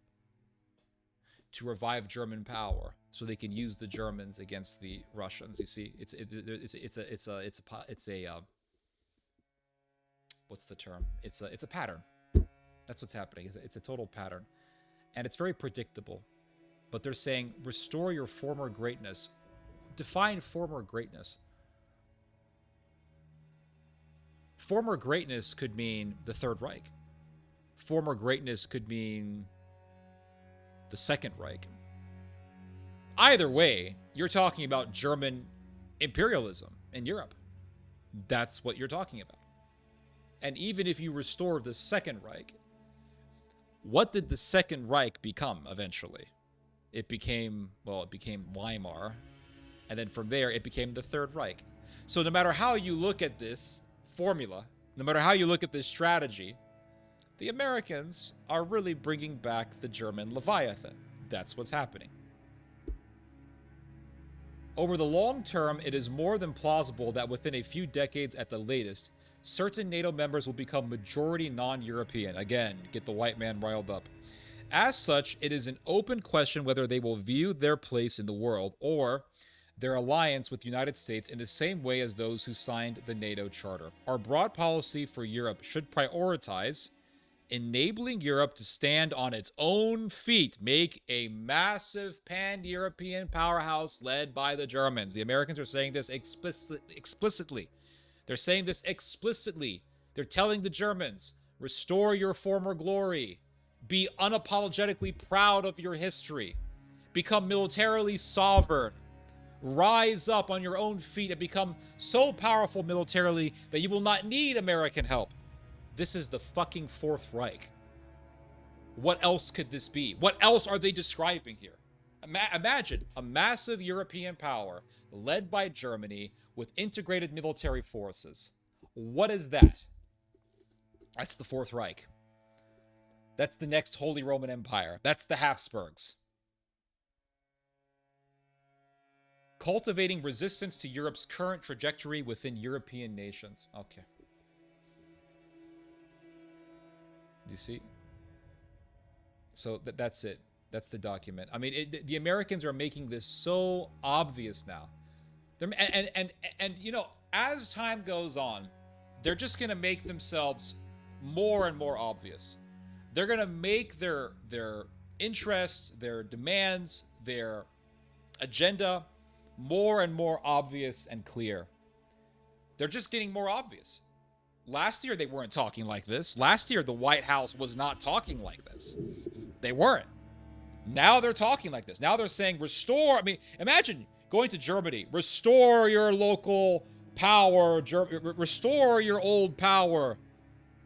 to revive German power, so they can use the Germans against the Russians. You see, it's a what's the term? It's a pattern. That's what's happening. It's a total pattern, and it's very predictable. But they're saying, restore your former greatness. Define former greatness. Former greatness could mean the Third Reich. Former greatness could mean the Second Reich. Either way, you're talking about German imperialism in Europe. That's what you're talking about. And even if you restore the Second Reich, what did the Second Reich become eventually? It became Weimar. And then from there, it became the Third Reich. So no matter how you look at this formula, no matter how you look at this strategy, the Americans are really bringing back the German Leviathan. That's what's happening. Over the long term, it is more than plausible that within a few decades at the latest, certain NATO members will become majority non-European. Again, get the white man riled up. As such, it is an open question whether they will view their place in the world or their alliance with the United States in the same way as those who signed the NATO Charter. Our broad policy for Europe should prioritize enabling Europe to stand on its own feet, make a massive pan-European powerhouse led by the Germans. The Americans are saying this explicitly. They're saying this explicitly. They're telling the Germans, restore your former glory. Be unapologetically proud of your history. Become militarily sovereign. Rise up on your own feet and become so powerful militarily that you will not need American help. This is the fucking Fourth Reich. What else could this be? What else are they describing here? Imagine a massive European power led by Germany with integrated military forces. What is that? That's the Fourth Reich. That's the next Holy Roman Empire. That's the Habsburgs. Cultivating resistance to Europe's current trajectory within European nations. Okay. You see? So that's it. That's the document. I mean, the Americans are making this so obvious now. And you know, as time goes on, they're just going to make themselves more and more obvious. They're going to make their interests, their demands, their agenda more and more obvious and clear. They're just getting more obvious. Last year, they weren't talking like this. Last year, the White House was not talking like this. They weren't. Now they're talking like this. Now they're saying, restore. I mean, imagine going to Germany. Restore your local power. Restore your old power,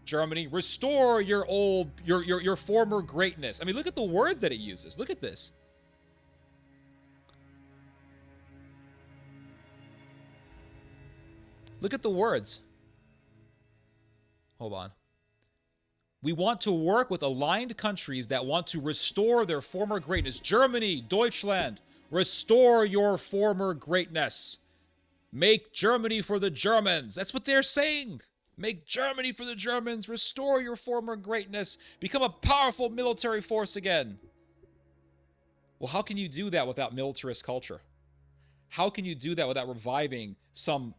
Germany. Restore your old, your former greatness. I mean, look at the words that it uses. Look at this. Look at the words. Hold on. We want to work with aligned countries that want to restore their former greatness. Germany, Deutschland, Restore your former greatness. Make Germany for the Germans. That's what they're saying. Make Germany for the Germans. Restore your former greatness. Become a powerful military force again. Well, how can you do that without militarist culture? How can you do that without reviving some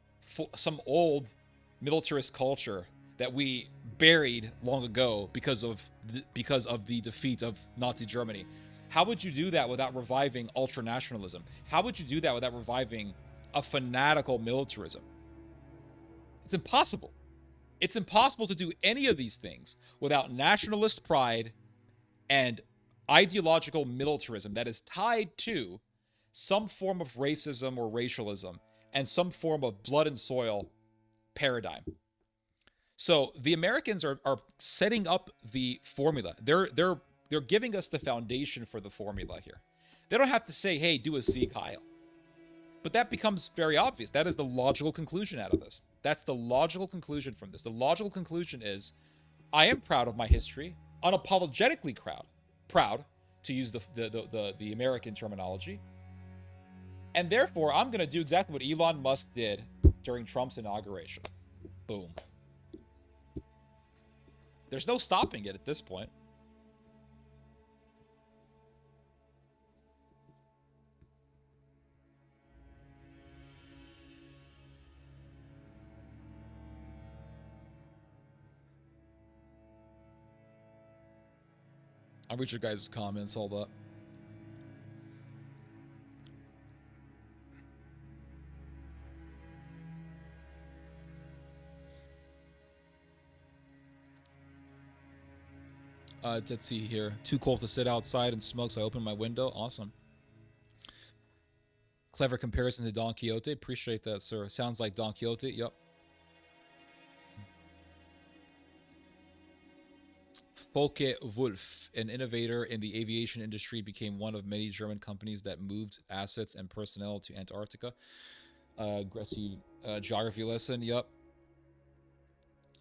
old militarist culture that we buried long ago because of the defeat of Nazi Germany? How would you do that without reviving ultranationalism? How would you do that without reviving a fanatical militarism? It's impossible. It's impossible to do any of these things without nationalist pride and ideological militarism that is tied to some form of racism or racialism and some form of blood and soil paradigm. So the Americans are setting up the formula. They're giving us the foundation for the formula here. They don't have to say, hey, do a Sieg Heil. But that becomes very obvious. That is the logical conclusion out of this. That's the logical conclusion from this. The logical conclusion is, I am proud of my history, unapologetically proud to use the American terminology. And therefore, I'm going to do exactly what Elon Musk did during Trump's inauguration. Boom. There's no stopping it at this point. I'll read your guys' comments, hold up. Let's see here. Too cold to sit outside and smoke, so I opened my window. Awesome. Clever comparison to Don Quixote. Appreciate that, sir. Sounds like Don Quixote. Yep. Focke Wulf, an innovator in the aviation industry, became one of many German companies that moved assets and personnel to Antarctica. Geography lesson. Yep.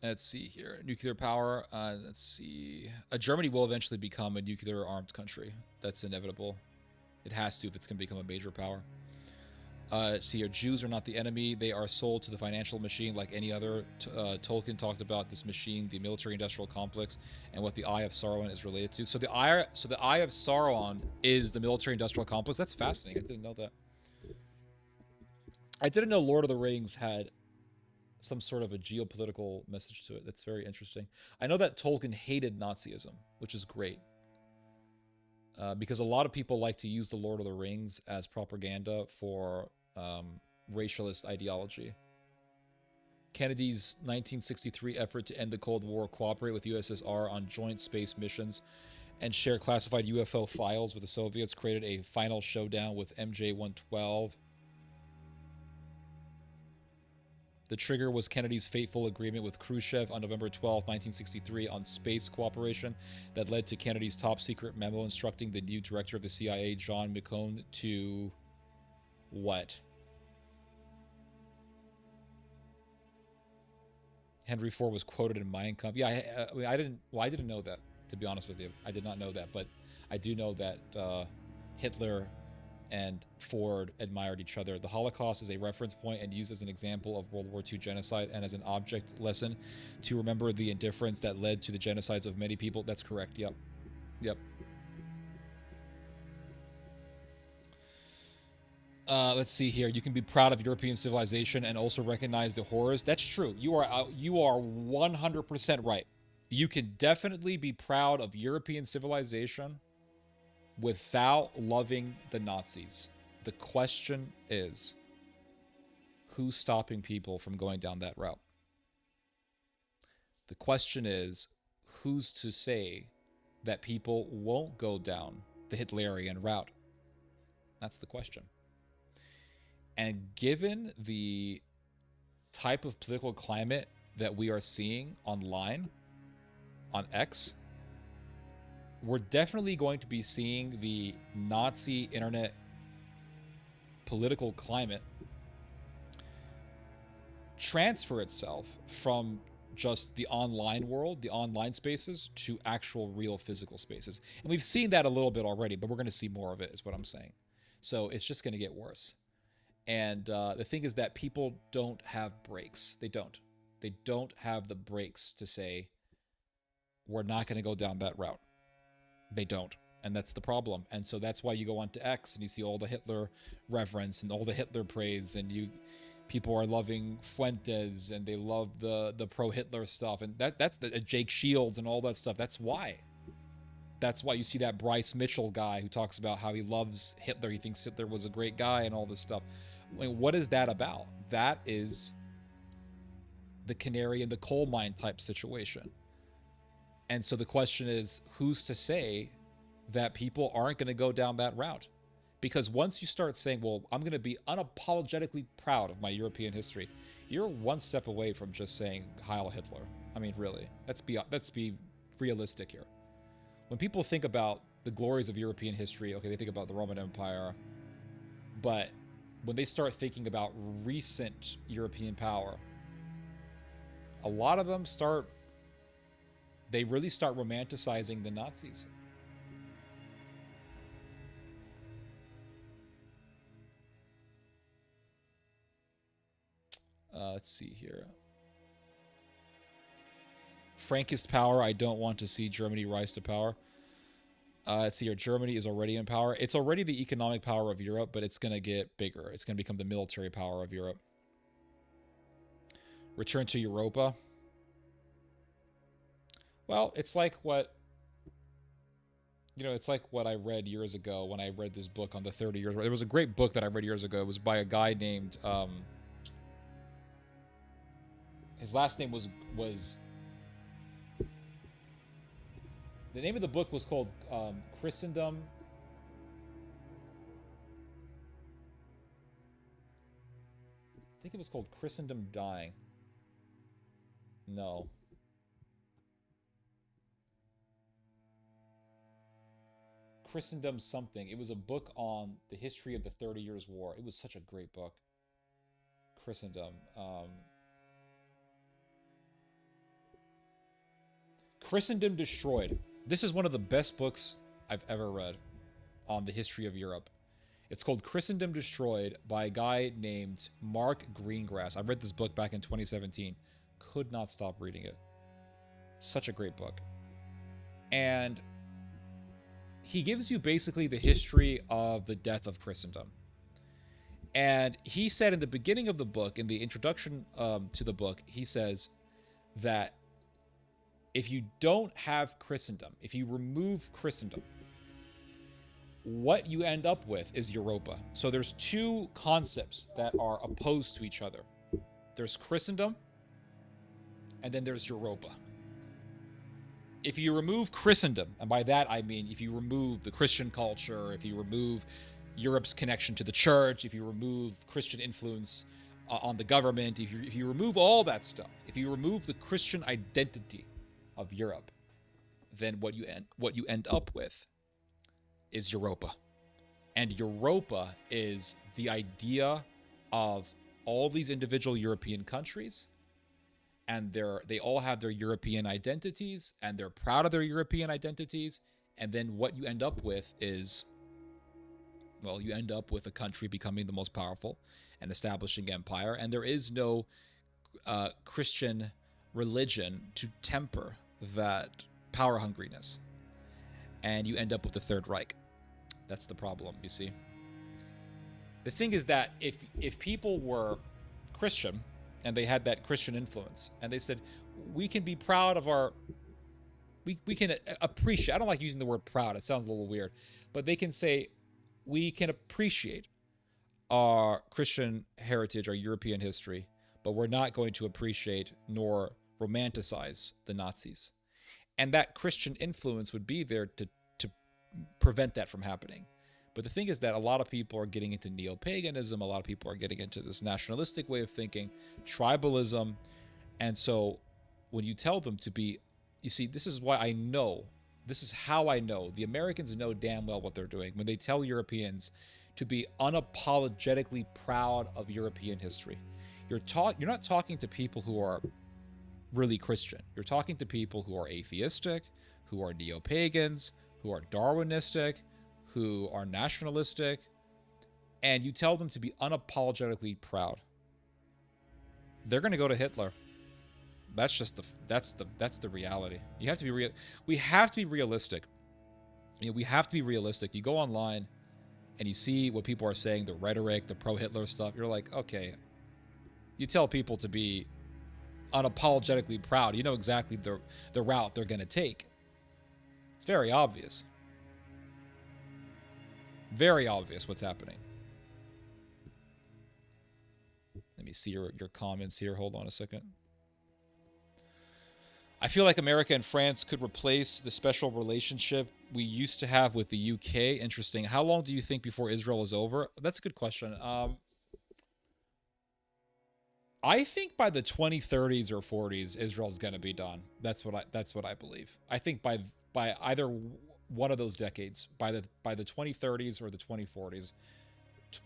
Let's see here. Nuclear power. Let's see. Germany will eventually become a nuclear armed country. That's inevitable. It has to if it's going to become a major power. See here. Jews are not the enemy. They are sold to the financial machine like any other. Tolkien talked about this machine, the military-industrial complex, and what the Eye of Sauron is related to. So the Eye of Sauron is the military-industrial complex. That's fascinating. I didn't know that. I didn't know Lord of the Rings had some sort of a geopolitical message to it. That's very interesting. I know that Tolkien hated Nazism, which is great. Because a lot of people like to use the Lord of the Rings as propaganda for racialist ideology. Kennedy's 1963 effort to end the Cold War, cooperate with USSR on joint space missions, and share classified UFO files with the Soviets created a final showdown with MJ-112. The trigger was Kennedy's fateful agreement with Khrushchev on November 12, 1963 on space cooperation that led to Kennedy's top-secret memo instructing the new director of the CIA, John McCone, to... what? Henry Ford was quoted in Mein Kampf. Yeah, I didn't know that, to be honest with you. I did not know that, but I do know that Hitler and Ford admired each other. The Holocaust is a reference point and used as an example of World War II genocide and as an object lesson to remember the indifference that led to the genocides of many people. That's correct. Yep. Yep. Let's see here. You can be proud of European civilization and also recognize the horrors. That's true. You are 100% right. You can definitely be proud of European civilization without loving the Nazis. The question is, who's stopping people from going down that route? The question is, who's to say that people won't go down the Hitlerian route? That's the question. And given the type of political climate that we are seeing online, on X, we're definitely going to be seeing the Nazi internet political climate transfer itself from just the online world, the online spaces, to actual real physical spaces. And we've seen that a little bit already, but we're going to see more of it, is what I'm saying. So it's just going to get worse. And the thing is that people don't have breaks. They don't. They don't have the breaks to say, we're not going to go down that route. They don't. And that's the problem. And so that's why you go on to X and you see all the Hitler reverence and all the Hitler praise, and people are loving Fuentes and they love the pro Hitler stuff, and that's the Jake Shields and all that stuff. That's why. That's why you see that Bryce Mitchell guy who talks about how he loves Hitler. He thinks Hitler was a great guy and all this stuff. I mean, what is that about? That is the canary in the coal mine type situation. And so the question is, who's to say that people aren't going to go down that route? Because once you start saying, well, I'm going to be unapologetically proud of my European history, you're one step away from just saying Heil Hitler. I mean, really, let's be realistic here. When people think about the glories of European history, okay, they think about the Roman Empire, but when they start thinking about recent European power, a lot of them really start romanticizing the Nazis. Let's see here. Frankist power. I don't want to see Germany rise to power. Let's see here. Germany is already in power. It's already the economic power of Europe, but it's going to get bigger. It's going to become the military power of Europe. Return to Europa. Well, it's like what I read years ago when I read this book on the 30 Years. There was a great book that I read years ago. It was by a guy named his last name was the name of the book was called Christendom. I think it was called Christendom Dying. No. Christendom something. It was a book on the history of the 30 Years' War. It was such a great book. Christendom. Christendom Destroyed. This is one of the best books I've ever read on the history of Europe. It's called Christendom Destroyed by a guy named Mark Greengrass. I read this book back in 2017. Could not stop reading it. Such a great book. And he gives you basically the history of the death of Christendom. And he said in the beginning of the book, in the introduction to the book, he says that if you don't have Christendom, if you remove Christendom, what you end up with is Europa. So there's two concepts that are opposed to each other. There's Christendom, and then there's Europa. If you remove Christendom, and by that I mean if you remove the Christian culture, if you remove Europe's connection to the church, if you remove Christian influence on the government, if you remove all that stuff, if you remove the Christian identity of Europe, then what you end up with is Europa. And Europa is the idea of all these individual European countries, and they all have their European identities, and they're proud of their European identities, and then what you end up with is, well, you end up with a country becoming the most powerful and establishing empire, and there is no Christian religion to temper that power hungriness, and you end up with the Third Reich. That's the problem, you see. The thing is that if people were Christian and they had that Christian influence, and they said, we can be proud of we can appreciate, I don't like using the word proud, it sounds a little weird, but they can say, we can appreciate our Christian heritage, our European history, but we're not going to appreciate nor romanticize the Nazis. And that Christian influence would be there to prevent that from happening. But the thing is that a lot of people are getting into neo-paganism, a lot of people are getting into this nationalistic way of thinking, tribalism, and so when you tell them to be, you see, this is how I know, the Americans know damn well what they're doing when they tell Europeans to be unapologetically proud of European history. You're not talking to people who are really Christian. You're talking to people who are atheistic, who are neo-pagans, who are Darwinistic, who are nationalistic, and you tell them to be unapologetically proud, they're going to go to Hitler. That's just that's the reality. You have to be real. We have to be realistic. We have to be realistic. You go online and you see what people are saying, the rhetoric, the pro-Hitler stuff. You're like, okay. You tell people to be unapologetically proud. You know exactly the route they're going to take. It's very obvious. Very obvious what's happening. Let me see your comments here. Hold on a second. I feel like America and France could replace the special relationship we used to have with the UK. Interesting. How long do you think before Israel is over? That's a good question. I think by the 2030s or 40s, Israel's going to be done. That's what I believe. I think by either one of those decades, by the 2030s or the 2040s,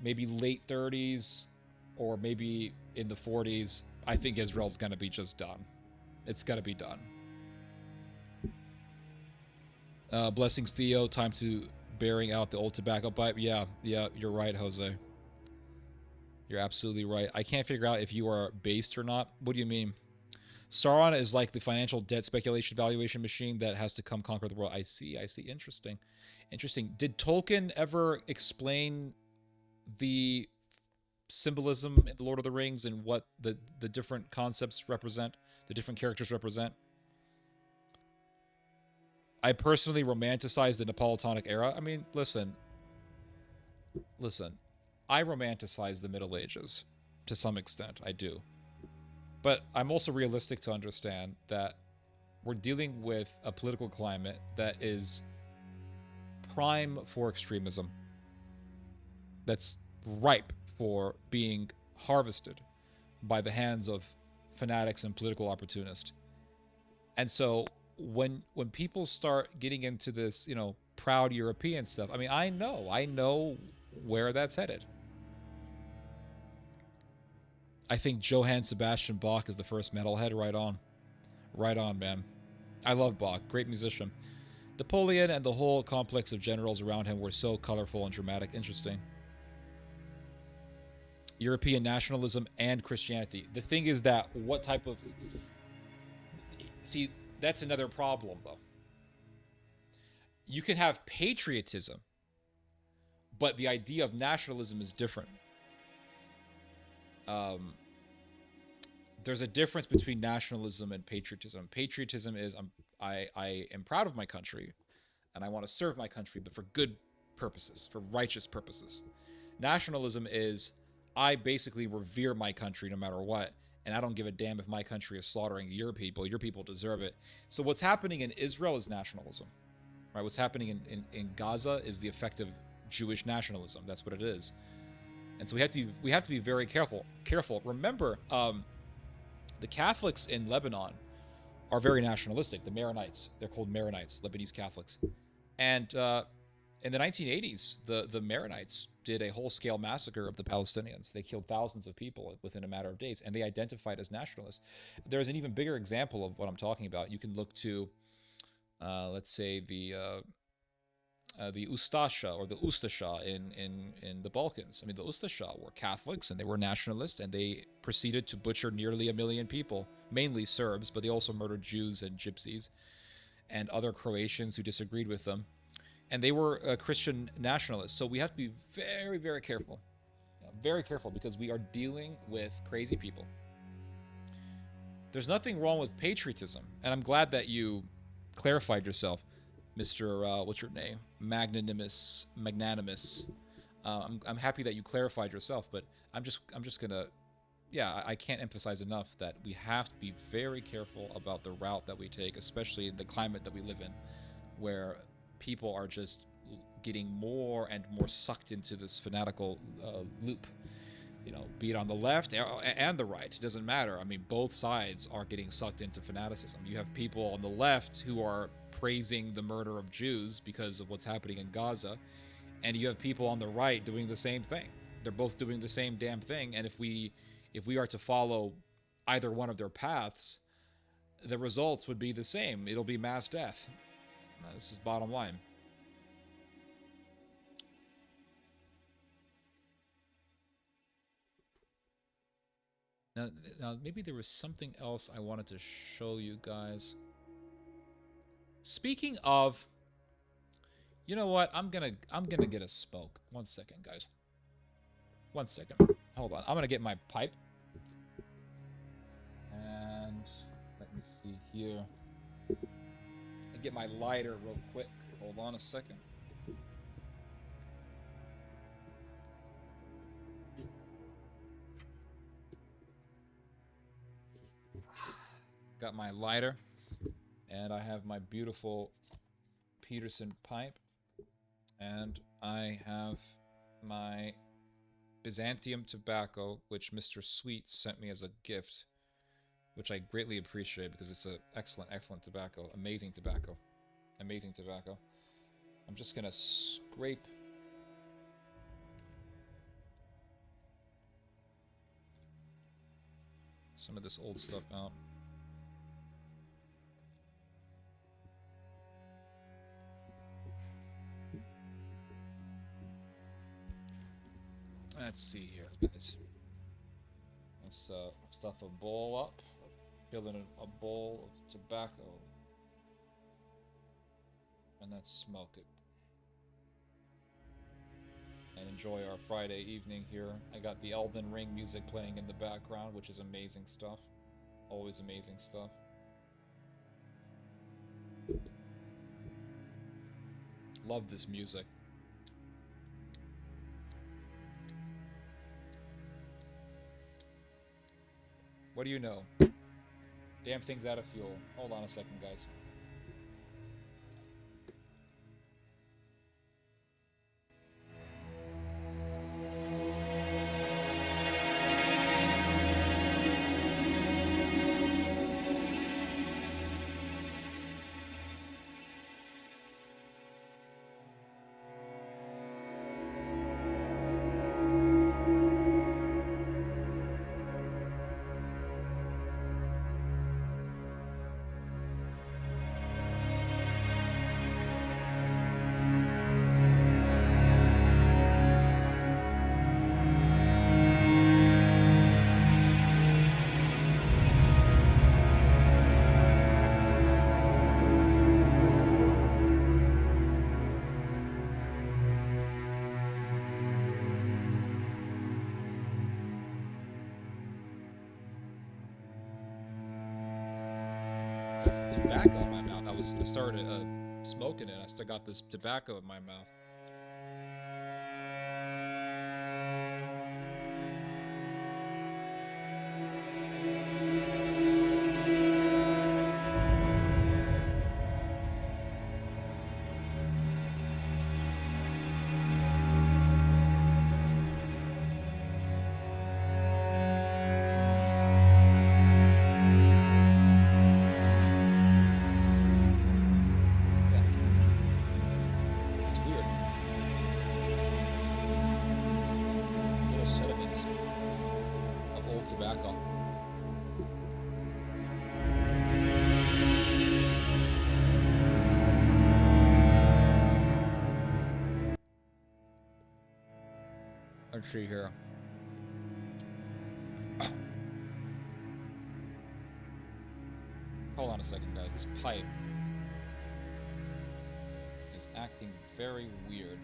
maybe late 30s or maybe in the 40s, I think Israel's going to be just done. It's going to be done. Blessings, Theo. Time to bearing out the old tobacco pipe. Yeah, you're right, Jose. You're absolutely right. I can't figure out if you are based or not. What do you mean? Sauron is like the financial debt speculation valuation machine that has to come conquer the world. I see. Interesting. Did Tolkien ever explain the symbolism in The Lord of the Rings and what the different concepts represent, the different characters represent? I personally romanticize the Napoleonic era. I mean, listen. I romanticize the Middle Ages to some extent. I do. But I'm also realistic to understand that we're dealing with a political climate that is prime for extremism. That's ripe for being harvested by the hands of fanatics and political opportunists. And so when people start getting into this, proud European stuff, I mean, I know where that's headed. I think Johann Sebastian Bach is the first metalhead. Right on, man. I love Bach. Great musician. Napoleon and the whole complex of generals around him were so colorful and dramatic. Interesting. European nationalism and Christianity. The thing is that what type of... See, that's another problem, though. You can have patriotism, but the idea of nationalism is different. There's a difference between nationalism and patriotism. Patriotism is I am proud of my country, and I want to serve my country, but for good purposes, for righteous purposes. Nationalism is I basically revere my country no matter what, and I don't give a damn if my country is slaughtering your people. Your people deserve it. So what's happening in Israel is nationalism, right? What's happening in Gaza is the effect of Jewish nationalism. That's what it is. And so we have to be very careful. Remember, the Catholics in Lebanon are very nationalistic. The Maronites, they're called Maronites, Lebanese Catholics. And in the 1980s, the Maronites did a whole-scale massacre of the Palestinians. They killed thousands of people within a matter of days, and they identified as nationalists. There's an even bigger example of what I'm talking about. You can look to, let's say, the Ustasha or the Ustasha in the Balkans. I mean, the Ustasha were Catholics and they were nationalists, and they proceeded to butcher nearly 1 million people, mainly Serbs, but they also murdered Jews and Gypsies and other Croatians who disagreed with them. And they were Christian nationalists. So we have to be very, very careful. Very careful, because we are dealing with crazy people. There's nothing wrong with patriotism, and I'm glad that you clarified yourself. Mr. What's your name? Magnanimous. I'm happy that you clarified yourself, but I'm just gonna, I can't emphasize enough that we have to be very careful about the route that we take, especially in the climate that we live in, where people are just getting more and more sucked into this fanatical loop. Be it on the left and the right, it doesn't matter. I mean, both sides are getting sucked into fanaticism. You have people on the left who are praising the murder of Jews because of what's happening in Gaza, and you have people on the right doing the same thing. They're both doing the same damn thing, and if we are to follow either one of their paths, the results would be the same. It'll be mass death. This is bottom line. Now, maybe there was something else I wanted to show you guys. Speaking of, you know what? I'm gonna get a smoke. 1 second, guys. 1 second. Hold on. I'm gonna get my pipe. And let me see here. I get my lighter real quick. Hold on a second. Got my lighter, and I have my beautiful Peterson pipe, and I have my Byzantium tobacco, which Mr. Sweet sent me as a gift, which I greatly appreciate because it's an excellent tobacco. Amazing tobacco. Amazing tobacco. I'm just gonna scrape some of this old stuff out. Let's see here, guys. Let's stuff a bowl up. Fill in a bowl of tobacco. And let's smoke it. And enjoy our Friday evening here. I got the Elden Ring music playing in the background, which is amazing stuff. Always amazing stuff. Love this music. What do you know? Damn thing's out of fuel. Hold on a second, guys. Got some tobacco in my mouth. I started smoking it. I still got this tobacco in my mouth. Let's see here. Hold on a second, guys. This pipe is acting very weird.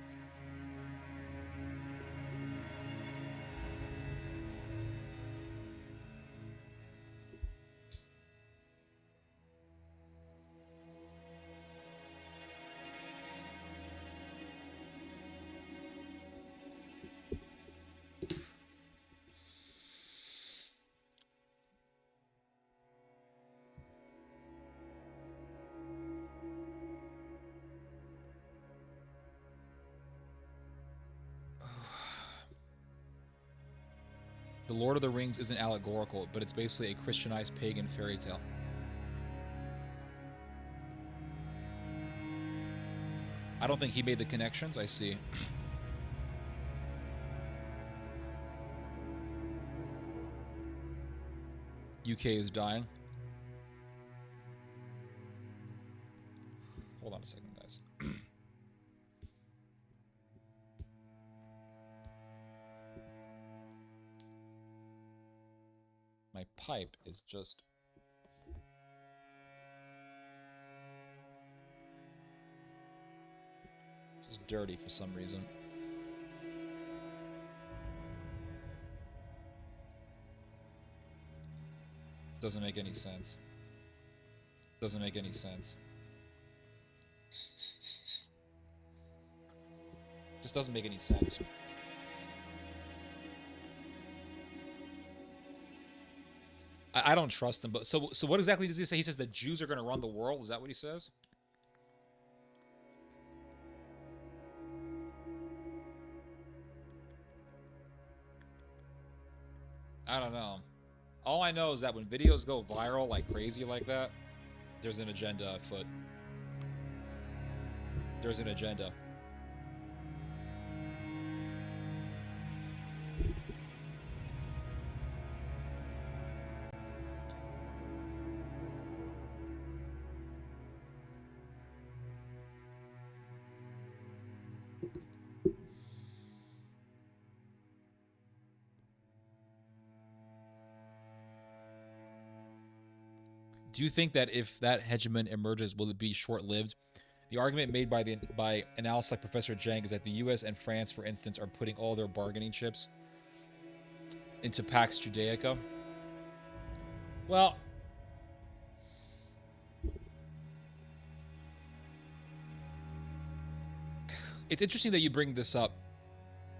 The Lord of the Rings isn't allegorical, but it's basically a Christianized pagan fairy tale. I don't think he made the connections, I see. UK is dying. Hold on a second, guys. My pipe is just... just dirty for some reason. Doesn't make any sense. Doesn't make any sense. Just doesn't make any sense. I don't trust him, but so what exactly does he say? He says that Jews are going to run the world? Is that what he says? I don't know. All I know is that when videos go viral like crazy like that, there's an agenda afoot. There's an agenda. Do you think that if that hegemon emerges, will it be short-lived? The argument made by analysts like Professor Zhang is that the U.S. and France, for instance, are putting all their bargaining chips into Pax Judaica. Well, it's interesting that you bring this up,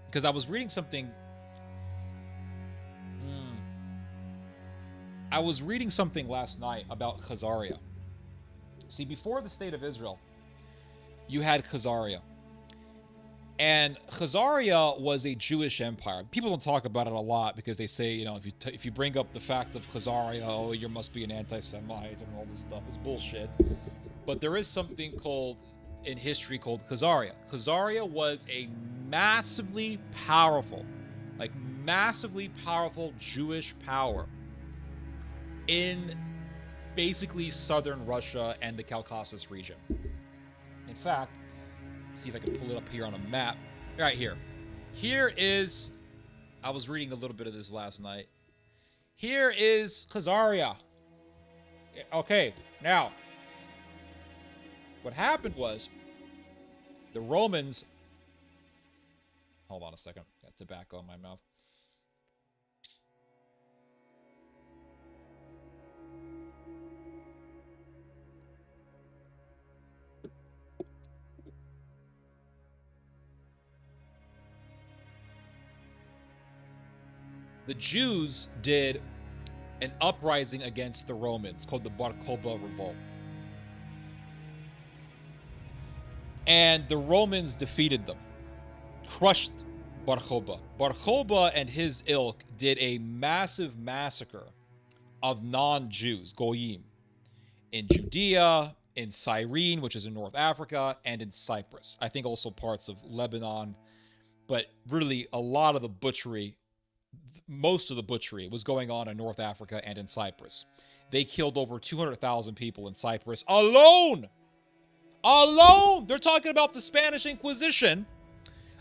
because I was reading something. I was reading something last night about Khazaria. See, before the state of Israel, you had Khazaria. And Khazaria was a Jewish empire. People don't talk about it a lot because they say, you know, if you bring up the fact of Khazaria, oh, you must be an anti-Semite and all this stuff. It's bullshit. But there is something called, in history, called Khazaria. Khazaria was a massively powerful Jewish power in basically southern Russia and the Caucasus region. In fact, let's see if I can pull it up here on a map. Right here. Here is, I was reading a little bit of this last night. Here is Khazaria. Okay, now, what happened was the Romans, hold on a second, got tobacco in my mouth. The Jews did an uprising against the Romans called the Bar Kokhba Revolt. And the Romans defeated them, crushed Bar Kokhba. Bar Kokhba and his ilk did a massive massacre of non-Jews, Goyim, in Judea, in Cyrene, which is in North Africa, and in Cyprus. I think also parts of Lebanon, but really a lot of the butchery, most of the butchery was going on in North Africa and in Cyprus. They killed over 200,000 people in Cyprus alone. Alone! They're talking about the Spanish Inquisition.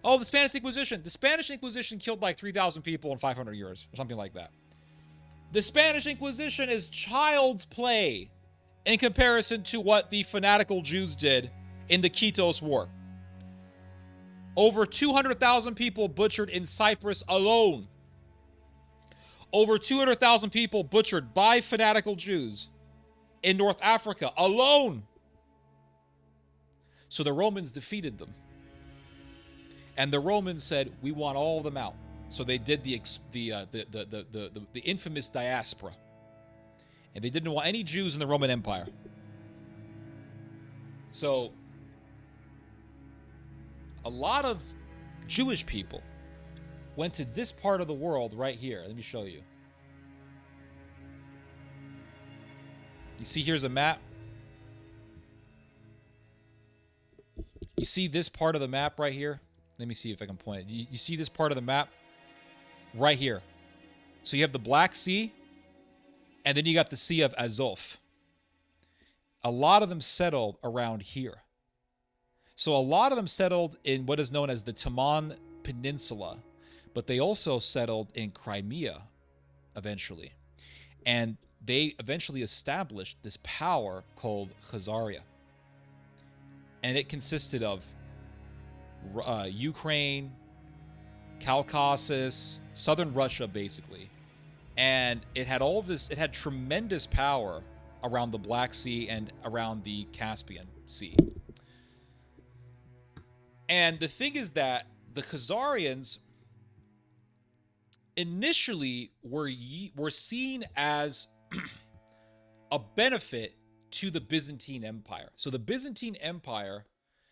Oh, the Spanish Inquisition. The Spanish Inquisition killed like 3,000 people in 500 years or something like that. The Spanish Inquisition is child's play in comparison to what the fanatical Jews did in the Quitos War. Over 200,000 people butchered in Cyprus alone. Over 200,000 people butchered by fanatical Jews in North Africa alone. So the Romans defeated them. And the Romans said, we want all of them out. So they did the infamous diaspora. And they didn't want any Jews in the Roman Empire. So a lot of Jewish people went to this part of the world right here. Let me show you. You see, here's a map. You see this part of the map right here? Let me see if I can point it. You see this part of the map? Right here. So you have the Black Sea, and then you got the Sea of Azov. A lot of them settled around here. So a lot of them settled in what is known as the Taman Peninsula, but they also settled in Crimea eventually. And they eventually established this power called Khazaria. And it consisted of Ukraine, Caucasus, southern Russia, basically. And it had all this, it had tremendous power around the Black Sea and around the Caspian Sea. And the thing is that the Khazarians initially were seen as a benefit to the Byzantine Empire. So the Byzantine Empire,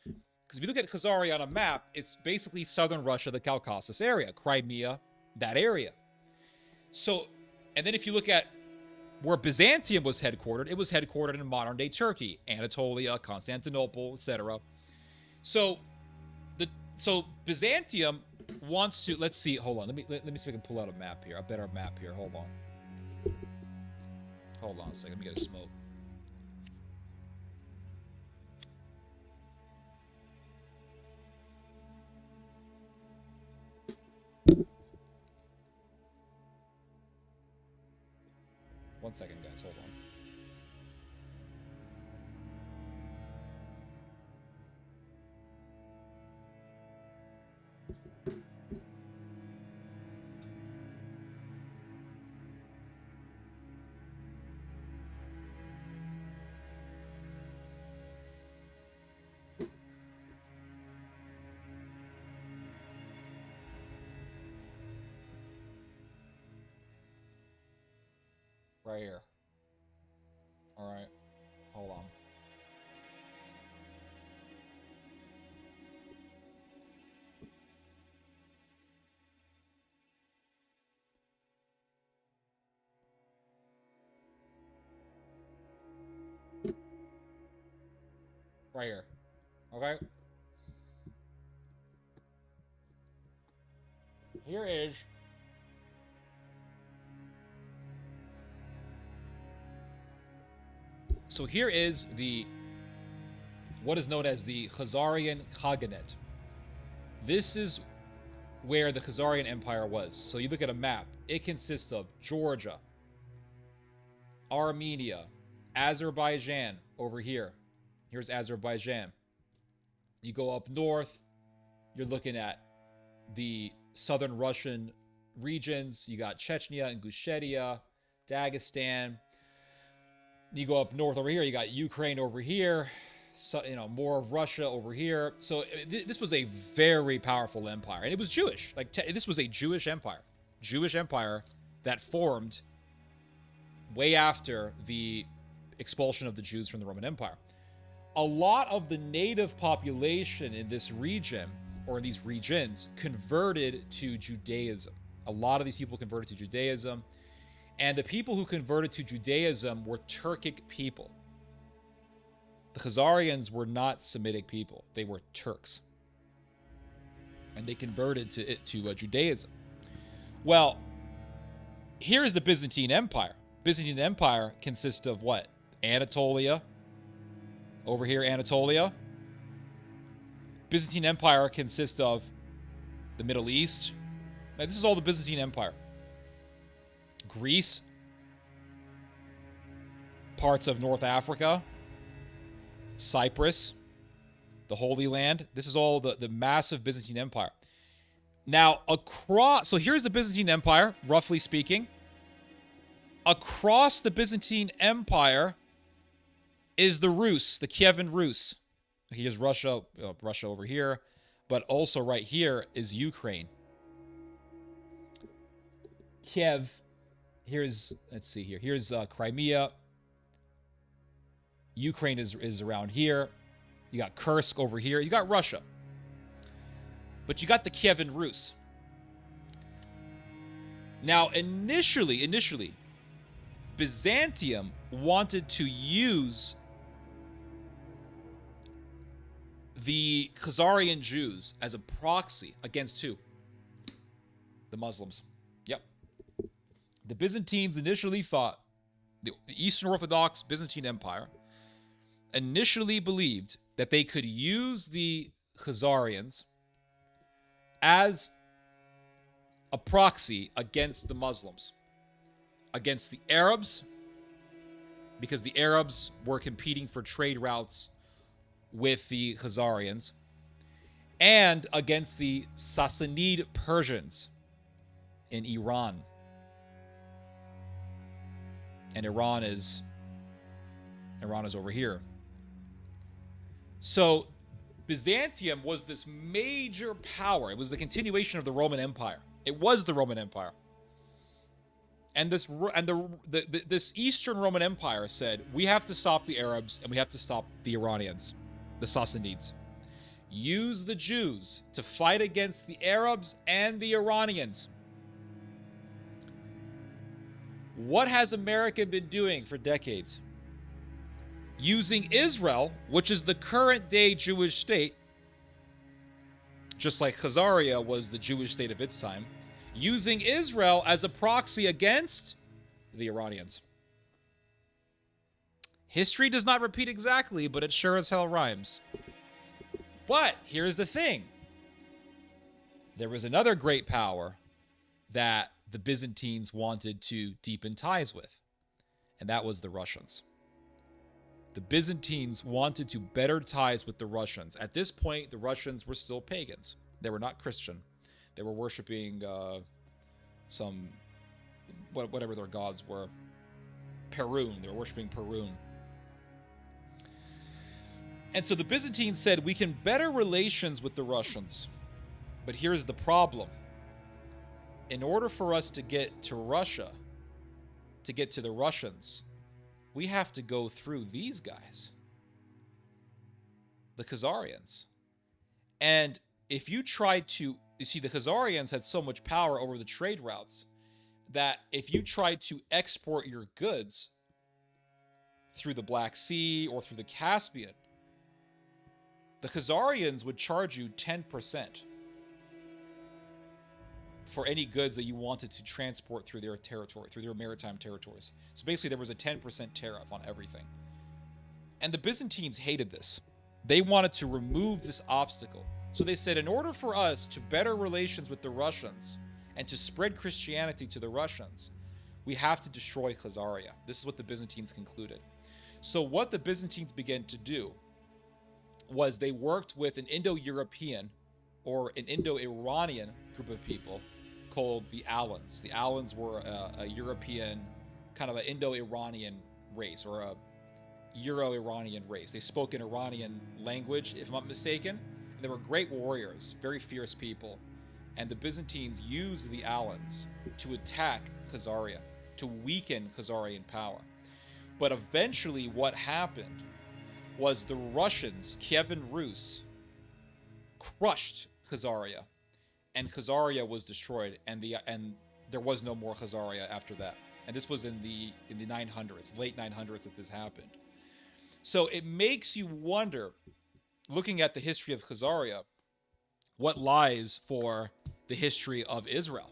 because if you look at Khazaria on a map, it's basically southern Russia, the Caucasus area, Crimea, that area. So, and then if you look at where Byzantium was headquartered, it was headquartered in modern-day Turkey, Anatolia, Constantinople, etc. So Byzantium wants to, let's see, hold on, let me see if I can pull out a map here, a better map here. Hold on a second, let me get a smoke. One second, guys, hold on. Right here. All right, hold on. Right here. Okay. Here is here is the what is known as the Khazarian Khaganate. This is where the Khazarian Empire was. So you look at a map, it consists of Georgia, Armenia, Azerbaijan over here. Here's Azerbaijan. You go up north, you're looking at the southern Russian regions. You got Chechnya, Ingushetia, Dagestan. You go up north over here, you got Ukraine over here, so, more of Russia over here. So this was a very powerful empire, and it was Jewish. Like this was a Jewish empire that formed way after the expulsion of the Jews from the Roman Empire. A lot of the native population in this region, or in these regions, converted to Judaism. A lot of these people converted to Judaism. And the people who converted to Judaism were Turkic people. The Khazarians were not Semitic people. They were Turks. And they converted to Judaism. Well, here is the Byzantine Empire. Byzantine Empire consists of what? Anatolia. Over here, Anatolia. Byzantine Empire consists of the Middle East. Now, this is all the Byzantine Empire. Greece, parts of North Africa, Cyprus, the Holy Land. This is all the massive Byzantine Empire. Now, so here's the Byzantine Empire, roughly speaking. Across the Byzantine Empire is the Rus, the Kievan Rus. Here's Russia over here, but also right here is Ukraine. Kiev. Here's, let's see here. Here's Crimea. Ukraine is around here. You got Kursk over here. You got Russia. But you got the Kievan Rus. Now, initially, Byzantium wanted to use the Khazarian Jews as a proxy against who? The Muslims. Yep. The Byzantines initially thought, the Eastern Orthodox Byzantine Empire initially believed that they could use the Khazarians as a proxy against the Muslims, against the Arabs, because the Arabs were competing for trade routes with the Khazarians, and against the Sassanid Persians in Iran. And Iran is over here. So Byzantium was this major power. It was the continuation of the Roman Empire. It was the Roman Empire. And this Eastern Roman Empire said, we have to stop the Arabs and we have to stop the Iranians, the Sassanids. Use the Jews to fight against the Arabs and the Iranians. What has America been doing for decades? Using Israel, which is the current day Jewish state, just like Khazaria was the Jewish state of its time, using Israel as a proxy against the Iranians. History does not repeat exactly, but it sure as hell rhymes. But here's the thing. There was another great power that the Byzantines wanted to deepen ties with, and that was the Russians. The Byzantines wanted to better ties with the Russians. At this point, the Russians were still pagans. They were not Christian. They were worshiping whatever their gods were. Perun. They were worshiping Perun. And so the Byzantines said, we can better relations with the Russians. But here's the problem. In order for us to get to Russia, to get to the Russians, we have to go through these guys, the Khazarians. And if you try to, you see, the Khazarians had so much power over the trade routes that if you tried to export your goods through the Black Sea or through the Caspian, the Khazarians would charge you 10% for any goods that you wanted to transport through their territory, through their maritime territories. So basically there was a 10% tariff on everything. And the Byzantines hated this. They wanted to remove this obstacle. So they said, in order for us to better relations with the Russians and to spread Christianity to the Russians, we have to destroy Khazaria. This is what the Byzantines concluded. So what the Byzantines began to do was they worked with an Indo-European or an Indo-Iranian group of people called the Alans. The Alans were a European, kind of an Indo-Iranian race, or a Euro-Iranian race. They spoke an Iranian language, if I'm not mistaken. And they were great warriors, very fierce people. And the Byzantines used the Alans to attack Khazaria, to weaken Khazarian power. But eventually what happened was the Russians, Kievan Rus, crushed Khazaria, and Khazaria was destroyed, and there was no more Khazaria after that. And this was in the 900s, late 900s that this happened. So it makes you wonder, looking at the history of Khazaria, what lies for the history of Israel.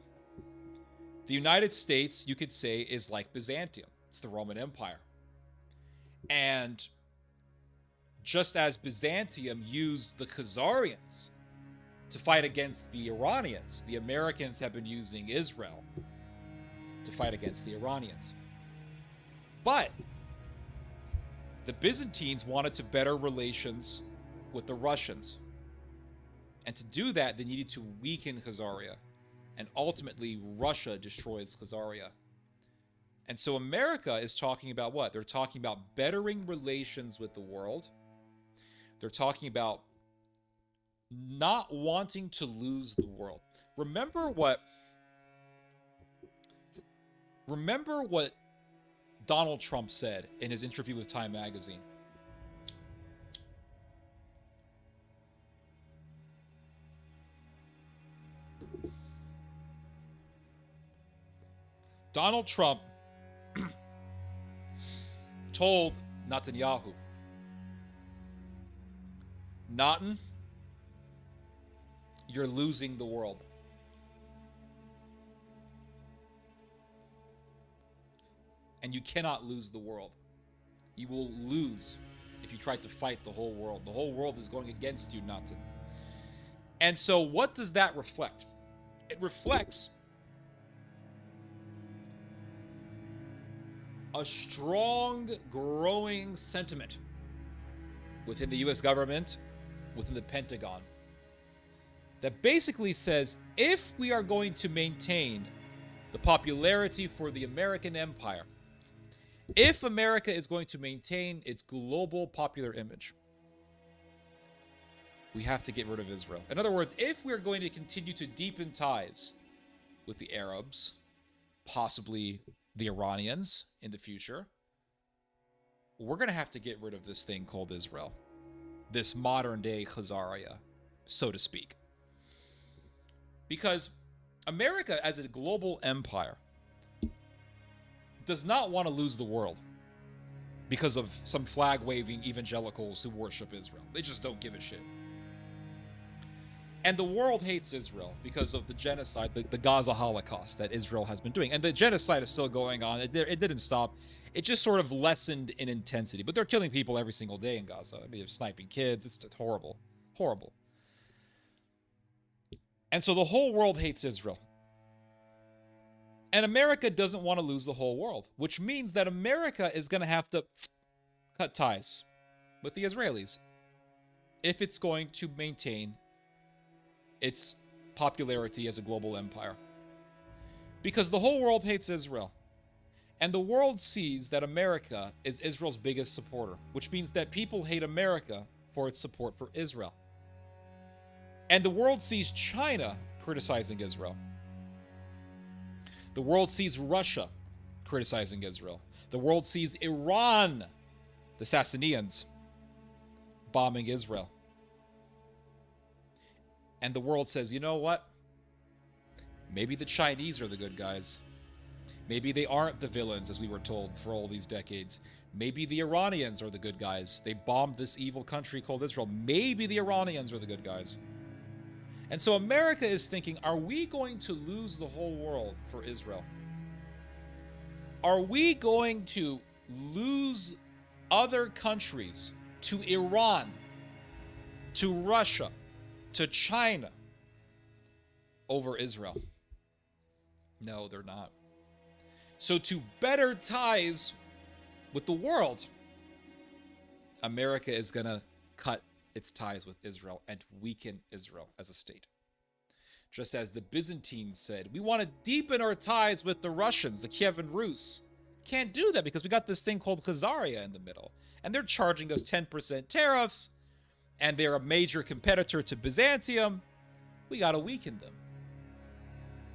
The United States, you could say, is like Byzantium. It's the Roman Empire. And just as Byzantium used the Khazarians to fight against the Iranians, the Americans have been using Israel to fight against the Iranians. But the Byzantines wanted to better relations with the Russians. And to do that, they needed to weaken Khazaria. And ultimately, Russia destroys Khazaria. And so America is talking about what? They're talking about bettering relations with the world. They're talking about not wanting to lose the world. Remember what Donald Trump said in his interview with Time Magazine. Donald Trump told Netanyahu, Natan, you're losing the world. And you cannot lose the world. You will lose if you try to fight the whole world. The whole world is going against you, Natan. And so what does that reflect? It reflects a strong, growing sentiment within the US government, within the Pentagon, that basically says if we are going to maintain the popularity for the American empire, if America is going to maintain its global popular image, we have to get rid of Israel. In other words, if we're going to continue to deepen ties with the Arabs, possibly the Iranians in the future, we're going to have to get rid of this thing called Israel. This modern day Khazaria, so to speak. Because America as a global empire does not want to lose the world because of some flag-waving evangelicals who worship Israel. They just don't give a shit. And the world hates Israel because of the genocide, the Gaza Holocaust that Israel has been doing. And the genocide is still going on. It didn't stop. It just sort of lessened in intensity. But they're killing people every single day in Gaza. I mean, they're sniping kids. It's just horrible. Horrible. And so the whole world hates Israel. And America doesn't want to lose the whole world, which means that America is going to have to cut ties with the Israelis if it's going to maintain its popularity as a global empire. Because the whole world hates Israel. And the world sees that America is Israel's biggest supporter, which means that people hate America for its support for Israel. And the world sees China criticizing Israel. The world sees Russia criticizing Israel. The world sees Iran, the Sassanians, bombing Israel. And the world says, you know what? Maybe the Chinese are the good guys. Maybe they aren't the villains, as we were told for all these decades. Maybe the Iranians are the good guys. They bombed this evil country called Israel. Maybe the Iranians are the good guys. And so America is thinking, are we going to lose the whole world for Israel? Are we going to lose other countries to Iran, to Russia, to China over Israel? No, they're not. So to better ties with the world, America is going to cut its ties with Israel and weaken Israel as a state. Just as the Byzantines said, we want to deepen our ties with the Russians, the Kievan Rus. Can't do that because we got this thing called Khazaria in the middle. And they're charging us 10% tariffs, and they're a major competitor to Byzantium. We got to weaken them.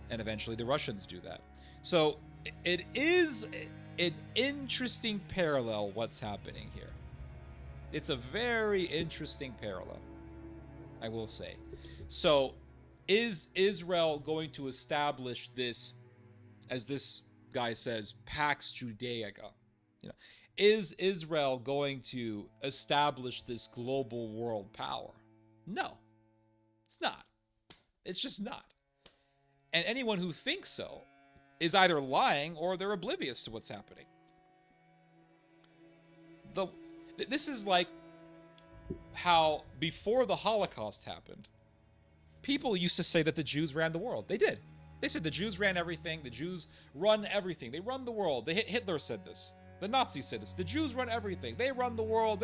And eventually the Russians do that. So it is an interesting parallel what's happening here. It's a very interesting parallel, I will say. So is Israel going to establish this, as this guy says, Pax Judaica? You know, is Israel going to establish this global world power? No, it's not. It's just not. And anyone who thinks so is either lying or they're oblivious to what's happening. This is like how before the Holocaust happened, people used to say that the Jews ran the world. They did. They said the Jews ran everything. The Jews run everything. They run the world. Hitler said this. The Nazis said this. The Jews run everything. They run the world.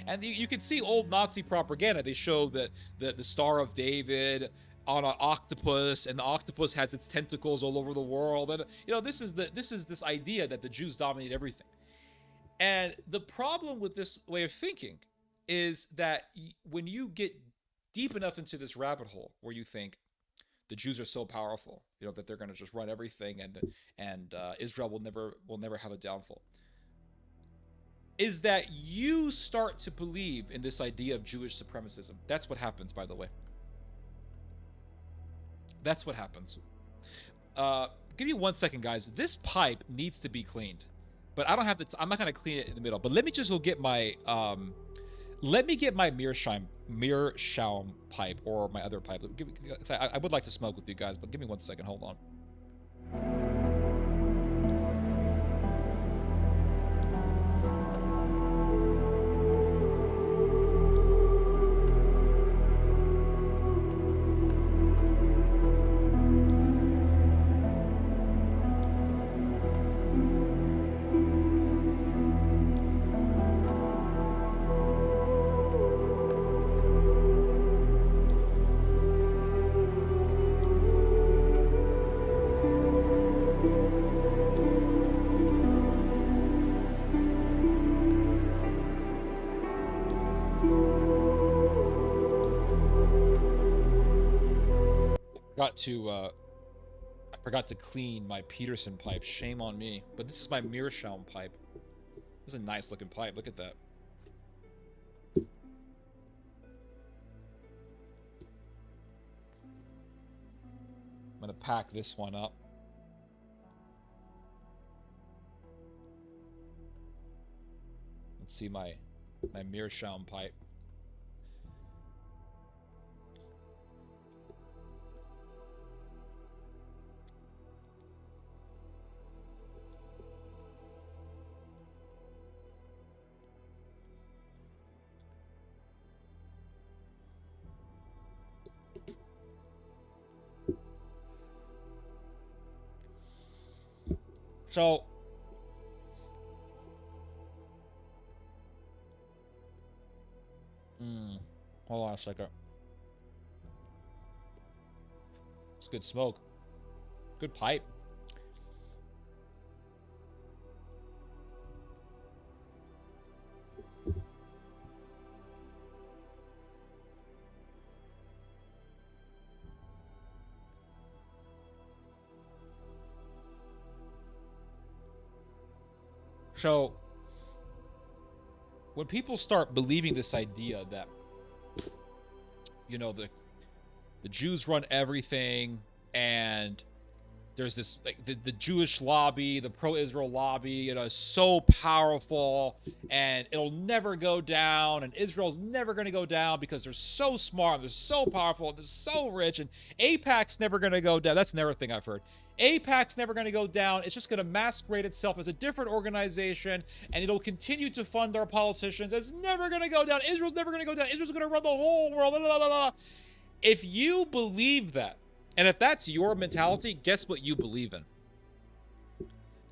And you can see old Nazi propaganda. They show that the Star of David on an octopus, and the octopus has its tentacles all over the world. And this is this idea that the Jews dominate everything. And the problem with this way of thinking is that when you get deep enough into this rabbit hole where you think the Jews are so powerful, that they're going to just run everything, and Israel will never have a downfall, is that you start to believe in this idea of Jewish supremacism. That's what happens, by the way. That's what happens. Give me 1 second, guys. This pipe needs to be cleaned, but I don't have I'm not going to clean it in the middle. But let me just go get my Meerschaum pipe, or my other pipe. I would like to smoke with you guys, but give me 1 second. Hold on. I forgot to clean my Peterson pipe. Shame on me. But this is my Meerschaum pipe. This is a nice looking pipe. Look at that. I'm gonna pack this one up. Let's see my Meerschaum pipe. So, hold on a second. It's good smoke. Good pipe. So, when people start believing this idea that, you know, the Jews run everything, and there's this, like, the Jewish lobby, the pro-Israel lobby, you know, is so powerful, and it'll never go down, and Israel's never going to go down because they're so smart, they're so powerful, they're so rich, and AIPAC's never going to go down. That's another thing I've heard. AIPAC's never going to go down. It's just going to masquerade itself as a different organization, and it'll continue to fund our politicians. It's never going to go down. Israel's never going to go down. Israel's going to run the whole world. Blah, blah, blah, blah. If you believe that, and if that's your mentality, guess what you believe in?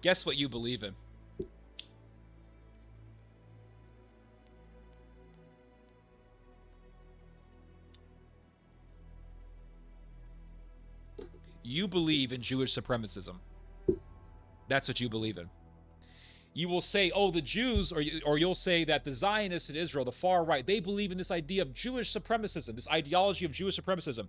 Guess what you believe in? You believe in Jewish supremacism. That's what you believe in. You will say, oh, the Jews, or you'll say that the Zionists in Israel, the far right, they believe in this idea of Jewish supremacism, this ideology of Jewish supremacism.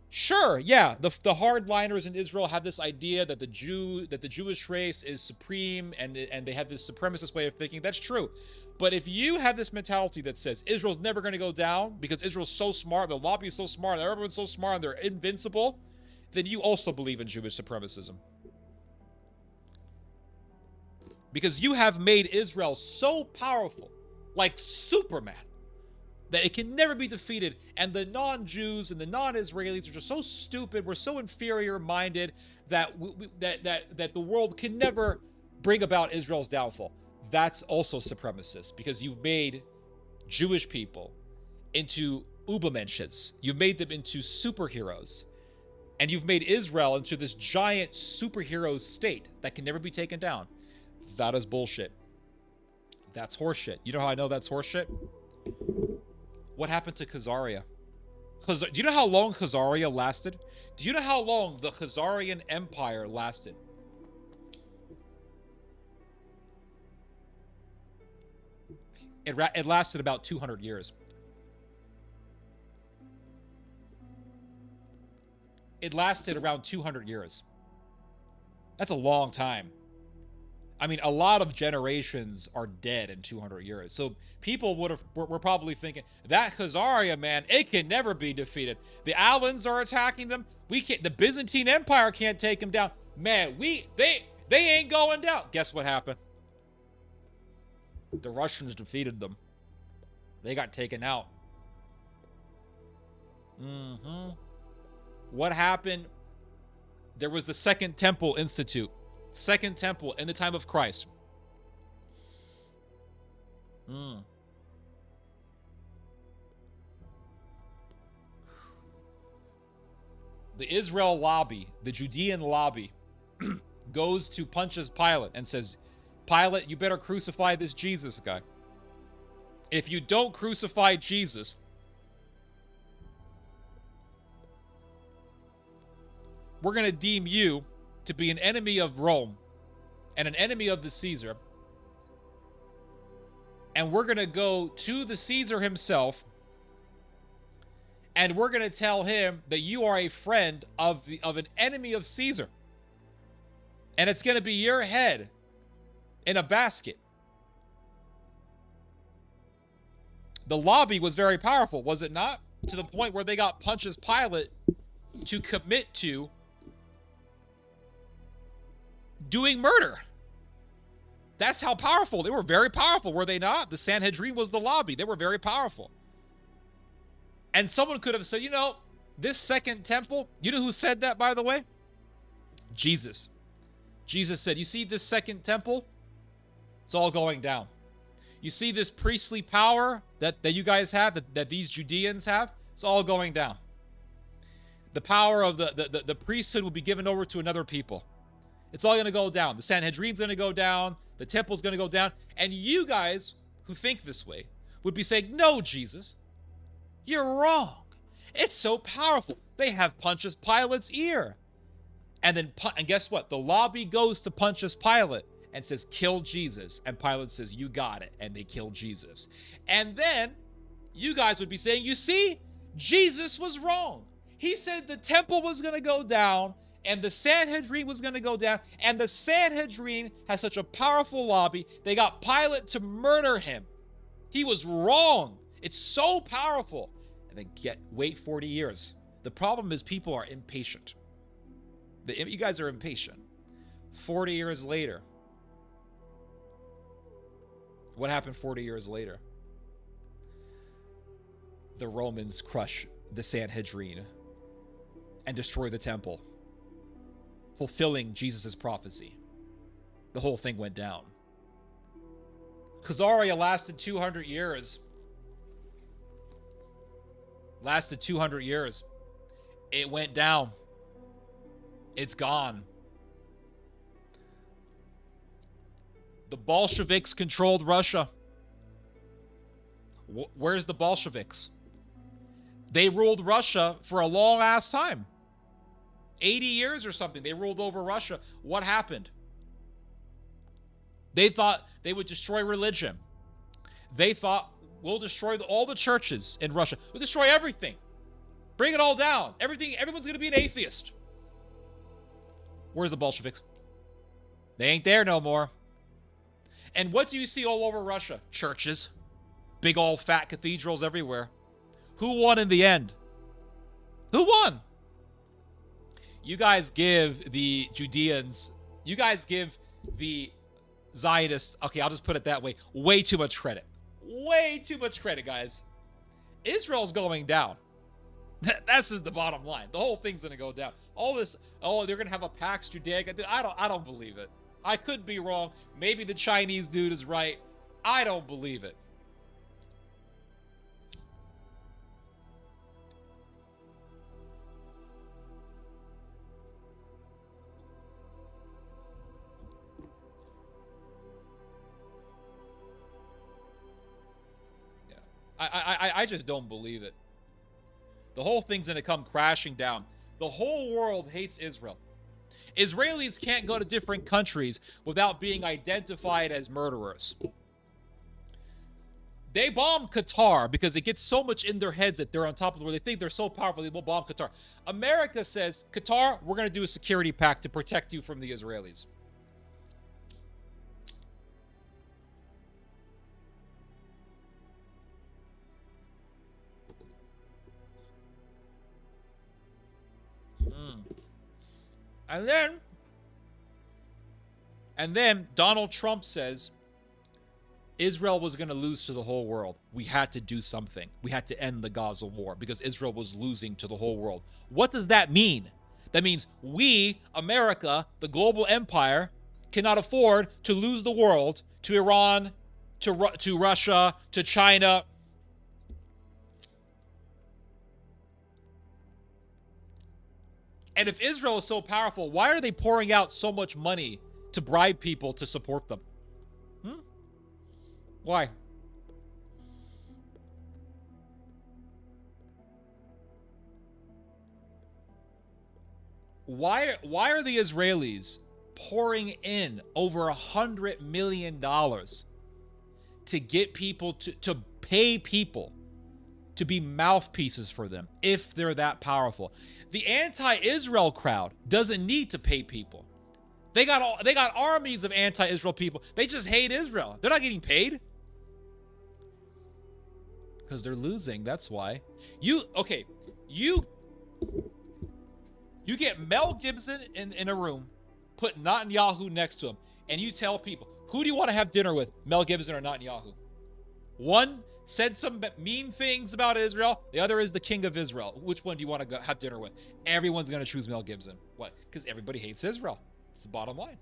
Sure, yeah, the hardliners in Israel have this idea that the Jewish race is supreme, and they have this supremacist way of thinking. That's true. But if you have this mentality that says Israel's never going to go down because Israel's so smart, the lobby is so smart, everyone's so smart, and they're invincible, then you also believe in Jewish supremacism. Because you have made Israel so powerful, like Superman, that it can never be defeated. And the non-Jews and the non-Israelis are just so stupid, we're so inferior-minded that that the world can never bring about Israel's downfall. That's also supremacist, because you've made Jewish people into Übermenschen. You've made them into superheroes. And you've made Israel into this giant superhero state that can never be taken down. That is bullshit. That's horseshit. You know how I know that's horseshit? What happened to Khazaria? Do you know how long Khazaria lasted? Do you know how long the Khazarian Empire lasted? It lasted about 200 years. It lasted around 200 years. That's a long time. I mean, a lot of generations are dead in 200 years. So people were probably thinking, that Khazaria, man, it can never be defeated. The Alans are attacking them. The Byzantine Empire can't take them down. Man, they ain't going down. Guess what happened? The Russians defeated them. They got taken out. What happened? There was the Second Temple Institute. Second Temple in the time of Christ. The Israel lobby, the Judean lobby, goes to Pontius Pilate and says, Pilate, you better crucify this Jesus guy. If you don't crucify Jesus, we're going to deem you to be an enemy of Rome and an enemy of the Caesar. And we're going to go to the Caesar himself And we're going to tell him that you are a friend of an enemy of Caesar. And it's going to be your head in a basket. The lobby was very powerful, was it not? To the point where they got Pontius Pilate to commit to doing murder. That's how powerful. They were very powerful, were they not? The Sanhedrin was the lobby. They were very powerful. And someone could have said, you know, this second temple, you know who said that, by the way? Jesus. Jesus said, you see this second temple? It's all going down. You see this priestly power that you guys have, that these Judeans have? It's all going down. The power of the priesthood will be given over to another people. It's all going to go down. The Sanhedrin's going to go down. The temple's going to go down. And you guys who think this way would be saying, no, Jesus, you're wrong. It's so powerful. They have Pontius Pilate's ear. And guess what? The lobby goes to Pontius Pilate and says, kill Jesus. And Pilate says, you got it. And they kill Jesus. And then you guys would be saying, you see, Jesus was wrong. He said the temple was going to go down and the Sanhedrin was going to go down. And the Sanhedrin has such a powerful lobby, they got Pilate to murder him. He was wrong. It's so powerful. And then wait 40 years. The problem is people are impatient. You guys are impatient. 40 years later. What happened 40 years later? The Romans crush the Sanhedrin and destroy the temple, fulfilling Jesus' prophecy. The whole thing went down. Khazaria lasted 200 years. Lasted 200 years. It went down. It's gone. The Bolsheviks controlled Russia. Where's the Bolsheviks? They ruled Russia for a long ass time. 80 years or something. They ruled over Russia. What happened? They thought they would destroy religion. They thought, we'll destroy all the churches in Russia. We'll destroy everything. Bring it all down. Everyone's going to be an atheist. Where's the Bolsheviks? They ain't there no more. And what do you see all over Russia? Churches. Big old fat cathedrals everywhere. Who won in the end? Who won? You guys give the Judeans, you guys give the Zionists, okay, I'll just put it that way, way too much credit. Way too much credit, guys. Israel's going down. That's just the bottom line. The whole thing's going to go down. All this, oh, they're going to have a Pax Judaica. I don't believe it. I could be wrong. Maybe the Chinese dude is right. I don't believe it. Yeah. I just don't believe it. The whole thing's going to come crashing down. The whole world hates Israel. Israelis can't go to different countries without being identified as murderers. They bombed Qatar because it gets so much in their heads that they're on top of the world. They think they're so powerful, they will bomb Qatar. America says, Qatar, we're going to do a security pact to protect you from the Israelis. And then Donald Trump says Israel was going to lose to the whole world. We had to do something. We had to end the Gaza war because Israel was losing to the whole world. What does that mean? That means we, America, the global empire, cannot afford to lose the world to Iran, to Russia, to China. And if Israel is so powerful, why are they pouring out so much money to bribe people to support them? Why? Why are the Israelis pouring in over $100 million to get people to pay people to be mouthpieces for them if they're that powerful. The anti-Israel crowd doesn't need to pay people. They got armies of anti-Israel people. They just hate Israel. They're not getting paid. Because they're losing, that's why. You get Mel Gibson in a room, put Netanyahu next to him, and you tell people, who do you want to have dinner with, Mel Gibson or Netanyahu? One said some mean things about Israel. The other is the king of Israel. Which one do you want to go have dinner with? Everyone's going to choose Mel Gibson. What? Because everybody hates Israel. It's the bottom line.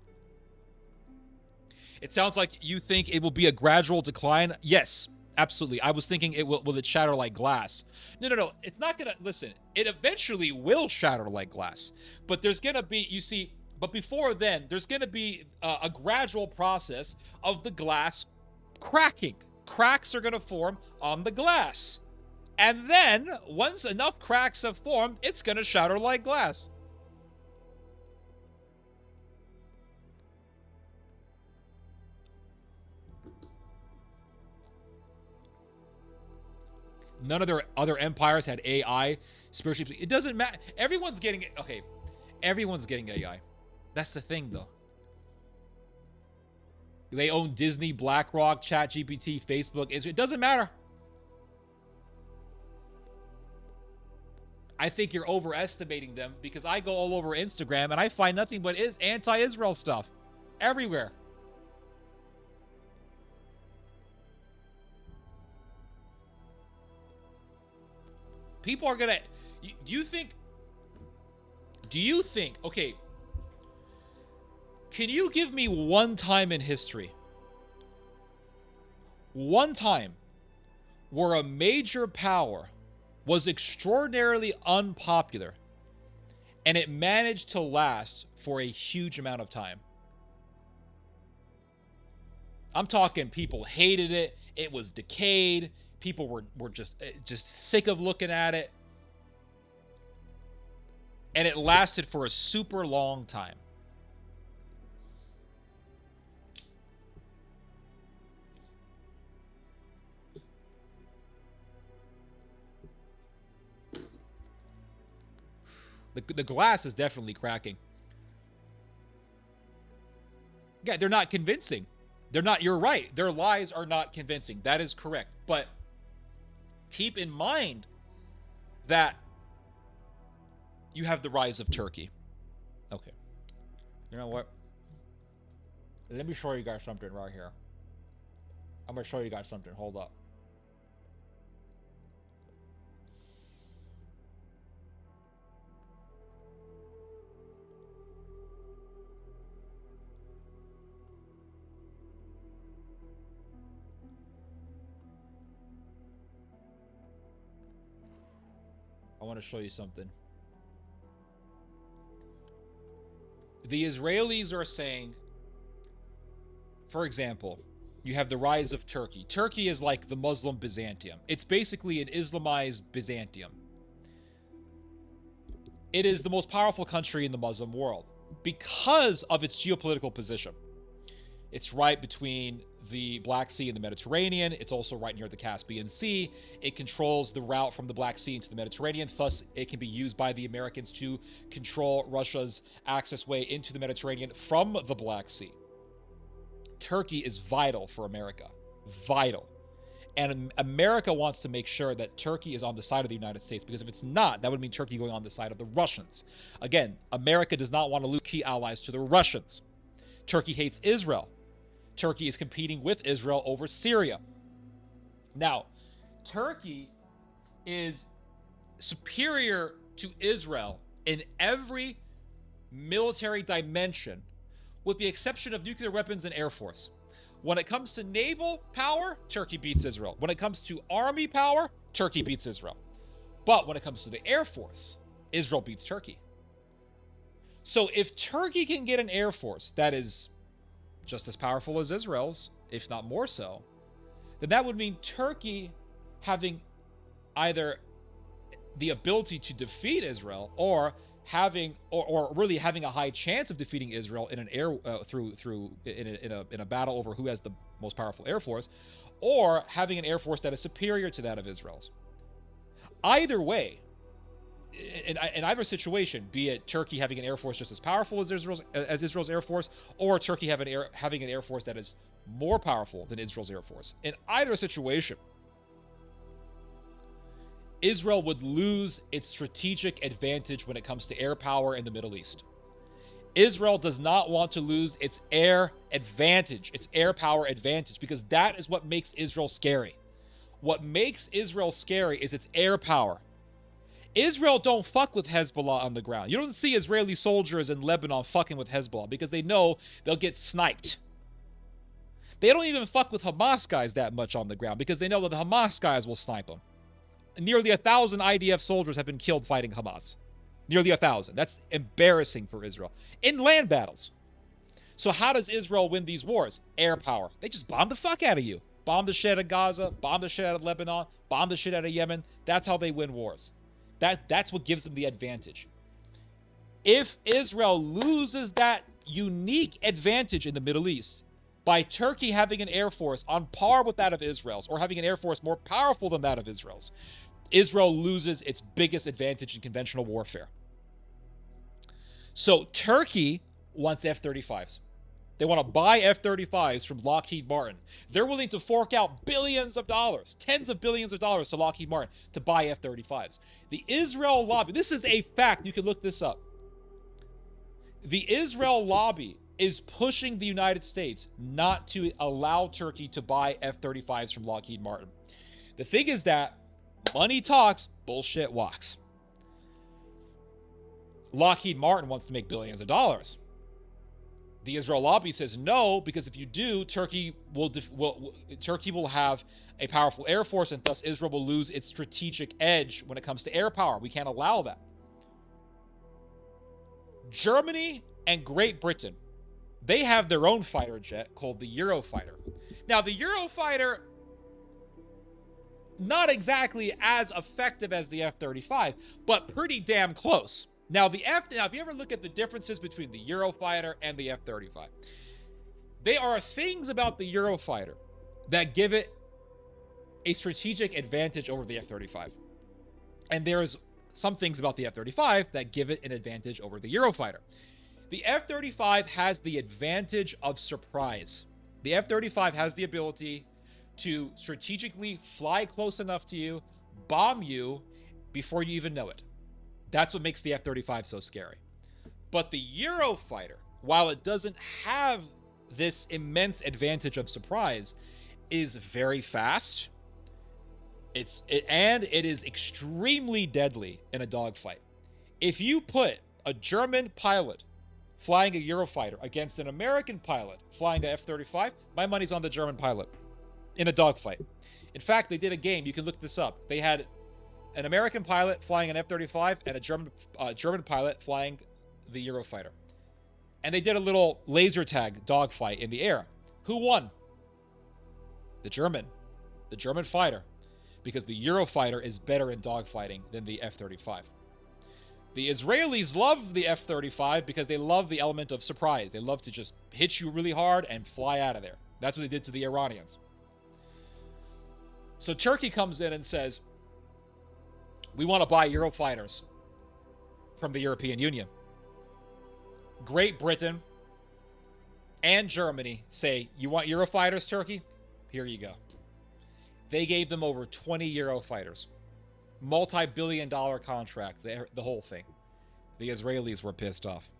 It sounds like you think it will be a gradual decline. Yes, absolutely. I was thinking will it shatter like glass? No. It's not going to, listen, it eventually will shatter like glass. But there's going to be, you see, but before then, there's going to be a gradual process of the glass cracking. Cracks are going to form on the glass. And then, once enough cracks have formed, it's going to shatter like glass. None of their other empires had AI, spiritually. It doesn't matter. Everyone's getting it. Okay, everyone's getting AI. That's the thing, though. They own Disney, BlackRock, ChatGPT, Facebook. It doesn't matter. I think you're overestimating them because I go all over Instagram and I find nothing but anti-Israel stuff everywhere. People are gonna. Do you think? Okay. Can you give me one time in history, one time, where a major power was extraordinarily unpopular and it managed to last for a huge amount of time? I'm talking people hated it. It was decayed. People were just sick of looking at it. And it lasted for a super long time. The glass is definitely cracking. Yeah, they're not convincing. They're not, you're right. Their lies are not convincing. That is correct. But keep in mind that you have the rise of Turkey. Okay. You know what? Let me show you guys something right here. I'm going to show you guys something. Hold up. I want to show you something. The Israelis are saying, for example, you have the rise of Turkey. Turkey is like the Muslim Byzantium. It's basically an Islamized Byzantium. It is the most powerful country in the Muslim world because of its geopolitical position. It's right between the Black Sea and the Mediterranean. It's also right near the Caspian Sea. It controls the route from the Black Sea into the Mediterranean. Thus, it can be used by the Americans to control Russia's access way into the Mediterranean from the Black Sea. Turkey is vital for America. Vital. And America wants to make sure that Turkey is on the side of the United States, because if it's not, that would mean Turkey going on the side of the Russians. Again, America does not want to lose key allies to the Russians. Turkey hates Israel. Turkey is competing with Israel over Syria. Now, Turkey is superior to Israel in every military dimension, with the exception of nuclear weapons and air force. When it comes to naval power, Turkey beats Israel. When it comes to army power, Turkey beats Israel. But when it comes to the air force, Israel beats Turkey. So if Turkey can get an air force that is just as powerful as Israel's, if not more so, then that would mean Turkey having either the ability to defeat Israel, or really having a high chance of defeating Israel in an air in a battle over who has the most powerful air force, or having an air force that is superior to that of Israel's. Either way, in either situation, be it Turkey having an air force just as powerful as Israel's air force, or Turkey having an air force that is more powerful than Israel's air force, in either situation, Israel would lose its strategic advantage when it comes to air power in the Middle East. Israel does not want to lose its air advantage, its air power advantage, because that is what makes Israel scary. What makes Israel scary is its air power. Israel don't fuck with Hezbollah on the ground. You don't see Israeli soldiers in Lebanon fucking with Hezbollah because they know they'll get sniped. They don't even fuck with Hamas guys that much on the ground because they know that the Hamas guys will snipe them. Nearly 1,000 IDF soldiers have been killed fighting Hamas. Nearly 1,000. That's embarrassing for Israel. In land battles. So how does Israel win these wars? Air power. They just bomb the fuck out of you. Bomb the shit out of Gaza, bomb the shit out of Lebanon, bomb the shit out of Yemen. That's how they win wars. That's what gives them the advantage. If Israel loses that unique advantage in the Middle East by Turkey having an air force on par with that of Israel's, or having an air force more powerful than that of Israel's, Israel loses its biggest advantage in conventional warfare. So Turkey wants F-35s. They want to buy F-35s from Lockheed Martin. They're willing to fork out billions of dollars, tens of billions of dollars to Lockheed Martin to buy F-35s. The Israel lobby, this is a fact, you can look this up. The Israel lobby is pushing the United States not to allow Turkey to buy F-35s from Lockheed Martin. The thing is that money talks, bullshit walks. Lockheed Martin wants to make billions of dollars. The Israel lobby says no, because if you do, Turkey will have a powerful air force, and thus Israel will lose its strategic edge when it comes to air power. We can't allow that. Germany and Great Britain, they have their own fighter jet called the Eurofighter. Now, the Eurofighter, not exactly as effective as the F-35, but pretty damn close. Now, if you ever look at the differences between the Eurofighter and the F-35, there are things about the Eurofighter that give it a strategic advantage over the F-35. And there's some things about the F-35 that give it an advantage over the Eurofighter. The F-35 has the advantage of surprise. The F-35 has the ability to strategically fly close enough to you, bomb you before you even know it. That's what makes the F-35 so scary. But the Eurofighter, while it doesn't have this immense advantage of surprise, is very fast. And it is extremely deadly in a dogfight. If you put a German pilot flying a Eurofighter against an American pilot flying the F-35, my money's on the German pilot in a dogfight. In fact, they did a game. You can look this up. They had an American pilot flying an F-35 and a German pilot flying the Eurofighter. And they did a little laser tag dogfight in the air. Who won? The German fighter, because the Eurofighter is better in dogfighting than the F-35. The Israelis love the F-35 because they love the element of surprise. They love to just hit you really hard and fly out of there. That's what they did to the Iranians. So Turkey comes in and says, we want to buy Eurofighters from the European Union. Great Britain and Germany say, you want Eurofighters, Turkey? Here you go. They gave them over 20 Eurofighters. Multi-billion-dollar contract, the whole thing. The Israelis were pissed off.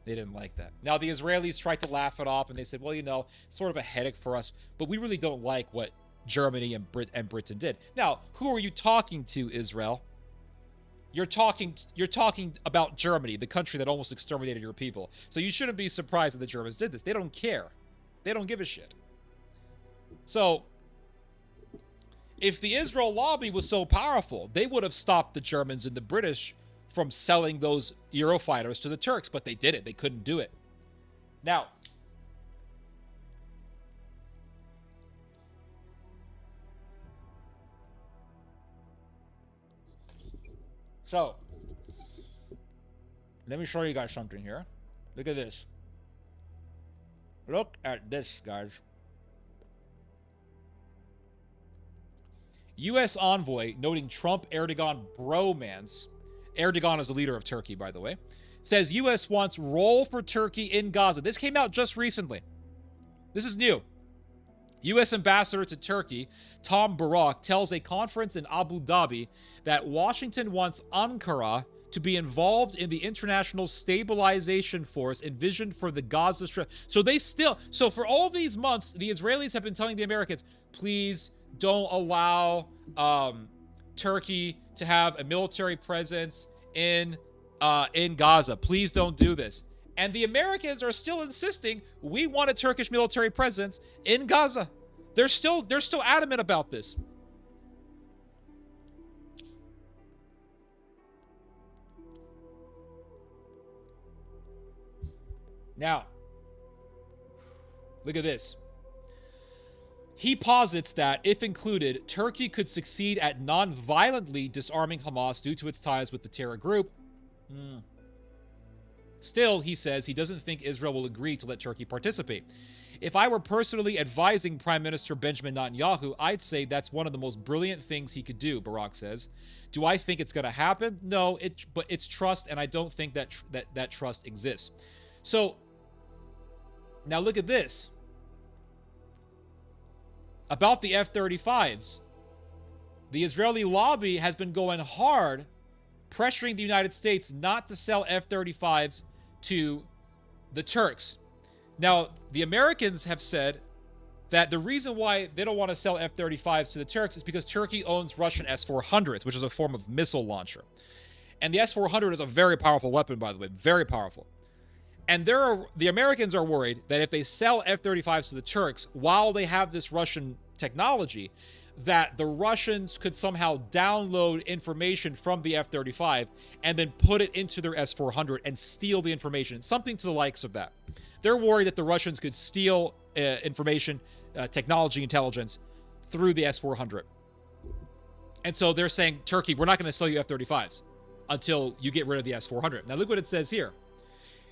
They didn't like that. Now, the Israelis tried to laugh it off, and they said, well, it's sort of a headache for us, but we really don't like what Germany and Britain did. Now, who are you talking to, Israel? You're talking about Germany, the country that almost exterminated your people. So you shouldn't be surprised that the Germans did this. They don't care. They don't give a shit. So, if the Israel lobby was so powerful, they would have stopped the Germans and the British from selling those Eurofighters to the Turks, but they didn't. They couldn't do it. Now, so, let me show you guys something here. Look at this. Look at this, guys. U.S. envoy noting Trump-Erdogan bromance. Erdogan is the leader of Turkey, by the way. Says U.S. wants role for Turkey in Gaza. This came out just recently. This is new. U.S. Ambassador to Turkey, Tom Barak, tells a conference in Abu Dhabi that Washington wants Ankara to be involved in the international stabilization force envisioned for the Gaza Strip. So for all these months, the Israelis have been telling the Americans, please don't allow Turkey to have a military presence in Gaza. Please don't do this. And the Americans are still insisting we want a Turkish military presence in Gaza. They're still adamant about this. Now, look at this. He posits that, if included, Turkey could succeed at non-violently disarming Hamas due to its ties with the terror group. Still, he says he doesn't think Israel will agree to let Turkey participate. If I were personally advising Prime Minister Benjamin Netanyahu, I'd say that's one of the most brilliant things he could do, Barak says. Do I think it's going to happen? No, but it's trust, and I don't think that trust exists. So, now look at this. About the F-35s. The Israeli lobby has been going hard, pressuring the United States not to sell F-35s to the Turks. Now, the Americans have said that the reason why they don't want to sell F-35s to the Turks is because Turkey owns Russian S-400s, which is a form of missile launcher. And the S-400 is a very powerful weapon, by the way, very powerful. And the Americans are worried that if they sell F-35s to the Turks while they have this Russian technology, that the Russians could somehow download information from the F-35 and then put it into their S-400 and steal the information, something to the likes of that. They're worried that the Russians could steal information, technology, intelligence through the S-400. And so they're saying, Turkey, we're not going to sell you F-35s until you get rid of the S-400. Now look what it says here.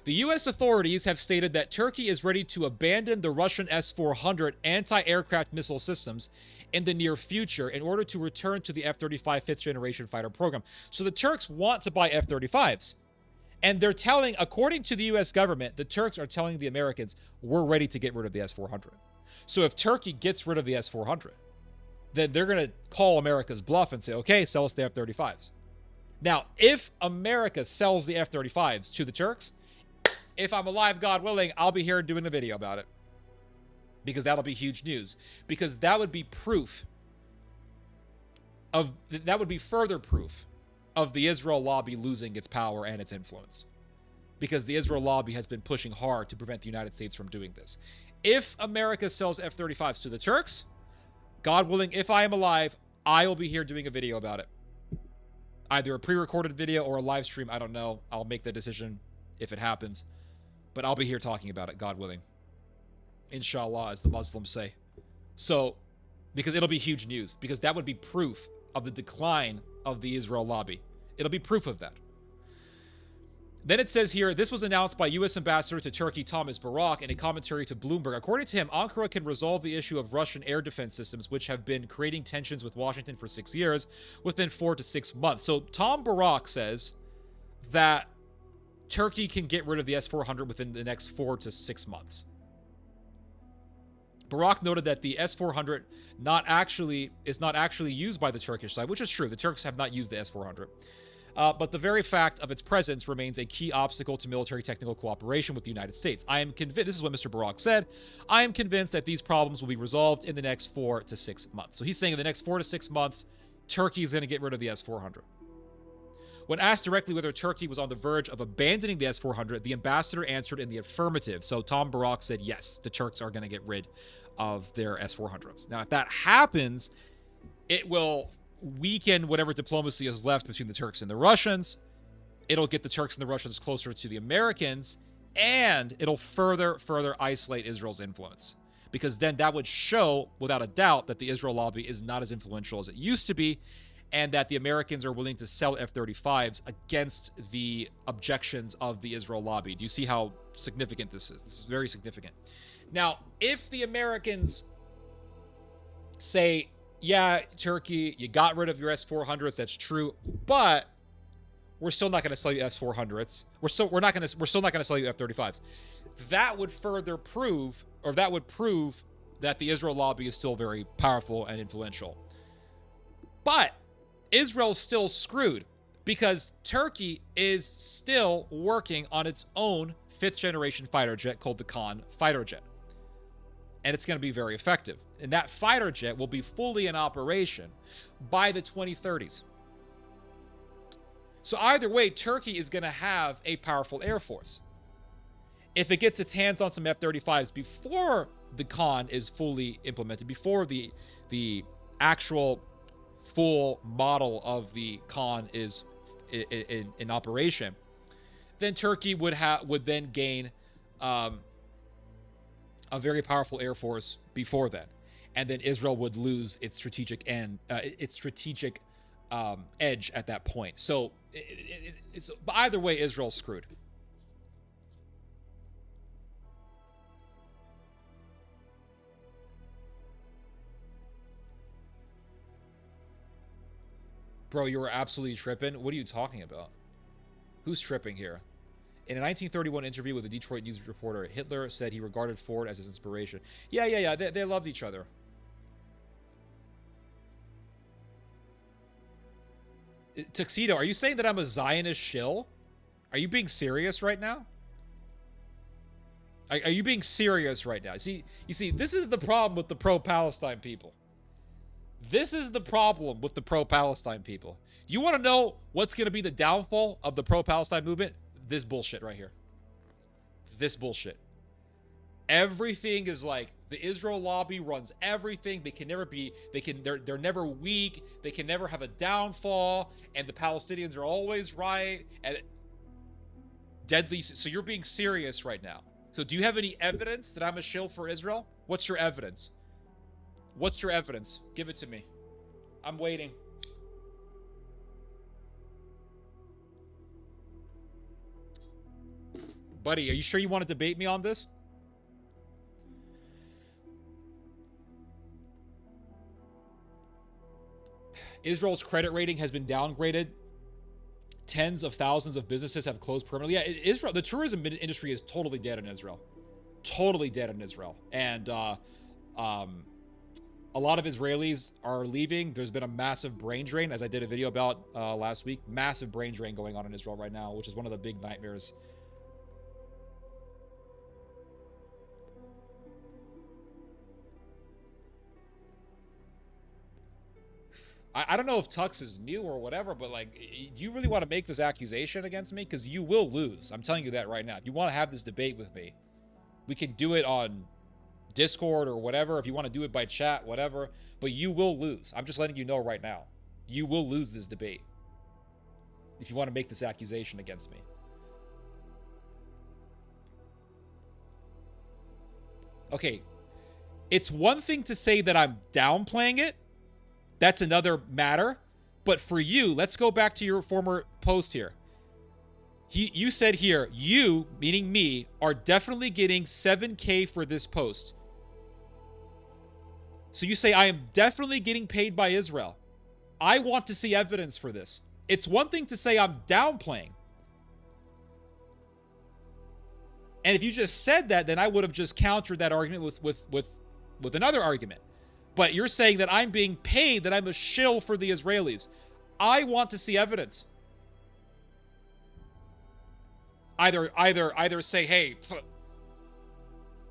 The U.S. authorities have stated that Turkey is ready to abandon the Russian S-400 anti-aircraft missile systems in the near future in order to return to the F-35 fifth-generation fighter program. So the Turks want to buy F-35s. And they're telling, according to the U.S. government, the Turks are telling the Americans, we're ready to get rid of the S-400. So if Turkey gets rid of the S-400, then they're going to call America's bluff and say, okay, sell us the F-35s. Now, if America sells the F-35s to the Turks, if I'm alive, God willing, I'll be here doing a video about it. Because that'll be huge news. Because that would be proof of, that would be further proof of the Israel lobby losing its power and its influence. Because the Israel lobby has been pushing hard to prevent the United States from doing this. If America sells F-35s to the Turks, God willing, if I am alive, I will be here doing a video about it. Either a pre-recorded video or a live stream, I don't know. I'll make the decision if it happens. But I'll be here talking about it, God willing. Inshallah, as the Muslims say. So, because it'll be huge news. Because that would be proof of the decline of the Israel lobby. It'll be proof of that. Then it says here, this was announced by U.S. Ambassador to Turkey Thomas Barak in a commentary to Bloomberg. According to him, Ankara can resolve the issue of Russian air defense systems, which have been creating tensions with Washington for 6 years, within 4 to 6 months. So Tom Barak says that Turkey can get rid of the S-400 within the next 4 to 6 months. Barak noted that the S-400 is not actually used by the Turkish side, which is true. The Turks have not used the S-400. But the very fact of its presence remains a key obstacle to military technical cooperation with the United States. I am convinced, this is what Mr. Barak said, I am convinced that these problems will be resolved in the next 4 to 6 months. So he's saying in the next 4 to 6 months, Turkey is going to get rid of the S-400. When asked directly whether Turkey was on the verge of abandoning the S-400, the ambassador answered in the affirmative. So Tom Barak said, yes, the Turks are going to get rid of their S-400s. Now, if that happens, it will weaken whatever diplomacy is left between the Turks and the Russians. It'll get the Turks and the Russians closer to the Americans, and it'll further isolate Israel's influence. Because then that would show, without a doubt, that the Israel lobby is not as influential as it used to be, and that the Americans are willing to sell F-35s against the objections of the Israel lobby. Do you see how significant this is? This is very significant. Now, if the Americans say, yeah, Turkey, you got rid of your S-400s. That's true, but we're still not going to sell you S-400s. We're still not going to sell you F-35s. That would further prove, or that would prove that the Israel lobby is still very powerful and influential. But Israel's still screwed because Turkey is still working on its own 5th generation fighter jet called the Khan fighter jet. And it's going to be very effective. And that fighter jet will be fully in operation by the 2030s. So either way, Turkey is going to have a powerful air force. If it gets its hands on some F-35s before the Khan is fully implemented, before the actual full model of the Khan is in operation, then Turkey would then gain a very powerful air force before then, and then Israel would lose its strategic edge at that point. So but either way, Israel's screwed. Bro, you were absolutely tripping. What are you talking about? Who's tripping here? In a 1931 interview with a Detroit News reporter, Hitler said he regarded Ford as his inspiration. Yeah. They loved each other. Tuxedo, are you saying that I'm a Zionist shill? Are you being serious right now? Are you being serious right now? You see, this is the problem with the pro-Palestine people. This is the problem with the pro-Palestine people. You want to know what's going to be the downfall of the pro-Palestine movement? This bullshit right here. This bullshit. Everything is like the Israel lobby runs everything. They're never weak. They can never have a downfall. And the Palestinians are always right. And deadly. So you're being serious right now. So do you have any evidence that I'm a shill for Israel? What's your evidence? What's your evidence? Give it to me. I'm waiting. Buddy, are you sure you want to debate me on this? Israel's credit rating has been downgraded. Tens of thousands of businesses have closed permanently. Yeah, Israel, the tourism industry is totally dead in Israel. Totally dead in Israel. And a lot of Israelis are leaving. There's been a massive brain drain, as I did a video about last week. Massive brain drain going on in Israel right now, which is one of the big nightmares. I don't know if Tux is new or whatever, but like, do you really want to make this accusation against me? Because you will lose. I'm telling you that right now. If you want to have this debate with me, we can do it on Discord or whatever. If you want to do it by chat, whatever. But you will lose. I'm just letting you know right now. You will lose this debate if you want to make this accusation against me. Okay. It's one thing to say that I'm downplaying it. That's another matter. But for you, let's go back to your former post here. You said here, you, meaning me, are definitely getting 7K for this post. So you say, I am definitely getting paid by Israel. I want to see evidence for this. It's one thing to say I'm downplaying. And if you just said that, then I would have just countered that argument with another argument. But you're saying that I'm being paid, that I'm a shill for the Israelis. I want to see evidence. Either say, hey,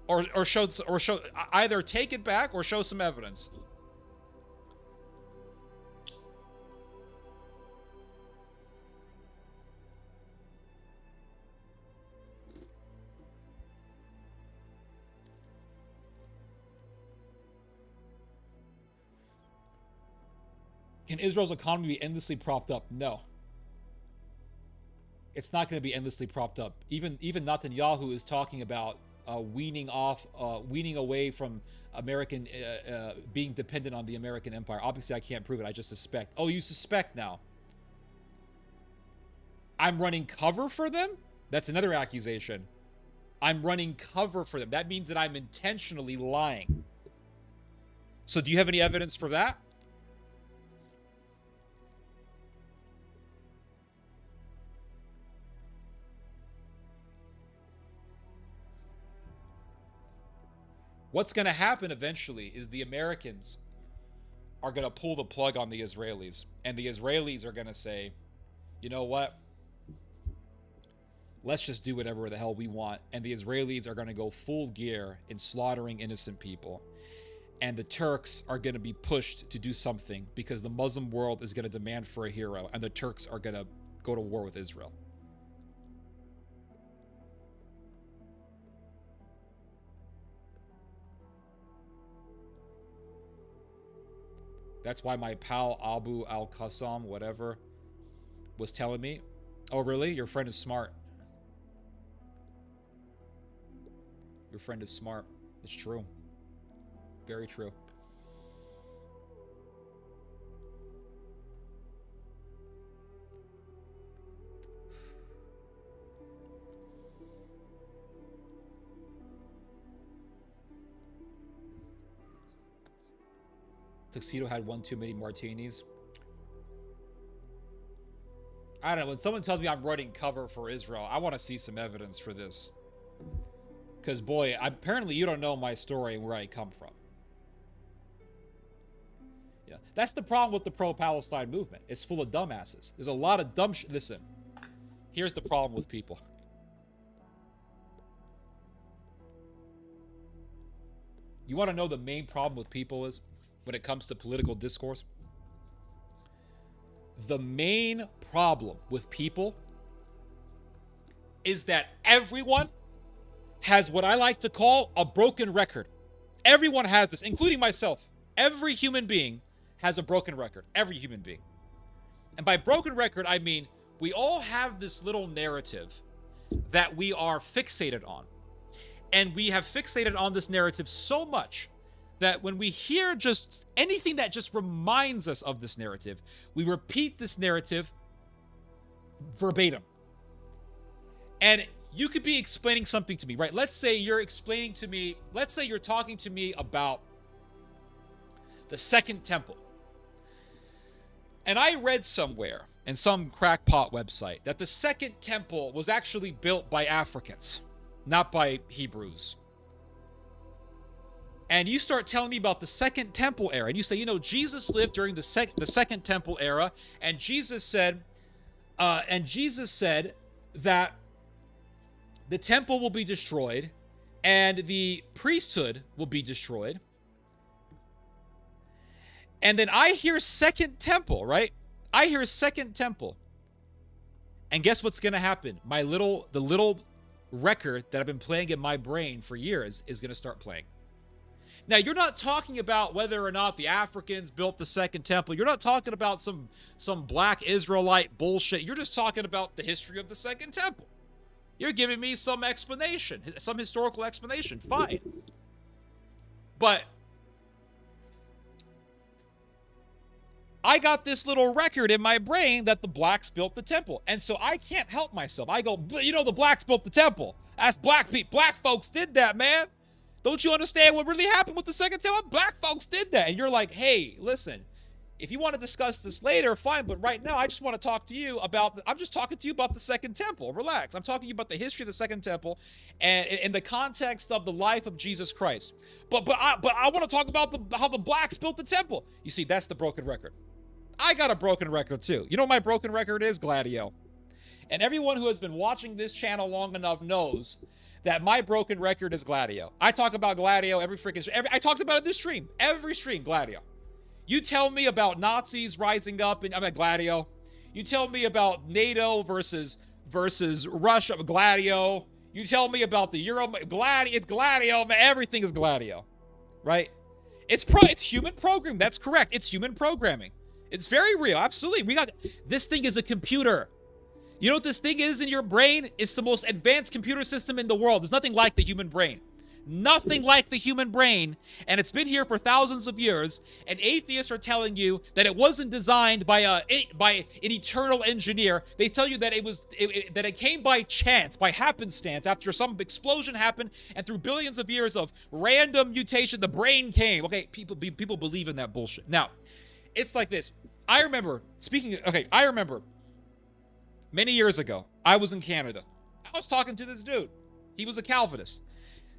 or show either take it back or show some evidence. Can Israel's economy be endlessly propped up? No. It's not going to be endlessly propped up. Even Netanyahu is talking about weaning away from American, being dependent on the American empire. Obviously, I can't prove it. I just suspect. Oh, you suspect now? I'm running cover for them? That's another accusation. I'm running cover for them. That means that I'm intentionally lying. So do you have any evidence for that? What's going to happen eventually is the Americans are going to pull the plug on the Israelis, and the Israelis are going to say, you know what? Let's just do whatever the hell we want. And the Israelis are going to go full gear in slaughtering innocent people. And the Turks are going to be pushed to do something because the Muslim world is going to demand for a hero, and the Turks are going to go to war with Israel. That's why my pal Abu Al-Qassam, whatever, was telling me, oh, really? Your friend is smart. Your friend is smart. It's true. Very true. Tuxedo had one too many martinis. I don't know. When someone tells me I'm running cover for Israel, I want to see some evidence for this. Because, boy, apparently you don't know my story and where I come from. Yeah, that's the problem with the pro-Palestine movement. It's full of dumbasses. There's a lot of dumb shit. Listen, here's the problem with people. You want to know the main problem with people is when it comes to political discourse? The main problem with people is that everyone has what I like to call a broken record. Everyone has this, including myself. Every human being has a broken record. Every human being. And by broken record, I mean we all have this little narrative that we are fixated on. And we have fixated on this narrative so much that when we hear just anything that just reminds us of this narrative, we repeat this narrative verbatim. And you could be explaining something to me, right? Let's say you're explaining to me, let's say you're talking to me about the Second Temple. And I read somewhere in some crackpot website that the Second Temple was actually built by Africans, not by Hebrews. And you start telling me about the Second Temple era, and you say, you know, Jesus lived during the Second Temple era, and Jesus said that the temple will be destroyed, and the priesthood will be destroyed. And then I hear Second Temple, right? I hear Second Temple. And guess what's going to happen? The little record that I've been playing in my brain for years is going to start playing. Now, you're not talking about whether or not the Africans built the Second Temple. You're not talking about some black Israelite bullshit. You're just talking about the history of the Second Temple. You're giving me some explanation, some historical explanation. Fine. But I got this little record in my brain that the blacks built the temple. And so I can't help myself. I go, you know, the blacks built the temple. That's black people. Black folks did that, man. Don't you understand what really happened with the Second Temple? Black folks did that. And you're like, hey, listen, if you want to discuss this later, fine. But right now, I just want to talk to you about, I'm just talking to you about the Second Temple. Relax. I'm talking to you about the history of the Second Temple and in the context of the life of Jesus Christ. But I want to talk about how the blacks built the temple. You see, that's the broken record. I got a broken record too. You know what my broken record is? Gladio. And everyone who has been watching this channel long enough knows that my broken record is Gladio. I talk about Gladio I talked about it this stream. Every stream, Gladio. You tell me about Nazis rising up, and I'm at Gladio. You tell me about NATO versus Russia, Gladio. You tell me about the Euro, Gladio. It's Gladio, man. Everything is Gladio, right? It's human programming. That's correct. It's human programming. It's very real. Absolutely. This thing is a computer. You know what this thing is in your brain? It's the most advanced computer system in the world. There's nothing like the human brain. Nothing like the human brain. And it's been here for thousands of years. And atheists are telling you that it wasn't designed by an eternal engineer. They tell you that it came by chance, by happenstance, after some explosion happened, and through billions of years of random mutation, the brain came. Okay, people believe in that bullshit. Now, it's like this. I remember many years ago, I was in Canada. I was talking to this dude. He was a Calvinist.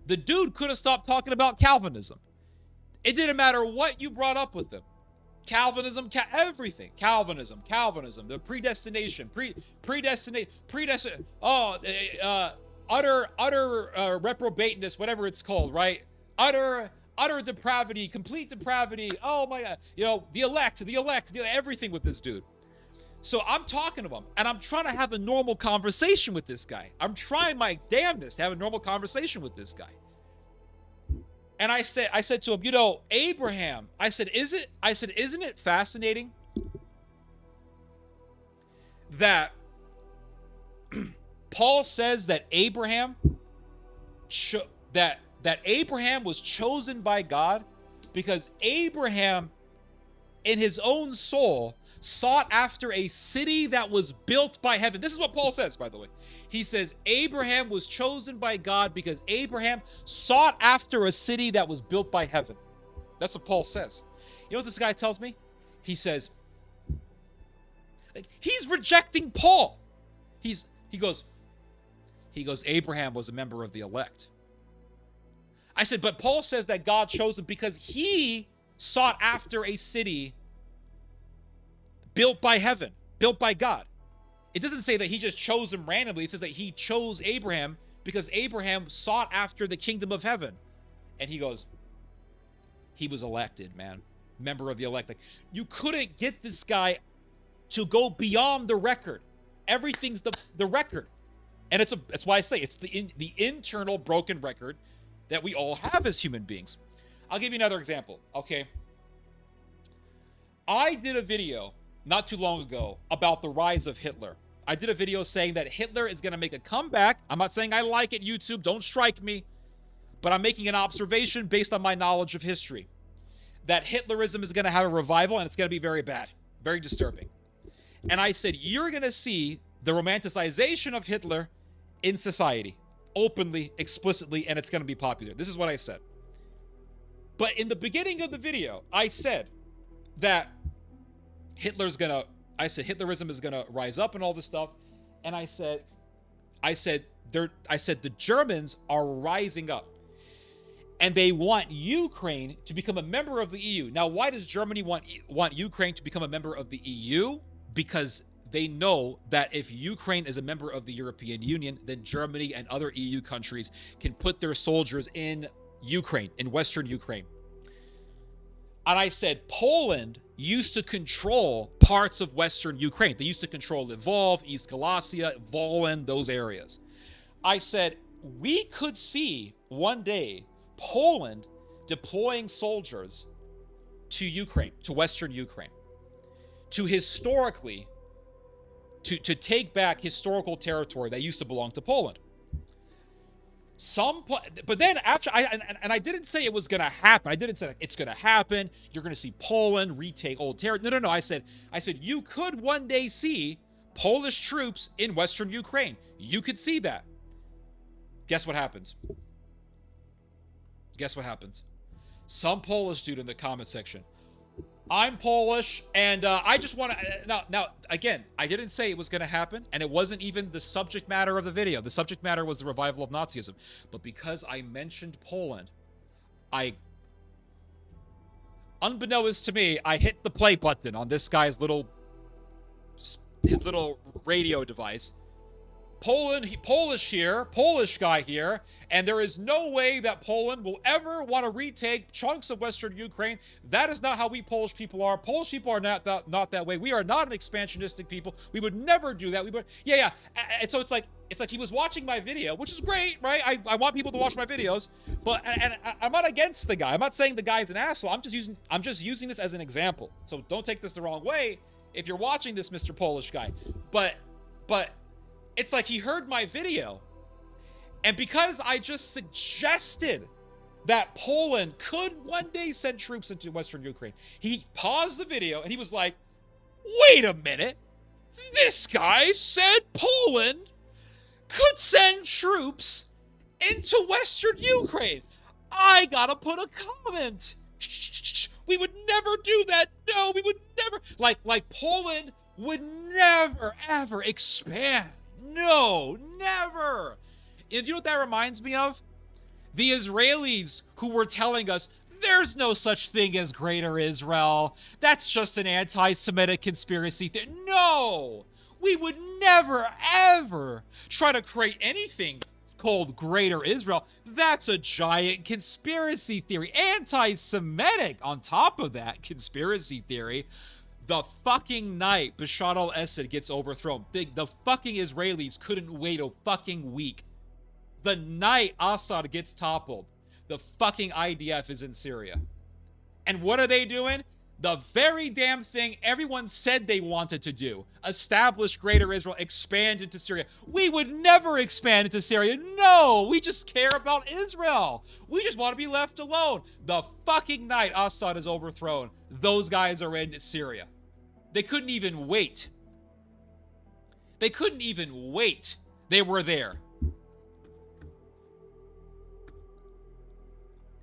The dude couldn't stop talking about Calvinism. It didn't matter what you brought up with him. Calvinism, everything. Calvinism, the predestination, utter reprobateness, whatever it's called, right? Utter depravity, complete depravity. Oh my God, the elect, everything with this dude. So I'm talking to him, and I'm trying to have a normal conversation with this guy. I'm trying my damnedest to have a normal conversation with this guy. And I said to him, Abraham, isn't it fascinating that Paul says that Abraham was chosen by God because Abraham in his own soul sought after a city that was built by heaven. This is what Paul says, by the way. He says Abraham was chosen by God because Abraham sought after a city that was built by heaven. That's what Paul says. You know what this guy tells me? He says, he's rejecting Paul. He goes, Abraham was a member of the elect. I said, but Paul says that God chose him because he sought after a city built by heaven, built by God. It doesn't say that he just chose him randomly. It says that he chose Abraham because Abraham sought after the kingdom of heaven. And he goes, he was elected, man. Member of the elect. Like, you couldn't get this guy to go beyond the record. Everything's the record. And that's why I say it's the internal broken record that we all have as human beings. I'll give you another example, okay? I did a video not too long ago about the rise of Hitler. I did a video saying that Hitler is going to make a comeback. I'm not saying I like it, YouTube. Don't strike me. But I'm making an observation based on my knowledge of history. That Hitlerism is going to have a revival, and it's going to be very bad. Very disturbing. And I said, you're going to see the romanticization of Hitler in society. Openly, explicitly, and it's going to be popular. This is what I said. But in the beginning of the video, I said that Hitlerism is gonna rise up and all this stuff, and I said the Germans are rising up, and they want Ukraine to become a member of the EU. Now, why does Germany want Ukraine to become a member of the EU? Because they know that if Ukraine is a member of the European Union, then Germany and other EU countries can put their soldiers in Ukraine, in Western Ukraine. And I said Poland used to control parts of Western Ukraine. They used to control Lvov, East Galicia, Volyn, those areas. I said, we could see one day Poland deploying soldiers to Ukraine, to Western Ukraine, to take back historical territory that used to belong to Poland. But then after I didn't say it was going to happen. I didn't say it's going to happen. You're going to see Poland retake old territory. No. I said you could one day see Polish troops in Western Ukraine. You could see that. Guess what happens? Some Polish dude in the comment section. I'm Polish, and I just want to... Now, again, I didn't say it was going to happen, and it wasn't even the subject matter of the video. The subject matter was the revival of Nazism. But because I mentioned Poland, unbeknownst to me, I hit the play button on this guy's little radio device. Polish guy here, and there is no way that Poland will ever want to retake chunks of Western Ukraine. That is not how we Polish people are. Polish people are not that way. We are not an expansionistic people. We would never do that. And so it's like he was watching my video, which is great, right? I want people to watch my videos, but I'm not against the guy. I'm not saying the guy's an asshole. I'm just using this as an example. So don't take this the wrong way if you're watching this, Mr. Polish guy. But it's like he heard my video, and because I just suggested that Poland could one day send troops into Western Ukraine, he paused the video and he was like, wait a minute, this guy said Poland could send troops into Western Ukraine. I gotta put a comment. We would never do that. No, we would never. Like Poland would never, ever expand. No, never. And do you know what that reminds me of? The Israelis who were telling us there's no such thing as Greater Israel. That's just an anti-Semitic conspiracy theory. No! We would never, ever try to create anything called Greater Israel. That's a giant conspiracy theory. Anti-Semitic on top of that conspiracy theory. The fucking night Bashar al-Assad gets overthrown, the fucking Israelis couldn't wait a fucking week. The night Assad gets toppled, the fucking IDF is in Syria. And what are they doing? The very damn thing everyone said they wanted to do. Establish Greater Israel, expand into Syria. We would never expand into Syria. No, we just care about Israel. We just want to be left alone. The fucking night Assad is overthrown, those guys are in Syria. They couldn't even wait. They couldn't even wait. They were there.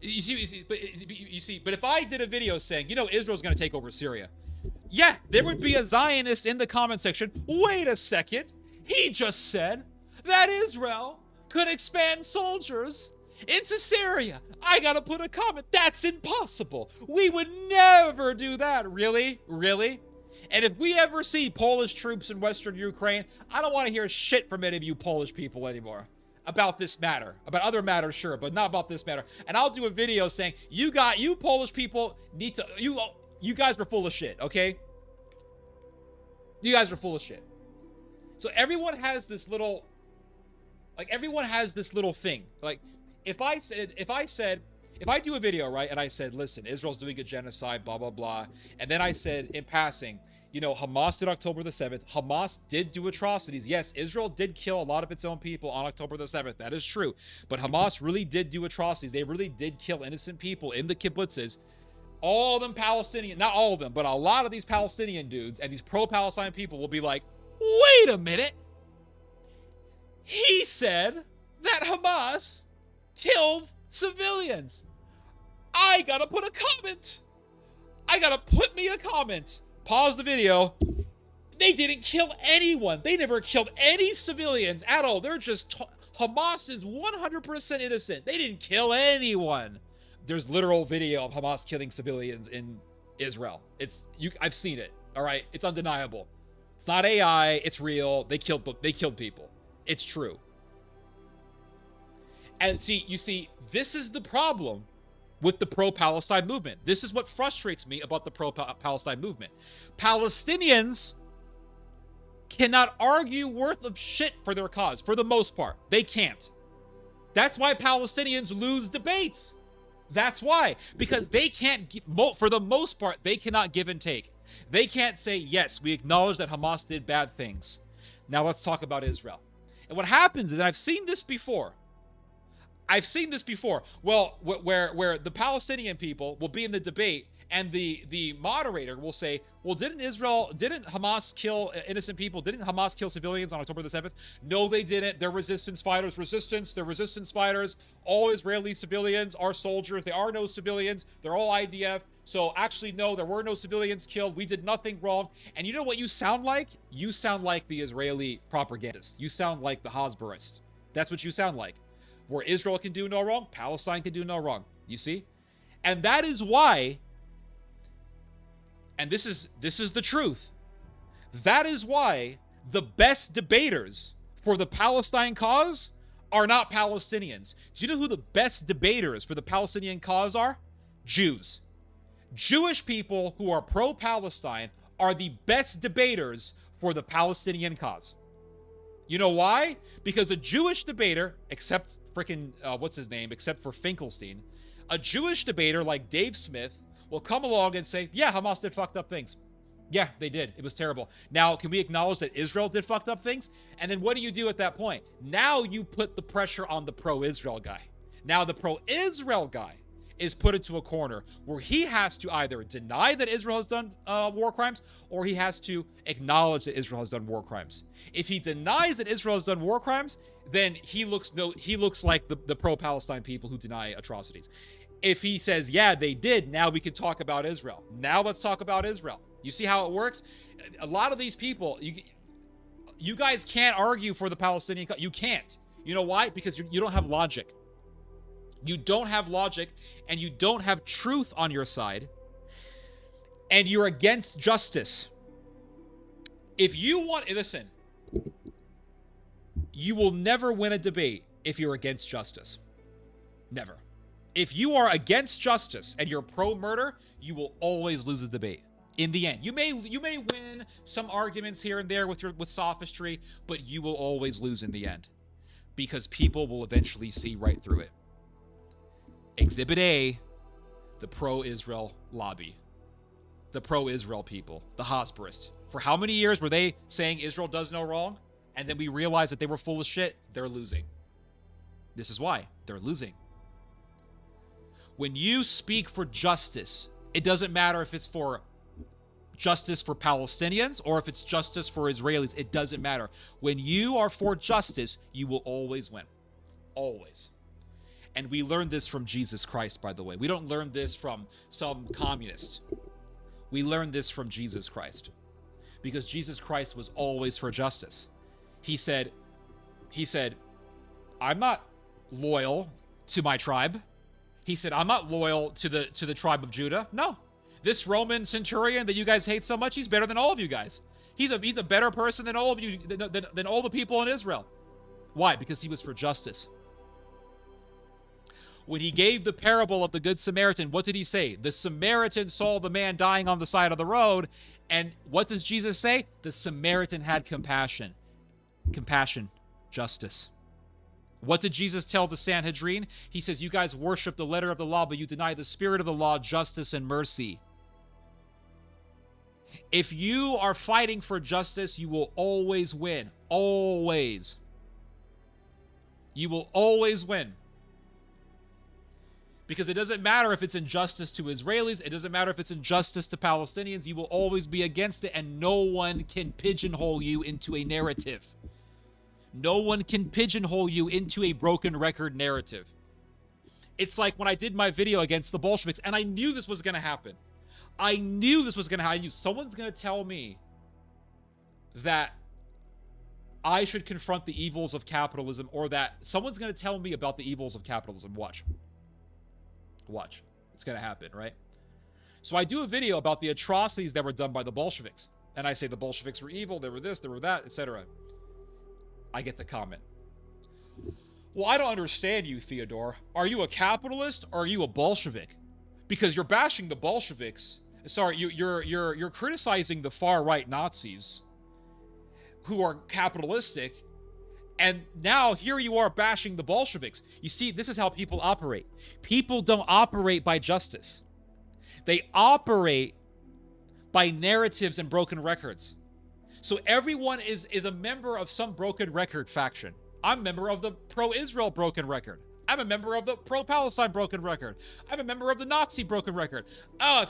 You see, but if I did a video saying, you know, Israel's going to take over Syria, yeah, there would be a Zionist in the comment section. Wait a second. He just said that Israel could expand soldiers into Syria. I got to put a comment. That's impossible. We would never do that. Really? Really? And if we ever see Polish troops in Western Ukraine, I don't want to hear shit from any of you Polish people anymore. About this matter. About other matters, sure, but not about this matter. And I'll do a video saying, you Polish people need to, you guys were full of shit, okay? You guys are full of shit. So everyone has this little thing. Like, if I do a video, right, and I said, listen, Israel's doing a genocide, blah, blah, blah, and then I said, in passing, you know, Hamas did October the 7th. Hamas did do atrocities. Yes, Israel did kill a lot of its own people on October the 7th. That is true. But Hamas really did do atrocities. They really did kill innocent people in the kibbutzes. All of them Palestinian, not all of them, but a lot of these Palestinian dudes and these pro-Palestine people will be like, wait a minute. He said that Hamas killed civilians. I gotta put a comment. I gotta put me a comment. Pause the video. They didn't kill anyone. They never killed any civilians at all. They're just, Hamas is 100% innocent. They didn't kill anyone. There's literal video of Hamas killing civilians in Israel. I've seen it. All right. It's undeniable. It's not AI. It's real. They killed people. It's true. And you see, this is the problem with the pro-Palestine movement. This is what frustrates me about the pro-Palestine movement. Palestinians cannot argue worth of shit for their cause, for the most part. They can't. That's why Palestinians lose debates. That's why. Because they can't, for the most part, they cannot give and take. They can't say, yes, we acknowledge that Hamas did bad things. Now let's talk about Israel. And what happens is, and I've seen this before, well, where the Palestinian people will be in the debate and the moderator will say, well, didn't Hamas kill innocent people? Didn't Hamas kill civilians on October the 7th? No, they didn't. They're resistance fighters. They're resistance fighters. All Israeli civilians are soldiers. There are no civilians. They're all IDF. So actually, no, there were no civilians killed. We did nothing wrong. And you know what you sound like? You sound like the Israeli propagandist. You sound like the Hasbarist. That's what you sound like. Where Israel can do no wrong, Palestine can do no wrong. You see? And that is why, and this is the truth, that is why the best debaters for the Palestine cause are not Palestinians. Do you know who the best debaters for the Palestinian cause are? Jews. Jewish people who are pro-Palestine are the best debaters for the Palestinian cause. You know why? Because a Jewish debater, except freaking, except for Finkelstein, a Jewish debater like Dave Smith will come along and say, yeah, Hamas did fucked up things. Yeah, they did. It was terrible. Now, can we acknowledge that Israel did fucked up things? And then what do you do at that point? Now you put the pressure on the pro-Israel guy. Now the pro-Israel guy is put into a corner where he has to either deny that Israel has done war crimes, or he has to acknowledge that Israel has done war crimes. If he denies that Israel has done war crimes, then he looks like the pro-Palestine people who deny atrocities. If he says, yeah, they did, now we can talk about Israel. Now let's talk about Israel. You see how it works? A lot of these people, you guys can't argue for the Palestinian. You can't. You know why? Because you don't have logic. you don't have logic, and you don't have truth on your side, and you're against justice. If you want, listen, you will never win a debate if you're against justice. Never. If you are against justice and you're pro-murder, you will always lose a debate. In the end, you may win some arguments here and there with sophistry, but you will always lose in the end, because people will eventually see right through it. Exhibit A, the pro-Israel lobby, the pro-Israel people, the Hasbarists. For how many years were they saying Israel does no wrong? And then we realized that they were full of shit. They're losing. This is why they're losing. When you speak for justice, it doesn't matter if it's for justice for Palestinians or if it's justice for Israelis. It doesn't matter. When you are for justice, you will always win. Always. And we learned this from Jesus Christ, by the way. We don't learn this from some communist. We learned this from Jesus Christ. Because Jesus Christ was always for justice. He said, I'm not loyal to my tribe. He said, I'm not loyal to the tribe of Judah. No. This Roman centurion that you guys hate so much, he's better than all of you guys. He's a better person than all of you, than all the people in Israel. Why? Because he was for justice. When he gave the parable of the Good Samaritan, what did he say? The Samaritan saw the man dying on the side of the road, and what does Jesus say? The Samaritan had compassion. Compassion, justice. What did Jesus tell the Sanhedrin? He says, you guys worship the letter of the law, but you deny the spirit of the law, justice, and mercy. If you are fighting for justice, you will always win. Always. You will always win. Because it doesn't matter if it's injustice to Israelis, it doesn't matter if it's injustice to Palestinians, you will always be against it, and no one can pigeonhole you into a narrative. No one can pigeonhole you into a broken record narrative. It's like when I did my video against the Bolsheviks, and I knew this was going to happen. I knew this was going to happen. I knew someone's going to tell me that I should confront the evils of capitalism, or that someone's going to tell me about the evils of capitalism. Watch. Watch. It's going to happen, right? So I do a video about the atrocities that were done by the Bolsheviks. And I say the Bolsheviks were evil, they were this, they were that, etc. I get the comment. Well, I don't understand you, Theodore. Are you a capitalist or are you a Bolshevik? Because you're bashing the Bolsheviks. Sorry, you're criticizing the far-right Nazis who are capitalistic, and now here you are bashing the Bolsheviks. You see, this is how people operate. People don't operate by justice. They operate by narratives and broken records. So everyone is a member of some broken record faction. I'm a member of the pro-Israel broken record. I'm a member of the pro-Palestine broken record. I'm a member of the Nazi broken record. I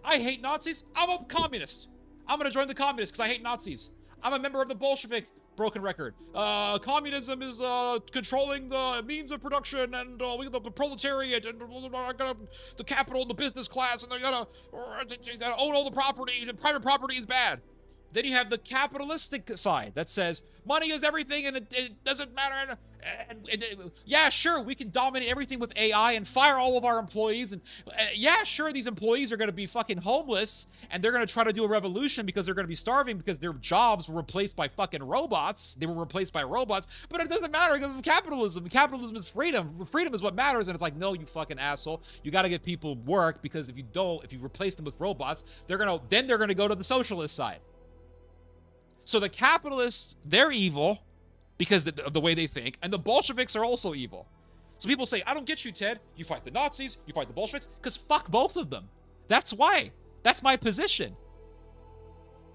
hate Nazis, I'm a communist. I'm going to join the communists because I hate Nazis. I'm a member of the Bolshevik broken record. Communism is controlling the means of production, and we got the proletariat, and the capital and the business class, and they gotta own all the property, and private property is bad. Then you have the capitalistic side that says money is everything and it doesn't matter. Yeah, sure, we can dominate everything with AI and fire all of our employees. And yeah, sure, these employees are going to be fucking homeless and they're going to try to do a revolution because they're going to be starving because their jobs were replaced by fucking robots. They were replaced by robots, but it doesn't matter because of capitalism. Capitalism is freedom. Freedom is what matters. And it's like, no, you fucking asshole. You got to give people work, because if you don't, if you replace them with robots, they're going to go to the socialist side. So the capitalists, they're evil because of the way they think, and the Bolsheviks are also evil. So people say, I don't get you, Ted. You fight the Nazis, you fight the Bolsheviks, because fuck both of them. That's why. That's my position.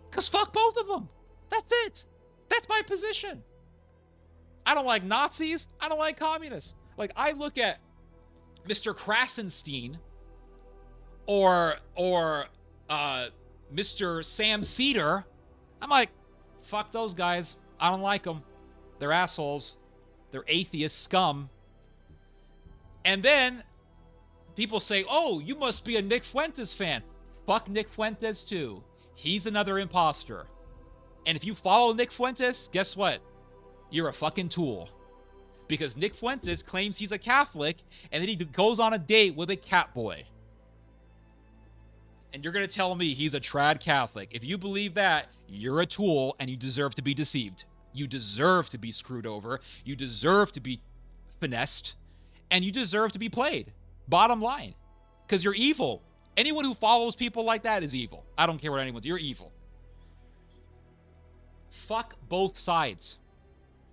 Because fuck both of them. That's it. That's my position. I don't like Nazis. I don't like communists. Like, I look at Mr. Krasenstein or Mr. Sam Cedar. I'm like, fuck those guys. I don't like them. They're assholes. They're atheist scum. And then people say, oh, you must be a Nick Fuentes fan. Fuck Nick Fuentes too. He's another imposter. And if you follow Nick Fuentes, guess what? You're a fucking tool. because Nick Fuentes claims he's a Catholic, and then he goes on a date with a cat boy. And you're going to tell me he's a trad Catholic. If you believe that, you're a tool and you deserve to be deceived. You deserve to be screwed over. You deserve to be finessed. And you deserve to be played. Bottom line. Because you're evil. Anyone who follows people like that is evil. I don't care what anyone does. You're evil. Fuck both sides.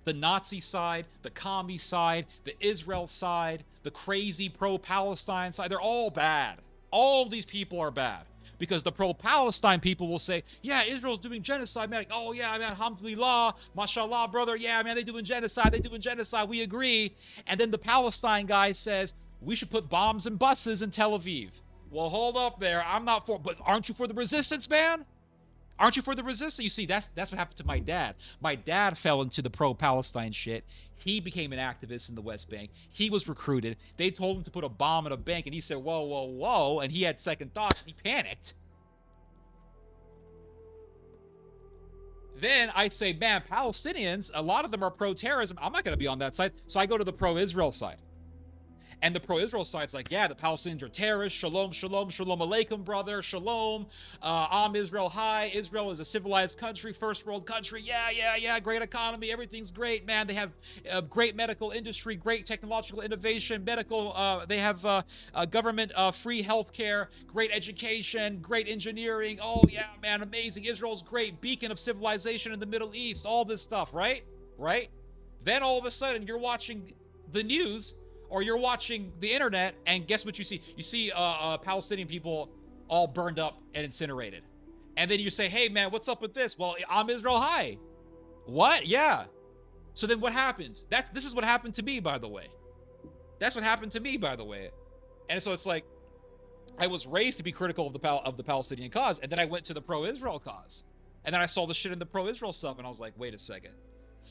The Nazi side, the commie side, the Israel side, the crazy pro-Palestine side. They're all bad. All these people are bad. Because the pro-Palestine people will say, yeah, Israel's doing genocide, man. Like, oh, yeah, man, alhamdulillah, mashallah, brother. Yeah, man, they're doing genocide. They're doing genocide. We agree. And then the Palestine guy says, we should put bombs and buses in Tel Aviv. Well, hold up there. I'm not for, but aren't you for the resistance, man? Aren't you for the resistance? You see, that's what happened to my dad. My dad fell into the pro-Palestine shit. He became an activist in the West Bank. He was recruited. They told him to put a bomb in a bank, and he said, whoa, whoa, whoa, and he had second thoughts, and he panicked. Then I say, man, Palestinians, a lot of them are pro-terrorism. I'm not going to be on that side, so I go to the pro-Israel side. And the pro-Israel side's like, yeah, the Palestinians are terrorists. Shalom, shalom, shalom alaikum, brother. Shalom. Am Israel high. Israel is a civilized country, first world country. Yeah. Great economy. Everything's great, man. They have great medical industry, great technological innovation, medical. They have government free healthcare, great education, great engineering. Oh, yeah, man, amazing. Israel's great. Beacon of civilization in the Middle East. All this stuff, right? Right? Then all of a sudden, you're watching the news, or you're watching the internet, and guess what you see? You see Palestinian people all burned up and incinerated. And then you say, hey, man, what's up with this? Well, I'm Israel high. What? Yeah. So then what happens? This is what happened to me, by the way. That's what happened to me, by the way. And so it's like, I was raised to be critical of the Palestinian cause, and then I went to the pro-Israel cause. And then I saw the shit in the pro-Israel stuff, and I was like, wait a second.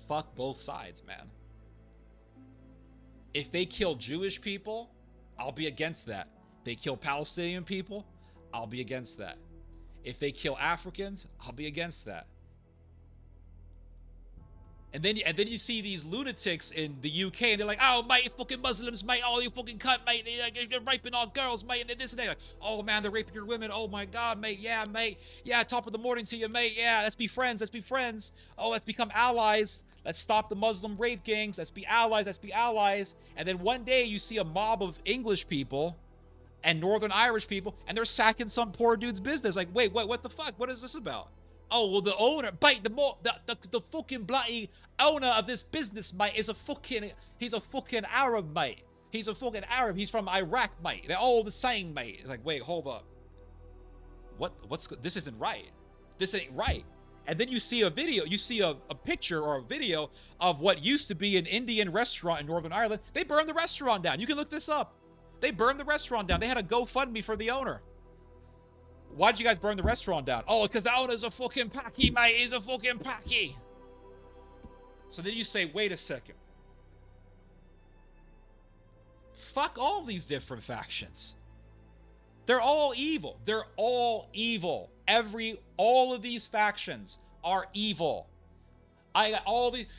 Fuck both sides, man. If they kill Jewish people, I'll be against that. If they kill Palestinian people, I'll be against that. If they kill Africans, I'll be against that. And then you see these lunatics in the UK, and they're like, oh, mate, you fucking Muslims, mate. Oh, you fucking cunt, mate. You're raping all girls, mate. And this and that. Like, oh, man, they're raping your women. Oh, my God, mate. Yeah, mate. Yeah, top of the morning to you, mate. Yeah, let's be friends. Let's be friends. Oh, let's become allies. Let's stop the Muslim rape gangs. Let's be allies. Let's be allies. And then one day you see a mob of English people and Northern Irish people, and they're sacking some poor dude's business. Like, wait, what the fuck? What is this about? Oh, well, the owner, the fucking bloody owner of this business, mate, he's a fucking Arab, mate. He's a fucking Arab. He's from Iraq, mate. They're all the same, mate. Like, wait, hold up. This isn't right. This ain't right. And then you see a video, you see a picture or a video of what used to be an Indian restaurant in Northern Ireland. They burned the restaurant down. You can look this up. They burned the restaurant down. They had a GoFundMe for the owner. Why did you guys burn the restaurant down? Oh, because the owner's a fucking packy, mate. He's a fucking packy. So then you say, wait a second. Fuck all these different factions. They're all evil. They're all evil. All of these factions are evil.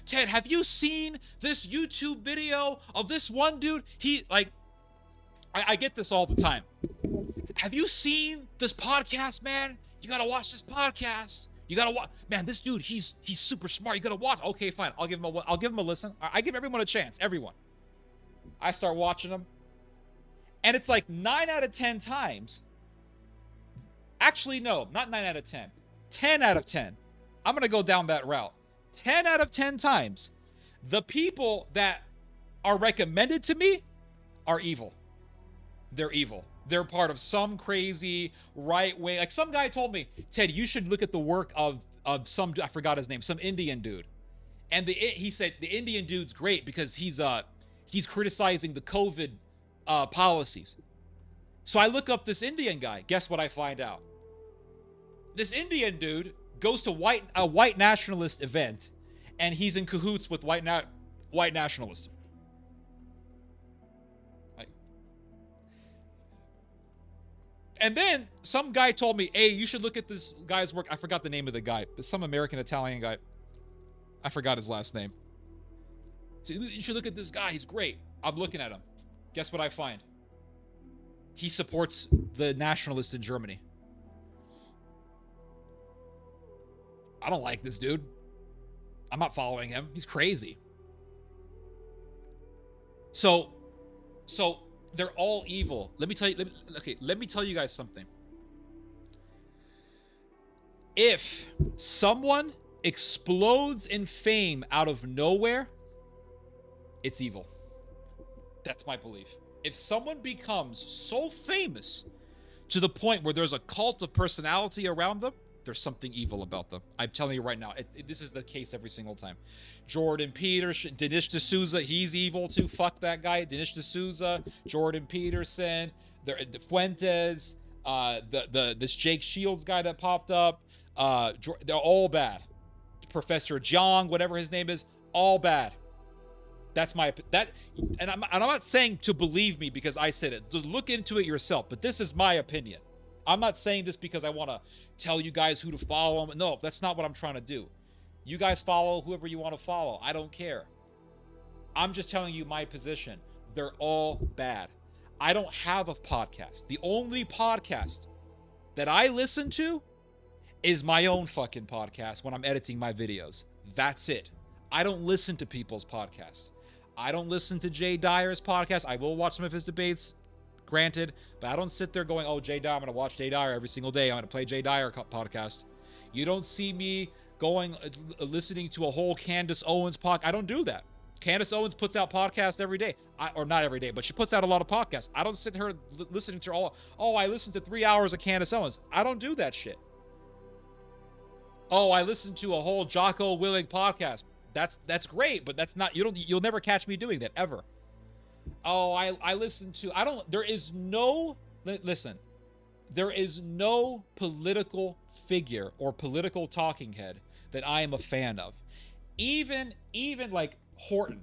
Ted, have you seen this YouTube video of this one dude? I get this all the time. Have you seen this podcast, man? You gotta watch this podcast. You gotta watch, man. This dude, he's super smart. You gotta watch. Okay, fine. I'll give him a listen. I give everyone a chance. Everyone. I start watching them, and it's like 9 out of 10 times. Actually, no, not 9 out of 10. 10 out of 10. I'm gonna go down that route. 10 out of 10 times, the people that are recommended to me are evil. They're evil. They're part of some crazy right way. Like some guy told me, Ted, you should look at the work of some, I forgot his name, some Indian dude. And he said the Indian dude's great because he's criticizing the COVID policies. So I look up this Indian guy. Guess what I find out? This Indian dude goes to a white nationalist event, and he's in cahoots with white nationalists. And then some guy told me, hey, you should look at this guy's work. I forgot the name of the guy, but some American Italian guy. I forgot his last name. So you should look at this guy. He's great. I'm looking at him. Guess what I find? He supports the nationalists in Germany. I don't like this dude. I'm not following him. He's crazy. So they're all evil. Let me tell you. Let me tell you guys something. If someone explodes in fame out of nowhere, it's evil. That's my belief. If someone becomes so famous to the point where there's a cult of personality around them, there's something evil about them. I'm telling you right now, this is the case every single time. Jordan Peterson, Dinesh D'Souza, he's evil too. Fuck that guy. Dinesh D'Souza, Jordan Peterson, the Fuentes, this Jake Shields guy that popped up. They're all bad. Professor Jiang, whatever his name is, all bad. That's my and I'm not saying to believe me because I said it. Just look into it yourself. But this is my opinion. I'm not saying this because I want to tell you guys who to follow. No, that's not what I'm trying to do. You guys follow whoever you want to follow. I don't care. I'm just telling you my position. They're all bad. I don't have a podcast. The only podcast that I listen to is my own fucking podcast when I'm editing my videos. That's it. I don't listen to people's podcasts. I don't listen to Jay Dyer's podcast. I will watch some of his debates, granted, but I don't sit there going, oh, Jay Dyer, I'm going to watch Jay Dyer every single day. I'm going to play Jay Dyer podcast. You don't see me going, listening to a whole Candace Owens podcast. I don't do that. Candace Owens puts out podcasts every day. Or not every day, but she puts out a lot of podcasts. I don't sit here listening to I listened to 3 hours of Candace Owens. I don't do that shit. Oh, I listened to a whole Jocko Willing podcast. That's great, but that's not, you'll never catch me doing that, ever. Oh, I listen to, there is no political figure or political talking head that I am a fan of. Even like Horton.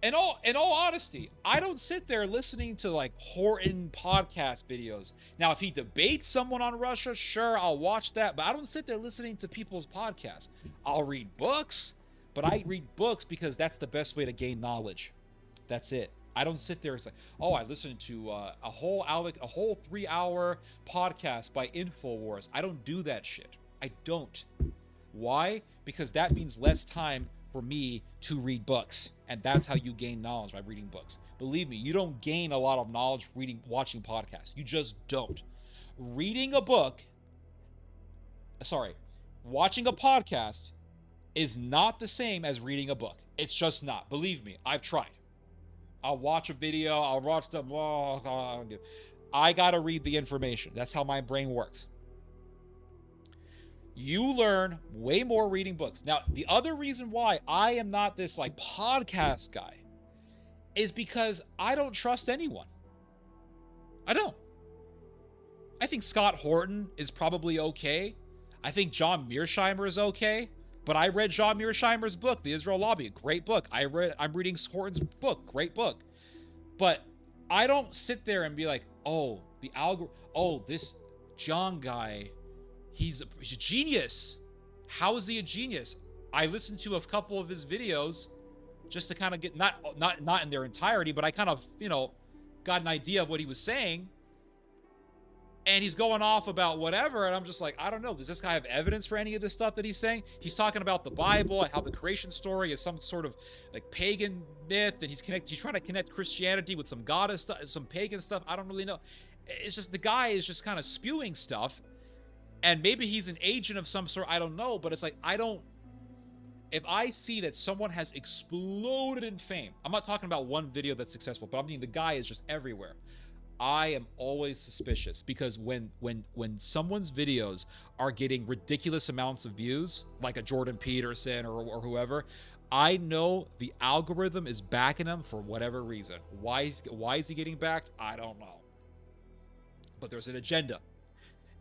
In all honesty, I don't sit there listening to like Horton podcast videos. Now, if he debates someone on Russia, sure, I'll watch that. But I don't sit there listening to people's podcasts. I'll read books, but I read books because that's the best way to gain knowledge. That's it. I don't sit there and say, oh, I listened to a whole 3-hour podcast by InfoWars. I don't do that shit. I don't. Why? Because that means less time for me to read books, and that's how you gain knowledge, by reading books. Believe me, you don't gain a lot of knowledge watching podcasts. You just don't. Watching a podcast is not the same as reading a book. It's just not. Believe me, I've tried. I'll watch a video, I'll watch them. I gotta read the information. That's how my brain works. You learn way more reading books. Now, the other reason why I am not this like podcast guy is because I don't trust anyone. I don't. I think Scott Horton is probably okay. I think John Mearsheimer is okay. But I read John Mearsheimer's book, The Israel Lobby. Great book. I'm reading Horton's book. Great book. But I don't sit there and be like, oh, this John guy, he's a genius. How is he a genius? I listened to a couple of his videos just to kind of get, not in their entirety, but I kind of, got an idea of what he was saying. And he's going off about whatever, and I'm just like, I don't know. Does this guy have evidence for any of this stuff that he's saying? He's talking about the Bible and how the creation story is some sort of like pagan myth, and he's trying to connect Christianity with some goddess stuff, some pagan stuff. I don't really know. It's just the guy is just kind of spewing stuff, and maybe he's an agent of some sort. I don't know, but it's like if I see that someone has exploded in fame, I'm not talking about one video that's successful, but I mean the guy is just everywhere. I am always suspicious, because when someone's videos are getting ridiculous amounts of views, like a Jordan Peterson or whoever, I know the algorithm is backing him for whatever reason. Why is he getting backed? I don't know. But there's an agenda.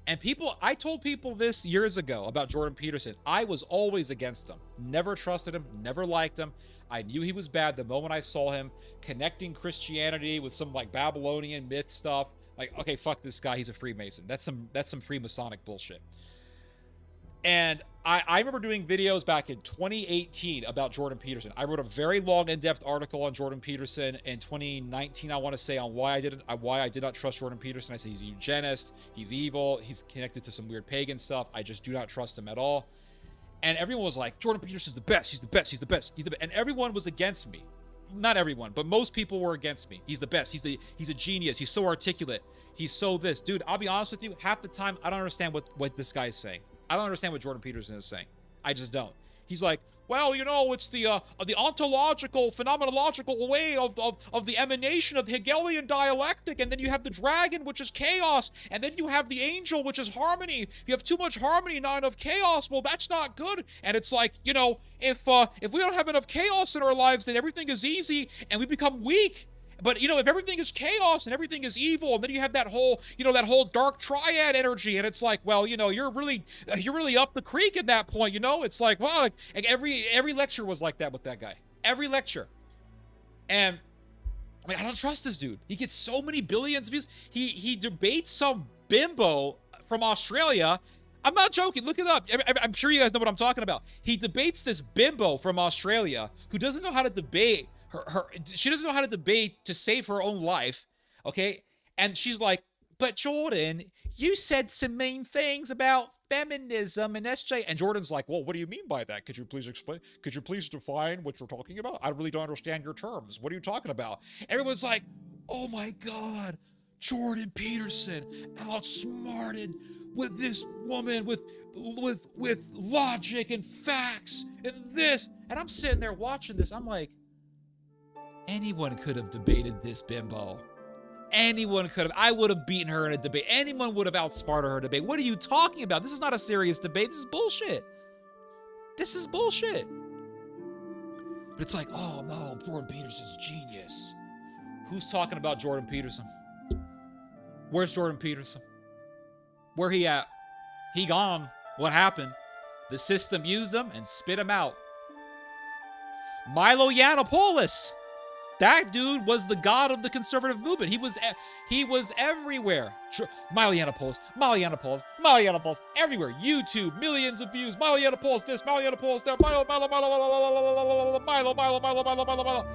And I told people this years ago about Jordan Peterson. I was always against him. Never trusted him, never liked him. I knew he was bad the moment I saw him connecting Christianity with some like Babylonian myth stuff. Like, okay, fuck this guy, he's a Freemason. That's some Freemasonic bullshit. And I remember doing videos back in 2018 about Jordan Peterson. I wrote a very long, in-depth article on Jordan Peterson in 2019. I want to say on why I did not trust Jordan Peterson. I said he's a eugenist, he's evil, he's connected to some weird pagan stuff. I just do not trust him at all. And everyone was like, Jordan Peterson's the best. He's the best. He's the best. He's the best. And everyone was against me. Not everyone, but most people were against me. He's the best. He's a genius. He's so articulate. He's so this. Dude, I'll be honest with you. Half the time, I don't understand what this guy's saying. I don't understand what Jordan Peterson is saying. I just don't. He's like, well, you know, it's the ontological, phenomenological way of the emanation of Hegelian dialectic, and then you have the dragon, which is chaos, and then you have the angel, which is harmony. If you have too much harmony, not enough chaos, well, that's not good. And it's like, you know, if we don't have enough chaos in our lives, then everything is easy, and we become weak. But, you know, if everything is chaos and everything is evil, and then you have that whole, you know, that whole dark triad energy, and it's like, well, you know, you're really up the creek at that point, you know? It's like, wow, like every lecture was like that with that guy. Every lecture. And I mean, I don't trust this dude. He gets so many billions of views. He debates some bimbo from Australia. I'm not joking. Look it up. I'm sure you guys know what I'm talking about. He debates this bimbo from Australia who doesn't know how to debate. She doesn't know how to debate to save her own life, okay? And she's like, but Jordan, you said some mean things about feminism and SJ. And Jordan's like, well, what do you mean by that? Could you please explain? Could you please define what you're talking about? I really don't understand your terms. What are you talking about? Everyone's like, oh my God, Jordan Peterson outsmarted with this woman with logic and facts and this. And I'm sitting there watching this. I'm like, anyone could have debated this bimbo. Anyone could have. I would have beaten her in a debate. Anyone would have outsmarted her in a debate. What are you talking about? This is not a serious debate. This is bullshit. This is bullshit. But it's like, oh no, Jordan Peterson's genius. Who's talking about Jordan Peterson? Where's Jordan Peterson? Where he at? He gone. What happened? The system used him and spit him out. Milo Yiannopoulos. That dude was the god of the conservative movement. He was everywhere. Milo Yiannopoulos, everywhere. YouTube, millions of views. Milo Yiannopoulos this, Milo Yiannopoulos that, Milo.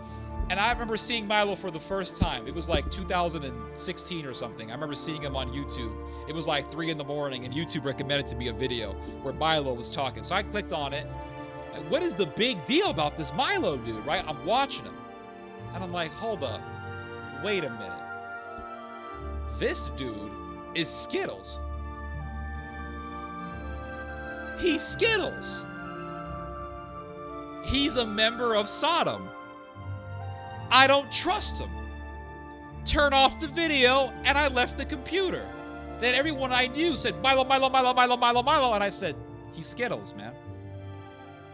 And I remember seeing Milo for the first time. It was like 2016 or something. I remember seeing him on YouTube. It was like 3 a.m, and YouTube recommended to me a video where Milo was talking. So I clicked on it. And what is the big deal about this Milo dude, right? I'm watching him. And I'm like, hold up. Wait a minute. This dude is Skittles. He's Skittles. He's a member of Sodom. I don't trust him. Turn off the video, and I left the computer. Then everyone I knew said, Milo. And I said, he's Skittles, man.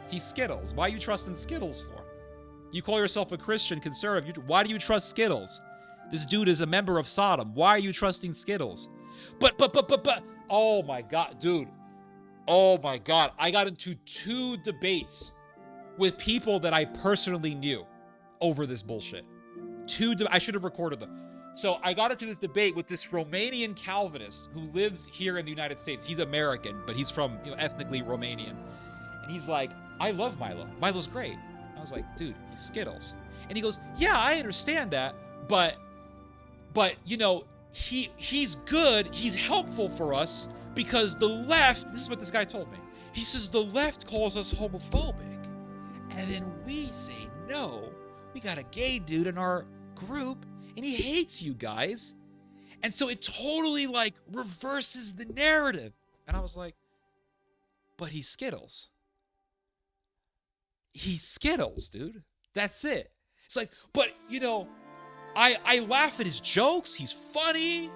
He's Skittles. Why are you trusting Skittles for? You call yourself a Christian conservative. Why do you trust Skittles? This dude is a member of Sodom. Why are you trusting Skittles? But. Oh my God, dude. Oh my God. I got into 2 debates with people that I personally knew over this bullshit. I should have recorded them. So I got into this debate with this Romanian Calvinist who lives here in the United States. He's American, but he's from, ethnically Romanian. And he's like, I love Milo. Milo's great. I was like, dude, he's Skittles. And he goes, yeah, I understand that, but he's good, he's helpful for us because the left, this is what this guy told me. He says the left calls us homophobic. And then we say, no, we got a gay dude in our group and he hates you guys. And so it totally reverses the narrative. And I was like, but he's Skittles. He's Skittles, dude. That's it. It's like, but I laugh at his jokes. He's funny.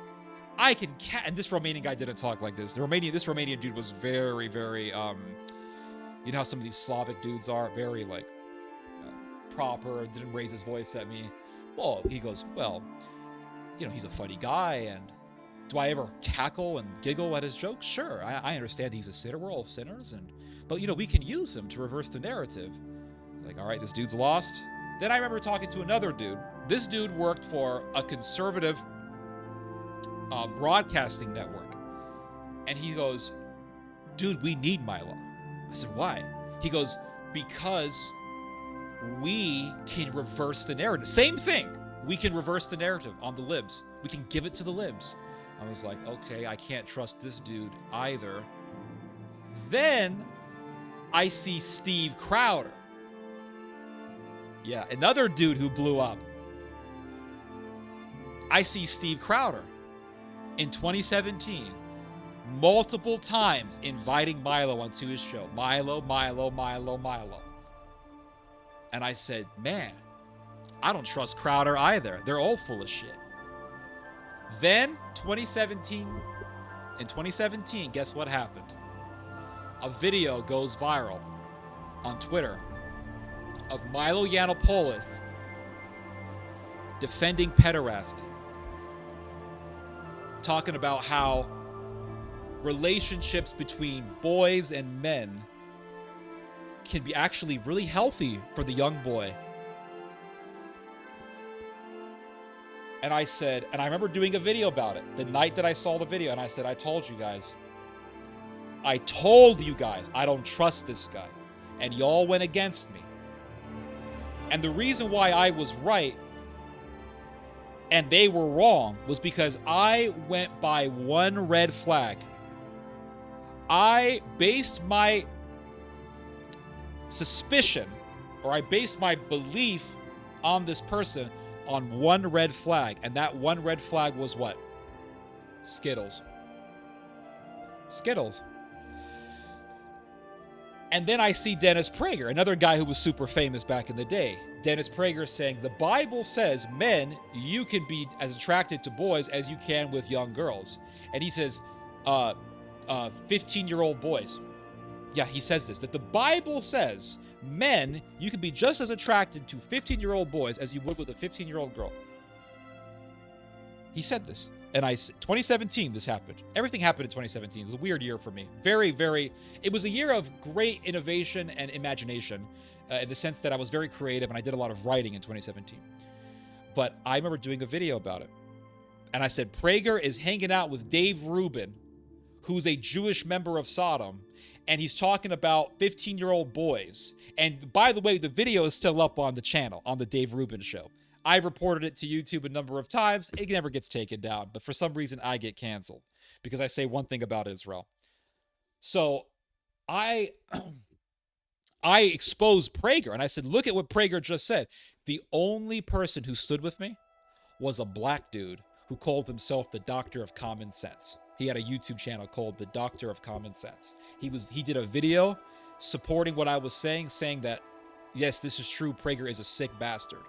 And this Romanian guy didn't talk like this. This Romanian dude was very, very, you know how some of these Slavic dudes are? Very, proper, didn't raise his voice at me. Well, he goes, well, he's a funny guy, and do I ever cackle and giggle at his jokes? Sure, I understand he's a sinner. We're all sinners, but we can use him to reverse the narrative. Like, all right, this dude's lost. Then I remember talking to another dude. This dude worked for a conservative broadcasting network. And he goes, dude, we need Milo. I said, why? He goes, because we can reverse the narrative. Same thing. We can reverse the narrative on the libs. We can give it to the libs. I was like, okay, I can't trust this dude either. Then I see Steve Crowder. Yeah, another dude who blew up. I see Steve Crowder in 2017 multiple times inviting Milo onto his show. Milo. And I said, man, I don't trust Crowder either. They're all full of shit. Then in 2017, guess what happened? A video goes viral on Twitter of Milo Yiannopoulos defending pederasty, talking about how relationships between boys and men can be actually really healthy for the young boy. And I said, and I remember doing a video about it the night that I saw the video, and I said, I told you guys, I don't trust this guy. And y'all went against me. And the reason why I was right and they were wrong was because I went by one red flag. I based my suspicion, or I based my belief on this person on one red flag. And that one red flag was what? Skittles. Skittles. And then I see Dennis Prager, another guy who was super famous back in the day. Dennis Prager saying, the Bible says, men, you can be as attracted to boys as you can with young girls. And he says, 15-year-old boys. Yeah, he says this, that the Bible says, men, you can be just as attracted to 15-year-old boys as you would with a 15-year-old girl. He said this. And 2017, this happened. Everything happened in 2017. It was a weird year for me. It was a year of great innovation and imagination in the sense that I was very creative and I did a lot of writing in 2017. But I remember doing a video about it. And I said, Prager is hanging out with Dave Rubin, who's a Jewish member of Sodom, and he's talking about 15-year-old boys. And by the way, the video is still up on the channel, on the Dave Rubin show. I've reported it to YouTube a number of times. It never gets taken down, but for some reason I get canceled because I say one thing about Israel. So I exposed Prager and I said, look at what Prager just said. The only person who stood with me was a black dude who called himself the Doctor of Common Sense. He had a YouTube channel called the Doctor of Common Sense. He did a video supporting what I was saying that, yes, this is true. Prager is a sick bastard.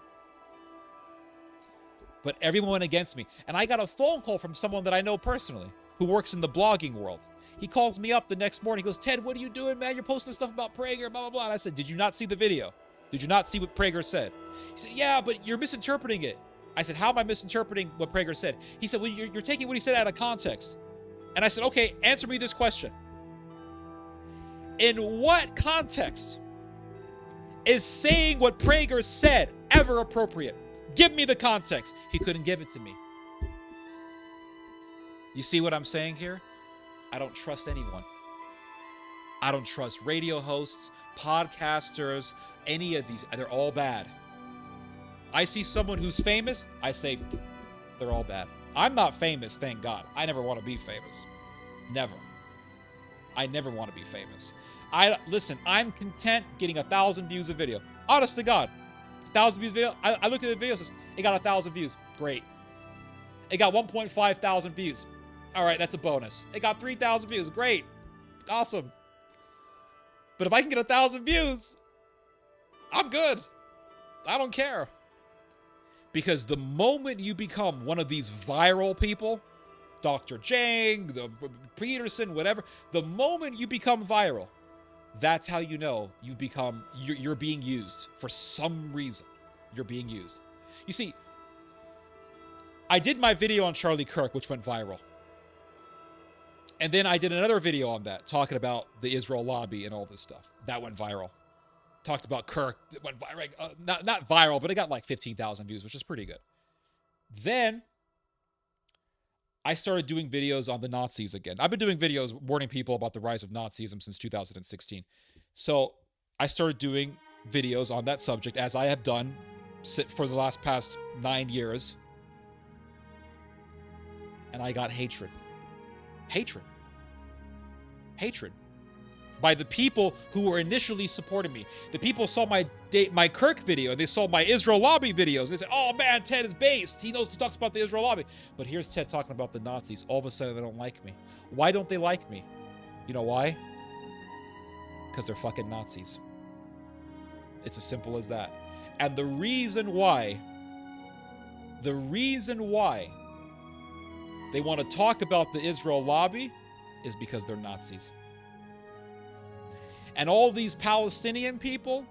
But everyone went against me. And I got a phone call from someone that I know personally who works in the blogging world. He calls me up the next morning. He goes, Ted, what are you doing, man? You're posting stuff about Prager, blah, blah, blah. And I said, did you not see the video? Did you not see what Prager said? He said, yeah, but you're misinterpreting it. I said, how am I misinterpreting what Prager said? He said, well, you're taking what he said out of context. And I said, okay, answer me this question. In what context is saying what Prager said ever appropriate? Give me the context. He couldn't give it to me. You see what I'm saying here? I don't trust anyone. I don't trust radio hosts, podcasters, any of these. They're all bad. I see someone who's famous, I say, they're all bad. I'm not famous, thank God. I never want to be famous. Never. I never want to be famous. Listen, I'm content getting 1,000 views a video. Honest to God. 1,000 views video. I look at the video, says it got 1,000 views. Great. It got 1.5 thousand views. All right, that's a bonus. It got 3,000 views. Great. Awesome. But if I can get 1,000 views, I'm good. I don't care. Because the moment you become one of these viral people, Dr. Jang, the Peterson, whatever, the moment you become viral, that's how you know you're being used for some reason. You're being used. You see, I did my video on Charlie Kirk, which went viral. And then I did another video on that, talking about the Israel lobby and all this stuff. That went viral. Talked about Kirk. It went viral. Not viral, but it got like 15,000 views, which is pretty good. Then I started doing videos on the Nazis again. I've been doing videos warning people about the rise of Nazism since 2016. So I started doing videos on that subject, as I have done for the past 9 years. And I got hatred. Hatred. Hatred. By the people who were initially supporting me. The people saw my Kirk video. They saw my Israel lobby videos. They said, oh man, Ted is based. He talks about the Israel lobby. But here's Ted talking about the Nazis. All of a sudden, they don't like me. Why don't they like me? You know why? Because they're fucking Nazis. It's as simple as that. And the reason why they want to talk about the Israel lobby is because they're Nazis. And all these Palestinian people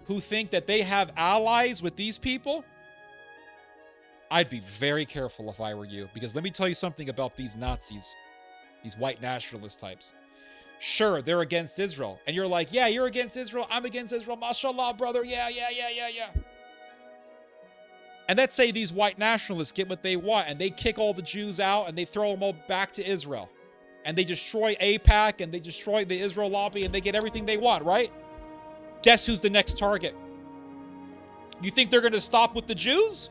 who think that they have allies with these people, I'd be very careful if I were you. Because let me tell you something about these Nazis, these white nationalist types. Sure, they're against Israel. And you're like, yeah, you're against Israel. I'm against Israel. Mashallah, brother. Yeah. And let's say these white nationalists get what they want and they kick all the Jews out and they throw them all back to Israel. And they destroy AIPAC and they destroy the Israel lobby and they get everything they want, right? Guess who's the next target? You think they're going to stop with the Jews?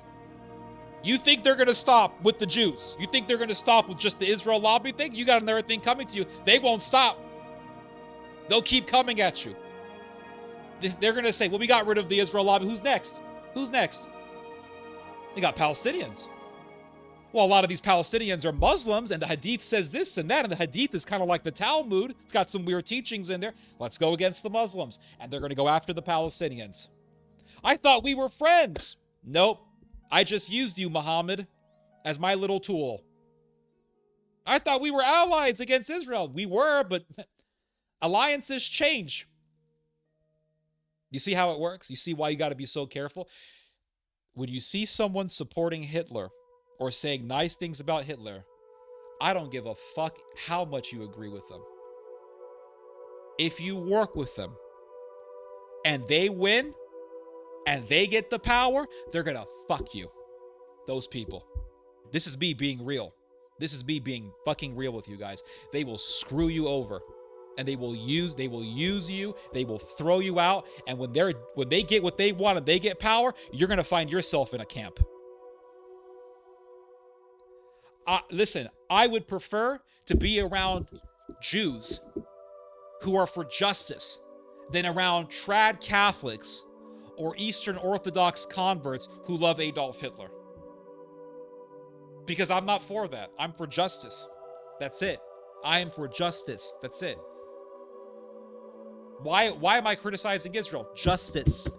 You think they're going to stop with the Jews? You think they're going to stop with just the Israel lobby thing? You got another thing coming to you. They won't stop. They'll keep coming at you. They're going to say, well, we got rid of the Israel lobby. Who's next? Who's next? They got Palestinians. Well, a lot of these Palestinians are Muslims, and the Hadith says this and that, and the Hadith is kind of like the Talmud. It's got some weird teachings in there. Let's go against the Muslims, and they're going to go after the Palestinians. I thought we were friends. Nope. I just used you, Muhammad, as my little tool. I thought we were allies against Israel. We were, but alliances change. You see how it works? You see why you got to be so careful? When you see someone supporting Hitler or saying nice things about Hitler, I don't give a fuck how much you agree with them. If you work with them and they win and they get the power, they're going to fuck you. Those people. This is me being real. This is me being fucking real with you guys. They will screw you over. And they will use you, they will throw you out, and when they get what they want and they get power, you're going to find yourself in a camp. Listen, I would prefer to be around Jews who are for justice than around trad Catholics or Eastern Orthodox converts who love Adolf Hitler. Because I'm not for that. I'm for justice. That's it. I am for justice. That's it. Why am I criticizing Israel? Justice.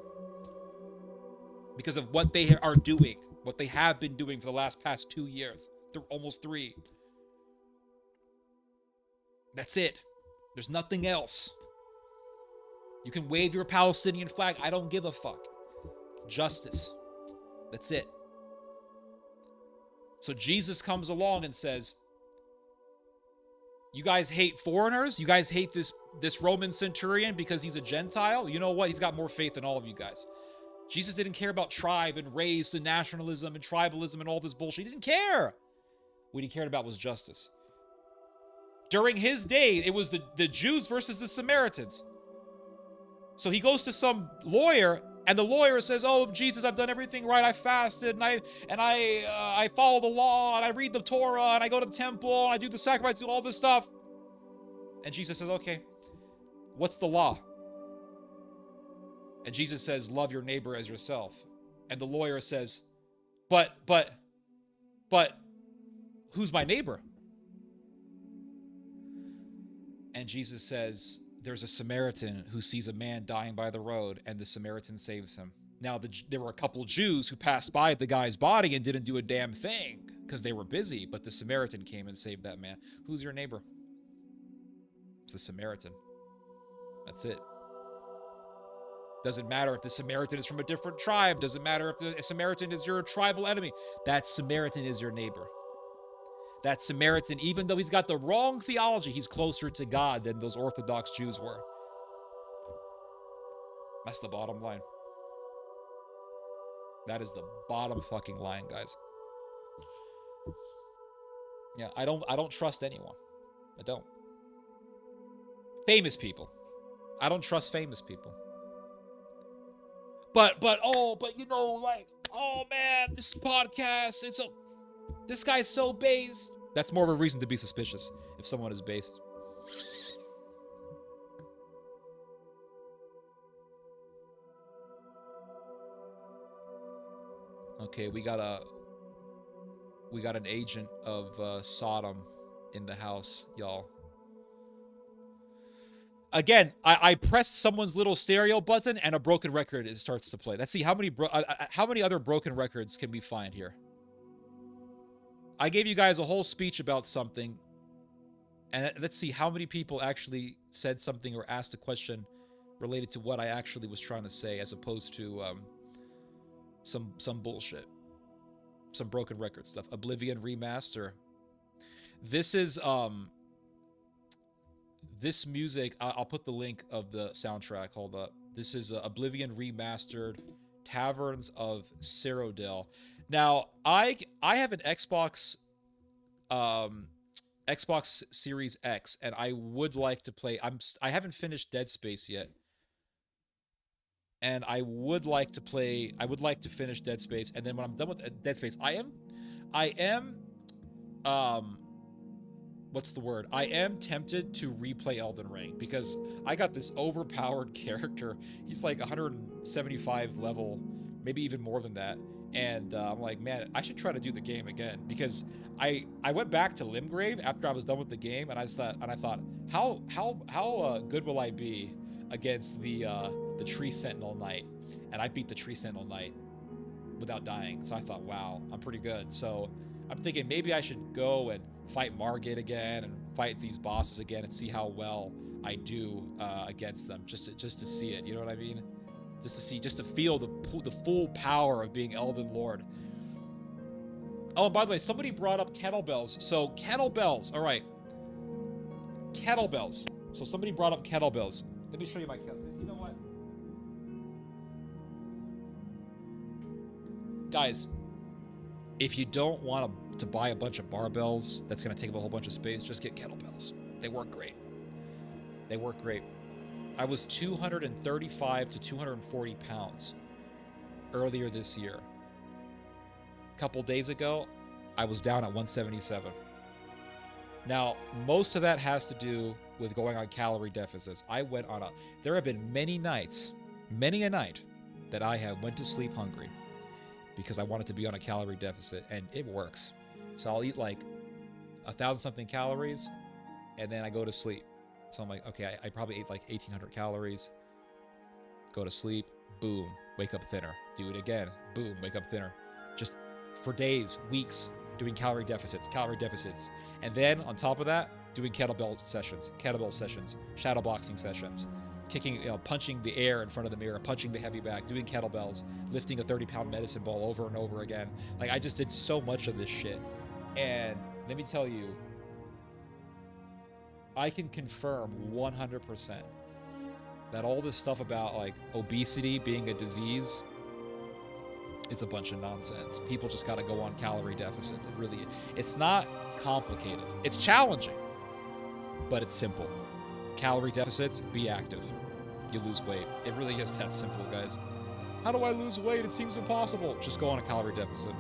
Because of what they are doing, what they have been doing for the past 2 years, almost 3. That's it. There's nothing else. You can wave your Palestinian flag. I don't give a fuck. Justice. That's it. So Jesus comes along and says, you guys hate foreigners? You guys hate this Roman centurion because he's a Gentile? You know what? He's got more faith than all of you guys. Jesus didn't care about tribe and race and nationalism and tribalism and all this bullshit. He didn't care. What he cared about was justice. During his day, it was the Jews versus the Samaritans. So he goes to some lawyer, and the lawyer says, oh, Jesus, I've done everything right. I fasted, and I follow the law, and I read the Torah, and I go to the temple, and I do the sacrifice, do all this stuff. And Jesus says, okay, what's the law? And Jesus says, love your neighbor as yourself. And the lawyer says, but, who's my neighbor? And Jesus says, there's a Samaritan who sees a man dying by the road, and the Samaritan saves him. Now, there were a couple of Jews who passed by the guy's body and didn't do a damn thing because they were busy, but the Samaritan came and saved that man. Who's your neighbor? It's the Samaritan. That's it. Doesn't matter if the Samaritan is from a different tribe. Doesn't matter if the Samaritan is your tribal enemy. That Samaritan is your neighbor. That Samaritan, even though he's got the wrong theology, he's closer to God than those Orthodox Jews were. That's the bottom line. That is the bottom fucking line, guys. Yeah, I don't trust anyone. I don't. Famous people. I don't trust famous people. But you know, like, oh man, this podcast, this guy's so based. That's more of a reason to be suspicious if someone is based. Okay, we got an agent of Sodom in the house, y'all. Again, I pressed someone's little stereo button and a broken record starts to play. Let's see how many other broken records can we find here. I gave you guys a whole speech about something, and let's see how many people actually said something or asked a question related to what I actually was trying to say, as opposed to some bullshit, some broken record stuff. Oblivion remaster. This is this music. I'll put the link of the soundtrack. Hold up. This is Oblivion remastered, Taverns of Cyrodiil. Now I have an Xbox Series X, and I would like to play. I haven't finished Dead Space yet, and I would like to play. I would like to finish Dead Space, and then when I'm done with Dead Space, I am, what's the word? I am tempted to replay Elden Ring because I got this overpowered character. He's like 175 level, maybe even more than that. And I'm like, man, I should try to do the game again, because I went back to Limgrave after I was done with the game, and I thought, how good will I be against the Tree Sentinel Knight? And I beat the Tree Sentinel Knight without dying. So I thought, wow, I'm pretty good. So I'm thinking maybe I should go and fight Margit again and fight these bosses again and see how well I do against them, just to see it. You know what I mean? Just to feel the full power of being Elden Lord. Oh, and by the way, somebody brought up kettlebells. So kettlebells, all right. Kettlebells. So somebody brought up kettlebells. Let me show you my kettlebell. You know what? Guys, if you don't want to buy a bunch of barbells, that's going to take up a whole bunch of space, just get kettlebells. They work great. They work great. I was 235 to 240 pounds earlier this year. A couple days ago, I was down at 177. Now, most of that has to do with going on calorie deficits. There have been many a night that I have went to sleep hungry because I wanted to be on a calorie deficit, and it works. So I'll eat like 1,000 something calories, and then I go to sleep. So I'm like, okay, I probably ate like 1,800 calories. Go to sleep, boom, wake up thinner. Do it again, boom, wake up thinner. Just for days, weeks, doing calorie deficits. And then on top of that, doing kettlebell sessions, shadow boxing sessions, kicking, punching the air in front of the mirror, punching the heavy bag, doing kettlebells, lifting a 30-pound medicine ball over and over again. Like, I just did so much of this shit. And let me tell you, I can confirm 100% that all this stuff about like obesity being a disease is a bunch of nonsense. People just got to go on calorie deficits. It's not complicated. It's challenging, but it's simple. Calorie deficits, be active. You lose weight. It really is that simple, guys. How do I lose weight? It seems impossible. Just go on a calorie deficit.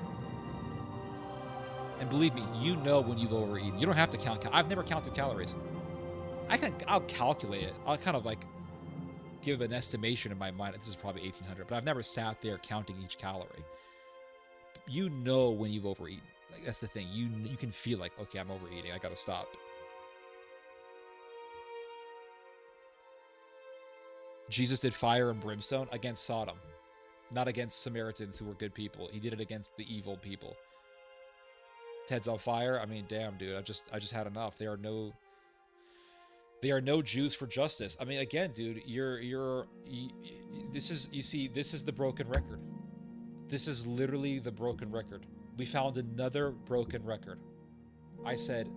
And believe me, you know when you've overeaten. You don't have to count. I've never counted calories. I'll calculate it. I'll kind of like give an estimation in my mind. This is probably 1,800, but I've never sat there counting each calorie. You know when you've overeaten. Like, that's the thing. You can feel like, okay, I'm overeating. I gotta stop. Jesus did fire and brimstone against Sodom, not against Samaritans who were good people. He did it against the evil people. Ted's on fire. I mean, damn, dude. I just had enough. There are no Jews for justice. I mean, again, dude, this is the broken record. This is literally the broken record. We found another broken record. I said,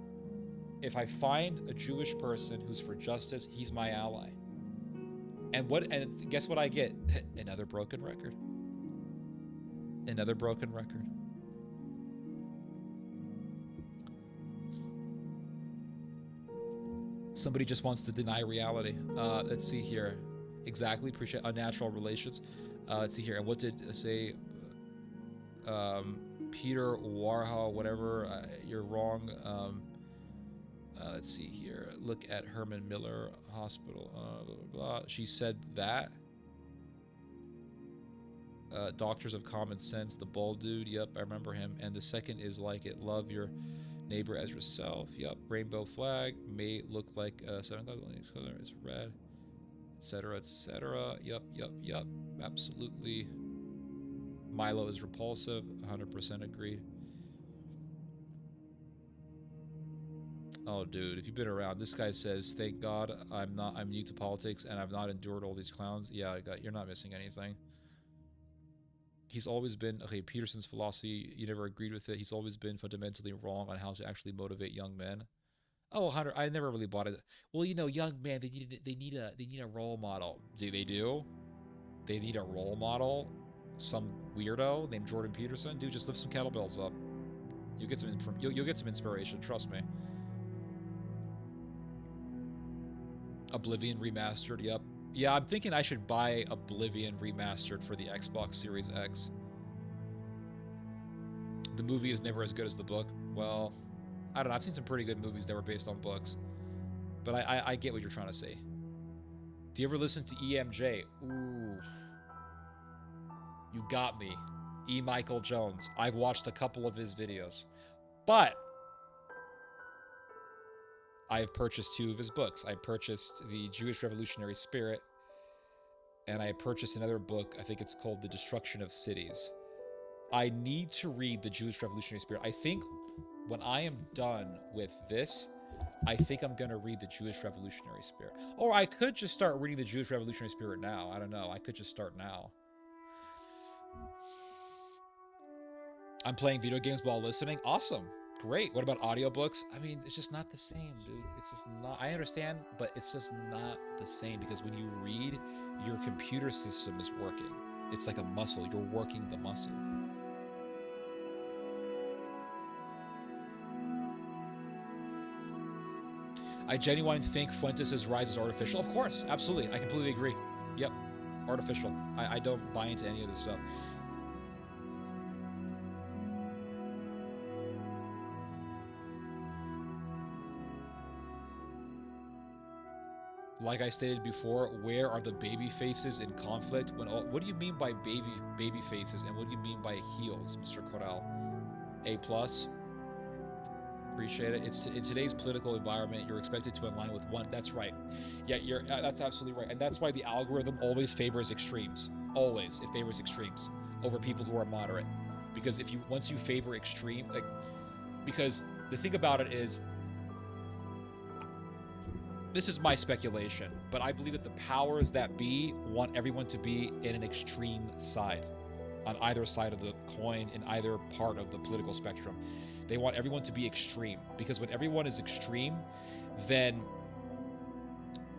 if I find a Jewish person who's for justice, he's my ally. And guess what I get? Another broken record. Another broken record. Somebody just wants to deny reality. Let's see here. Exactly. Appreciate unnatural relations. Let's see here. And what did say Peter Warhol, whatever? You're wrong. Let's see here. Look at Herman Miller Hospital. Blah, blah, blah. She said that. Doctors of Common Sense, the bald dude. Yep, I remember him. And the second is like it. Love your neighbor as yourself. Yep. Rainbow flag may look like 7 o'clock. Color is red, etc., etc. Yep. Absolutely. Milo is repulsive. 100% agree. Oh, dude, if you've been around, this guy says, "Thank God I'm new to politics and I've not endured all these clowns." Yeah, you're not missing anything. He's always been, okay, Peterson's philosophy, you never agreed with it. He's always been fundamentally wrong on how to actually motivate young men. Oh, Hunter, I never really bought it. Well, you know, young men, they need a role model. Do they do? They need a role model? Some weirdo named Jordan Peterson? Dude, just lift some kettlebells up. You'll get some inspiration, trust me. Oblivion Remastered, yep. Yeah, I'm thinking I should buy Oblivion Remastered for the Xbox Series X. The movie is never as good as the book. Well, I don't know. I've seen some pretty good movies that were based on books. But I get what you're trying to say. Do you ever listen to EMJ? Ooh. You got me. E. Michael Jones. I've watched a couple of his videos. But I've purchased 2 of his books. I purchased The Jewish Revolutionary Spirit, and I purchased another book. I think it's called The Destruction of Cities. I need to read The Jewish Revolutionary Spirit. I think when I am done with this, I think I'm going to read The Jewish Revolutionary Spirit. Or I could just start reading The Jewish Revolutionary Spirit now. I don't know. I could just start now. I'm playing video games while listening. Awesome. Great. What about audiobooks? I mean, it's just not the same, dude. It's just not. I understand, but it's just not the same because when you read, your computer system is working. It's like a muscle. You're working the muscle. I genuinely think Fuentes' rise is artificial. Of course, absolutely. I completely agree. Yep, artificial. I don't buy into any of this stuff. Like I stated before, where are the baby faces in conflict? What do you mean by baby faces, and what do you mean by heels, Mr. Corral? A plus. Appreciate it. It's in today's political environment, you're expected to align with one. That's right. Yeah, that's absolutely right, and that's why the algorithm always favors extremes. Always, it favors extremes over people who are moderate, because once you favor extreme, because the thing about it is, this is my speculation, but I believe that the powers that be want everyone to be in an extreme side, on either side of the coin, in either part of the political spectrum. They want everyone to be extreme, because when everyone is extreme, then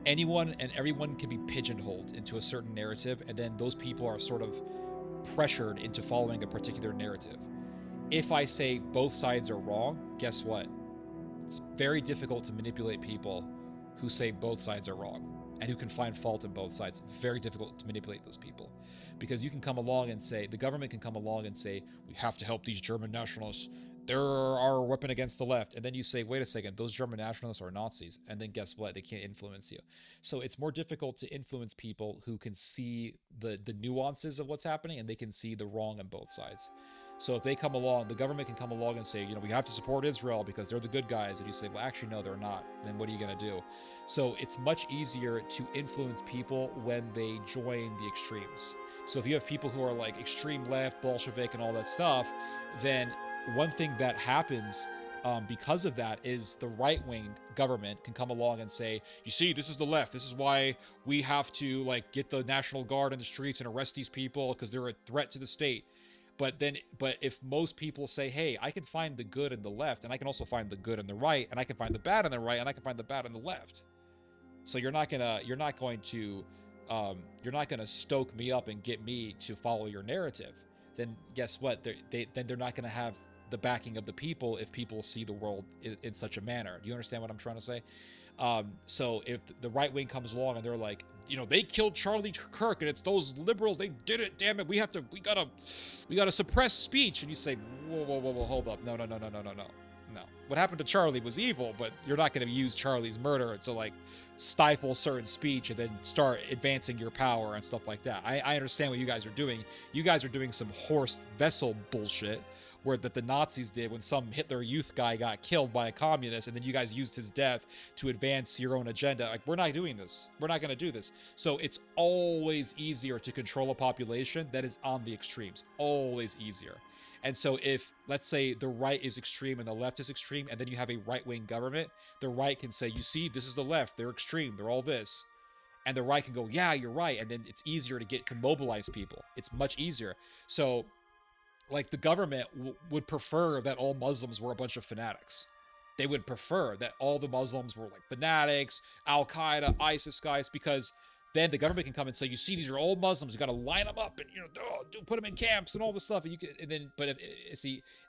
anyone and everyone can be pigeonholed into a certain narrative, and then those people are sort of pressured into following a particular narrative. If I say both sides are wrong, guess what? It's very difficult to manipulate people who say both sides are wrong and who can find fault in both sides. Very difficult to manipulate those people, because you can come along and say, the government can come along and say, we have to help these German nationalists. They're our weapon against the left. And then you say, wait a second, those German nationalists are Nazis. And then guess what? They can't influence you. So it's more difficult to influence people who can see the nuances of what's happening, and they can see the wrong on both sides. So if they come along, the government can come along and say, we have to support Israel because they're the good guys. And you say, well, actually, no, they're not. Then what are you going to do? So it's much easier to influence people when they join the extremes. So if you have people who are like extreme left, Bolshevik, and all that stuff, then one thing that happens because of that is the right-wing government can come along and say, you see, this is the left. This is why we have to get the National Guard in the streets and arrest these people because they're a threat to the state. But if most people say, hey, I can find the good in the left, and I can also find the good in the right, and I can find the bad in the right, and I can find the bad in the left. So you're not going to stoke me up and get me to follow your narrative. Then guess what? They're not going to have the backing of the people if people see the world in such a manner. Do you understand what I'm trying to say? So if the right wing comes along and they're like, they killed Charlie Kirk and it's those liberals, they did it, damn it, we gotta suppress speech. And you say, whoa, whoa, whoa, whoa, hold up, no, no, no, no, no, no, no, no. What happened to Charlie was evil, but you're not going to use Charlie's murder to like stifle certain speech and then start advancing your power and stuff like that. I understand what you guys are doing. You guys are doing some Horst Wessel bullshit where that the Nazis did when some Hitler Youth guy got killed by a communist, and then you guys used his death to advance your own agenda. Like, we're not doing this. We're not going to do this. So it's always easier to control a population that is on the extremes. Always easier. And so if, let's say, the right is extreme and the left is extreme, and then you have a right-wing government, the right can say, you see, this is the left. They're extreme. They're all this. And the right can go, yeah, you're right. And then it's easier to mobilize people. It's much easier. So like the government would prefer that all Muslims were a bunch of fanatics. They would prefer that all the Muslims were like fanatics, Al-Qaeda, ISIS guys, because then the government can come and say, you see, these are all Muslims. You got to line them up and put them in camps and all this stuff. And you can, and then, but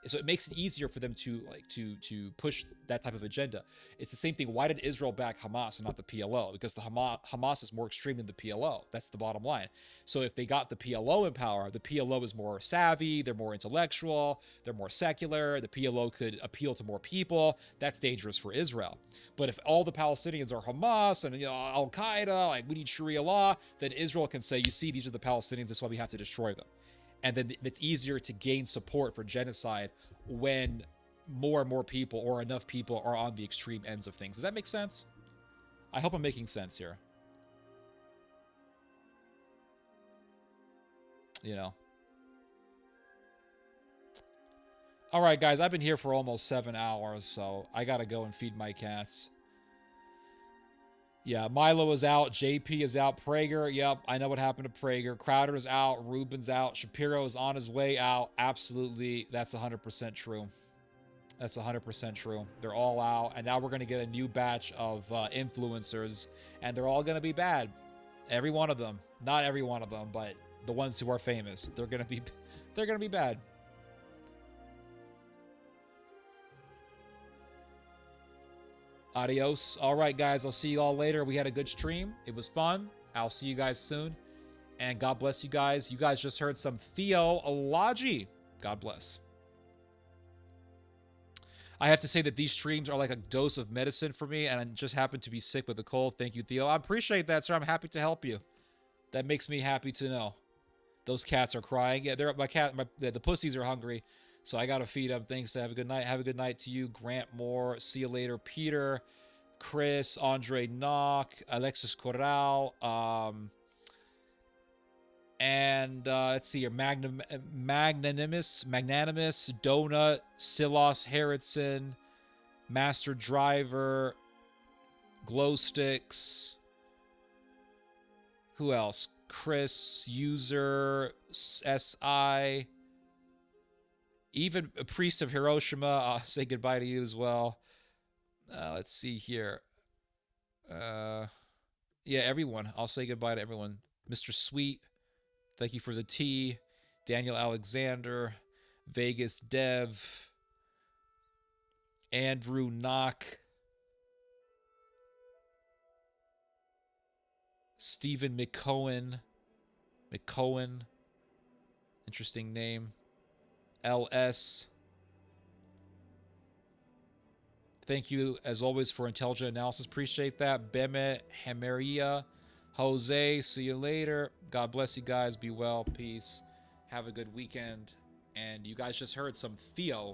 so it makes it easier for them to push that type of agenda. It's the same thing. Why did Israel back Hamas and not the PLO? Because the Hamas is more extreme than the PLO. That's the bottom line. So if they got the PLO in power, the PLO is more savvy. They're more intellectual. They're more secular. The PLO could appeal to more people. That's dangerous for Israel. But if all the Palestinians are Hamas and Al Qaeda, like we need Sharia law, then Israel can say, you see, these are the Palestinians, that's why we have to destroy them. And then it's easier to gain support for genocide when more and more people or enough people are on the extreme ends of things. Does that make sense? I hope I'm making sense here. All right, guys, I've been here for almost 7 hours, so I gotta go and feed my cats. Yeah, Milo is out. JP is out. Prager, yep, I know what happened to Prager. Crowder is out. Ruben's out. Shapiro is on his way out. Absolutely, that's 100% true. That's 100% true. They're all out, and now we're going to get a new batch of influencers, and they're all going to be bad. Every one of them. Not every one of them, but the ones who are famous. They're going to be bad. Adios. All right, guys. I'll see you all later. We had a good stream. It was fun. I'll see you guys soon. And God bless you guys. You guys just heard some theology. God bless. I have to say that these streams are like a dose of medicine for me, and I just happen to be sick with a cold. Thank you, Theo. I appreciate that, sir. I'm happy to help you. That makes me happy to know. Those cats are crying. Yeah, the pussies are hungry. So I got to feed them. Thanks. Have a good night. Have a good night to you, Grant Moore. See you later, Peter, Chris, Andre Knock, Alexis Corral, and let's see here, Magnanimous, Donut, Silas Harrison, Master Driver, Glow Sticks. Who else? Chris, User, SI. Even a Priest of Hiroshima, I'll say goodbye to you as well. Let's see here. Yeah, everyone. I'll say goodbye to everyone. Mr. Sweet, thank you for the tea. Daniel Alexander, Vegas Dev, Andrew Knock, Stephen McCohen. Interesting name. LS. Thank you, as always, for intelligent analysis. Appreciate that. Bemet, Hemeria, Jose. See you later. God bless you guys. Be well. Peace. Have a good weekend. And you guys just heard some Theo